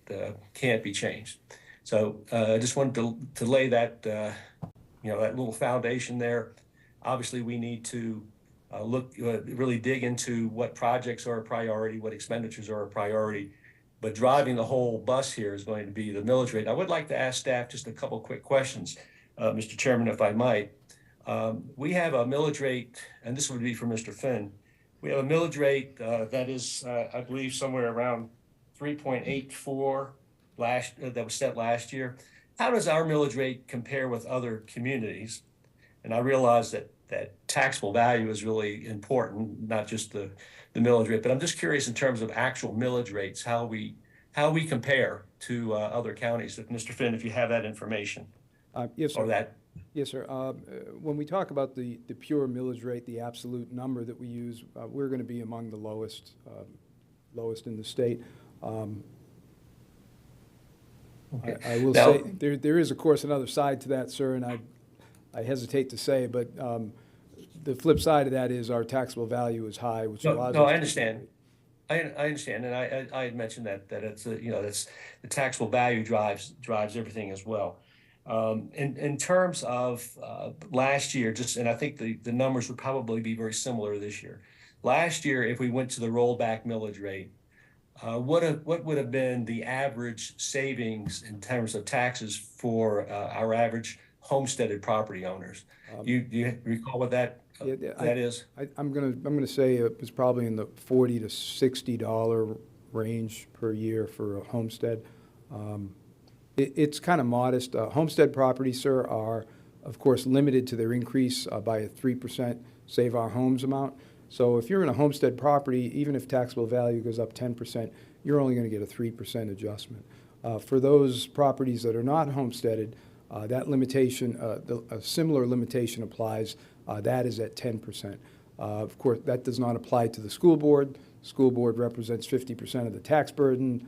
can't be changed. So I just wanted to lay that that little foundation there. Obviously, we need to really dig into what projects are a priority, what expenditures are a priority. But driving the whole bus here is going to be the millage rate. I would like to ask staff just a couple quick questions, Mr. Chairman, if I might. We have a millage rate, and this would be for Mr. Finn. We have a millage rate that is, I believe, somewhere around 3.84 that was set last year. How does our millage rate compare with other communities? And I realize that taxable value is really important, not just the millage rate, but I'm just curious in terms of actual millage rates, how we compare to other counties. If Mr. Finn, if you have that information. Yes, sir. Or that. Yes, sir. When we talk about the pure millage rate, the absolute number that we use, we're going to be among the lowest in the state. Okay. I will say there is, of course, another side to that, sir, and I hesitate to say, but the flip side of that is our taxable value is high, which allows us to. I understand. I understand, and I had mentioned that it's that's the taxable value drives everything as well. In terms of last year, and I think the numbers would probably be very similar this year. Last year, if we went to the rollback millage rate, what would have been the average savings in terms of taxes for our average homesteaded property owners? Do you recall what that is? I'm gonna say it was probably in the $40 to $60 range per year for a homestead. It's kind of modest. Homestead properties, sir, are of course limited to their increase by a 3% Save Our Homes amount. So if you're in a homestead property, even if taxable value goes up 10%, you're only going to get a 3% adjustment. For those properties that are not homesteaded, That limitation, a similar limitation applies. That is at 10%. Of course, that does not apply to the school board. School board represents 50% of the tax burden,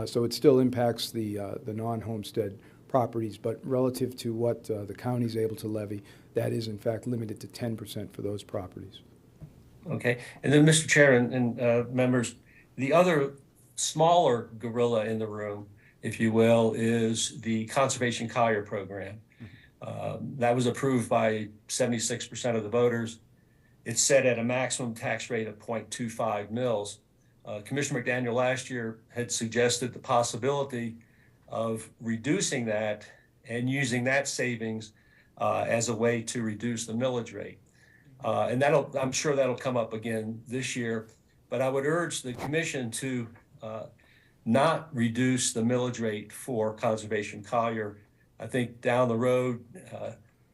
so it still impacts the non-homestead properties. But relative to what the county is able to levy, that is in fact limited to 10% for those properties. Okay, and then Mr. Chairman and members, the other smaller gorilla in the room, if you will, is the Conservation Collier program. That was approved by 76% of the voters. It's set at a maximum tax rate of 0.25 mils. Commissioner McDaniel last year had suggested the possibility of reducing that and using that savings as a way to reduce the millage rate. And I'm sure that'll come up again this year, but I would urge the commission to not reduce the millage rate for Conservation Collier. I think down the road,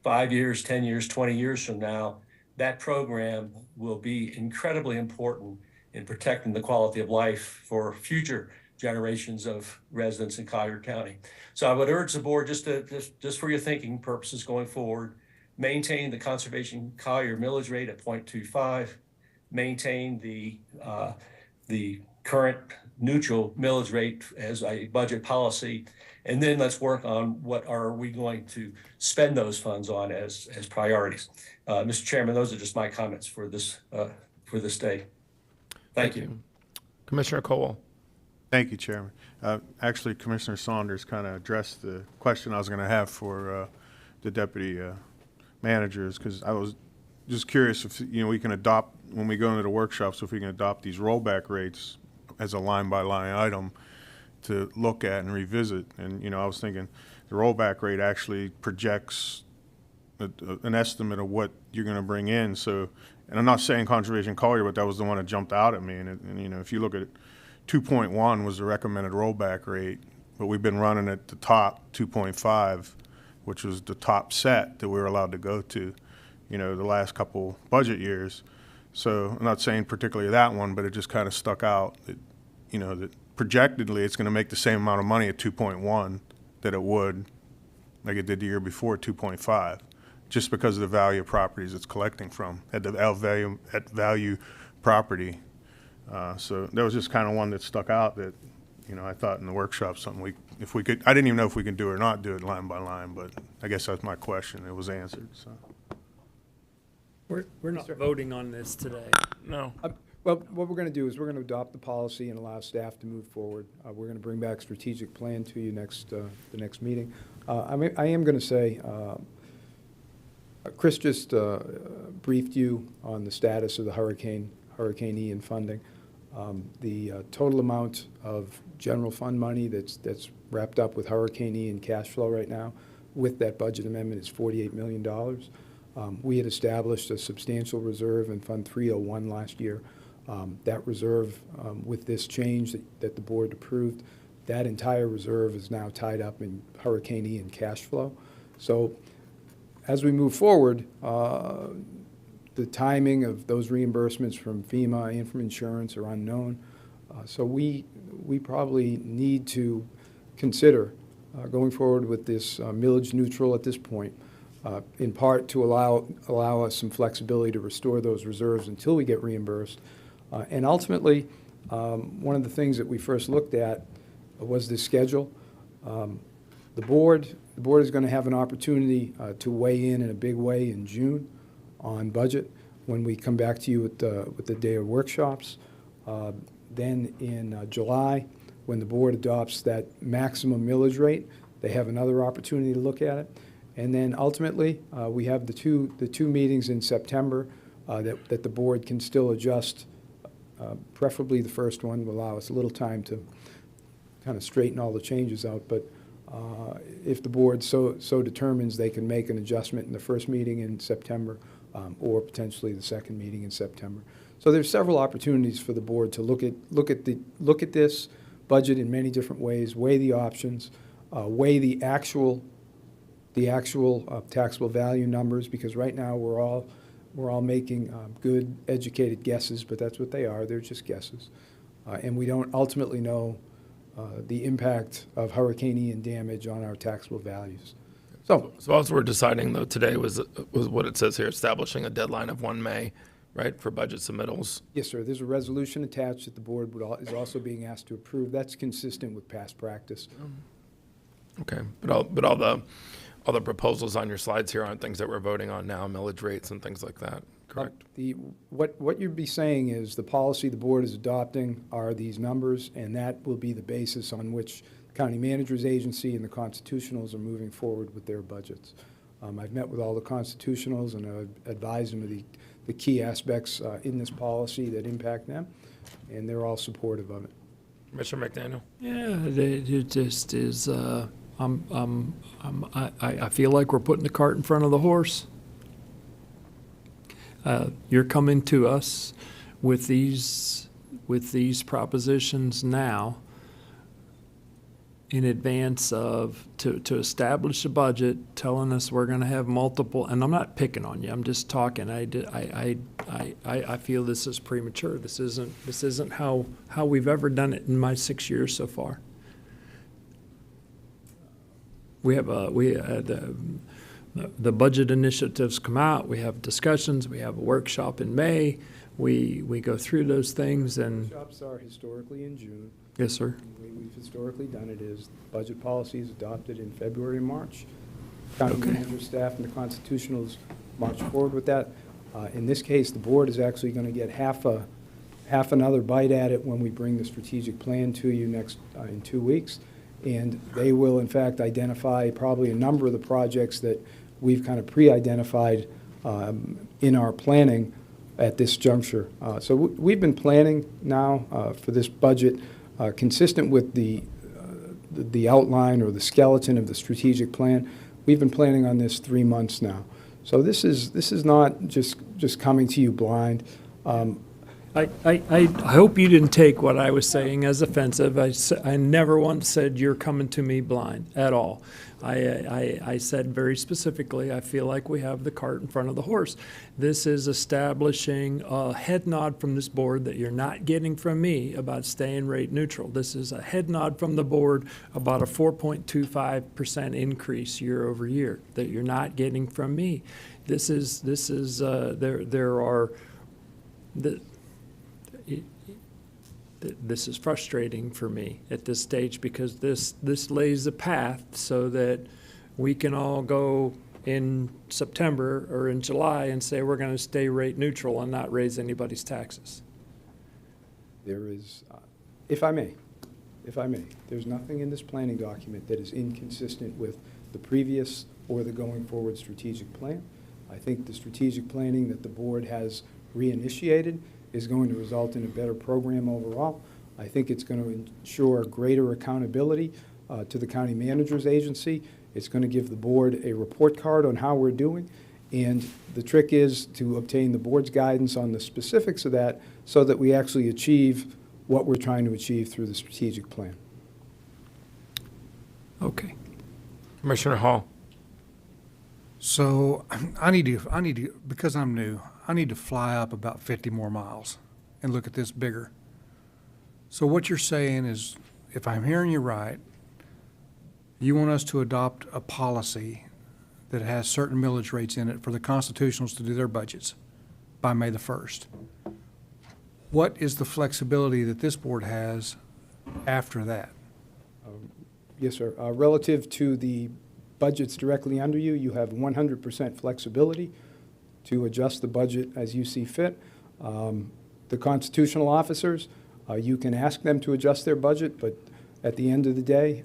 5 years, 10 years, 20 years from now, that program will be incredibly important in protecting the quality of life for future generations of residents in Collier County. So I would urge the board just for your thinking purposes going forward, maintain the Conservation Collier millage rate at 0.25, maintain the current neutral millage rate as a budget policy, and then let's work on what are we going to spend those funds on as priorities. Mr. Chairman, those are just my comments for this day. Thank you. Commissioner Cole. Thank you, Chairman. Actually, Commissioner Saunders kind of addressed the question I was going to have for the deputy managers, because I was just curious if we can adopt, when we go into the workshops, if we can adopt these rollback rates as a line-by-line item to look at and revisit. And I was thinking the rollback rate actually projects an estimate of what you're going to bring in. So, and I'm not saying Conservation Collier, but that was the one that jumped out at me. And if you look at it, 2.1 was the recommended rollback rate, but we've been running at the top 2.5, which was the top set that we were allowed to go to, the last couple budget years. So I'm not saying particularly that one, but it just kind of stuck out that, that projectedly it's going to make the same amount of money at 2.1 that it would, like it did the year before, 2.5, just because of the value of properties it's collecting from at the value property. So that was just kind of one that stuck out that, I thought in the workshop something if we could, I didn't even know if we could do it or not do it line by line, but I guess that's my question. It was answered, so. We're not voting on this today. No. Well, what we're going to do is we're going to adopt the policy and allow staff to move forward. We're going to bring back strategic plan to you the next meeting. I am going to say, Chris just briefed you on the status of the Hurricane Ian funding. The total amount of general fund money that's wrapped up with Hurricane Ian cash flow right now with that budget amendment is $48 million. We had established a substantial reserve in Fund 301 last year. That reserve, with this change that the board approved, that entire reserve is now tied up in Hurricane Ian cash flow. So as we move forward, the timing of those reimbursements from FEMA and from insurance are unknown. So we probably need to consider going forward with this millage neutral at this point, in part to allow us some flexibility to restore those reserves until we get reimbursed. And ultimately, one of the things that we first looked at was the schedule. The board is going to have an opportunity to weigh in a big way in June on budget when we come back to you with the day of workshops. Then in July, when the board adopts that maximum millage rate, they have another opportunity to look at it. And then ultimately, we have the two meetings in September that the board can still adjust. Preferably the first one will allow us a little time to kind of straighten all the changes out. But if the board so determines, they can make an adjustment in the first meeting in September or potentially the second meeting in September. So there's several opportunities for the board to look at this budget in many different ways, weigh the options, weigh the actual taxable value numbers, because right now we're all making good, educated guesses, but that's what they are. They're just guesses. And we don't ultimately know the impact of Hurricane Ian damage on our taxable values. So all we're deciding though today was what it says here, establishing a deadline of 1 May, right, for budget submittals. Yes, sir. There's a resolution attached that the board is also being asked to approve. That's consistent with past practice. Okay, but all the proposals on your slides here aren't things that we're voting on now, millage rates and things like that, correct? What you'd be saying is the policy the board is adopting are these numbers, and that will be the basis on which the county manager's agency and the constitutionals are moving forward with their budgets. I've met with all the constitutionals and I've advised them of the key aspects in this policy that impact them, and they're all supportive of it. Commissioner McDaniel? Yeah, it just is, I feel like we're putting the cart in front of the horse. You're coming to us with these propositions now in advance of, to establish a budget, telling us we're gonna have multiple, and I'm not picking on you, I'm just talking, I feel this is premature. This isn't how we've ever done it in my 6 years so far. We have the budget initiatives come out, we have discussions, we have a workshop in May, we go through those things and. Workshops are historically in June. Yes, sir. The way we've historically done it is budget policy is adopted in February and March. County manager, staff, and the constitutionals march forward with that. In this case, the board is actually going to get half another bite at it when we bring the strategic plan to you next in 2 weeks. And they will, in fact, identify probably a number of the projects that we've kind of pre-identified in our planning at this juncture. So we've been planning now for this budget consistent with the outline or the skeleton of the strategic plan. We've been planning on this 3 months now. So this is not just coming to you blind. I hope you didn't take what I was saying as offensive. I never once said you're coming to me blind at all. I said very specifically, I feel like we have the cart in front of the horse. This is establishing a head nod from this board that you're not getting from me about staying rate neutral. This is a head nod from the board about a 4.25% increase year over year that you're not getting from me. This is frustrating for me at this stage because this lays the path so that we can all go in September or in July and say we're going to stay rate neutral and not raise anybody's taxes. There is, if I may, there's nothing in this planning document that is inconsistent with the previous or the going forward strategic plan. I think the strategic planning that the board has reinitiated is going to result in a better program overall. I think it's going to ensure greater accountability to the county manager's agency. It's going to give the board a report card on how we're doing. And the trick is to obtain the board's guidance on the specifics of that so that we actually achieve what we're trying to achieve through the strategic plan. Okay. Commissioner Hall? So I need to, because I'm new, I need to fly up about 50 more miles and look at this bigger. So what you're saying is, if I'm hearing you right, you want us to adopt a policy that has certain millage rates in it for the constitutionals to do their budgets by May the 1st. What is the flexibility that this board has after that? Yes, sir. Relative to the budgets directly under you, you have 100% flexibility to adjust the budget as you see fit. The constitutional officers, you can ask them to adjust their budget, but at the end of the day,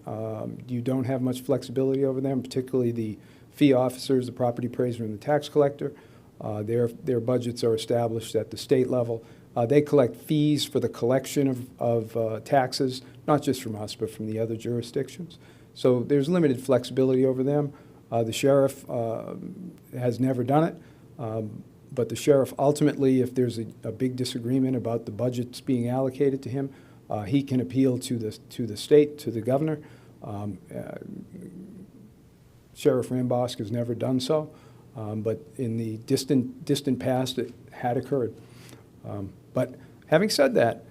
you don't have much flexibility over them, particularly the fee officers, the property appraiser, and the tax collector. Their budgets are established at the state level. They collect fees for the collection of taxes, not just from us, but from the other jurisdictions. So there's limited flexibility over them. The sheriff has never done it. But the sheriff ultimately, if there's a big disagreement about the budgets being allocated to him, he can appeal to the state, to the governor. Sheriff Rambosk has never done so, but in the distant past, it had occurred. But having said that,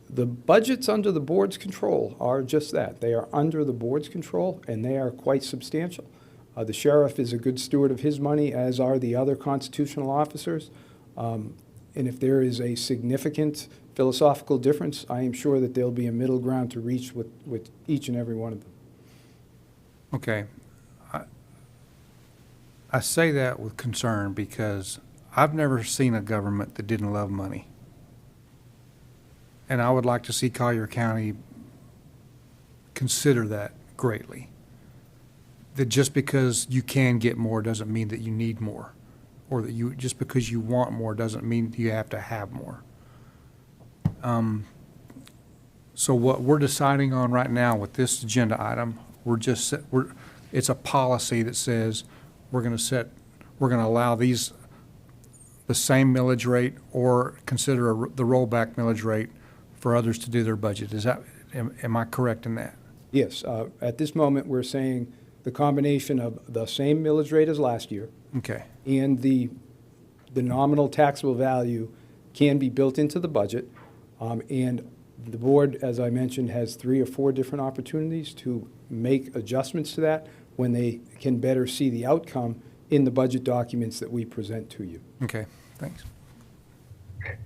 the budgets under the board's control are just that. They are under the board's control, and they are quite substantial. The sheriff is a good steward of his money, as are the other constitutional officers. And if there is a significant philosophical difference, I am sure that there'll be a middle ground to reach with each and every one of them. Okay. I say that with concern because I've never seen a government that didn't love money. And I would like to see Collier County consider that greatly. That just because you can get more doesn't mean that you need more. Or that just because you want more doesn't mean you have to have more. So what we're deciding on right now with this agenda item, it's a policy that says we're going to allow the same millage rate or consider the rollback millage rate for others to do their budget. Am I correct in that? Yes, at this moment, we're saying the combination of the same millage rate as last year. Okay. And the nominal taxable value can be built into the budget. And the board, as I mentioned, has 3 or 4 different opportunities to make adjustments to that when they can better see the outcome in the budget documents that we present to you. Okay, thanks.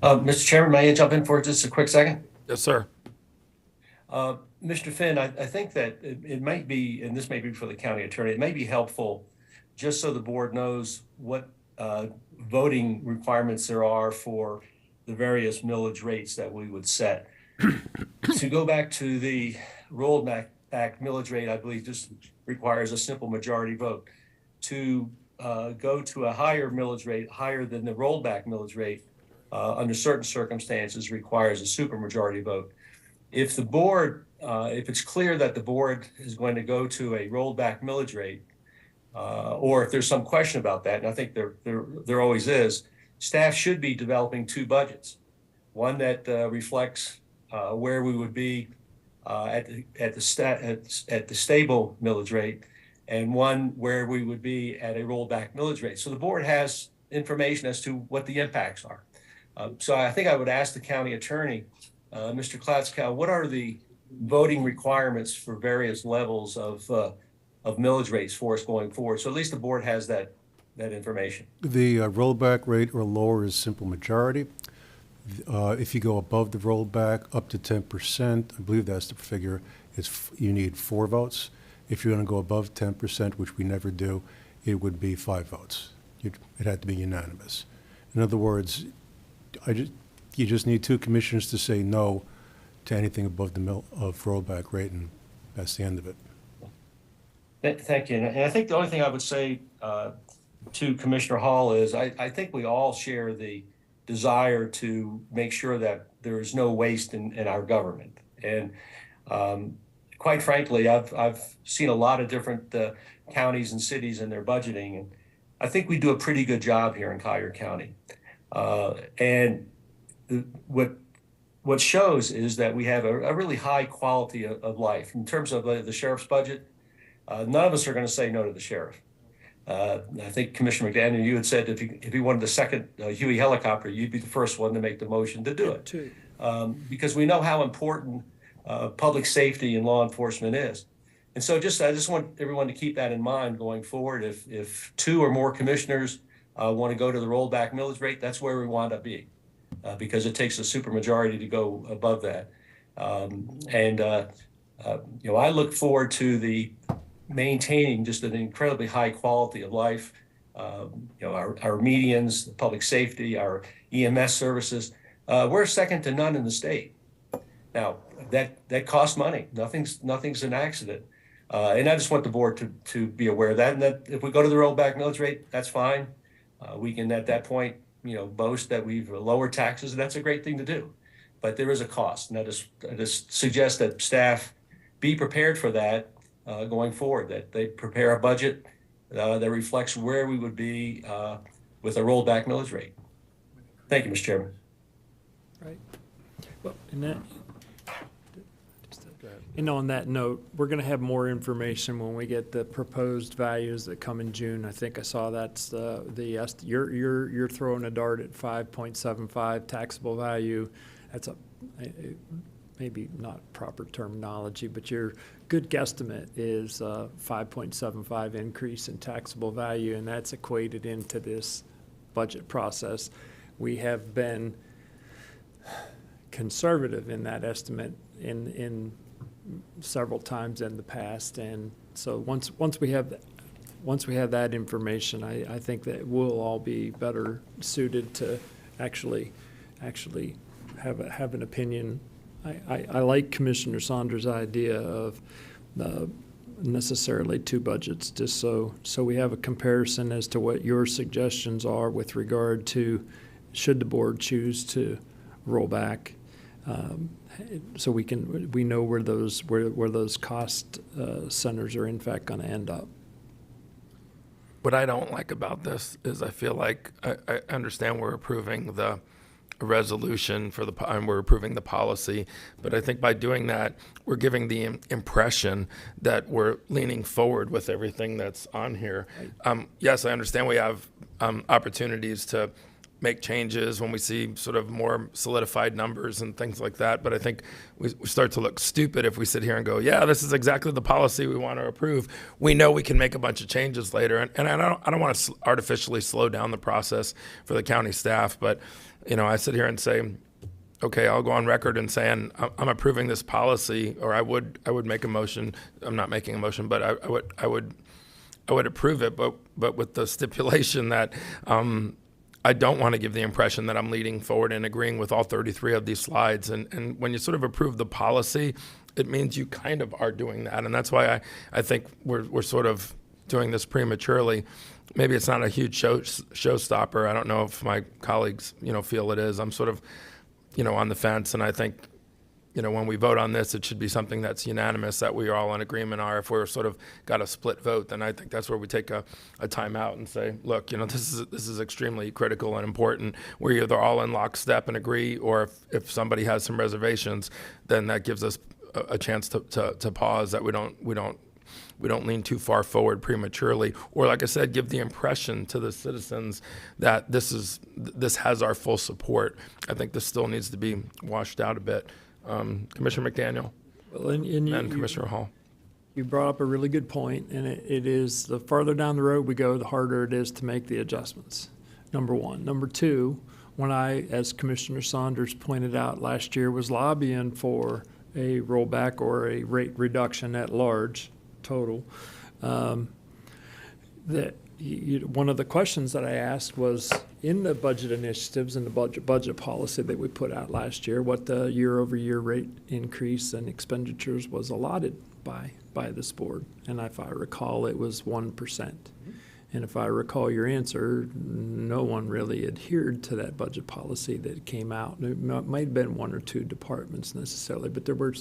Mr. Chairman, may I jump in for just a quick second? Yes, sir. Mr. Finn, I think that it might be, and this may be for the county attorney, it may be helpful just so the board knows what voting requirements there are for the various millage rates that we would set. To go back to the rolled back millage rate, I believe just requires a simple majority vote. To go to a higher millage rate, higher than the rollback millage rate, under certain circumstances requires a supermajority vote. If the board, if it's clear that the board is going to go to a rollback millage rate, or if there's some question about that, and I think there always is, staff should be developing 2 budgets. One that reflects where we would be at the stable millage rate, and one where we would be at a rollback millage rate. So the board has information as to what the impacts are. So I think I would ask the county attorney, Mr. Klatzkow, what are the voting requirements for various levels of millage rates for us going forward? So at least the board has that information. The rollback rate or lower is simple majority. If you go above the rollback up to 10%, I believe that's the figure, you need 4 votes. If you're going to go above 10%, which we never do, it would be 5 votes. It had to be unanimous. In other words, you just need 2 commissioners to say no to anything above the rollback rate, and that's the end of it. Thank you. And I think the only thing I would say to Commissioner Hall is I think we all share the desire to make sure that there is no waste in our government. And quite frankly, I've seen a lot of different counties and cities and their budgeting, and I think we do a pretty good job here in Collier County. And what shows is that we have a really high quality of life. In terms of the sheriff's budget, none of us are going to say no to the sheriff. I think Commissioner McDaniel, you had said if he wanted the second Huey helicopter, you'd be the first one to make the motion to do it. Because we know how important public safety and law enforcement is. And so I just want everyone to keep that in mind going forward. If 2 or more commissioners want to go to the rollback millage rate, that's where we want to be, because it takes a supermajority to go above that. I look forward to the maintaining just an incredibly high quality of life. Our medians, public safety, our EMS services, we're second to none in the state. Now that costs money. Nothing's an accident. And I just want the board to be aware of that. And that if we go to the rollback millage rate, that's fine. We can at that point, boast that we've lowered taxes, and that's a great thing to do. But there is a cost, and I just suggest that staff be prepared for that going forward. That they prepare a budget that reflects where we would be with a rollback millage rate. Thank you, Mr. Chairman. Right. Well, and on that note, we're going to have more information when we get the proposed values that come in June. I think I saw that's you're throwing a dart at 5.75 taxable value. That's maybe not proper terminology, but your good guesstimate is a 5.75 increase in taxable value, and that's equated into this budget process. We have been conservative in that estimate in several times in the past, and so once we have that information, I think that we'll all be better suited to actually have an opinion. I like Commissioner Saunders' idea of necessarily two budgets, just so we have a comparison as to what your suggestions are with regard to should the board choose to roll back, so we know where those cost centers are in fact going to end up. What I don't like about this is I feel like I understand we're approving the resolution for and we're approving the policy, but I think by doing that, we're giving the impression that we're leaning forward with everything that's on here. Yes, I understand we have opportunities to make changes when we see sort of more solidified numbers and things like that, but I think we start to look stupid if we sit here and go, yeah, this is exactly the policy we want to approve. We know we can make a bunch of changes later, and I don't want to artificially slow down the process for the county staff, but I sit here and say, okay, I'll go on record and saying I'm approving this policy, or I would make a motion. I'm not making a motion, but I would approve it, but with the stipulation that I don't want to give the impression that I'm leading forward and agreeing with all 33 of these slides. And when you sort of approve the policy, it means you kind of are doing that, and that's why I think we're sort of doing this prematurely. Maybe it's not a huge showstopper. I don't know if my colleagues, feel it is. I'm sort of, on the fence, and I think, when we vote on this, it should be something that's unanimous, that we are all in agreement are. If we're sort of got a split vote, then I think that's where we take a time out and say, look, this is extremely critical and important. We're either all in lockstep and agree, or if somebody has some reservations, then that gives us a chance to pause, that we don't lean too far forward prematurely, or like I said, give the impression to the citizens that this has our full support. I think this still needs to be washed out a bit. Commissioner McDaniel and Commissioner Hall. You brought up a really good point, and it is the farther down the road we go, the harder it is to make the adjustments, number one. Number two, when I, as Commissioner Saunders pointed out last year, was lobbying for a rollback or a rate reduction at large total, one of the questions that I asked was, in the budget initiatives and the budget policy that we put out last year, what the year-over-year rate increase and expenditures was allotted by this board. And if I recall, it was 1%. And if I recall your answer, no one really adhered to that budget policy that came out. It might have been one or two departments necessarily, but there were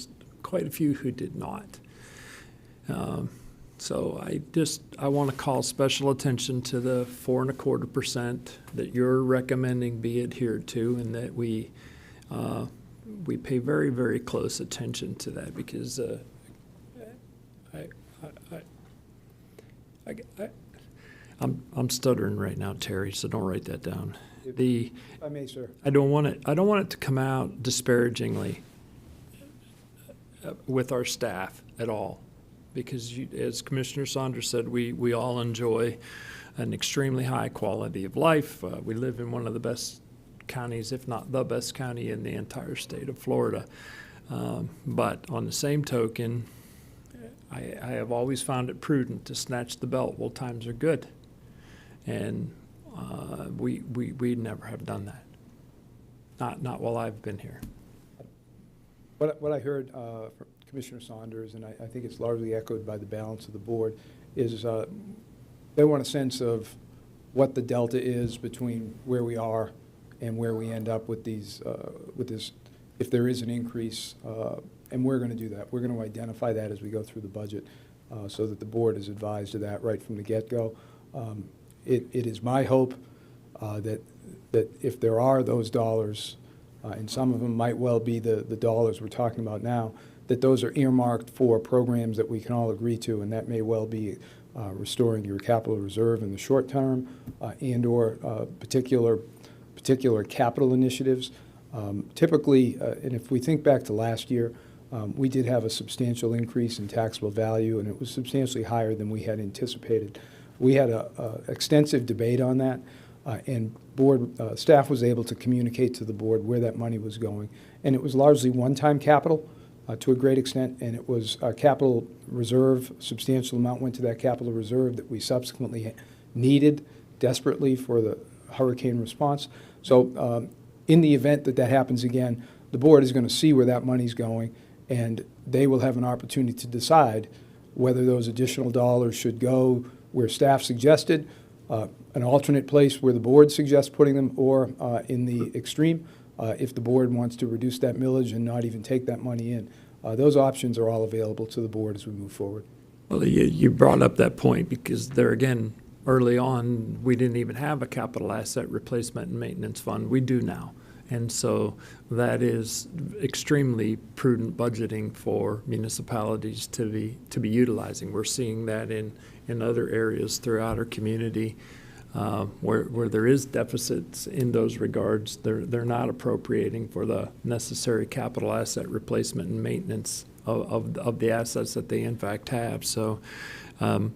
quite a few who did not. So I want to call special attention to the 4.25% that you're recommending be adhered to, and that we pay very, very close attention to that, because I'm stuttering right now, Terry, so don't write that down. If I may, sir. I don't want it to come out disparagingly with our staff at all. Because as Commissioner Saunders said, we all enjoy an extremely high quality of life. We live in one of the best counties, if not the best county in the entire state of Florida. But on the same token, I have always found it prudent to snatch the belt while times are good. And we never have done that. Not while I've been here. What I heard from Commissioner Saunders, and I think it's largely echoed by the balance of the board, is they want a sense of what the delta is between where we are and where we end up with these, with this, if there is an increase, and we're going to do that. We're going to identify that as we go through the budget, so that the board is advised of that right from the get-go. It is my hope that if there are those dollars, and some of them might well be the dollars we're talking about now, that those are earmarked for programs that we can all agree to, and that may well be restoring your capital reserve in the short term, and/or particular capital initiatives. Typically, and if we think back to last year, we did have a substantial increase in taxable value, and it was substantially higher than we had anticipated. We had a extensive debate on that, and board staff was able to communicate to the board where that money was going. And it was largely one-time capital to a great extent, and it was a capital reserve. A substantial amount went to that capital reserve that we subsequently needed desperately for the hurricane response. So in the event that that happens again, the board is going to see where that money's going, and they will have an opportunity to decide whether those additional dollars should go where staff suggested, an alternate place where the board suggests putting them, or in the extreme, if the board wants to reduce that millage and not even take that money in. Those options are all available to the board as we move forward. Well, you brought up that point because there again, early on, we didn't even have a capital asset replacement and maintenance fund. We do now. And so that is extremely prudent budgeting for municipalities to be utilizing. We're seeing that in other areas throughout our community where there is deficits in those regards. They're not appropriating for the necessary capital asset replacement and maintenance of the assets that they in fact have. So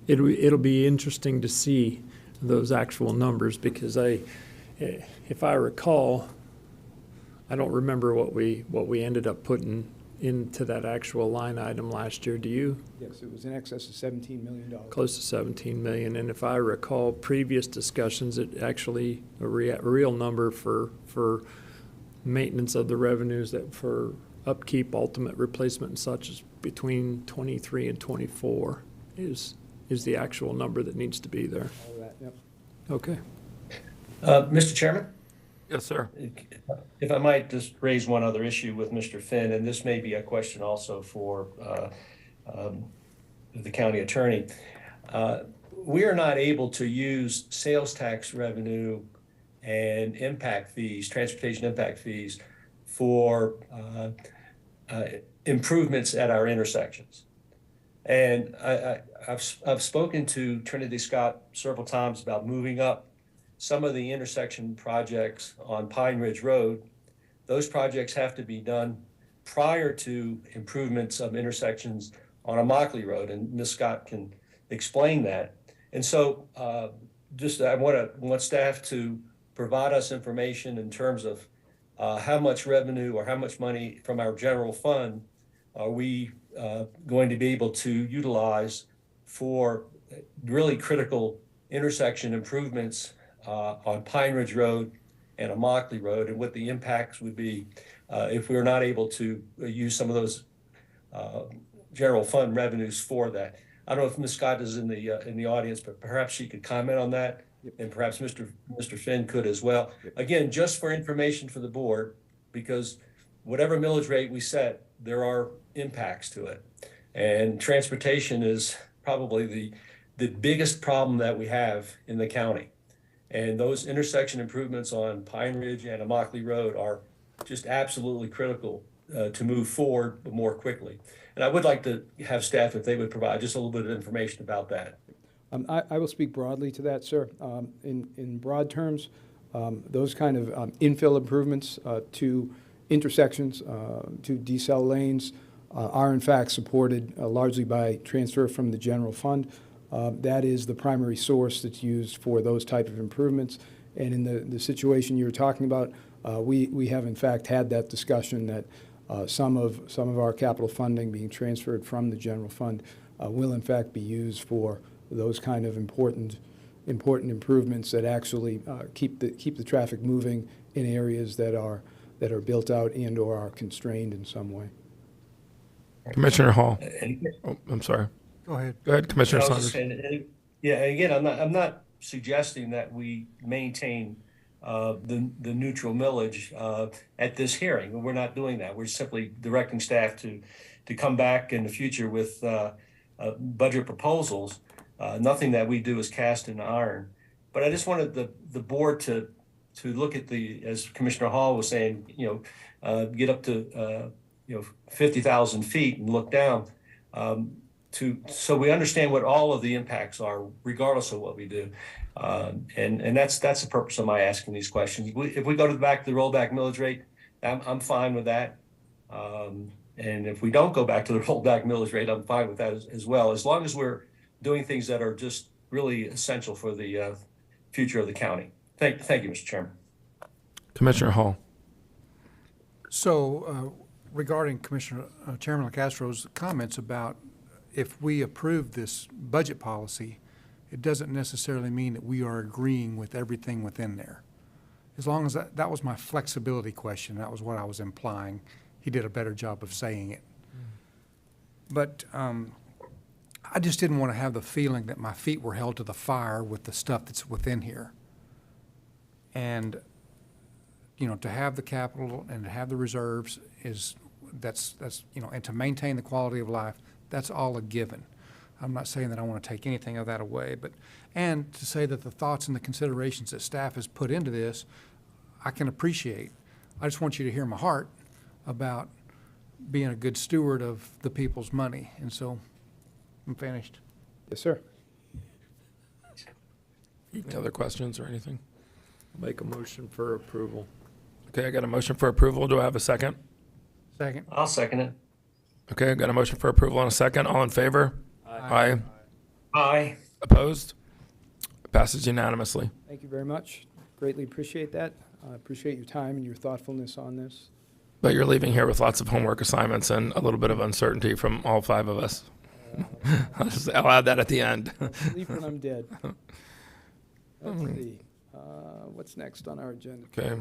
it'll be interesting to see those actual numbers because if I recall, I don't remember what we ended up putting into that actual line item last year. Do you? Yes, it was in excess of $17 million. Close to 17 million. And if I recall previous discussions, it actually a real number for maintenance of the revenues that for upkeep, ultimate replacement and such is between 23 and 24 is the actual number that needs to be there. All of that, yep. Okay. Mr. Chairman? Yes, sir. If I might just raise one other issue with Mr. Finn, and this may be a question also for the county attorney. We are not able to use sales tax revenue and impact fees, transportation impact fees, for improvements at our intersections. And I've spoken to Trinity Scott several times about moving up some of the intersection projects on Pine Ridge Road. Those projects have to be done prior to improvements of intersections on Immokalee Road, and Ms. Scott can explain that. And so I want staff to provide us information in terms of how much revenue or how much money from our general fund are we going to be able to utilize for really critical intersection improvements on Pine Ridge Road and Immokalee Road, and what the impacts would be if we were not able to use some of those general fund revenues for that. I don't know if Ms. Scott is in the audience, but perhaps she could comment on that, and perhaps Mr. Finn could as well. Again, just for information for the board, because whatever millage rate we set, there are impacts to it, and transportation is probably the biggest problem that we have in the county. And those intersection improvements on Pine Ridge and Immokalee Road are just absolutely critical to move forward more quickly. And I would like to have staff, if they would provide just a little bit of information about that. I will speak broadly to that, sir. In broad terms, those kind of infill improvements to intersections, to decel lanes, are in fact supported largely by transfer from the general fund. That is the primary source that's used for those type of improvements. And in the situation you were talking about, we have in fact had that discussion that some of our capital funding being transferred from the general fund will in fact be used for those kind of important improvements that actually keep the traffic moving in areas that are built out and or are constrained in some way. Commissioner Hall. Oh, I'm sorry. Go ahead. Go ahead, Commissioner I was Saunders. just saying, yeah, again, I'm not suggesting that we maintain the neutral millage at this hearing. We're not doing that. We're simply directing staff to come back in the future with budget proposals. Nothing that we do is cast in iron. But I just wanted the board to look at as Commissioner Hall was saying, get up to 50,000 feet and look down. So we understand what all of the impacts are, regardless of what we do, and that's the purpose of my asking these questions. If we go back to the rollback millage rate, I'm fine with that. And if we don't go back to the rollback millage rate, I'm fine with that as well, as long as we're doing things that are just really essential for the future of the county. Thank you, Mr. Chairman. Commissioner Hall. So regarding Commissioner Chairman LaCastro's comments about if we approve this budget policy, it doesn't necessarily mean that we are agreeing with everything within there. As long as that was my flexibility question, that was what I was implying. He did a better job of saying it. But I just didn't want to have the feeling that my feet were held to the fire with the stuff that's within here. And, you know, to have the capital and to have the reserves that's you know, and to maintain the quality of life, that's all a given. I'm not saying that I want to take anything of that away, and to say that the thoughts and the considerations that staff has put into this, I can appreciate. I just want you to hear my heart about being a good steward of the people's money. And so I'm finished. Yes, sir. Any other questions or anything? Make a motion for approval. Okay, I got a motion for approval. Do I have a second? Second. I'll second it. Okay, I got a motion for approval and a second. All in favor? Aye. Aye. Opposed? Passes unanimously. Thank you very much. Greatly appreciate that. I appreciate your time and your thoughtfulness on this. But you're leaving here with lots of homework assignments and a little bit of uncertainty from all 5 of us. I'll add that at the end. I'll sleep when I'm dead. Let's see. What's next on our agenda? Okay.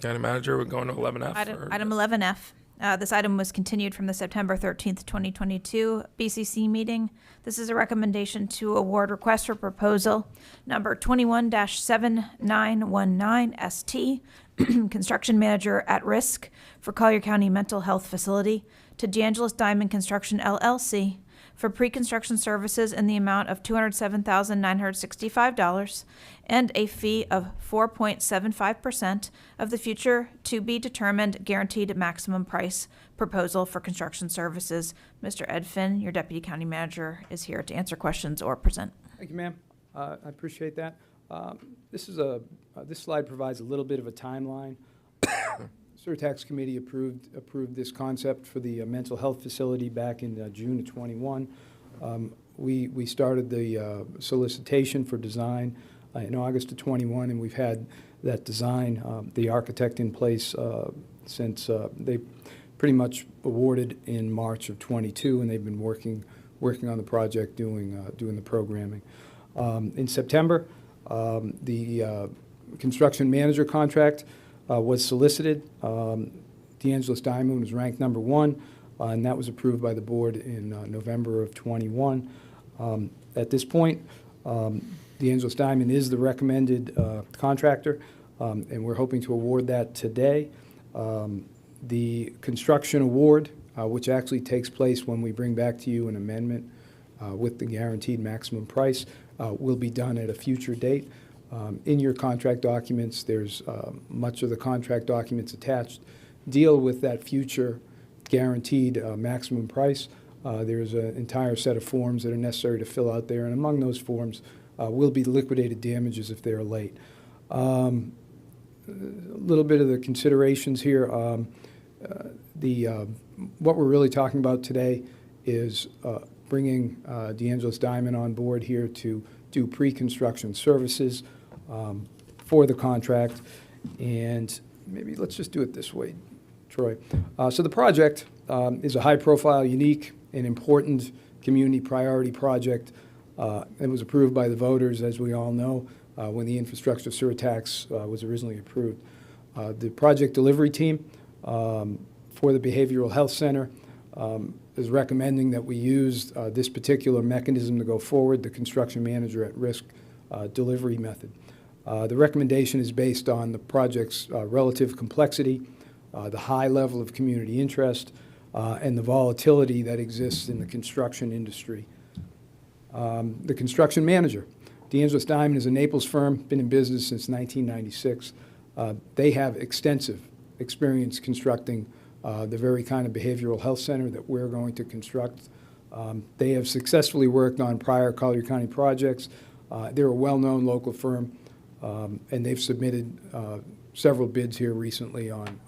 County Manager, we're going to 11F. Item 11F. This item was continued from the September 13th, 2022 BCC meeting. This is a recommendation to award request for proposal number 21-7919 ST, construction manager at risk for Collier County Mental Health Facility, to DeAngelis Diamond Construction LLC for pre-construction services in the amount of $207,965 and a fee of 4.75% of the future to be determined guaranteed maximum price proposal for construction services. Mr. Ed Finn, your Deputy County Manager, is here to answer questions or present. Thank you, ma'am. I appreciate that. This slide provides a little bit of a timeline. Surtax Committee approved this concept for the mental health facility back in June of 21. We started the solicitation for design in August of 21, and we've had that design, the architect in place since they pretty much awarded in March of 22, and they've been working on the project, doing the programming. In September, the construction manager contract was solicited. DeAngelis Diamond was ranked number 1, and that was approved by the board in November of 21. At this point, DeAngelis Diamond is the recommended contractor, and we're hoping to award that today. The construction award, which actually takes place when we bring back to you an amendment with the guaranteed maximum price, will be done at a future date. In your contract documents, there's much of the contract documents attached deal with that future guaranteed maximum price. There's an entire set of forms that are necessary to fill out there, and among those forms will be liquidated damages if they're late. A little bit of the considerations here. What we're really talking about today is bringing DeAngelis Diamond on board here to do pre-construction services for the contract. And maybe let's just do it this way, Troy. So the project is a high-profile, unique, and important community priority project. It was approved by the voters, as we all know, when the infrastructure surtax was originally approved. The project delivery team for the Behavioral Health Center is recommending that we use this particular mechanism to go forward, the construction manager at risk delivery method. The recommendation is based on the project's relative complexity, the high level of community interest, and the volatility that exists in the construction industry. The construction manager. DeAngelis Diamond is a Naples firm, been in business since 1996. They have extensive experience constructing the very kind of behavioral health center that we're going to construct. They have successfully worked on prior Collier County projects. They're a well-known local firm, and they've submitted several bids here recently on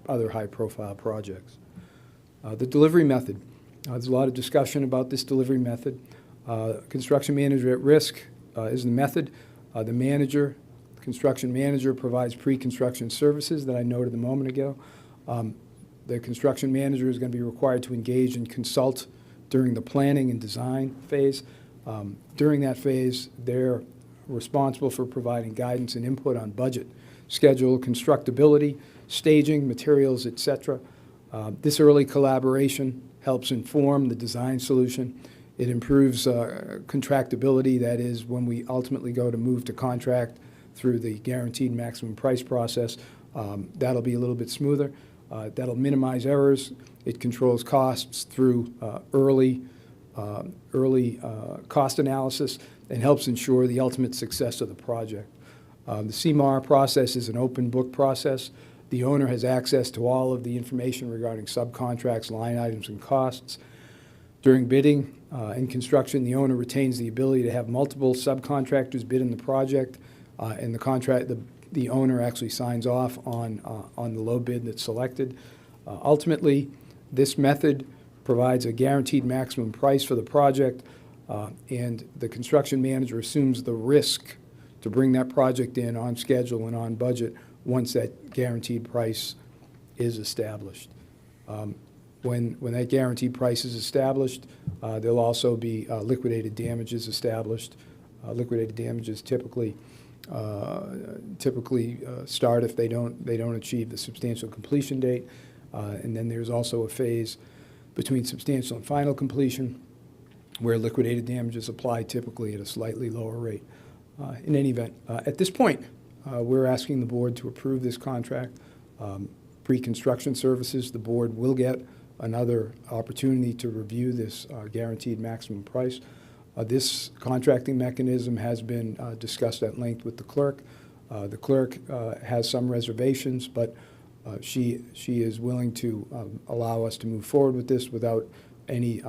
other high-profile projects. The delivery method. There's a lot of discussion about this delivery method. Construction manager at risk is the method. The construction manager provides pre-construction services that I noted a moment ago. The construction manager is going to be required to engage and consult during the planning and design phase. During that phase, they're responsible for providing guidance and input on budget, schedule, constructability, staging, materials, etc. This early collaboration helps inform the design solution. It improves contractability, that is, when we ultimately go to move to contract through the guaranteed maximum price process, that'll be a little bit smoother. That'll minimize errors. It controls costs through early cost analysis and helps ensure the ultimate success of the project. The CMAR process is an open book process. The owner has access to all of the information regarding subcontracts, line items, and costs. During bidding and construction, the owner retains the ability to have multiple subcontractors bid in the project, and the owner actually signs off on the low bid that's selected. Ultimately, this method provides a guaranteed maximum price for the project, and the construction manager assumes the risk to bring that project in on schedule and on budget once that guaranteed price is established. When that guaranteed price is established, there'll also be liquidated damages established. Liquidated damages typically start if they don't achieve the substantial completion date, and then there's also a phase between substantial and final completion where liquidated damages apply typically at a slightly lower rate. In any event, at this point, we're asking the board to approve this contract. Pre-construction services, the board will get another opportunity to review this guaranteed maximum price. This contracting mechanism has been discussed at length with the clerk. The clerk has some reservations, but she is willing to allow us to move forward with this without any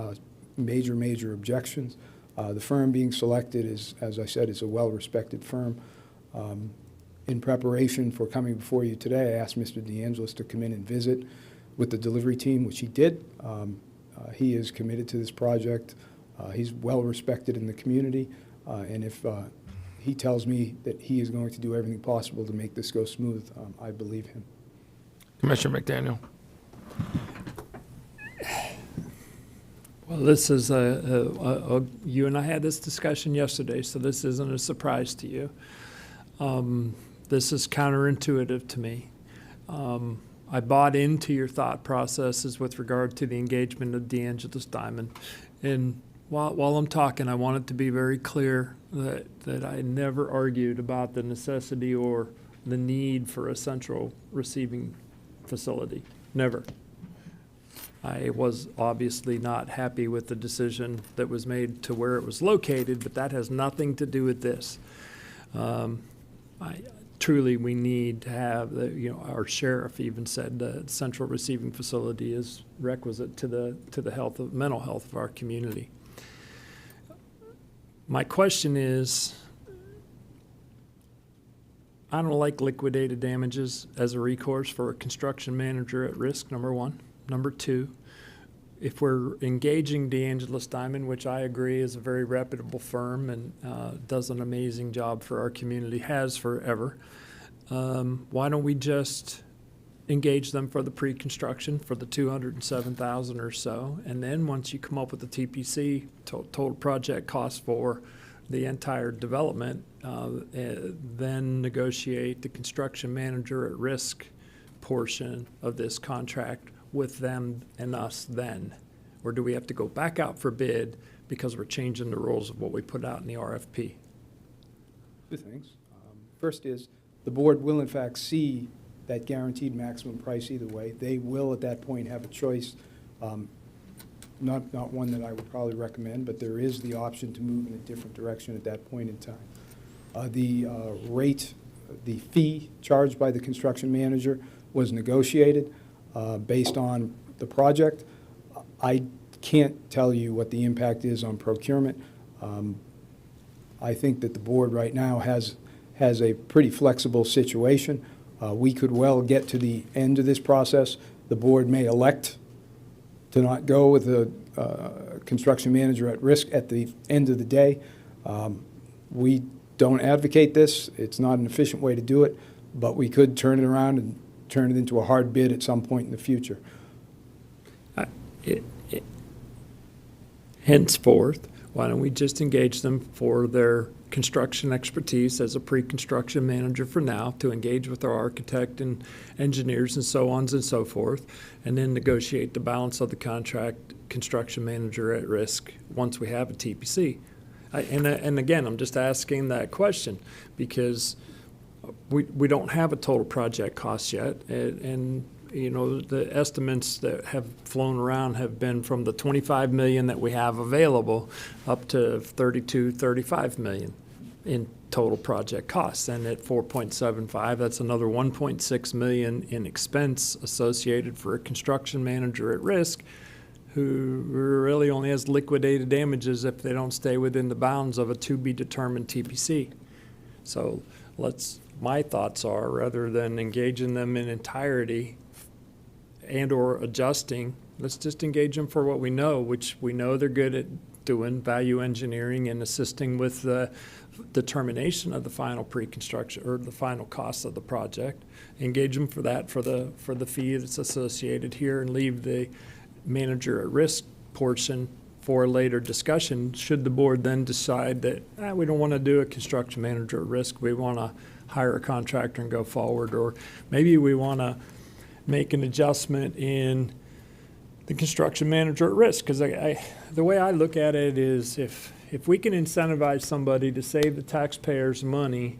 major objections. The firm being selected is, as I said, is a well-respected firm. In preparation for coming before you today, I asked Mr. DeAngelis to come in and visit with the delivery team, which he did. He is committed to this project. He's well-respected in the community, and if he tells me that he is going to do everything possible to make this go smooth, I believe him. Commissioner McDaniel. Well, this is you and I had this discussion yesterday, so this isn't a surprise to you. This is counterintuitive to me. I bought into your thought processes with regard to the engagement of DeAngelis Diamond. And while I'm talking, I want it to be very clear that I never argued about the necessity or the need for a central receiving facility. Never. I was obviously not happy with the decision that was made to where it was located, but that has nothing to do with this. Truly, we need to have our sheriff even said the central receiving facility is requisite to the mental health of our community. My question is, I don't like liquidated damages as a recourse for a construction manager at risk, number one. Number two, if we're engaging DeAngelis Diamond, which I agree is a very reputable firm and does an amazing job for our community, has forever, why don't we just engage them for the pre-construction for the $207,000 or so, and then once you come up with the TPC, total project cost for the entire development, then negotiate the construction manager at risk portion of this contract with them and us then? Or do we have to go back out for bid because we're changing the rules of what we put out in the RFP? Two things. First is the board will in fact see that guaranteed maximum price either way. They will at that point have a choice, not one that I would probably recommend, but there is the option to move in a different direction at that point in time. The rate, the fee charged by the construction manager was negotiated based on the project. I can't tell you what the impact is on procurement. I think that the board right now has a pretty flexible situation. We could well get to the end of this process. The board may elect to not go with a construction manager at risk at the end of the day. We don't advocate this. It's not an efficient way to do it, but we could turn it around and turn it into a hard bid at some point in the future. Henceforth, why don't we just engage them for their construction expertise as a pre-construction manager for now, to engage with our architect and engineers and so on and so forth, and then negotiate the balance of the contract construction manager at risk once we have a TPC. And again, I'm just asking that question because we don't have a total project cost yet, and you know, the estimates that have flown around have been from the 25 million that we have available up to 32, 35 million in total project costs. And at 4.75, that's another 1.6 million in expense associated for a construction manager at risk who really only has liquidated damages if they don't stay within the bounds of a to be determined TPC. So my thoughts are, rather than engaging them in entirety and or adjusting, let's just engage them for what we know, which we know they're good at doing, value engineering and assisting with the determination of the final pre-construction or the final cost of the project. Engage them for that, for the fee that's associated here, and leave the manager at risk portion for a later discussion. Should the board then decide that we don't want to do a construction manager at risk, we want to hire a contractor and go forward, or maybe we want to make an adjustment in the construction manager at risk. Because the way I look at it is, if we can incentivize somebody to save the taxpayers money,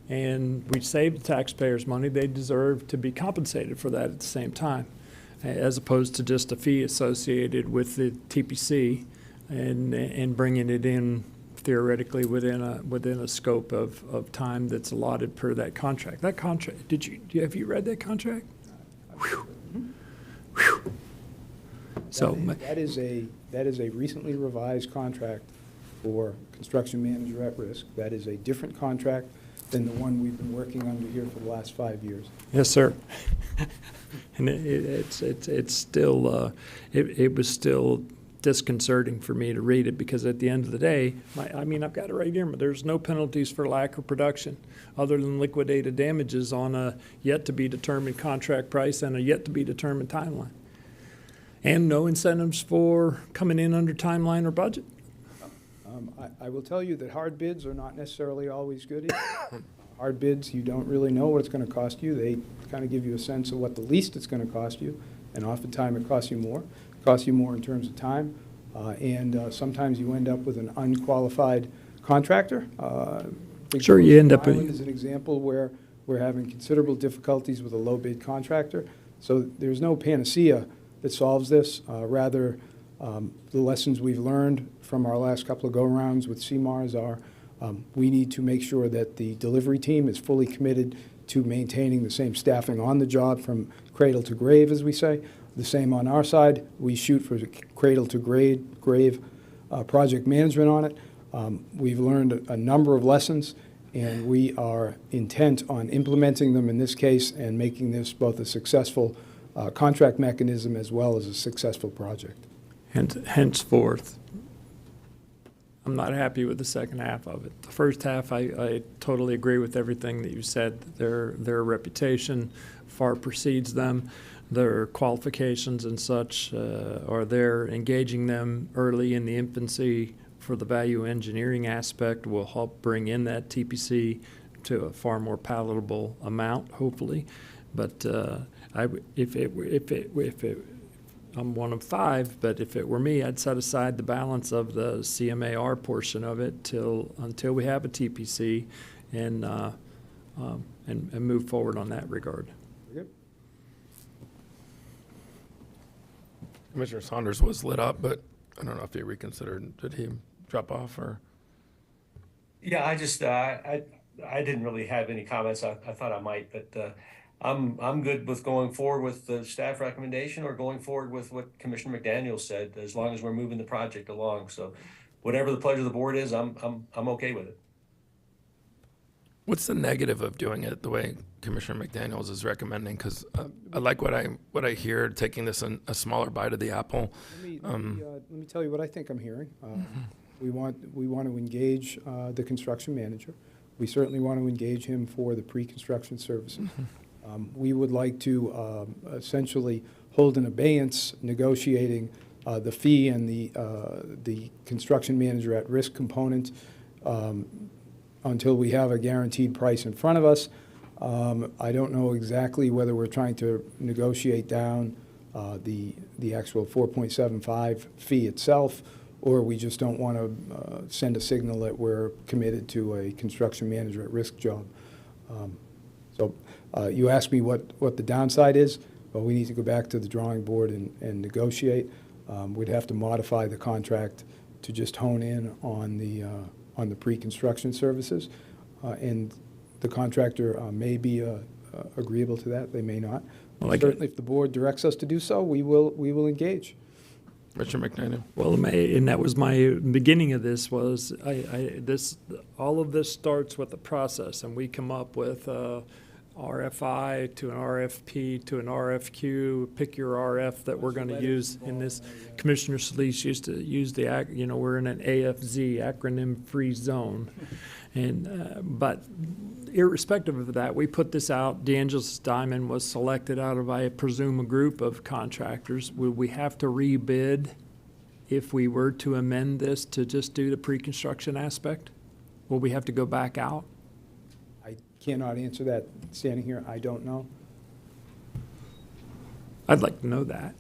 and we save the taxpayers money, they deserve to be compensated for that at the same time, as opposed to just a fee associated with the TPC and bringing it in theoretically within a scope of time that's allotted per that contract. That contract, have you read that contract? Whew. Whew. So that is a recently revised contract for construction manager at risk. That is a different contract than the one we've been working under here for the last 5 years. Yes, sir. And it's still it was still disconcerting for me to read it, because at the end of the day, I've got it right here, but there's no penalties for lack of production other than liquidated damages on a yet to be determined contract price and a yet to be determined timeline, and no incentives for coming in under timeline or budget. I will tell you that hard bids are not necessarily always good. Hard bids, you don't really know what it's going to cost you. They kind of give you a sense of what the least it's going to cost you, and oftentimes it costs you more. It costs you more in terms of time, and sometimes you end up with an unqualified contractor. Sure, you end up Island is an example where we're having considerable difficulties with a low bid contractor. So there's no panacea that solves this. Rather, the lessons we've learned from our last couple of go-rounds with CMARs are we need to make sure that the delivery team is fully committed to maintaining the same staffing on the job from cradle to grave, as we say. The same on our side. We shoot for the cradle to grave project management on it. We've learned a number of lessons, and we are intent on implementing them in this case and making this both a successful contract mechanism as well as a successful project. Henceforth, I'm not happy with the second half of it. The first half, I totally agree with everything that you said. Their reputation far precedes them. Their qualifications and such are there. Engaging them early in the infancy for the value engineering aspect will help bring in that TPC to a far more palatable amount, hopefully. But I'm one of five, but if it were me, I'd set aside the balance of the CMAR portion of it until we have a TPC, and move forward on that regard. Good. Commissioner Saunders was lit up, but I don't know if he reconsidered. Did he drop off or? Yeah, I just I didn't really have any comments. I thought I might, but I'm good with going forward with the staff recommendation, or going forward with what Commissioner McDaniel said, as long as we're moving the project along. So whatever the pleasure of the board is, I'm okay with it. What's the negative of doing it the way Commissioner McDaniels is recommending? Because I like what I hear, taking this a smaller bite of the apple. Let me tell you what I think I'm hearing. We want to engage the construction manager. We certainly want to engage him for the pre-construction services. We would like to essentially hold in abeyance negotiating the fee and the construction manager at risk component until we have a guaranteed price in front of us. I don't know exactly whether we're trying to negotiate down the actual 4.75 fee itself, or we just don't want to send a signal that we're committed to a construction manager at risk job. So you asked me what the downside is. Well, we need to go back to the drawing board and negotiate. We'd have to modify the contract to just hone in on the pre-construction services. And the contractor may be agreeable to that. They may not. Well, certainly, if the board directs us to do so, we will engage. Mr. McDaniel. Well, and that was my beginning of this was all of this starts with a process, and we come up with RFI to an RFP to an RFQ. Pick your RF that we're going to use in this. Commissioner Solis used to use we're in an AFZ, acronym-free zone, and but irrespective of that, we put this out. DeAngelis Diamond was selected out of, I presume, a group of contractors. Would we have to rebid if we were to amend this to just do the pre-construction aspect? Will we have to go back out? I cannot answer that standing here. I don't know. I'd like to know that.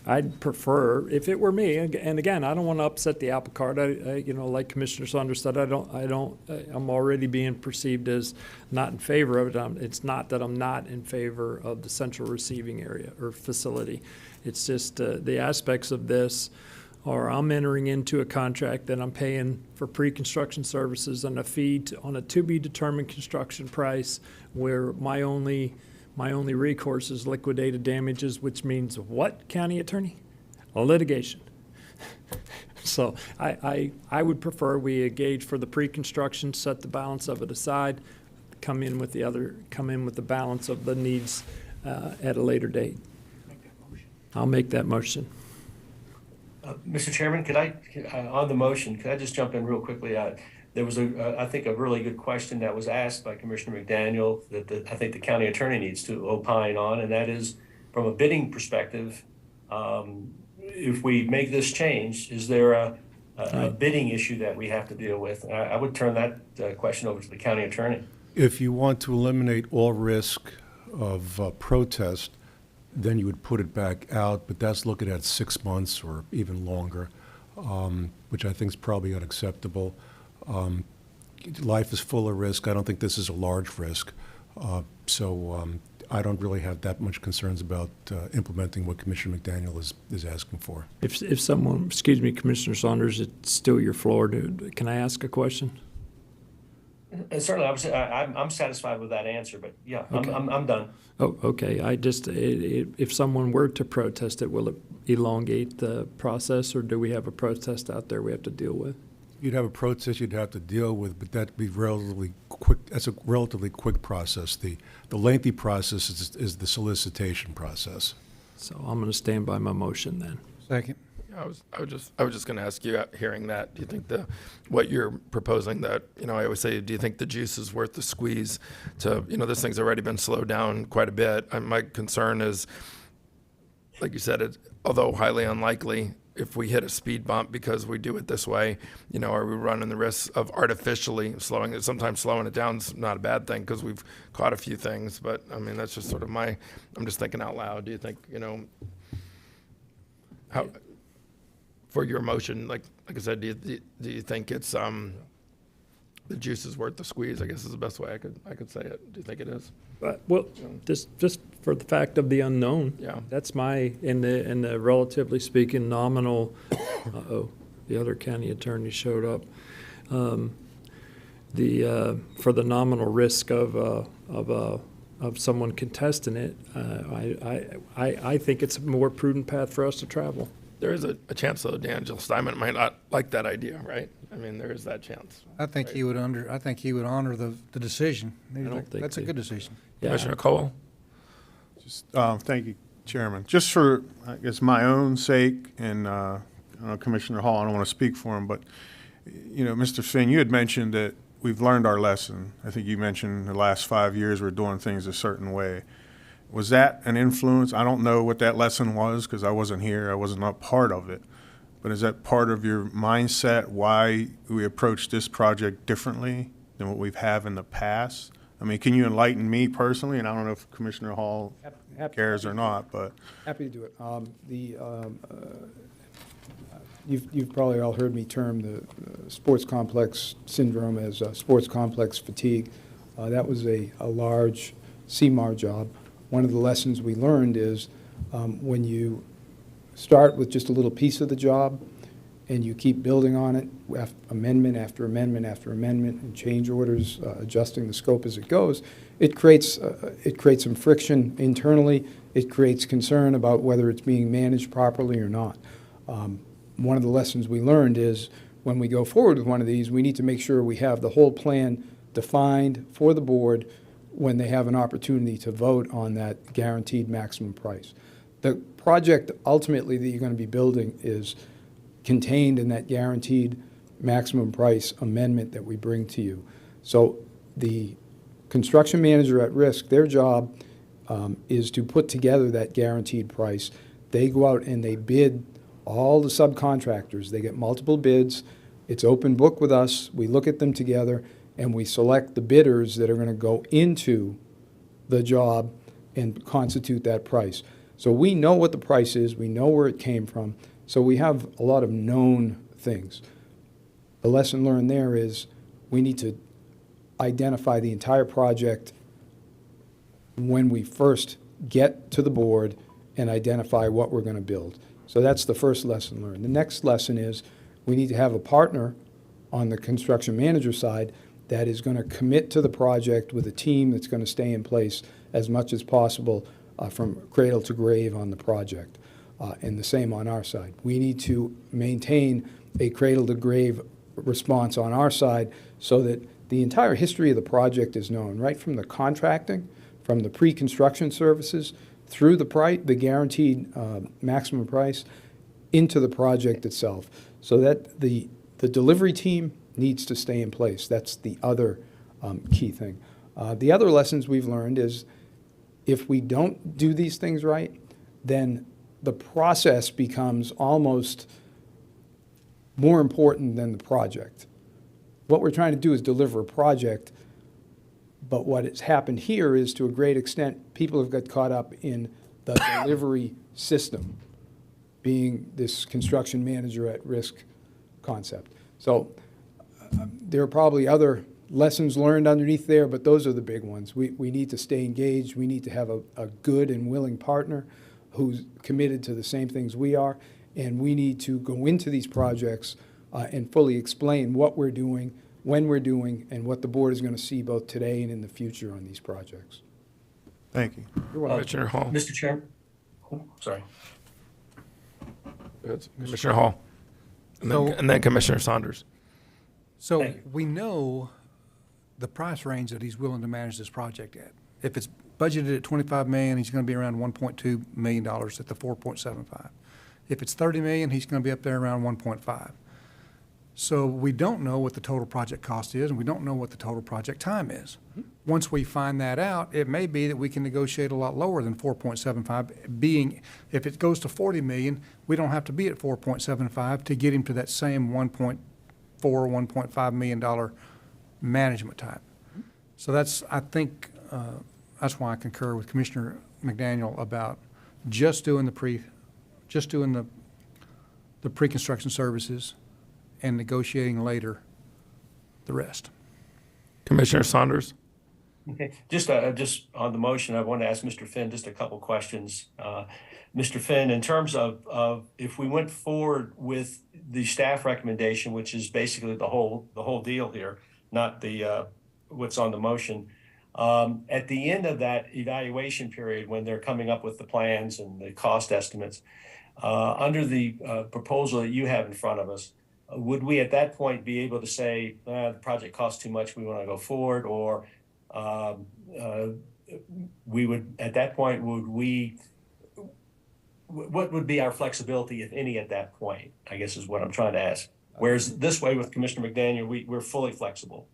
I'd prefer, if it were me, and again, I don't want to upset the apple cart. Like Commissioner Saunders said, I'm already being perceived as not in favor of it. It's not that I'm not in favor of the central receiving area or facility. It's just the aspects of this are I'm entering into a contract that I'm paying for pre-construction services and a fee on a to-be-determined construction price where my only recourse is liquidated damages, which means what, county attorney? Litigation. So I would prefer we engage for the pre-construction, set the balance of it aside, come in with the balance of the needs at a later date. I'll make that motion. Mr. Chairman, could I, on the motion, could I just jump in real quickly? There was I think, a really good question that was asked by Commissioner McDaniel that I think the county attorney needs to opine on, and that is, from a bidding perspective, if we make this change, is there a bidding issue that we have to deal with? I would turn that question over to the county attorney. If you want to eliminate all risk of protest, then you would put it back out, but that's looking at 6 months or even longer, which I think is probably unacceptable. Life is full of risk. I don't think this is a large risk. So I don't really have that much concerns about implementing what Commissioner McDaniel is asking for. If someone, excuse me, Commissioner Saunders, it's still your floor. Can I ask a question? Certainly, I'm satisfied with that answer, but yeah, okay. I'm done. Oh, okay. If someone were to protest it, will it elongate the process, or do we have a protest out there we have to deal with? You'd have a protest you'd have to deal with, but that'd be relatively quick. That's a relatively quick process. The lengthy process is the solicitation process. So I'm going to stand by my motion then. Second. I was just going to ask you, hearing that, do you think what you're proposing, that, I always say, do you think the juice is worth the squeeze to, this thing's already been slowed down quite a bit. My concern is, like you said, although highly unlikely, if we hit a speed bump because we do it this way, are we running the risk of artificially slowing it? Sometimes slowing it down is not a bad thing because we've caught a few things, but that's just sort of I'm just thinking out loud. Do you think, how, for your motion, like I said, do you think it's the juice is worth the squeeze? I guess is the best way I could say it. Do you think it is? Well, just for the fact of the unknown. Yeah. That's my in the relatively speaking nominal. The other county attorney showed up. For the nominal risk of someone contesting it, I think it's a more prudent path for us to travel. There is a chance, though, Dan, Jill Steinman might not like that idea, right? I mean, there is that chance. I think he would honor the decision. That's a good decision. Commissioner Cole? Just, thank you, Chairman. Just for, I guess, my own sake, and I know Commissioner Hall, I don't want to speak for him, but, you know, Mr. Finn, you had mentioned that we've learned our lesson. I think you mentioned the last 5 years we're doing things a certain way. Was that an influence? I don't know what that lesson was because I wasn't here. I wasn't a part of it. But is that part of your mindset why we approach this project differently than what we've had in the past? I mean, can you enlighten me personally? And I don't know if Commissioner Hall cares or not, but. Happy to do it. You've probably all heard me term the sports complex syndrome as sports complex fatigue. That was a large CMAR job. One of the lessons we learned is when you start with just a little piece of the job and you keep building on it, amendment after amendment after amendment, and change orders, adjusting the scope as it goes, it creates some friction internally. It creates concern about whether it's being managed properly or not. One of the lessons we learned is when we go forward with one of these, we need to make sure we have the whole plan defined for the board when they have an opportunity to vote on that guaranteed maximum price. The project ultimately that you're going to be building is contained in that guaranteed maximum price amendment that we bring to you. So the construction manager at risk, their job is to put together that guaranteed price. They go out and they bid all the subcontractors. They get multiple bids. It's open book with us. We look at them together and we select the bidders that are going to go into the job and constitute that price. So we know what the price is. We know where it came from. So we have a lot of known things. The lesson learned there is we need to identify the entire project when we first get to the board and identify what we're going to build. So that's the first lesson learned. The next lesson is we need to have a partner on the construction manager side that is going to commit to the project with a team that's going to stay in place as much as possible from cradle to grave on the project. And the same on our side. We need to maintain a cradle to grave response on our side so that the entire history of the project is known, right from the contracting, from the pre-construction services, through the guaranteed maximum price, into the project itself. So that the delivery team needs to stay in place. That's the other key thing. The other lessons we've learned is if we don't do these things right, then the process becomes almost more important than the project. What we're trying to do is deliver a project, but what has happened here is, to a great extent, people have got caught up in the delivery system being this construction manager at risk concept. So there are probably other lessons learned underneath there, but those are the big ones. We need to stay engaged. We need to have a good and willing partner who's committed to the same things we are, and we need to go into these projects and fully explain what we're doing, when we're doing, and what the board is going to see both today and in the future on these projects. Thank you. Commissioner Hall. Mr. Chairman? Oh, sorry. Commissioner Hall. And then Commissioner Saunders. So we know the price range that he's willing to manage this project at. If it's budgeted at $25 million, he's going to be around $1.2 million at the 4.75. If it's $30 million, he's going to be up there around 1.5. So we don't know what the total project cost is, and we don't know what the total project time is. Once we find that out, it may be that we can negotiate a lot lower than 4.75, being if it goes to $40 million, we don't have to be at 4.75 to get him to that same $1.4, $1.5 million management type. So that's, I think, that's why I concur with Commissioner McDaniel about just doing the pre-construction services and negotiating later the rest. Commissioner Saunders. Okay, just on the motion, I want to ask Mr. Finn just a couple questions. Mr. Finn, in terms of if we went forward with the staff recommendation, which is basically the whole deal here, not the what's on the motion, at the end of that evaluation period, when they're coming up with the plans and the cost estimates, Under the proposal that you have in front of us, would we at that point be able to say, the project costs too much, we want to go forward, or we would, at that point, what would be our flexibility, if any, at that point, I guess is what I'm trying to ask. Whereas this way with Commissioner McDaniel, we're fully flexible.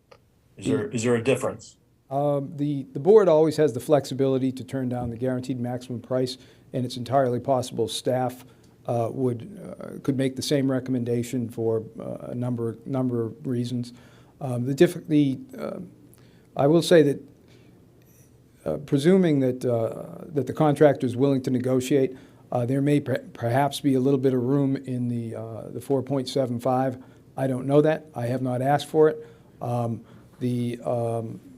Is there a difference? The board always has the flexibility to turn down the guaranteed maximum price, and it's entirely possible staff could make the same recommendation for a number of reasons. I will say that presuming that the contractor is willing to negotiate, there may perhaps be a little bit of room in the 4.75. I don't know that. I have not asked for it.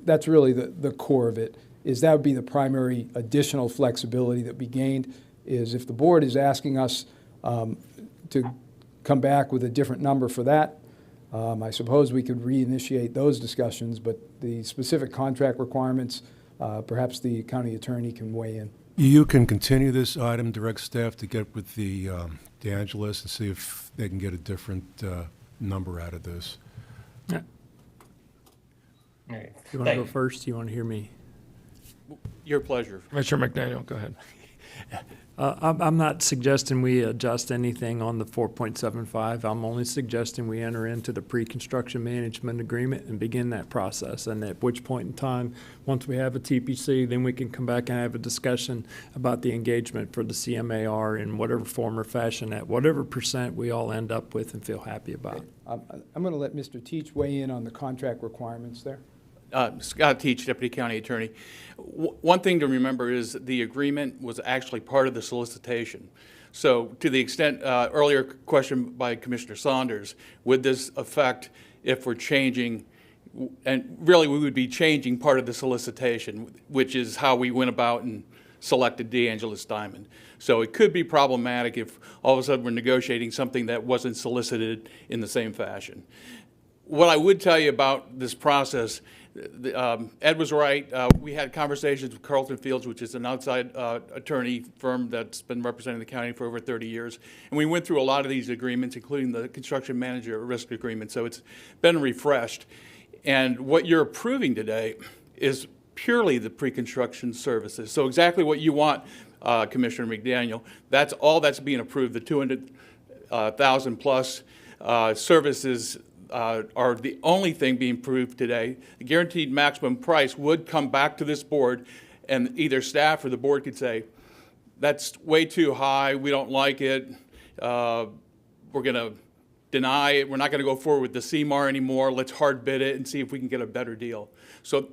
That's really the core of it, is that would be the primary additional flexibility that we gained, is if the board is asking us to come back with a different number for that, I suppose we could reinitiate those discussions, but the specific contract requirements, perhaps the county attorney can weigh in. You can continue this item, direct staff to get with the DeAngelis and see if they can get a different number out of this. Yeah. All right. You want to go first? You want to hear me? Your pleasure. Commissioner McDaniel, go ahead. I'm not suggesting we adjust anything on the 4.75. I'm only suggesting we enter into the pre-construction management agreement and begin that process. And at which point in time, once we have a TPC, then we can come back and have a discussion about the engagement for the CMAR in whatever form or fashion, at whatever percent we all end up with and feel happy about. I'm going to let Mr. Teach weigh in on the contract requirements there. Scott Teach, Deputy County Attorney. One thing to remember is the agreement was actually part of the solicitation. So to the extent, earlier question by Commissioner Saunders, would this affect if we're changing, and really we would be changing part of the solicitation, which is how we went about and selected DeAngelis Diamond. So it could be problematic if all of a sudden we're negotiating something that wasn't solicited in the same fashion. What I would tell you about this process, Ed was right. We had conversations with Carlton Fields, which is an outside attorney firm that's been representing the county for over 30 years. And we went through a lot of these agreements, including the construction manager risk agreement. So it's been refreshed. And what you're approving today is purely the pre-construction services. So exactly what you want, Commissioner McDaniel, that's all that's being approved, the 200,000 plus services are the only thing being approved today. The guaranteed maximum price would come back to this board, and either staff or the board could say, that's way too high, we don't like it, we're going to deny it, we're not going to go forward with the CMAR anymore, let's hard bid it and see if we can get a better deal. So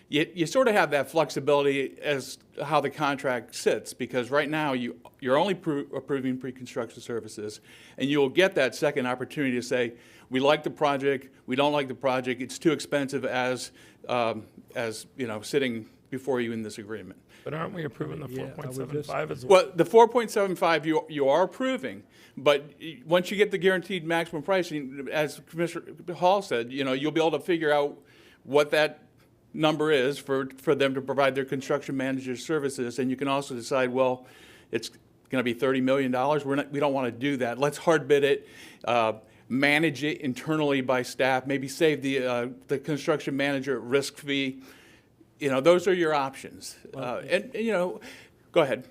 you sort of have that flexibility as how the contract sits, because right now you're only approving pre-construction services, and you'll get that second opportunity to say, we like the project, we don't like the project, it's too expensive as you know, sitting before you in this agreement. But aren't we approving the 4.75 as well? Well, the 4.75 you are approving, but once you get the guaranteed maximum pricing, as Commissioner Hall said, you know, you'll be able to figure out what that number is for them to provide their construction manager services, and you can also decide, well, it's going to be $30 million. We don't want to do that. Let's hard bid it. Manage it internally by staff, maybe save the construction manager risk fee. You know, those are your options. And you know, go ahead.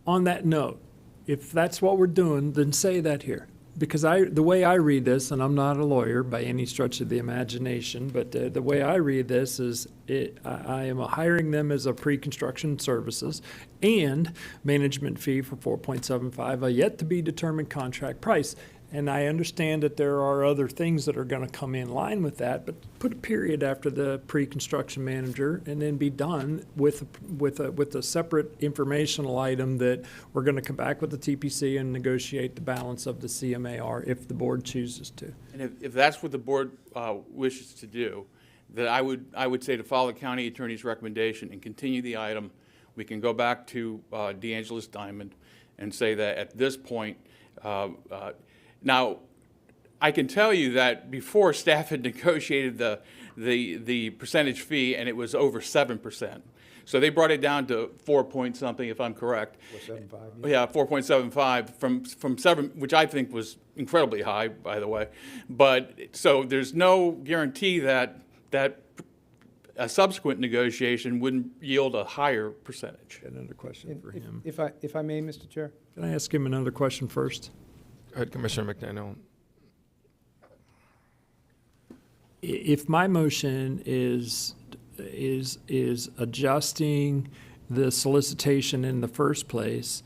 On that note, if that's what we're doing, then say that here. Because the way I read this, and I'm not a lawyer by any stretch of the imagination, but the way I read this is I am hiring them as a pre-construction services and management fee for 4.75, a yet to be determined contract price. And I understand that there are other things that are going to come in line with that, but put a period after the pre-construction manager and then be done with a separate informational item that we're going to come back with the TPC and negotiate the balance of the CMAR if the board chooses to. And if that's what the board wishes to do, then I would say to follow the county attorney's recommendation and continue the item. We can go back to DeAngelis Diamond and say that at this point, now, I can tell you that before staff had negotiated the percentage fee, and it was over 7%. So they brought it down to 4 point something, if I'm correct. 4.75. Yeah, 4.75 from 7, which I think was incredibly high, by the way. But so there's no guarantee that a subsequent negotiation wouldn't yield a higher percentage. Another question for him. If I may, Mr. Chair? Can I ask him another question first? Go ahead, Commissioner McDaniel. If my motion is adjusting the solicitation in the first place,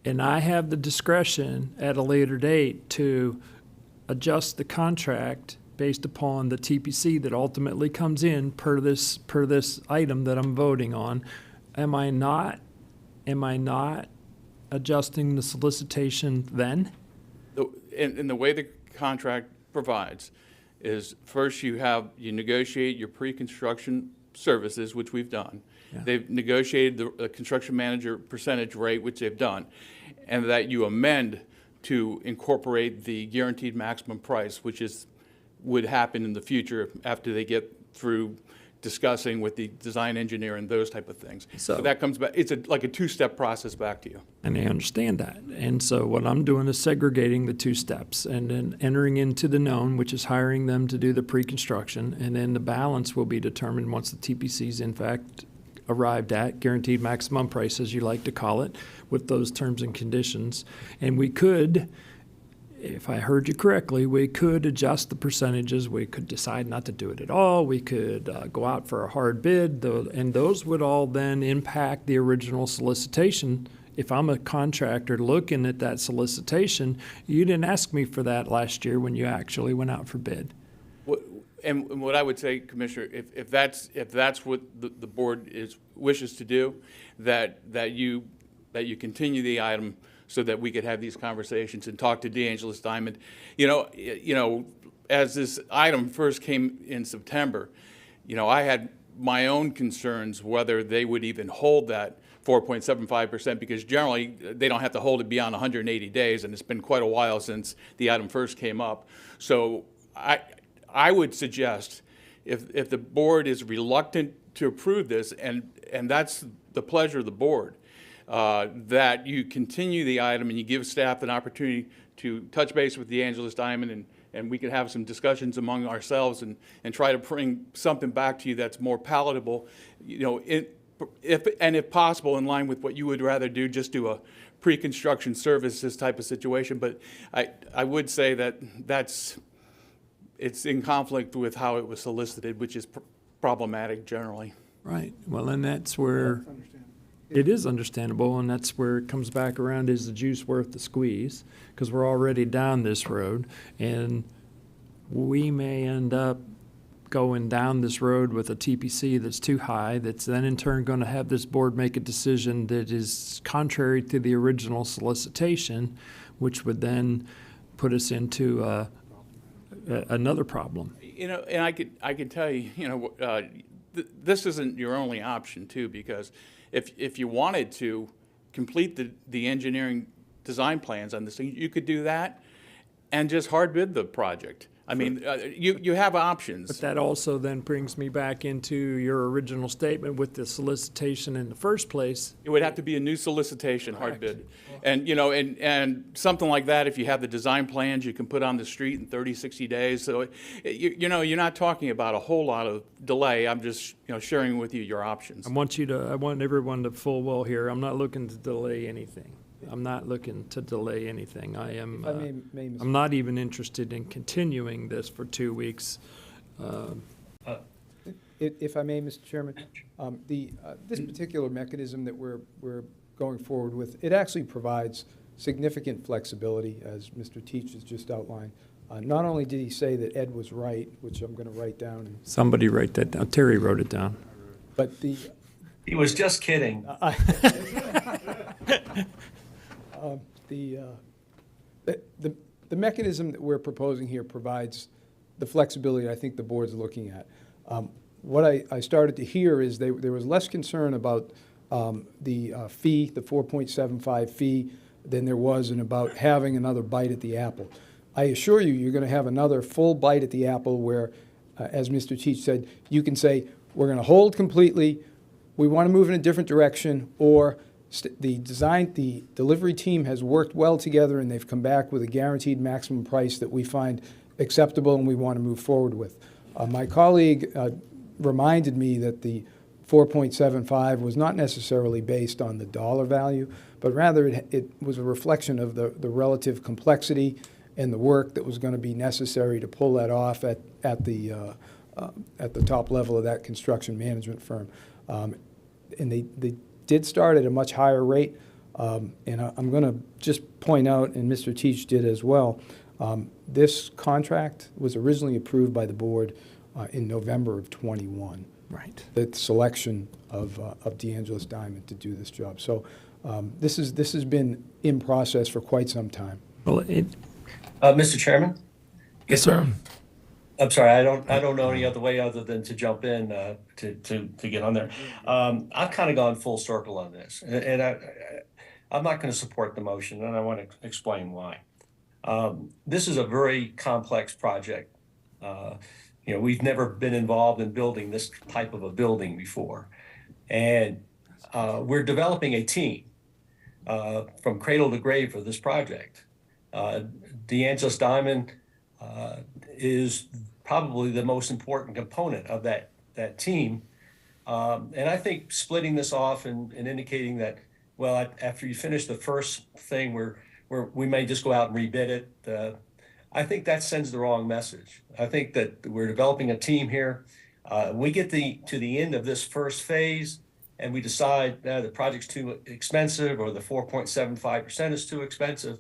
and I have the discretion at a later date to adjust the contract based upon the TPC that ultimately comes in per this item that I'm voting on, am I not adjusting the solicitation then? In the way the contract provides is first you negotiate your pre-construction services, which we've done. Yeah. They've negotiated the construction manager percentage rate, which they've done, and that you amend to incorporate the guaranteed maximum price, which would happen in the future after they get through discussing with the design engineer and those type of things. So that comes back. It's like a two-step process back to you. And I understand that. And so what I'm doing is segregating the two steps and then entering into the known, which is hiring them to do the pre-construction. And then the balance will be determined once the TPC is in fact arrived at, guaranteed maximum price, as you like to call it, with those terms and conditions. And we could, if I heard you correctly, we could adjust the percentages. We could decide not to do it at all. We could go out for a hard bid, and those would all then impact the original solicitation. If I'm a contractor looking at that solicitation, you didn't ask me for that last year when you actually went out for bid. And what I would say, Commissioner, if that's what the board wishes to do, that you continue the item so that we could have these conversations and talk to DeAngelis Diamond. You know, as this item first came in September, I had my own concerns whether they would even hold that 4.75%, because generally they don't have to hold it beyond 180 days, and it's been quite a while since the item first came up. So I would suggest if the board is reluctant to approve this, and that's the pleasure of the board, that you continue the item and you give staff an opportunity to touch base with DeAngelis Diamond, and we can have some discussions among ourselves and try to bring something back to you that's more palatable, if possible, in line with what you would rather do, just do a pre-construction services type of situation. But I would say that it's in conflict with how it was solicited, which is problematic generally. Right. Well, and that's where it is understandable, and that's where it comes back around, is the juice worth the squeeze? Because we're already down this road, and we may end up going down this road with a TPC that's too high, that's then in turn going to have this board make a decision that is contrary to the original solicitation, which would then put us into another problem. And I could tell you, this isn't your only option too, because if you wanted to complete the engineering design plans on this thing, you could do that and just hard bid the project. I mean, you have options. But that also then brings me back into your original statement with the solicitation in the first place. It would have to be a new solicitation, hard bid. And, and something like that, if you have the design plans, you can put on the street in 30, 60 days. So, you're not talking about a whole lot of delay. I'm just, sharing with you your options. I want everyone to full well here. I'm not looking to delay anything. I'm not looking to delay anything. I am. If I may, Mr. I'm not even interested in continuing this for 2 weeks. If I may, Mr. Chairman, this particular mechanism that we're going forward with, it actually provides significant flexibility, as Mr. Teach has just outlined. Not only did he say that Ed was right, which I'm going to write down. Somebody write that down. Terry wrote it down. But he was just kidding. The mechanism that we're proposing here provides the flexibility I think the board's looking at. What I started to hear is there was less concern about the fee, the 4.75 fee, than there was in about having another bite at the apple. I assure you, you're going to have another full bite at the apple where as Mr. Teach said, you can say, we're going to hold completely, we want to move in a different direction, or the delivery team has worked well together and they've come back with a guaranteed maximum price that we find acceptable and we want to move forward with. My colleague reminded me that the 4.75 was not necessarily based on the dollar value, but rather it was a reflection of the relative complexity and the work that was going to be necessary to pull that off at the top level of that construction management firm. And they did start at a much higher rate. And I'm going to just point out, and Mr. Teach did as well, this contract was originally approved by the board in November of '21. Right. The selection of DeAngelis Diamond to do this job. So this has been in process for quite some time. Well, Mr. Chairman? Yes, sir. I'm sorry, I don't know any other way other than to jump in to get on there. I've kind of gone full circle on this, and I'm not going to support the motion, and I want to explain why. This is a very complex project. We've never been involved in building this type of a building before, and we're developing a team from cradle to grave for this project. DeAngelis Diamond is probably the most important component of that team. And I think splitting this off and indicating that, well, after you finish the first thing, we may just go out and rebid it. I think that sends the wrong message. I think that we're developing a team here. We get to the end of this first phase and we decide the project's too expensive or the 4.75% is too expensive.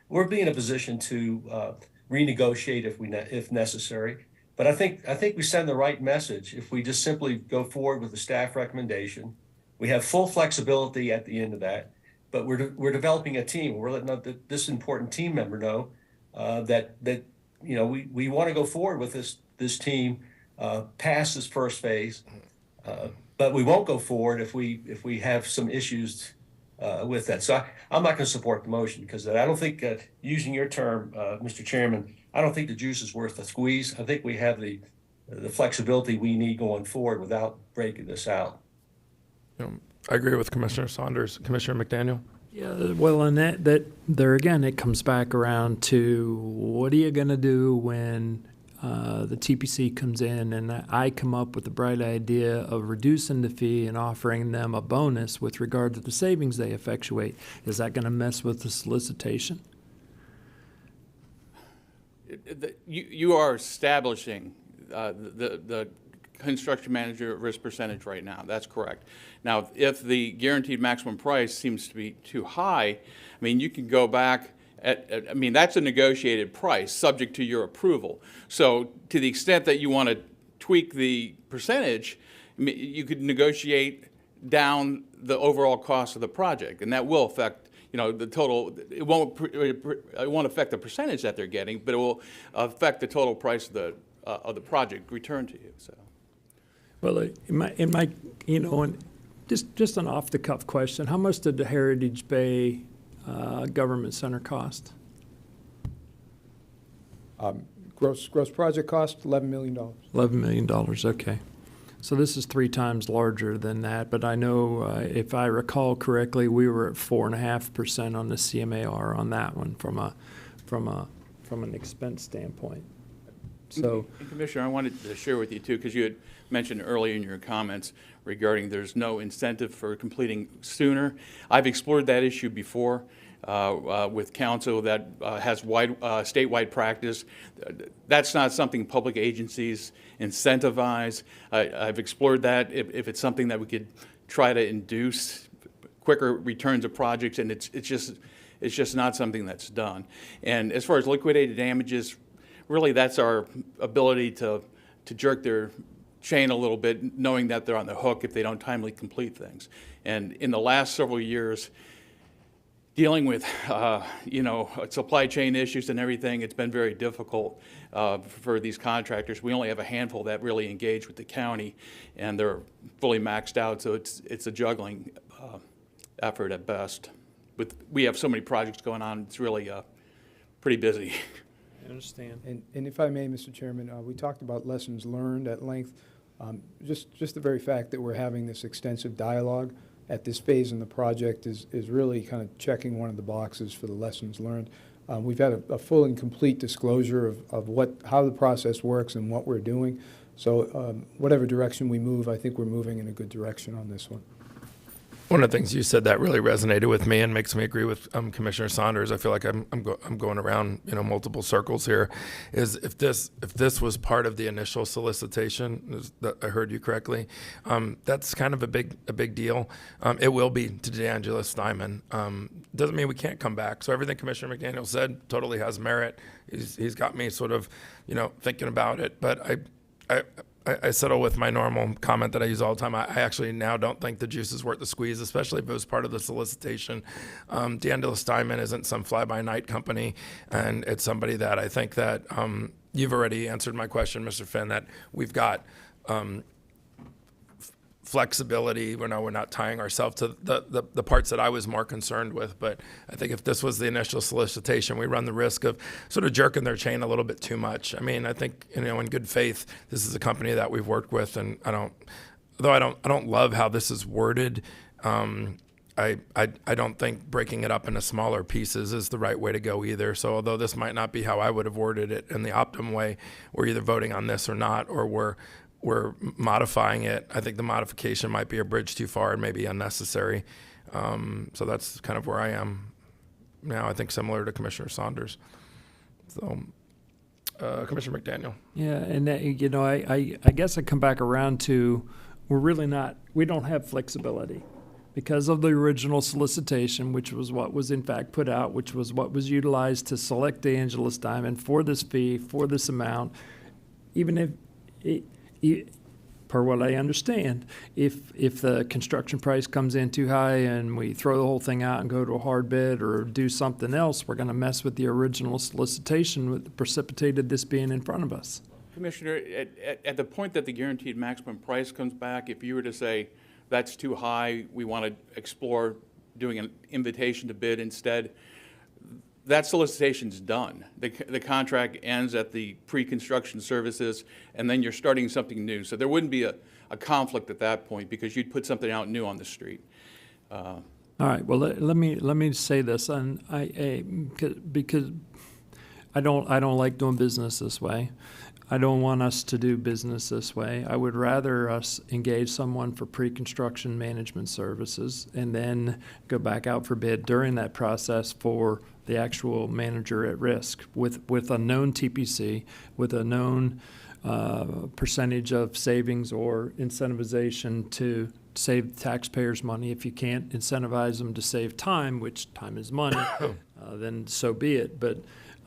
We'll be in a position to renegotiate if necessary. But I think we send the right message if we just simply go forward with the staff recommendation. We have full flexibility at the end of that, but we're developing a team. We're letting this important team member know that we want to go forward with this team past this first phase, but we won't go forward if we have some issues with that. So I'm not going to support the motion because I don't think, using your term, Mr. Chairman, I don't think the juice is worth the squeeze. I think we have the flexibility we need going forward without breaking this out. I agree with Commissioner Saunders. Commissioner McDaniel? Yeah, well, and that there again, it comes back around to what are you going to do when the TPC comes in and I come up with the bright idea of reducing the fee and offering them a bonus with regard to the savings they effectuate. Is that going to mess with the solicitation? You are establishing the construction manager risk percentage right now. That's correct. Now, if the guaranteed maximum price seems to be too high, I mean, you can go back I mean, that's a negotiated price subject to your approval. So to the extent that you want to tweak the percentage, you could negotiate down the overall cost of the project, and that will affect the total. It won't affect the percentage that they're getting, but it will affect the total price of the project returned to you. So, well, in my and just an off the cuff question: how much did the Heritage Bay Government Center cost? Gross project cost, $11 million. $11 million, okay. So this is 3 times larger than that, but I know, if I recall correctly, we were at 4.5% on the CMAR on that one from an expense standpoint. So, and Commissioner, I wanted to share with you too, because you had mentioned earlier in your comments regarding there's no incentive for completing sooner. I've explored that issue before with council that has statewide practice. That's not something public agencies incentivize. I've explored that if it's something that we could try to induce quicker returns of projects, and it's just not something that's done. And as far as liquidated damages, really that's our ability to jerk their chain a little bit, knowing that they're on the hook if they don't timely complete things. And in the last several years, dealing with supply chain issues and everything, it's been very difficult for these contractors. We only have a handful that really engage with the county, and they're fully maxed out, so it's a juggling effort at best. We have so many projects going on, it's really pretty busy. I understand. And if I may, Mr. Chairman, we talked about lessons learned at length. Just the very fact that we're having this extensive dialogue at this phase in the project is really kind of checking one of the boxes for the lessons learned. We've had a full and complete disclosure of how the process works and what we're doing. So whatever direction we move, I think we're moving in a good direction on this one. One of the things you said that really resonated with me and makes me agree with Commissioner Saunders. I feel like I'm going around multiple circles here. Is if this was part of the initial solicitation, that I heard you correctly, that's kind of a big deal. It will be to DeAngelis Diamond. Doesn't mean we can't come back. So everything Commissioner McDaniel said totally has merit. He's got me sort of thinking about it. But I settle with my normal comment that I use all the time. I actually now don't think the juice is worth the squeeze, especially if it was part of the solicitation. DeAngelis Diamond isn't some fly-by-night company, and it's somebody that I think that you've already answered my question, Mr. Finn, that we've got flexibility. We're not tying ourselves to the parts that I was more concerned with. But I think if this was the initial solicitation, we run the risk of sort of jerking their chain a little bit too much. I mean, I think in good faith, this is a company that we've worked with, and I don't love how this is worded. I don't think breaking it up into smaller pieces is the right way to go either. So although this might not be how I would have worded it in the optimum way, we're either voting on this or not, or we're modifying it. I think the modification might be a bridge too far and maybe unnecessary. So that's kind of where I am now. I think similar to Commissioner Saunders. So, Commissioner McDaniel. Yeah, and I guess I come back around to we don't have flexibility because of the original solicitation, which was what was in fact put out, which was what was utilized to select DeAngelis Diamond for this fee, for this amount. Even if per what I understand, if the construction price comes in too high and we throw the whole thing out and go to a hard bid or do something else, we're going to mess with the original solicitation that precipitated this being in front of us. Commissioner, at the point that the guaranteed maximum price comes back, if you were to say that's too high, we want to explore doing an invitation to bid instead, that solicitation's done. The contract ends at the pre-construction services, and then you're starting something new. So there wouldn't be a conflict at that point because you'd put something out new on the street. All right. Well, let me say this, and because I don't like doing business this way. I don't want us to do business this way. I would rather us engage someone for pre-construction management services and then go back out for bid during that process for the actual manager at risk with a known TPC, with a known percentage of savings or incentivization to save taxpayers money. If you can't incentivize them to save time, which time is money, then so be it. But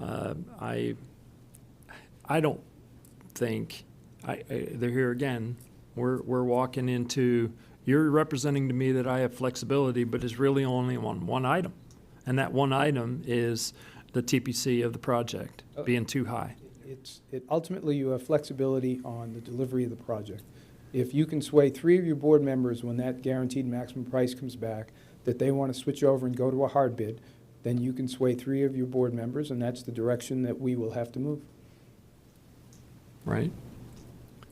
I don't think they're here again. We're walking into, you're representing to me that I have flexibility, but it's really only on one item. And that one item is the TPC of the project being too high. Ultimately, you have flexibility on the delivery of the project. If you can sway 3 of your board members when that guaranteed maximum price comes back that they want to switch over and go to a hard bid, then you can sway 3 of your board members, and that's the direction that we will have to move. Right.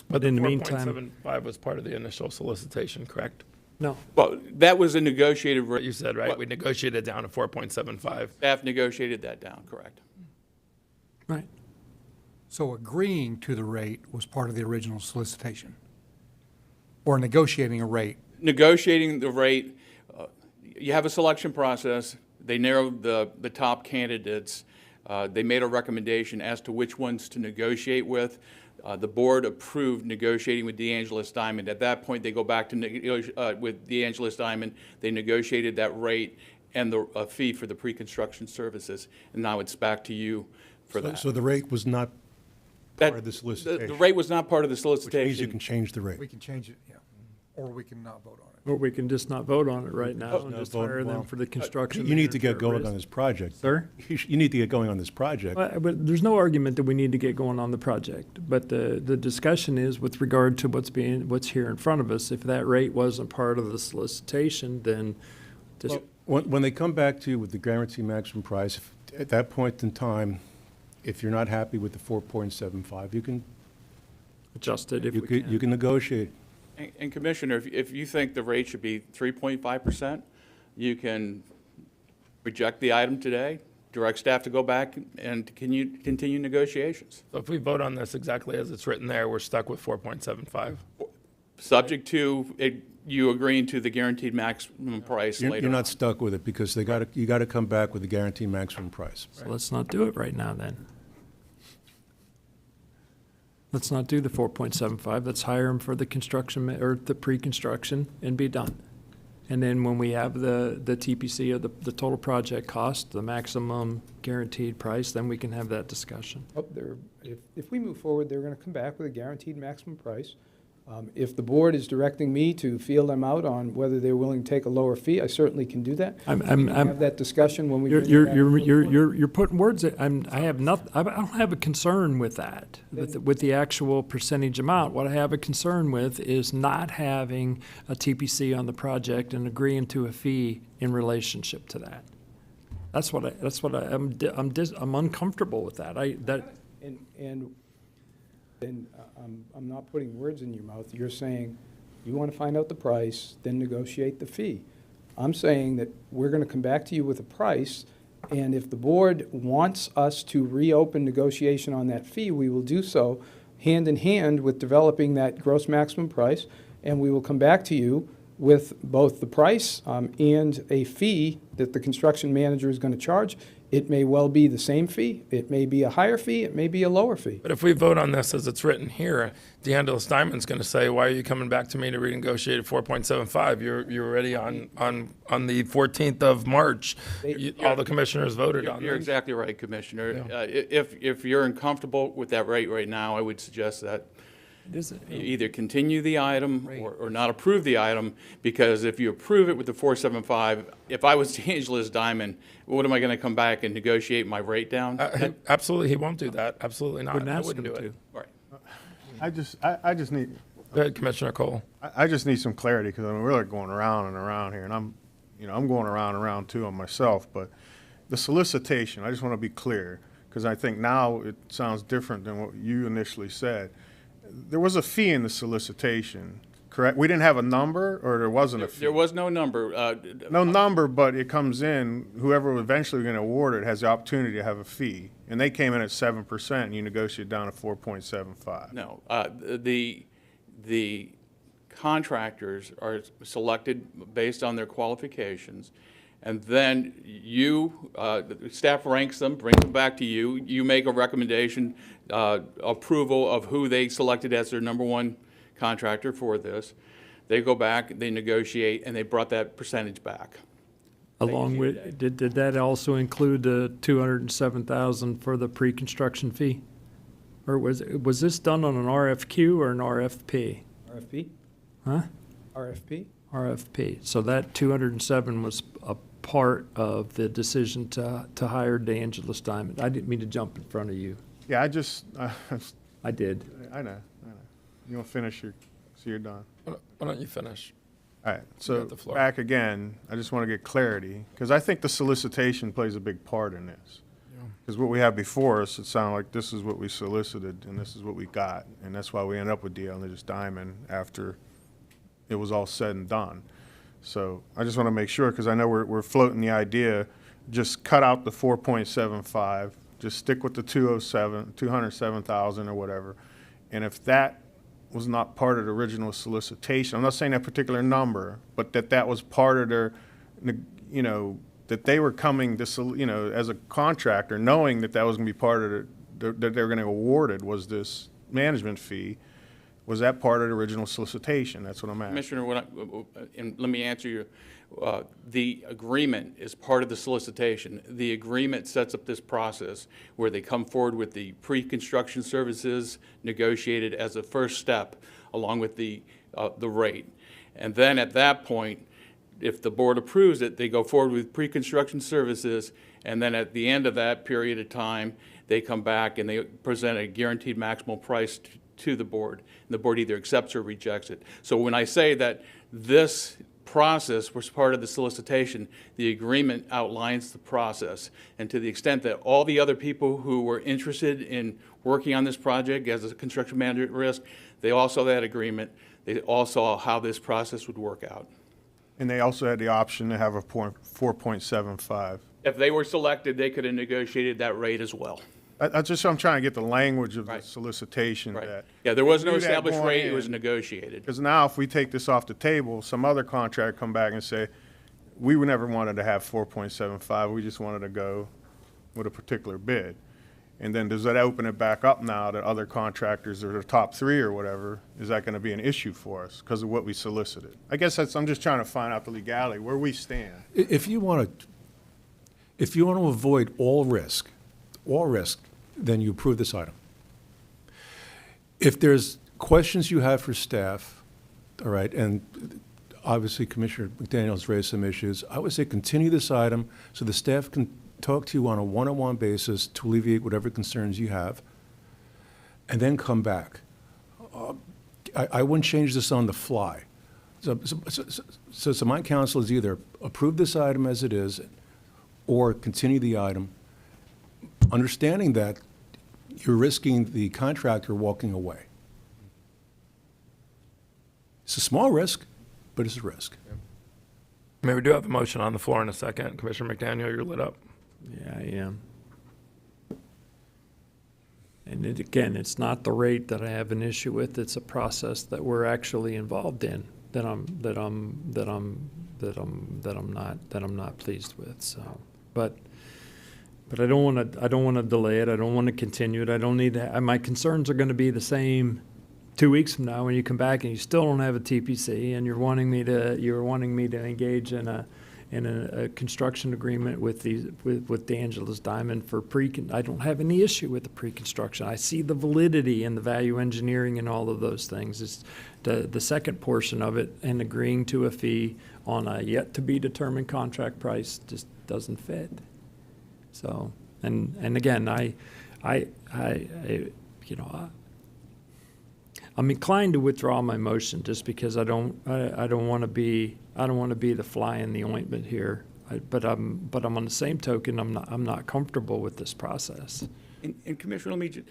But in the the meantime, 4.75 was part of the initial solicitation, correct? No. Well, that was a negotiated rate. You said, right? We negotiated down to 4.75. Staff negotiated that down, correct. Right. So agreeing to the rate was part of the original solicitation? Or negotiating a rate? Negotiating the rate, you have a selection process. They narrowed the top candidates. They made a recommendation as to which ones to negotiate with. The board approved negotiating with DeAngelis Diamond. At that point, they go back to with DeAngelis Diamond. They negotiated that rate and the fee for the pre-construction services. And now it's back to you for that. So the rate was not part of the solicitation? The rate was not part of the solicitation. Which means you can change the rate. We can change it, yeah. Or we can not vote on it. Or we can just not vote on it right now and just hire them for the construction. You need to get manager at going risk. on this project. Sir? You need to get going on this project. But there's no argument that we need to get going on the project. But the discussion is with regard to what's here in front of us. If that rate wasn't part of the solicitation, then When they come back to you with the guaranteed maximum price, at that point in time, if you're not happy with the 4.75, you can, Adjust it if we can. you can negotiate. And Commissioner, if you think the rate should be 3.5%, you can reject the item today, direct staff to go back and continue negotiations. So if we vote on this exactly as it's written there, we're stuck with 4.75. Subject to you agreeing to the guaranteed maximum price later You're on. not stuck with it because you got to come back with a guaranteed maximum price. So let's not do it right now then. Let's not do the 4.75. Let's hire him for the construction or the pre-construction and be done. And then when we have the TPC of the total project cost, the maximum guaranteed price, then we can have that discussion. If we move forward, they're going to come back with a guaranteed maximum price. If the board is directing me to feel them out on whether they're willing to take a lower fee, I certainly can do that. We can have that discussion when we bring it back. You're putting words. I don't have a concern with that, with the actual percentage amount. What I have a concern with is not having a TPC on the project and agreeing to a fee in relationship to that. I'm uncomfortable with that. I'm not putting words in your mouth. You're saying you want to find out the price, then negotiate the fee. I'm saying that we're going to come back to you with a price, and if the board wants us to reopen negotiation on that fee, we will do so hand in hand with developing that gross maximum price, and we will come back to you with both the price and a fee that the construction manager is going to charge. It may well be the same fee, it may be a higher fee, it may be a lower fee. But if we vote on this as it's written here, DeAngelis Diamond's going to say, why are you coming back to me to renegotiate at 4.75? You're already on the 14th of March. All the commissioners voted on You're this. exactly right, Commissioner. Yeah. If you're uncomfortable with that rate right now, I would suggest that you either continue the item or not approve the item, because if you approve it with the 4.75, if I was DeAngelis Diamond, what am I going to come back and negotiate my rate down? Absolutely, he won't do that. Absolutely not. Wouldn't I ask wouldn't do him it. Right. I just need, Go ahead, Commissioner Cole. I just need some clarity, because we're really going around and around here, and I'm going around and around too on myself, but the solicitation, I just want to be clear, because I think now it sounds different than what you initially said. There was a fee in the solicitation, correct? We didn't have a number, or there wasn't a fee? There was no number. No number, but it comes in, whoever eventually going to award it has the opportunity to have a fee. And they came in at 7%, and you negotiated down to 4.75. No, the contractors are selected based on their qualifications, and then you, the staff ranks them, brings them back to you. You make a recommendation, approval of who they selected as their number one contractor for this. They go back, they negotiate, and they brought that percentage back. Along with, did that also include the $207,000 for the pre-construction fee? Or was this done on an RFQ or an RFP? RFP? Huh? RFP? RFP. So that 207 was a part of the decision to hire DeAngelis Diamond. I didn't mean to jump in front of you. Yeah, I did. I know. You want to finish so you're done. Why don't you finish? All right, You so got the floor. back again, I just want to get clarity, because I think the solicitation plays a big part in this. Because what we have before us, it sounded like this is what we solicited, and this is what we got, and that's why we ended up with DeAngelis Diamond after it was all said and done. So I just want to make sure, because I know we're floating the idea, just cut out the 4.75, just stick with the 207,000 or whatever, and if that was not part of the original solicitation, I'm not saying that particular number, but that was part of their, that they were coming to, as a contractor, knowing that was going to be part of that they were going to award it was this management fee. Was that part of the original solicitation? That's what I'm asking. Commissioner, and let me answer you. The agreement is part of the solicitation. The agreement sets up this process where they come forward with the pre-construction services negotiated as a first step, along with the rate. And then at that point, if the board approves it, they go forward with pre-construction services, and then at the end of that period of time, they come back and they present a guaranteed maximal price to the board. And the board either accepts or rejects it. So when I say that this process was part of the solicitation. The agreement outlines the process. And to the extent that all the other people who were interested in working on this project as a construction manager at risk, they all saw that agreement. They all saw how this process would work out. And they also had the option to have a 4.75. If they were selected, they could have negotiated that rate as well. I'm trying to get the language of the solicitation that. Yeah, there was no do that established going rate, it was in. negotiated. Because now if we take this off the table, some other contract come back and say, we never wanted to have 4.75, we just wanted to go with a particular bid. And then does that open it back up now to other contractors or the top three or whatever? Is that gonna be an issue for us because of what we solicited? I guess I'm just trying to find out the legality, where we stand. If you want to avoid all risk, then you approve this item. If there's questions you have for staff, all right, and obviously Commissioner McDaniel's raised some issues, I would say continue this item so the staff can talk to you on a one-on-one basis to alleviate whatever concerns you have, and then come back. I wouldn't change this on the fly. So my counsel is either approve this item as it is or continue the item, understanding that you're risking the contractor walking away. It's a small risk, but it's a risk. I mean, we do have a motion on the floor in a second. Commissioner McDaniel, you're lit up. Yeah, I am. And again, it's not the rate that I have an issue with, it's a process that we're actually involved in that I'm not pleased with, so. But I don't want to delay it. I don't want to continue it. I don't need to. My concerns are going to be the same 2 weeks from now when you come back and you still don't have a TPC and you're wanting me to engage in a construction agreement with D'Angela's Diamond for I don't have any issue with the pre-construction. I see the validity and the value engineering and all of those things. It's the second portion of it and agreeing to a fee on a yet to be determined contract price just doesn't fit. So, and again, I'm inclined to withdraw my motion just because I don't want to be the fly in the ointment here. But I'm on the same token, I'm not comfortable with this process. And Commissioner, let me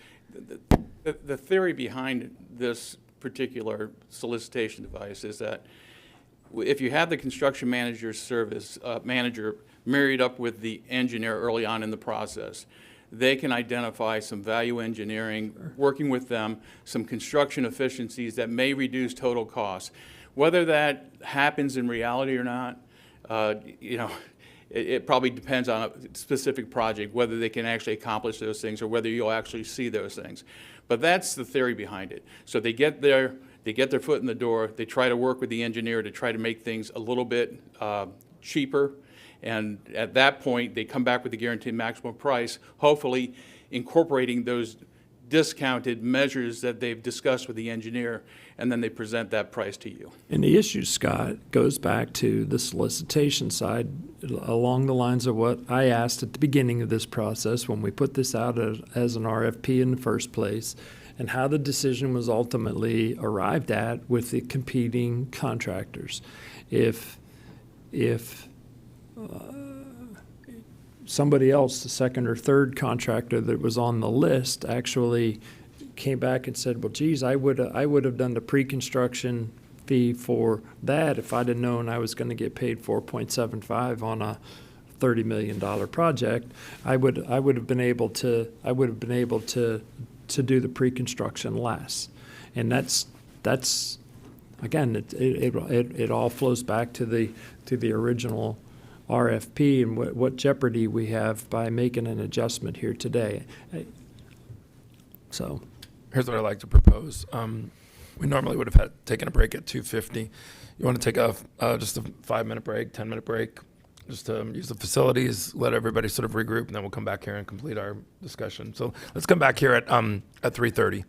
the theory behind this particular solicitation device is that if you have the construction manager's service manager married up with the engineer early on in the process, they can identify some value engineering, working with them, some construction efficiencies that may reduce total costs. Whether that happens in reality or not, it probably depends on a specific project, whether they can actually accomplish those things or whether you'll actually see those things. But that's the theory behind it. So they get their foot in the door, they try to work with the engineer to try to make things a little bit cheaper. And at that point, they come back with the guaranteed maximum price, hopefully incorporating those discounted measures that they've discussed with the engineer, and then they present that price to you. And the issue, Scott, goes back to the solicitation side along the lines of what I asked at the beginning of this process when we put this out as an RFP in the first place, and how the decision was ultimately arrived at with the competing contractors. If somebody else, the second or third contractor that was on the list, actually came back and said, well, geez, I would have done the pre-construction fee for that if I'd have known I was going to get paid 4.75 on a $30 million project. I would have been able to do the pre-construction less. And that's again, it all flows back to the original RFP and what jeopardy we have by making an adjustment here today. So here's what I'd like to propose. We normally would have taken a break at 2:50. You want to take just a 5-minute break, 10-minute break, just to use the facilities, let everybody sort of regroup, and then we'll come back here and complete our discussion. So let's come back here at 3:30.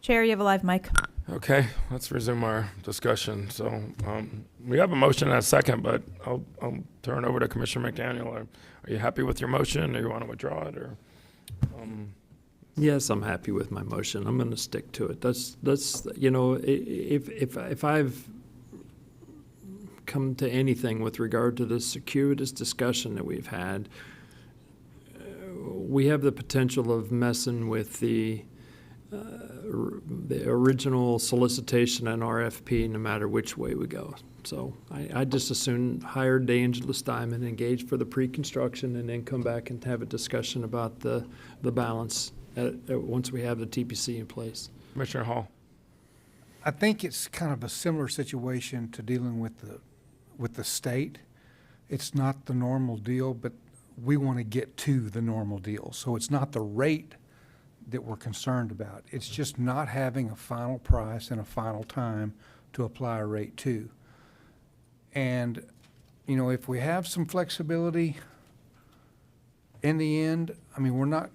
Chair, you have a live mic. Okay, let's resume our discussion. So we have a motion and a second, but I'll turn it over to Commissioner McDaniel. Are you happy with your motion, or you want to withdraw it, or? Yes, I'm happy with my motion. I'm going to stick to it. That's you know, if I've come to anything with regard to this circuitous discussion that we've had, we have the potential of messing with the original solicitation and RFP no matter which way we go. So I just as soon hire DeAngelis Diamond, engage for the pre-construction, and then come back and have a discussion about the balance once we have the TPC in place. Commissioner Hall. I think it's kind of a similar situation to dealing with the state. It's not the normal deal, but we want to get to the normal deal. So it's not the rate that we're concerned about. It's just not having a final price and a final time to apply a rate to. And, you know, if we have some flexibility in the end, I mean, we're not,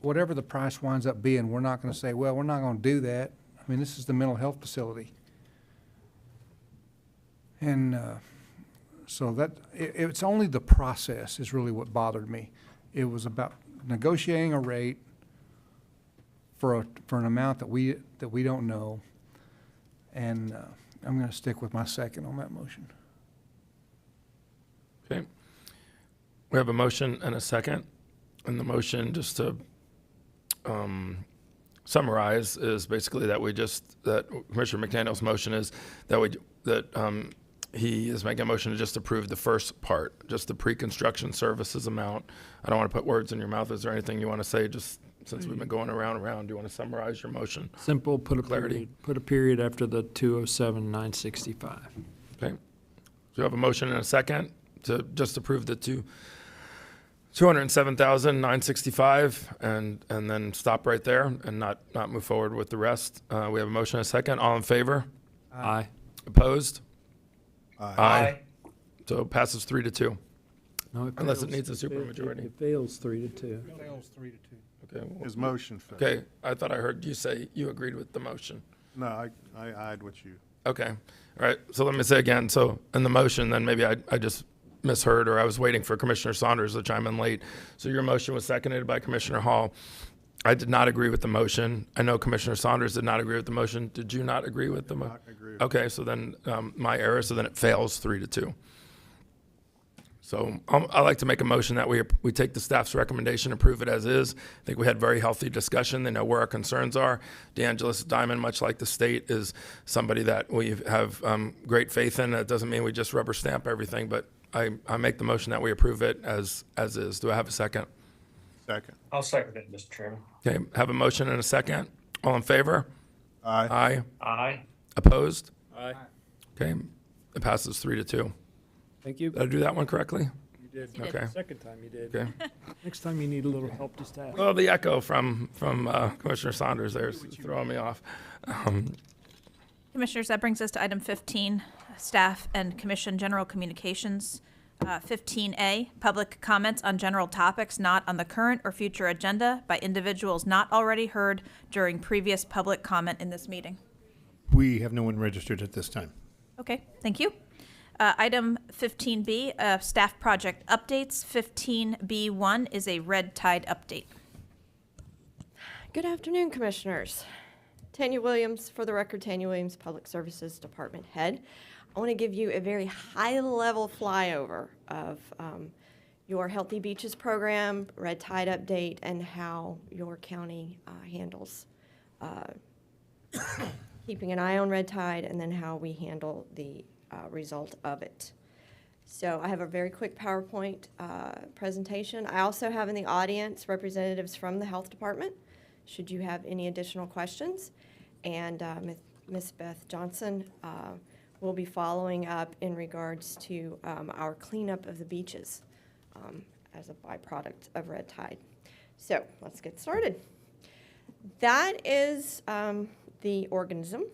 whatever the price winds up being, we're not going to say, well, we're not going to do that. I mean, this is the mental health facility. And so that, it's only the process is really what bothered me. It was about negotiating a rate for an amount that we don't know. And I'm going to stick with my second on that motion. Okay. We have a motion and a second. And the motion, just to summarize, is basically that that Commissioner McDaniel's motion is that he is making a motion to just approve the first part, just the pre-construction services amount. I don't want to put words in your mouth. Is there anything you want to say, just since we've been going around, do you want to summarize your motion? Simple, put a period after the 207,965. Okay. So you have a motion and a second to just approve the 207,965 and then stop right there and not move forward with the rest. We have a motion and a second. All in favor? Aye. Opposed? Aye. So it passes 3-2. No, it Unless it fails. needs a supermajority. It fails 3-2. It fails 3-2. Okay. His motion failed. Okay. I thought I heard you say you agreed with the motion. No, I eyed what you. Okay. All right. So let me say again. So in the motion, then maybe I just misheard, or I was waiting for Commissioner Saunders to chime in late. So your motion was seconded by Commissioner Hall. I did not agree with the motion. I know Commissioner Saunders did not agree with the motion. Did you not agree with the motion? Okay. So then my error. So then it fails 3-2. So I'd like to make a motion that we take the staff's recommendation, approve it as is. I think we had very healthy discussion. They know where our concerns are. DeAngelis Diamond, much like the state, is somebody that we have great faith in. That doesn't mean we just rubber stamp everything, but I make the motion that we approve it as is. Do I have a second? Second. I'll second it, Mr. Chairman. Okay, have a motion and a second. All in favor? Aye. Aye. Aye. Opposed? Aye. Okay, it passes 3-2. Thank you. Did I do that one correctly? You did. Okay. Second time you did. Okay. Next time you need a little help, just ask. Well, the echo from Commissioner Saunders there is throwing me off. Commissioners, that brings us to item 15, staff and commission general communications. 15A, public comments on general topics not on the current or future agenda by individuals not already heard during previous public comment in this meeting. We have no one registered at this time. Okay, thank you. Item 15B, staff project updates. 15B1 is a red tide update. Good afternoon, Commissioners. Tanya Williams, for the record, Tanya Williams, Public Services Department Head. I want to give you a very high-level flyover of your Healthy Beaches program, red tide update, and how your county handles keeping an eye on red tide, and then how we handle the result of it. So I have a very quick PowerPoint presentation. I also have in the audience representatives from the Health Department, should you have any additional questions. And Ms. Beth Johnson will be following up in regards to our cleanup of the beaches as a byproduct of red tide. So let's get started. That is the organism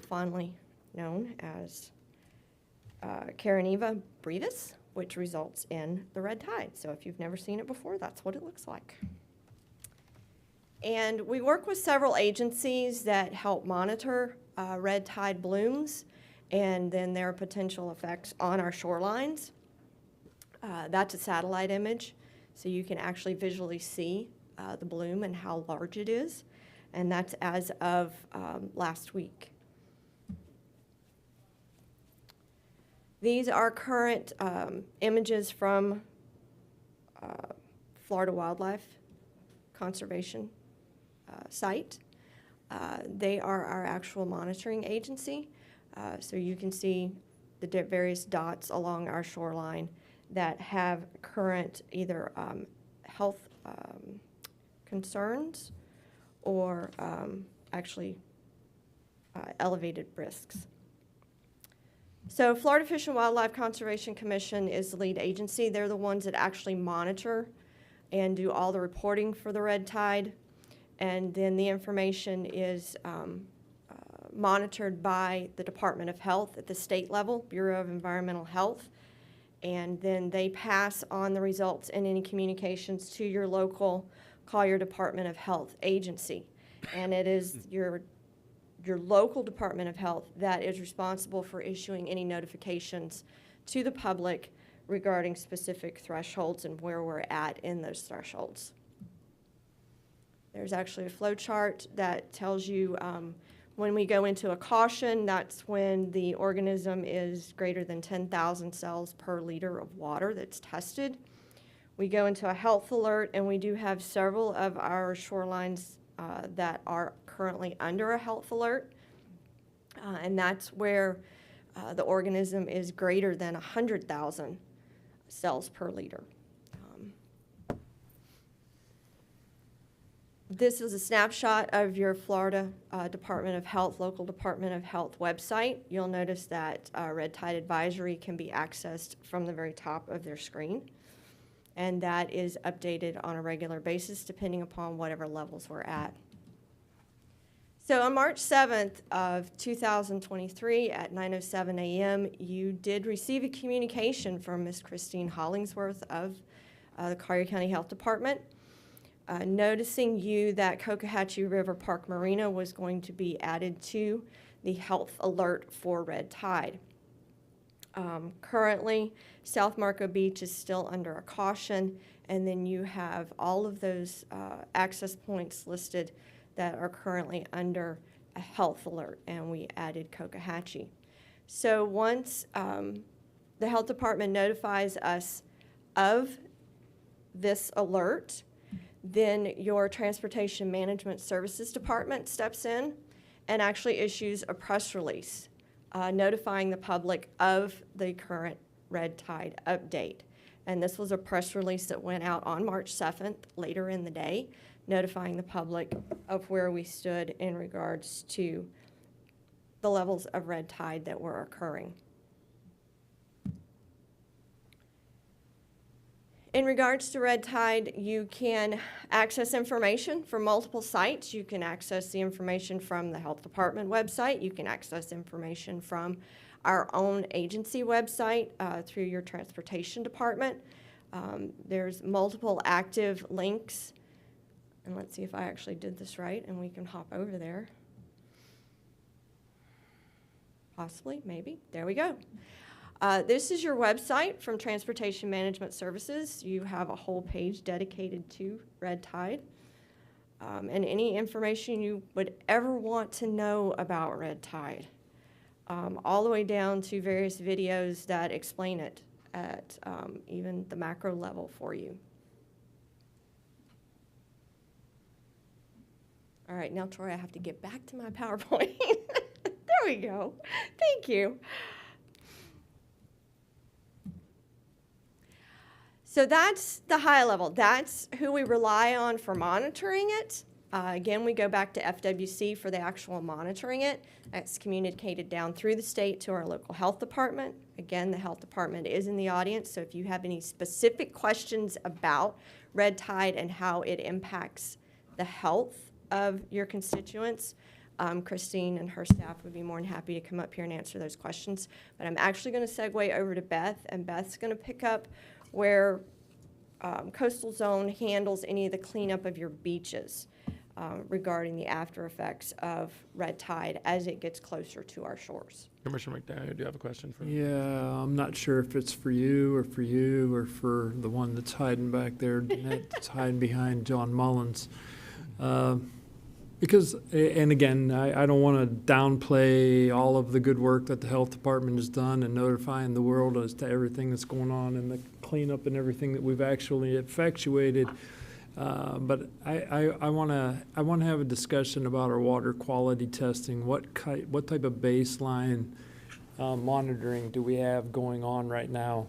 fondly known as Cariniva brevis, which results in the red tide. So if you've never seen it before, that's what it looks like. And we work with several agencies that help monitor red tide blooms and then their potential effects on our shorelines. That's a satellite image, so you can actually visually see the bloom and how large it is. And that's as of last week. These are current images from Florida Wildlife Conservation site. They are our actual monitoring agency. So you can see the various dots along our shoreline that have current either health concerns or actually elevated risks. So Florida Fish and Wildlife Conservation Commission is the lead agency. They're the ones that actually monitor and do all the reporting for the red tide. And then the information is monitored by the Department of Health at the state level, Bureau of Environmental Health. And then they pass on the results and any communications to your local Collier Department of Health agency. And it is your local Department of Health that is responsible for issuing any notifications to the public regarding specific thresholds and where we're at in those thresholds. There's actually a flow chart that tells you when we go into a caution, that's when the organism is greater than 10,000 cells per liter of water that's tested. We go into a health alert, and we do have several of our shorelines that are currently under a health alert, and that's where the organism is greater than 100,000 cells per liter. This is a snapshot of your Florida Department of Health, local Department of Health website. You'll notice that red tide advisory can be accessed from the very top of their screen, and that is updated on a regular basis depending upon whatever levels we're at. So on March 7th of 2023 at 9:07 a.m., you did receive a communication from Ms. Christine Hollingsworth of the Collier County Health Department, noticing you that Cocohatchee River Park Marina was going to be added to the health alert for red tide. Currently, South Marco Beach is still under a caution, and then you have all of those access points listed that are currently under a health alert, and we added Cocohatchee. So once the health department notifies us of this alert, then your Transportation Management Services Department steps in and actually issues a press release notifying the public of the current red tide update. And this was a press release that went out on March 7th, later in the day, notifying the public of where we stood in regards to the levels of red tide that were occurring. In regards to red tide, you can access information from multiple sites. You can access the information from the health department website. You can access information from our own agency website through your transportation department. There's multiple active links. And let's see if I actually did this right, and we can hop over there. Possibly, maybe. There we go. This is your website from Transportation Management Services. You have a whole page dedicated to red tide. And any information you would ever want to know about red tide, all the way down to various videos that explain it at even the macro level for you. All right, now, Troy, I have to get back to my PowerPoint. There we go. Thank you. So that's the high level. That's who we rely on for monitoring it. Again, we go back to FWC for the actual monitoring it. That's communicated down through the state to our local health department. Again, the health department is in the audience, so if you have any specific questions about red tide and how it impacts the health of your constituents, Christine and her staff would be more than happy to come up here and answer those questions. But I'm actually going to segue over to Beth, and Beth's going to pick up where Coastal Zone handles any of the cleanup of your beaches. regarding the after effects of red tide as it gets closer to our shores. Commissioner McDaniel, do you have a question for? Yeah, I'm not sure if it's for you or for the one that's hiding back there, Danette, that's hiding behind John Mullins. Because, and again, I don't want to downplay all of the good work that the health department has done in notifying the world as to everything that's going on and the cleanup and everything that we've actually effectuated. But I want to have a discussion about our water quality testing. What type of baseline monitoring do we have going on right now?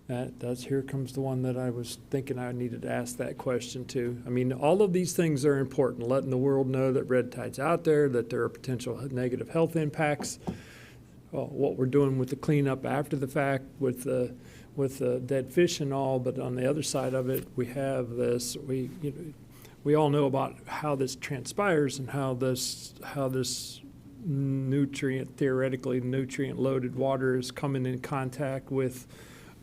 Here comes the one that I was thinking I needed to ask that question to. I mean, all of these things are important, letting the world know that red tide's out there, that there are potential negative health impacts. Well, what we're doing with the cleanup after the fact with the dead fish and all, but on the other side of it, we have this, we all know about how this transpires and how this theoretically nutrient loaded water is coming in contact with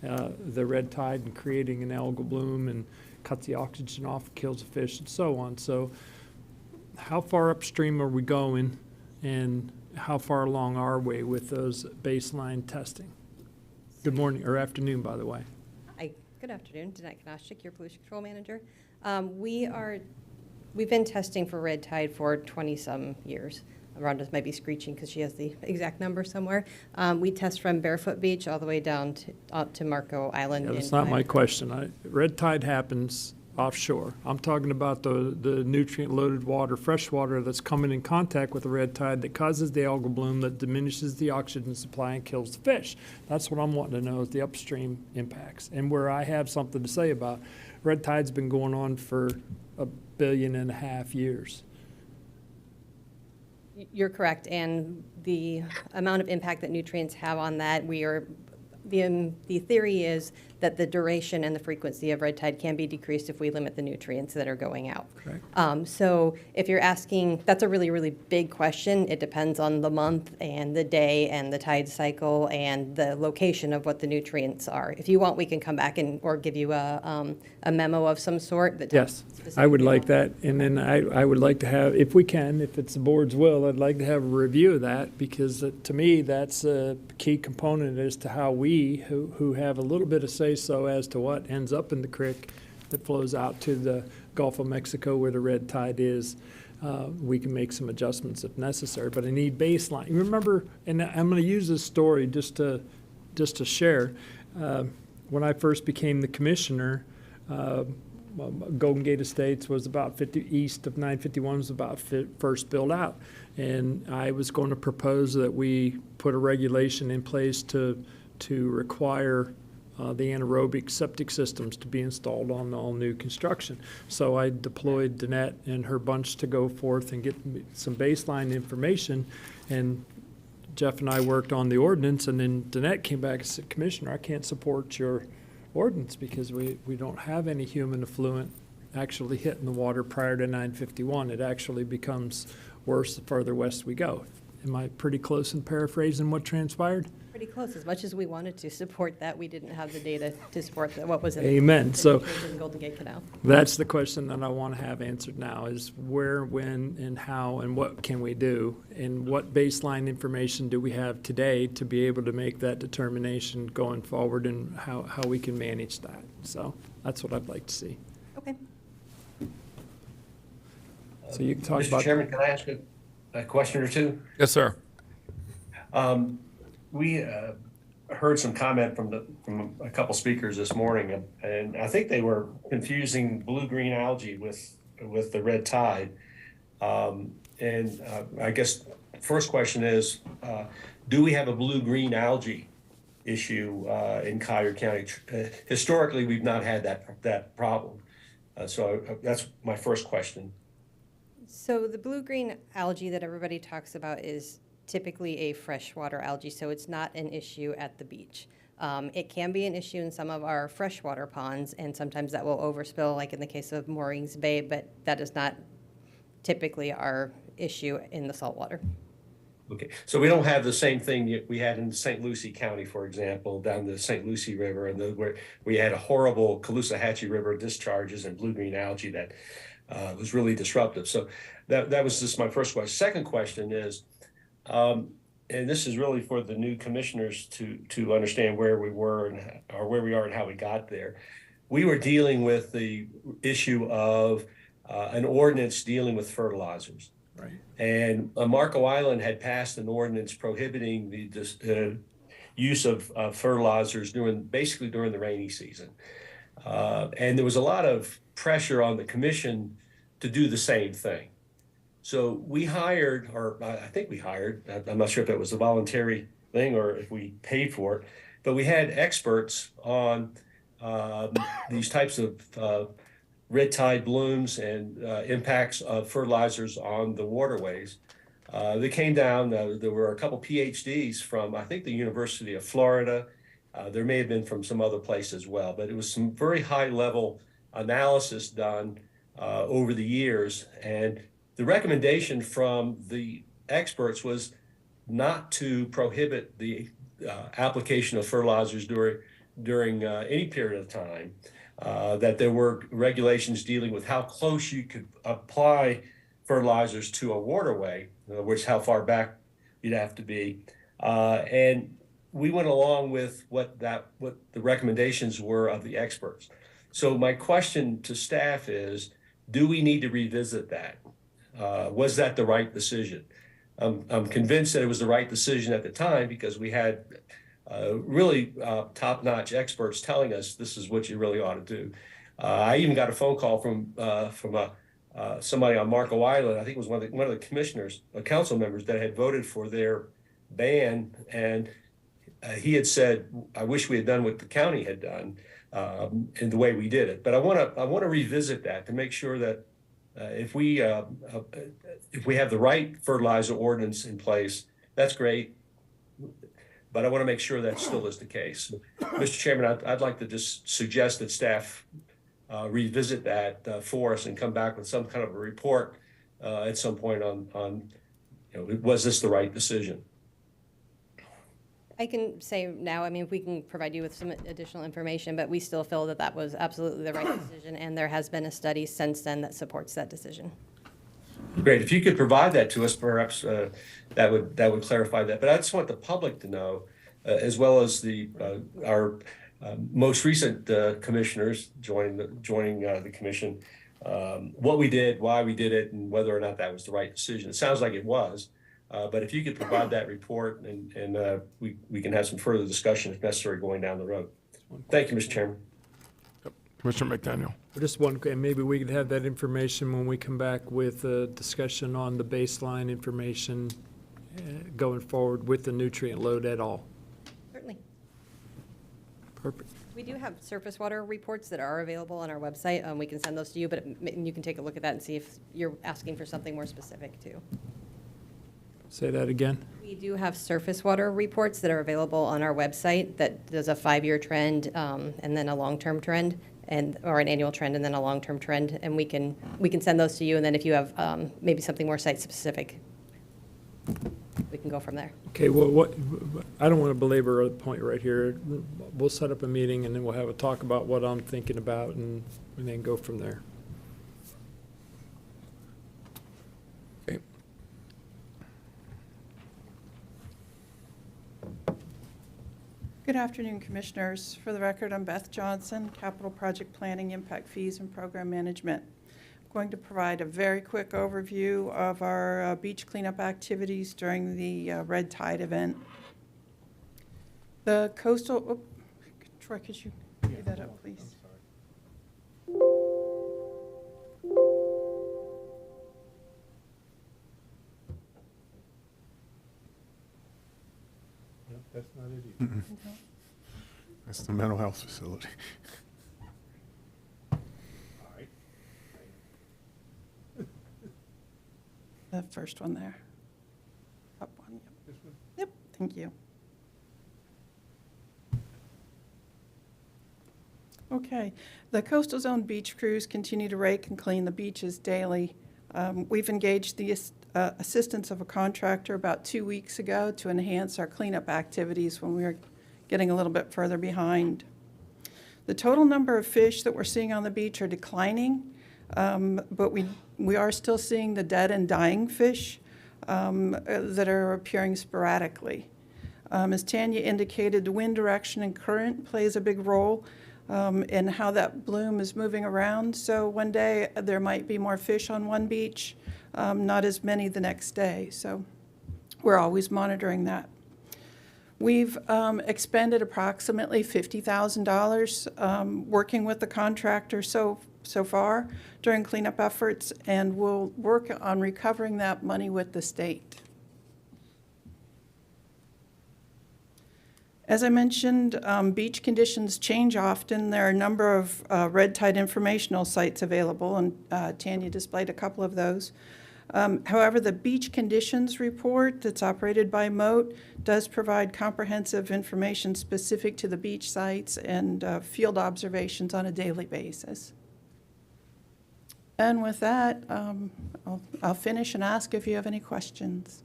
the red tide and creating an algal bloom and cuts the oxygen off, kills the fish, and so on. So how far upstream are we going, and how far along are we with those baseline testing? Good morning, or afternoon, by the way. Hi, good afternoon. Danette Kanashik, your pollution control manager. We've been testing for red tide for 20-some years. Rhonda might be screeching because she has the exact number somewhere. We test from Barefoot Beach all the way down to Marco Island. Yeah, that's not my question. Red tide happens offshore. I'm talking about the nutrient-loaded water, fresh water that's coming in contact with the red tide that causes the algal bloom that diminishes the oxygen supply and kills the fish. That's what I'm wanting to know is the upstream impacts. And where I have something to say about, red tide's been going on for 1.5 billion years. You're correct, and the amount of impact that nutrients have on that, the theory is that the duration and the frequency of red tide can be decreased if we limit the nutrients that are going out. Correct. So if you're asking, that's a really, really big question. It depends on the month and the day and the tide cycle and the location of what the nutrients are. If you want, we can come back or give you a memo of some sort that Yes, I would like that. And then I would like to have, if we can, if it's the board's will, I'd like to have a review of that because to me, that's a key component as to how we, who have a little bit of say-so as to what ends up in the creek that flows out to the Gulf of Mexico where the red tide is, we can make some adjustments if necessary. But I need baseline. You remember, and I'm going to use this story just to share. When I first became the commissioner, Golden Gate Estates was about 50 east of 951 was about first built out, and I was going to propose that we put a regulation in place to require the anaerobic septic systems to be installed on all new construction. So I deployed Danette and her bunch to go forth and get some baseline information, and Jeff and I worked on the ordinance, and then Danette came back and said, Commissioner, I can't support your ordinance because we don't have any human effluent actually hitting the water prior to 951. It actually becomes worse the further west we go. Am I pretty close in paraphrasing what transpired? pretty close. As much as we wanted to support that, we didn't have the data to support what was in Amen. the So Golden Gate Canal. that's the question that I want to have answered now is where, when, and how, and what can we do? And what baseline information do we have today to be able to make that determination going forward and how we can manage that? So that's what I'd like to see. Okay. So you can talk Mr. about. Chairman, can I ask a question or two? Yes, sir. We heard some comment from a couple speakers this morning, and I think they were confusing blue-green algae with the red tide. I guess first question is, do we have a blue-green algae issue in Collier County? Historically, we've not had that problem. So that's my first question. So the blue-green algae that everybody talks about is typically a freshwater algae, so it's not an issue at the beach. It can be an issue in some of our freshwater ponds, and sometimes that will overspill, like in the case of Moorings Bay, but that is not typically our issue in the saltwater. Okay, so we don't have the same thing that we had in St. Lucie County, for example, down the St. Lucie River, and where we had a horrible Caloosahatchee River discharges and blue-green algae that was really disruptive. So that was just my first question. Second question is, and this is really for the new commissioners to understand where we were or where we are and how we got there. We were dealing with the issue of an ordinance dealing with fertilizers. Right. And Marco Island had passed an ordinance prohibiting the use of fertilizers basically during the rainy season. And there was a lot of pressure on the commission to do the same thing. So we hired, or I think we hired, I'm not sure if it was a voluntary thing or if we paid for it, but we had experts on these types of red tide blooms and impacts of fertilizers on the waterways. They came down, there were a couple PhDs from, I think, the University of Florida. There may have been from some other place as well, but it was some very high level analysis done over the years. And the recommendation from the experts was not to prohibit the application of fertilizers during any period of time. That there were regulations dealing with how close you could apply fertilizers to a waterway, in other words, how far back you'd have to be. And we went along with what the recommendations were of the experts. So my question to staff is, do we need to revisit that? Was that the right decision? I'm convinced that it was the right decision at the time because we had really top-notch experts telling us this is what you really ought to do. I even got a phone call from somebody on Marco Island. I think it was one of the commissioners, council members that had voted for their ban, and he had said, "I wish we had done what the county had done in the way we did it." But I want to revisit that to make sure that if we have the right fertilizer ordinance in place, that's great. But I want to make sure that still is the case. Mr. Chairman, I'd like to just suggest that staff revisit that for us and come back with some kind of a report at some point on was this the right decision? I can say now, I mean, we can provide you with some additional information, but we still feel that that was absolutely the right decision, and there has been a study since then that supports that decision. Great. If you could provide that to us, perhaps that would clarify that. But I just want the public to know, as well as our most recent commissioners joining the commission, what we did, why we did it, and whether or not that was the right decision. It sounds like it was. But if you could provide that report, and we can have some further discussion if necessary going down the road. Thank you, Mr. Chairman. Commissioner McDaniel. Just one, and maybe we could have that information when we come back with a discussion on the baseline information going forward with the nutrient load at all. Certainly. Perfect. We do have surface water reports that are available on our website. We can send those to you, but you can take a look at that and see if you're asking for something more specific too. Say that again. We do have surface water reports that are available on our website that does a 5-year trend and then a long-term trend, or an annual trend and then a long-term trend, and we can send those to you, and then if you have maybe something more site-specific, we can go from there. Okay, well, I don't want to belabor a point right here. We'll set up a meeting and then we'll have a talk about what I'm thinking about and then go from there. Good afternoon, Commissioners. For the record, I'm Beth Johnson, Capital Project Planning, Impact Fees, and Program Management. I'm going to provide a very quick overview of our beach cleanup activities during the red tide event. The coastal, Troy, could you do that up, please? That's not it either. That's the mental health facility. The first one there. Up one, yep. This one? Yep, thank you. Okay, the coastal zone beach crews continue to rake and clean the beaches daily. We've engaged the assistance of a contractor about 2 weeks ago to enhance our cleanup activities when we were getting a little bit further behind. The total number of fish that we're seeing on the beach are declining, but we are still seeing the dead and dying fish that are appearing sporadically. As Tanya indicated, the wind direction and current plays a big role in how that bloom is moving around. So one day there might be more fish on one beach, not as many the next day. So we're always monitoring that. We've expended approximately $50,000 working with the contractor so far during cleanup efforts, and we'll work on recovering that money with the state. As I mentioned, beach conditions change often. There are a number of red tide informational sites available, and Tanya displayed a couple of those. However, the beach conditions report that's operated by MOTE does provide comprehensive information specific to the beach sites and field observations on a daily basis. And with that, I'll finish and ask if you have any questions.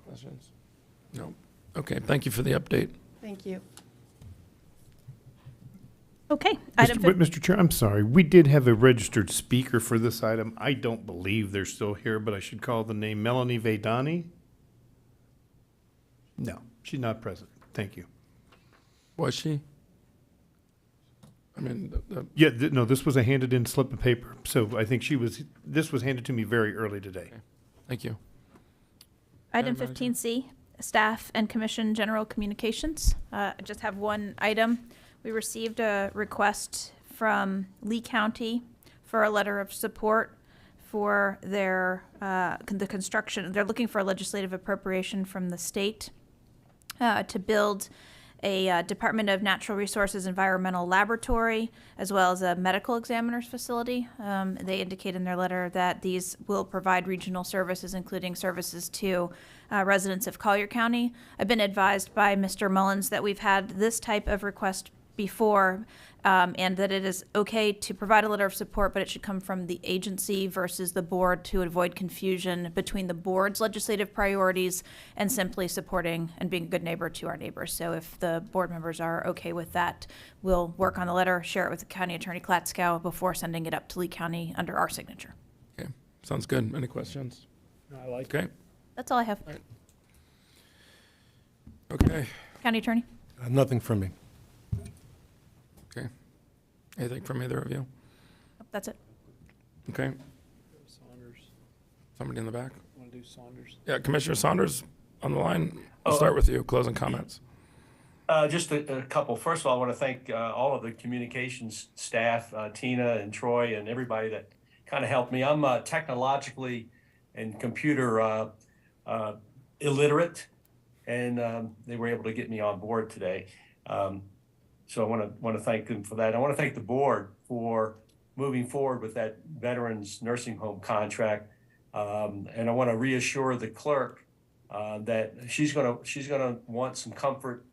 Questions? No. Okay, thank you for the update. Thank you. Okay. Item Mr. Chair, I'm sorry. We did have a registered speaker for this item. I don't believe they're still here, but I should call the name Melanie Vedani. No, she's not present. Thank you. Was she? I mean, Yeah, no, this was a handed-in slip of paper. So I think this was handed to me very early today. Okay. Thank you. Item 15C, staff and commission general communications. I just have one item. We received a request from Lee County for a letter of support for their the construction. They're looking for a legislative appropriation from the state to build a Department of Natural Resources environmental laboratory, as well as a medical examiner's facility. They indicate in their letter that these will provide regional services, including services to residents of Collier County. I've been advised by Mr. Mullins that we've had this type of request before, and that it is okay to provide a letter of support, but it should come from the agency versus the board to avoid confusion between the board's legislative priorities and simply supporting and being a good neighbor to our neighbors. So if the board members are okay with that, we'll work on the letter, share it with the County Attorney Klatskow before sending it up to Lee County under our signature. Okay, sounds good. Any questions? No, I like Okay. That's all I have. All right. Okay. County Attorney? Nothing from me. Okay. Anything from either of you? That's it. Okay. Saunders. Somebody in the back? Want to do Saunders? Yeah, Commissioner Saunders on the line. I'll start with you. Closing comments. Just a couple. First of all, I want to thank all of the communications staff, Tina and Troy and everybody that kind of helped me. I'm technologically and computer illiterate, and they were able to get me on board today. So I want to thank them for that. I want to thank the board for moving forward with that veterans nursing home contract, and I want to reassure the clerk that she's gonna want some comfort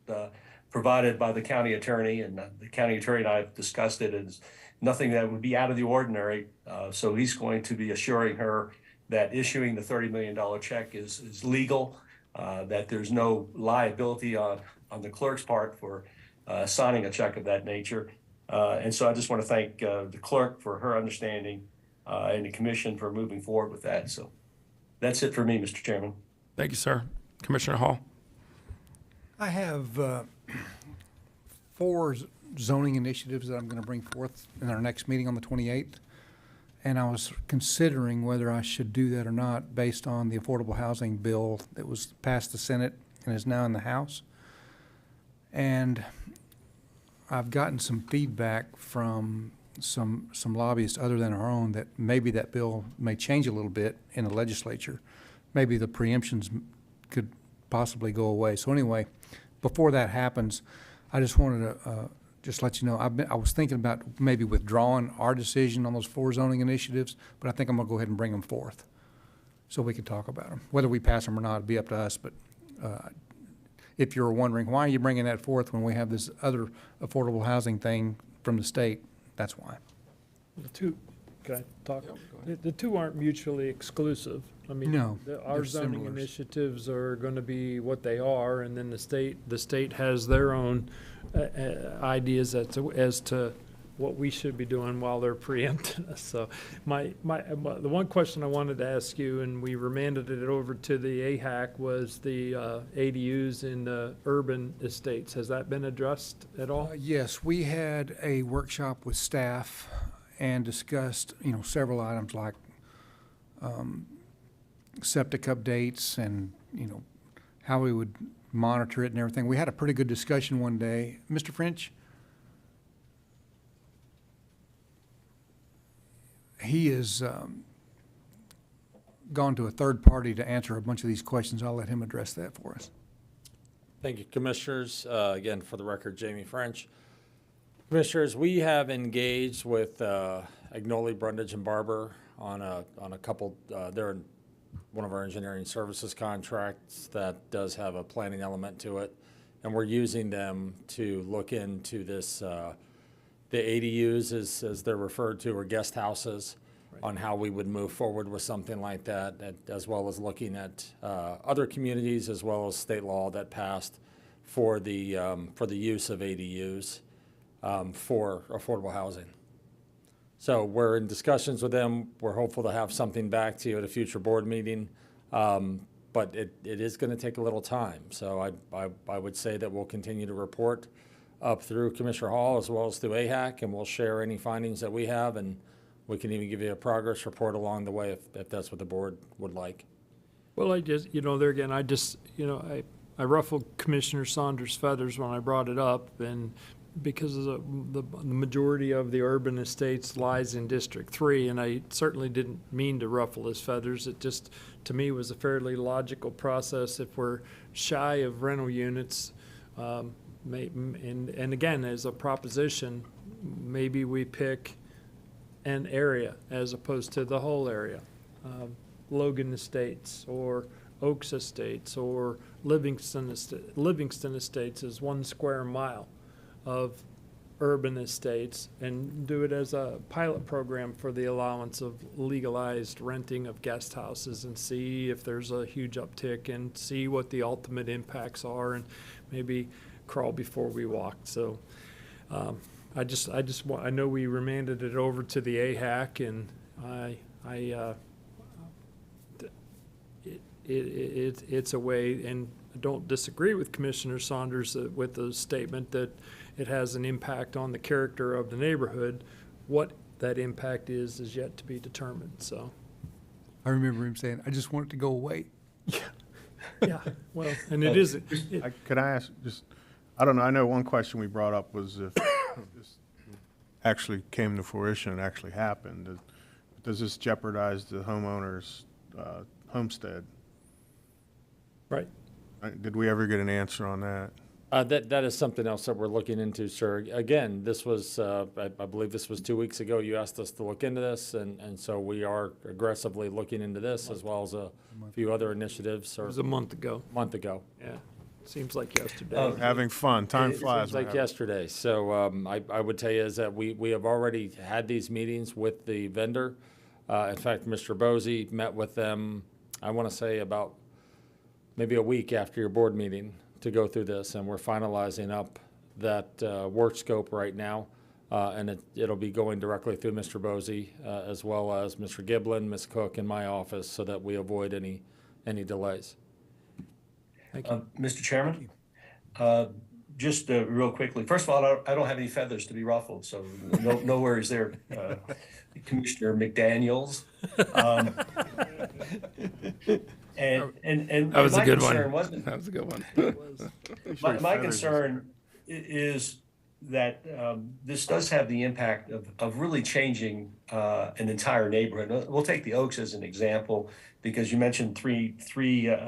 provided by the county attorney, and the county attorney and I have discussed it as nothing that would be out of the ordinary. So he's going to be assuring her that issuing the $30 million check is legal, that there's no liability on the clerk's part for signing a check of that nature. And so I just want to thank the clerk for her understanding and the commission for moving forward with that. So that's it for me, Mr. Chairman. Thank you, sir. Commissioner Hall. I have 4 zoning initiatives that I'm going to bring forth in our next meeting on the 28th. And I was considering whether I should do that or not based on the affordable housing bill that was passed the Senate and is now in the House. And I've gotten some feedback from some lobbyists other than our own that maybe that bill may change a little bit in the legislature. Maybe the preemptions could possibly go away. So anyway, before that happens, I just wanted to just let you know, I was thinking about maybe withdrawing our decision on those 4 zoning initiatives, but I think I'm going to go ahead and bring them forth so we can talk about them. Whether we pass them or not, it'll be up to us, but if you're wondering, why are you bringing that forth when we have this other affordable housing thing from the state, that's why. The two, can I talk? The two aren't mutually exclusive. I mean, No, our they're zoning similar. initiatives are going to be what they are, and then the state has their own ideas as to what we should be doing while they're preempting us. So the one question I wanted to ask you, and we remanded it over to the AHAC, was the ADUs in the urban estates. Has that been addressed at all? Yes, we had a workshop with staff and discussed, several items like septic updates and, how we would monitor it and everything. We had a pretty good discussion one day. Mr. French? He has gone to a third party to answer a bunch of these questions. I'll let him address that for us. Thank you, Commissioners. Again, for the record, Jamie French. Commissioners, we have engaged with Agnoli, Brundage, and Barber on a couple, they're in one of our engineering services contracts that does have a planning element to it. And we're using them to look into this, the ADUs, as they're referred to, or guest houses, on how we would move forward with something like that, as well as looking at other communities as well as state law that passed for the use of ADUs for affordable housing. So we're in discussions with them. We're hopeful to have something back to you at a future board meeting, but it is going to take a little time. So I would say that we'll continue to report up through Commissioner Hall as well as through AHAC, and we'll share any findings that we have, and we can even give you a progress report along the way if that's what the board would like. Well, I just, there again, I ruffled Commissioner Saunders' feathers when I brought it up, and because of the majority of the urban estates lies in District 3, and I certainly didn't mean to ruffle his feathers. It just, to me, was a fairly logical process. If we're shy of rental units, and again, as a proposition, maybe we pick an area as opposed to the whole area. Logan Estates or Oaks Estates or Livingston Estates is 1 square mile of urban estates, and do it as a pilot program for the allowance of legalized renting of guest houses, and see if there's a huge uptick and see what the ultimate impacts are, and maybe crawl before we walk. So I know we remanded it over to the AHAC, and it's a way, and I don't disagree with Commissioner Saunders with the statement that it has an impact on the character of the neighborhood. What that impact is yet to be determined. So I remember him saying, I just want it to go away. yeah, well, and it isn't. Could I ask just, I don't know, I know one question we brought up was if this actually came to fruition and actually happened, does this jeopardize the homeowner's homestead? Right. Did we ever get an answer on that? That is something else that we're looking into, sir. Again, this was, I believe this was 2 weeks ago. You asked us to look into this, and so we are aggressively looking into this, as well as a few other initiatives. It was a month ago. Yeah, seems like yesterday. Having fun. Time It flies. seems like yesterday. So I would tell you is that we have already had these meetings with the vendor. In fact, Mr. Bosey met with them, I want to say about maybe a week after your board meeting, to go through this, and we're finalizing up that work scope right now, and it'll be going directly through Mr. Bosey, as well as Mr. Giblin, Ms. Cook, and my office, so that we avoid any delays. Thank you. Mr. Chairman, just real quickly, first of all, I don't have any feathers to be ruffled, so no worries there, Commissioner McDaniels. And That was a good one. That was a good one. My concern is that this does have the impact of really changing an entire neighborhood. We'll take the Oaks as an example, because you mentioned three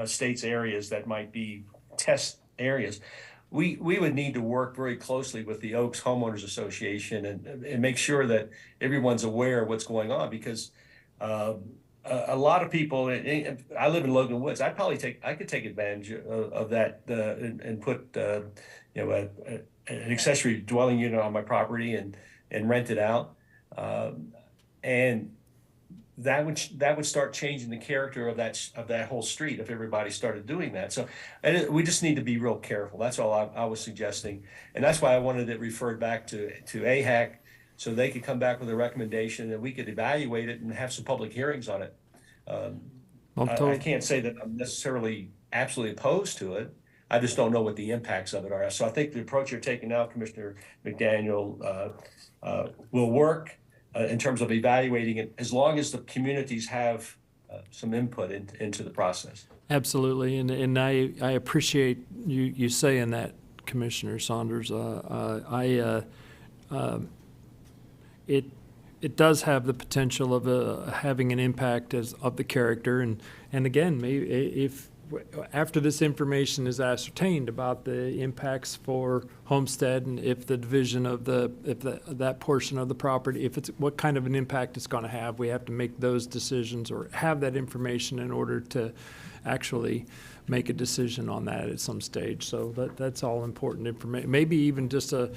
states areas that might be test areas. We would need to work very closely with the Oaks Homeowners Association and make sure that everyone's aware of what's going on, because a lot of people, I live in Logan Woods, I could take advantage of that and put an accessory dwelling unit on my property and rent it out. And that would start changing the character of that whole street if everybody started doing that. So we just need to be real careful. That's all I was suggesting, and that's why I wanted it referred back to AHAC so they could come back with a recommendation and we could evaluate it and have some public hearings on it. I can't say that I'm necessarily absolutely opposed to it. I just don't know what the impacts of it are. So I think the approach you're taking now, Commissioner McDaniel, will work in terms of evaluating it, as long as the communities have some input into the process. Absolutely, and I appreciate you saying that, Commissioner Saunders. It does have the potential of having an impact of the character, and again, maybe if after this information is ascertained about the impacts for Homestead, and if the division of that portion of the property, if it's what kind of an impact it's going to have, we have to make those decisions or have that information in order to actually make a decision on that at some stage. So that's all important information. Maybe even just a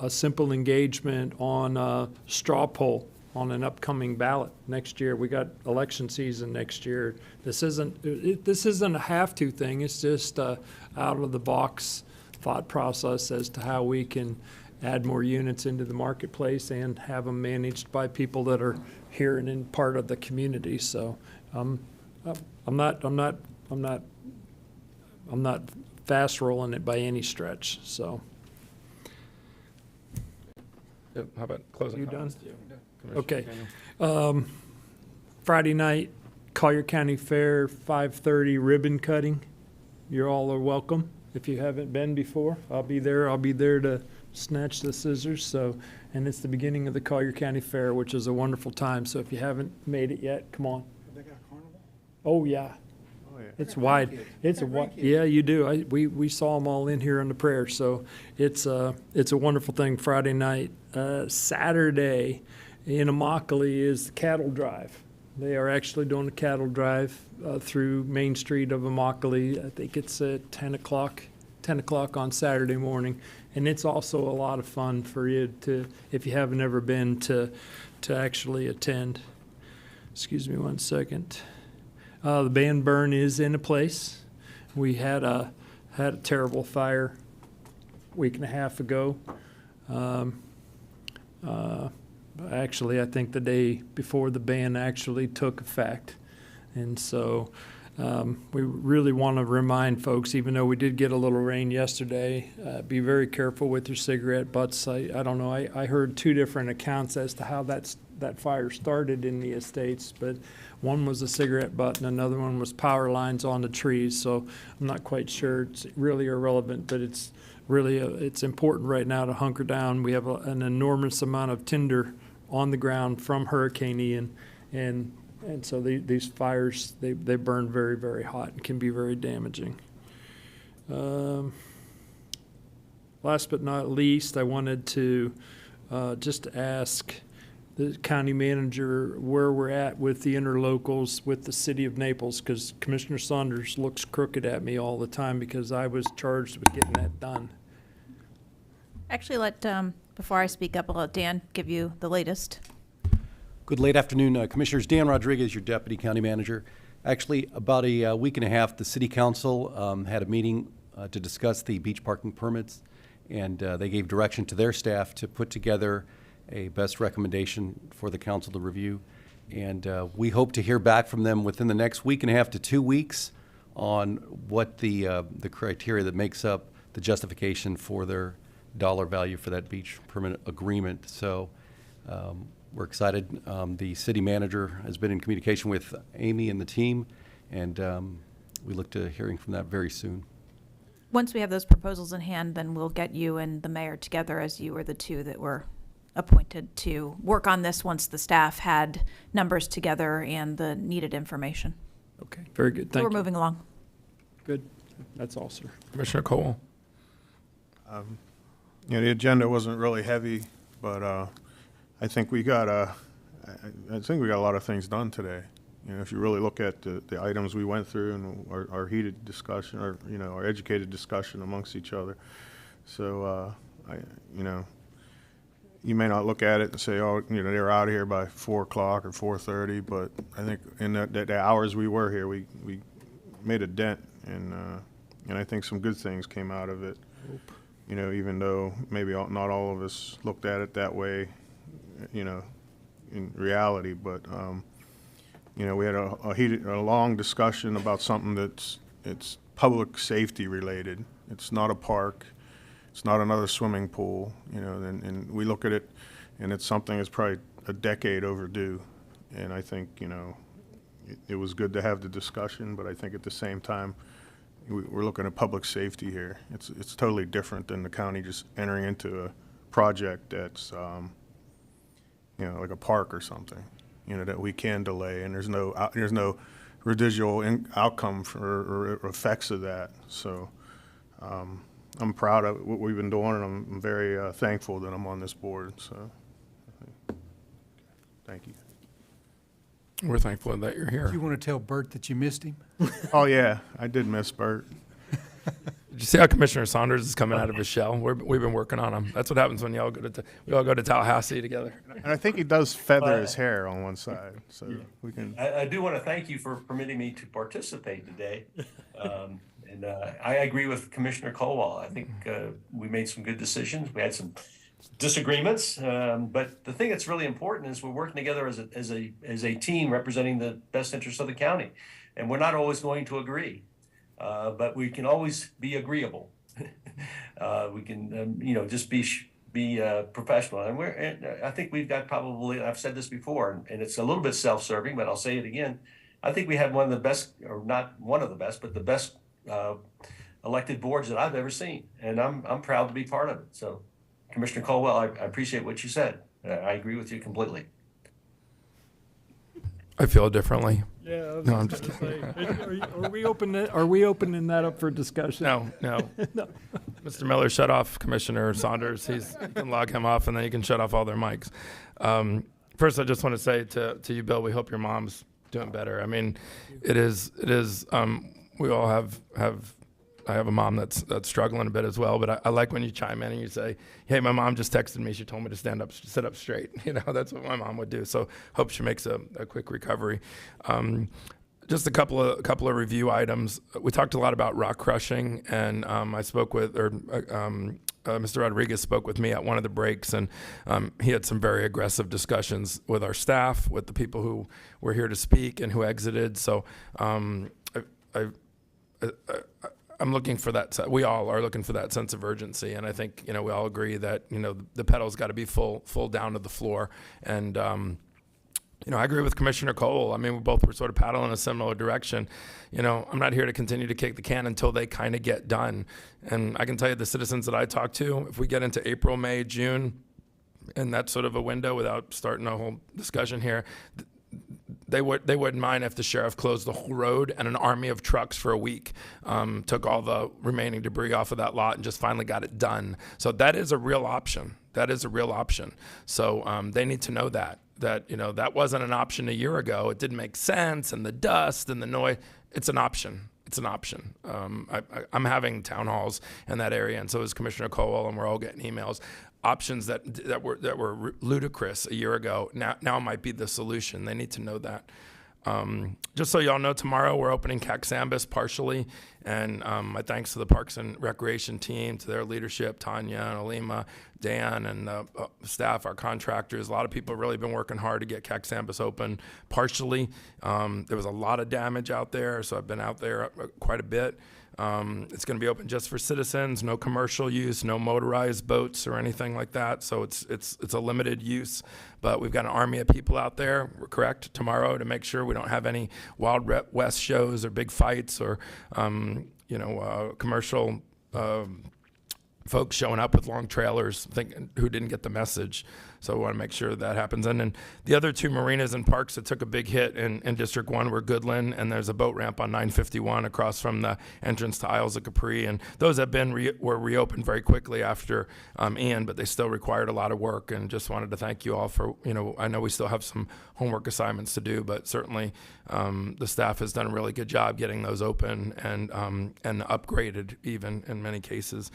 simple engagement on a straw poll on an upcoming ballot next year. We got election season next year. This isn't a have-to thing. It's just out of the box thought process as to how we can add more units into the marketplace and have them managed by people that are here and in part of the community. So I'm not fast rolling it by any stretch. So. How about closing You done? comments? Okay. Friday night, Collier County Fair, 5:30 ribbon cutting. You all are welcome. If you haven't been before, I'll be there. I'll be there to snatch the scissors. So, and it's the beginning of the Collier County Fair, which is a wonderful time. So if you haven't made it yet, come on. They got a carnival? Oh yeah. Oh, yeah. It's wide. It's a wide. Yeah, you do. We saw them all in here on the prayer. So it's a wonderful thing. Friday night, Saturday. In Immokalee is the cattle drive. They are actually doing a cattle drive through Main Street of Immokalee. I think it's at 10 o'clock on Saturday morning. And it's also a lot of fun for you to, if you haven't ever been, to actually attend. Excuse me one second. The band burn is in a place. We had a terrible fire a week and a half ago. Actually, I think the day before the ban actually took effect. And so we really want to remind folks, even though we did get a little rain yesterday, be very careful with your cigarette butts. I don't know, I heard two different accounts as to how that fire started in the estates, but one was a cigarette butt and another one was power lines on the trees. So I'm not quite sure. It's really irrelevant, but it's really it's important right now to hunker down. We have an enormous amount of tinder on the ground from Hurricane Ian, and so these fires, they burn very, very hot and can be very damaging. Last but not least, I wanted to just ask the county manager where we're at with the interlocals with the city of Naples, because Commissioner Saunders looks crooked at me all the time because I was charged with getting that done. Actually, before I speak up, I'll let Dan give you the latest. Good late afternoon, Commissioners. Dan Rodriguez, your Deputy County Manager. Actually, about a week and a half, the City Council had a meeting to discuss the beach parking permits, and they gave direction to their staff to put together a best recommendation for the council to review. And we hope to hear back from them within the next week and a half to 2 weeks on what the criteria that makes up the justification for their dollar value for that beach permit agreement. So we're excited. The city manager has been in communication with Amy and the team, and we look to hearing from that very soon. Once we have those proposals in hand, then we'll get you and the mayor together, as you were the two that were appointed to work on this once the staff had numbers together and the needed information. Okay, very good. Thank you. We're moving along. Good. That's all, sir. Commissioner Cole. The agenda wasn't really heavy, but I think we got a lot of things done today. If you really look at the items we went through and our heated discussion, or our educated discussion amongst each other. So you may not look at it and say, oh, you know, they were out of here by 4 o'clock or 4:30, but I think in the hours we were here, we made a dent, and I think some good things came out of it. You know, even though maybe not all of us looked at it that way, you know, in reality, but you know, we had a long discussion about something it's public safety related. It's not a park. It's not another swimming pool, you know, and we look at it, and it's something that's probably a decade overdue. And I think, you know, it was good to have the discussion, but I think at the same time, we're looking at public safety here. It's totally different than the county just entering into a project that's, you know, like a park or something, you know, that we can delay, and there's no residual outcome or effects of that. So I'm proud of what we've been doing, and I'm very thankful that I'm on this board. So thank you. We're thankful that you're here. Do you want to tell Bert that you missed him? Oh yeah, I did miss Bert. Did you see how Commissioner Saunders is coming out of his shell? We've been working on him. That's what happens when we all go to Tallahassee together. And I think he does feather his hair on one side, so we can. I do want to thank you for permitting me to participate today. And I agree with Commissioner Colwell. I think we made some good decisions. We had some disagreements, but the thing that's really important is we're working together as a team representing the best interests of the county, and we're not always going to agree, but we can always be agreeable. We can, you know, just be professional, and I think we've got probably, I've said this before, and it's a little bit self-serving, but I'll say it again. I think we have one of the best, or not one of the best, but the best elected boards that I've ever seen, and I'm proud to be part of it. So, Commissioner Colwell, I appreciate what you said. I agree with you completely. I feel differently. Yeah, I was No, I'm just just gonna kidding. say, are we opening that up for discussion? No. No. Mr. Miller, shut off Commissioner Saunders. You can log him off, and then you can shut off all their mics. First, I just want to say to you, Bill, we hope your mom's doing better. I mean, it is. We all have. I have a mom that's struggling a bit as well, but I like when you chime in and you say, "Hey, my mom just texted me. She told me to sit up straight." You know, that's what my mom would do. So hope she makes a quick recovery. Just a couple of review items. We talked a lot about rock crushing, and I spoke with, Mr. Rodriguez spoke with me at one of the breaks, and he had some very aggressive discussions with our staff, with the people who were here to speak and who exited. So I'm looking for that. We all are looking for that sense of urgency, and I think, you know, we all agree that, you know, the pedal's got to be full down to the floor. And you know, I agree with Commissioner Cole. I mean, we both were sort of paddling in a similar direction. You know, I'm not here to continue to kick the can until they kind of get done. And I can tell you, the citizens that I talk to, if we get into April, May, June, and that's sort of a window, without starting a whole discussion here, they wouldn't mind if the sheriff closed the whole road and an army of trucks for a week took all the remaining debris off of that lot and just finally got it done. So that is a real option. That is a real option. So they need to know that, you know, that wasn't an option a year ago. It didn't make sense, and the dust and the noise. It's an option. It's an option. I'm having town halls in that area, and so is Commissioner Colwell, and we're all getting emails. Options that were ludicrous a year ago now might be the solution. They need to know that. Just so y'all know, tomorrow we're opening Caxambas partially, and my thanks to the Parks and Recreation team, to their leadership, Tanya and Alima, Dan, and the staff, our contractors. A lot of people have really been working hard to get Caxambas open partially. There was a lot of damage out there, so I've been out there quite a bit. It's going to be open just for citizens, no commercial use, no motorized boats or anything like that. So it's a limited use, but we've got an army of people out there, we're correct, tomorrow to make sure we don't have any Wild West shows or big fights or, commercial folks showing up with long trailers who didn't get the message. So we want to make sure that happens. And then the other two marinas and parks that took a big hit in District 1 were Goodland, and there's a boat ramp on 951 across from the entrance to Isles of Capri. And those have were reopened very quickly after Ian, but they still required a lot of work. And just wanted to thank you all for, I know we still have some homework assignments to do, but certainly the staff has done a really good job getting those open and upgraded even in many cases.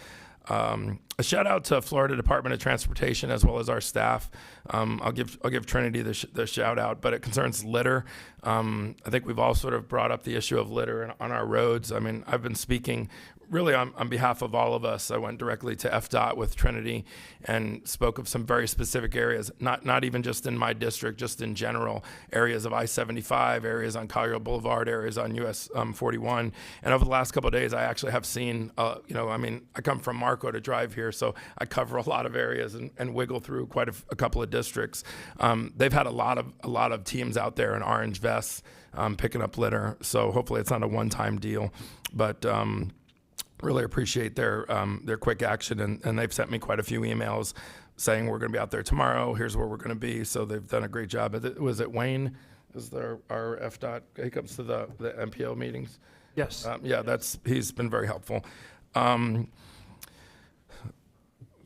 A shout out to Florida Department of Transportation as well as our staff. I'll give Trinity the shout out, but it concerns litter. I think we've all sort of brought up the issue of litter on our roads. I mean, I've been speaking really on behalf of all of us. I went directly to FDOT with Trinity and spoke of some very specific areas, not even just in my district, just in general, areas of I-75, areas on Collier Boulevard, areas on US 41. And over the last couple of days, I actually have seen, I come from Marco to drive here, so I cover a lot of areas and wiggle through quite a couple of districts. They've had a lot of teams out there in orange vests picking up litter, so hopefully it's not a one-time deal. But really appreciate their quick action, and they've sent me quite a few emails saying we're going to be out there tomorrow. Here's where we're going to be. So they've done a great job. Was it Wayne? Is our FDOT? He comes to the MPO meetings. Yes. He's been very helpful. Coming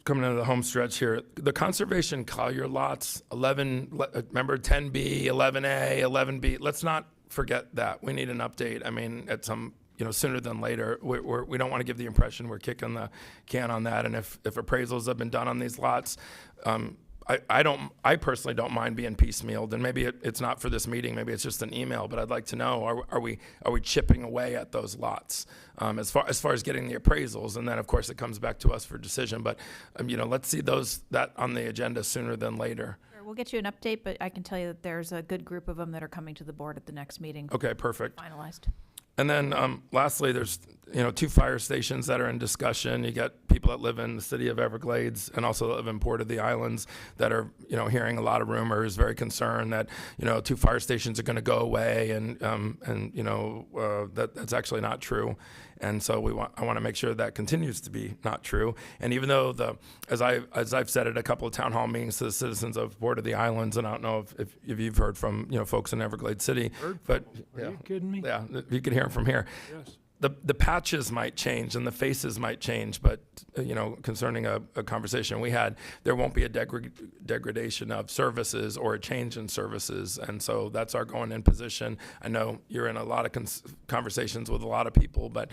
into the home stretch here, the conservation Collier lots, 11. Remember 10B, 11A, 11B. Let's not forget that. We need an update. I mean, at some. Sooner than later. We don't want to give the impression we're kicking the can on that. And if appraisals have been done on these lots, I personally don't mind being piecemealed. And maybe it's not for this meeting. Maybe it's just an email. But I'd like to know: are we chipping away at those lots as far as getting the appraisals? And then of course it comes back to us for decision. But let's see that on the agenda sooner than later. We'll get you an update, but I can tell you that there's a good group of them that are coming to the board at the next meeting. Okay, perfect. Finalized. And then lastly, there's 2 fire stations that are in discussion. You got people that live in the city of Everglades and also that live in Port of the Islands that are hearing a lot of rumors, very concerned that 2 fire stations are going to go away, and that's actually not true. And so I want to make sure that continues to be not true. And even though as I've said at a couple of town hall meetings to the citizens of Port of the Islands, and I don't know if you've heard from folks in Everglades City, but Are you kidding me? yeah, you can hear them from here. Yes. The patches might change and the faces might change, but concerning a conversation we had, there won't be a degradation of services or a change in services, and so that's our going in position. I know you're in a lot of conversations with a lot of people, but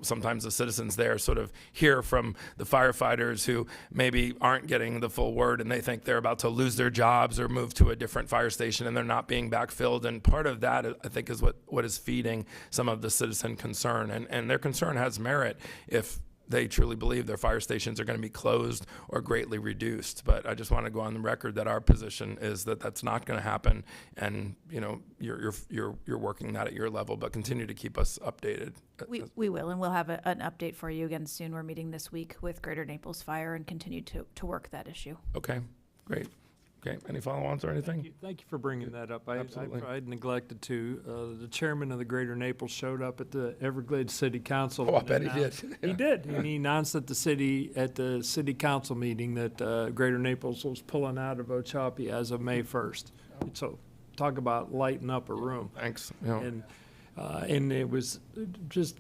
sometimes the citizens there sort of hear from the firefighters who maybe aren't getting the full word, and they think they're about to lose their jobs or move to a different fire station, and they're not being backfilled. And part of that, I think, is what is feeding some of the citizen concern. And their concern has merit if they truly believe their fire stations are going to be closed or greatly reduced. But I just want to go on the record that our position is that that's not going to happen. And you're working that at your level, but continue to keep us updated. We will, and we'll have an update for you again soon. We're meeting this week with Greater Naples Fire and continue to work that issue. Okay, great. Okay, any follow-ons or anything? Thank you for bringing that up. Absolutely. I neglected to. The chairman of the Greater Naples showed up at the Everglades City Council. Oh, I and bet he announced- did. He did, and he announced at the city council meeting that Greater Naples was pulling out of Ochopee as of May 1st. So talk about lighting up a room. Thanks. And it was just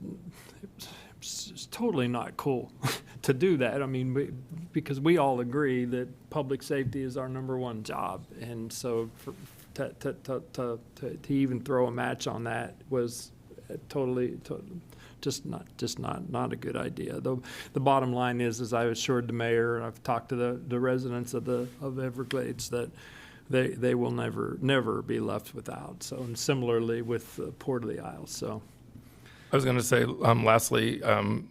it's totally not cool to do that. I mean, because we all agree that public safety is our #1 job, and so to even throw a match on that was just not a good idea. The bottom line is I assured the mayor, and I've talked to the residents of Everglades that they will never be left without. So, and similarly with Port of the Isles. So. I was going to say, lastly,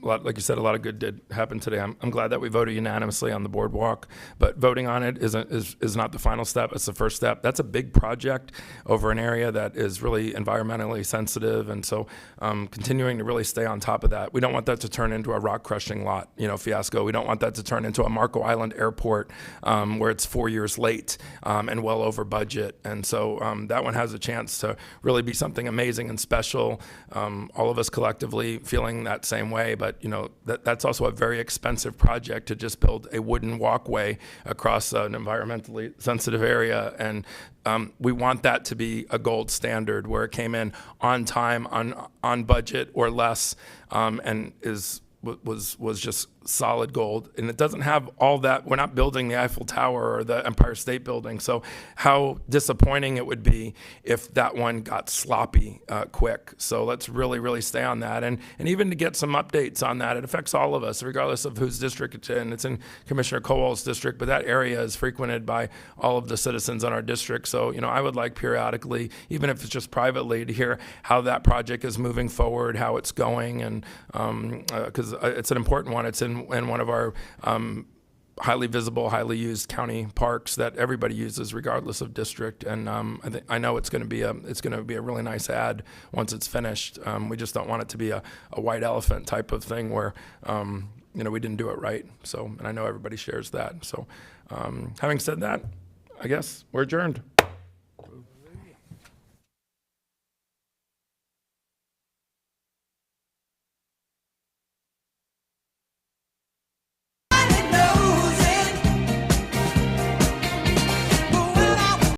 like you said, a lot of good did happen today. I'm glad that we voted unanimously on the boardwalk, but voting on it is not the final step. It's the first step. That's a big project over an area that is really environmentally sensitive, and so continuing to really stay on top of that. We don't want that to turn into a rock crushing lot, fiasco. We don't want that to turn into a Marco Island airport where it's 4 years late and well over budget. And so that one has a chance to really be something amazing and special. All of us collectively feeling that same way, but that's also a very expensive project to just build a wooden walkway across an environmentally sensitive area, and we want that to be a gold standard where it came in on time, on budget or less, and is was just solid gold, and it doesn't have all that. We're not building the Eiffel Tower or the Empire State Building, so how disappointing it would be if that one got sloppy quick. So let's really stay on that, and even to get some updates on that. It affects all of us, regardless of whose district it's in. It's in Commissioner Kowal's district, but that area is frequented by all of the citizens in our district. So I would like periodically, even if it's just privately, to hear how that project is moving forward, how it's going, and because it's an important one. It's in one of our highly visible, highly used county parks that everybody uses regardless of district. And I know it's going to be a really nice ad once it's finished. We just don't want it to be a white elephant type of thing where we didn't do it right. So, and I know everybody shares that. So having said that, I guess we're adjourned.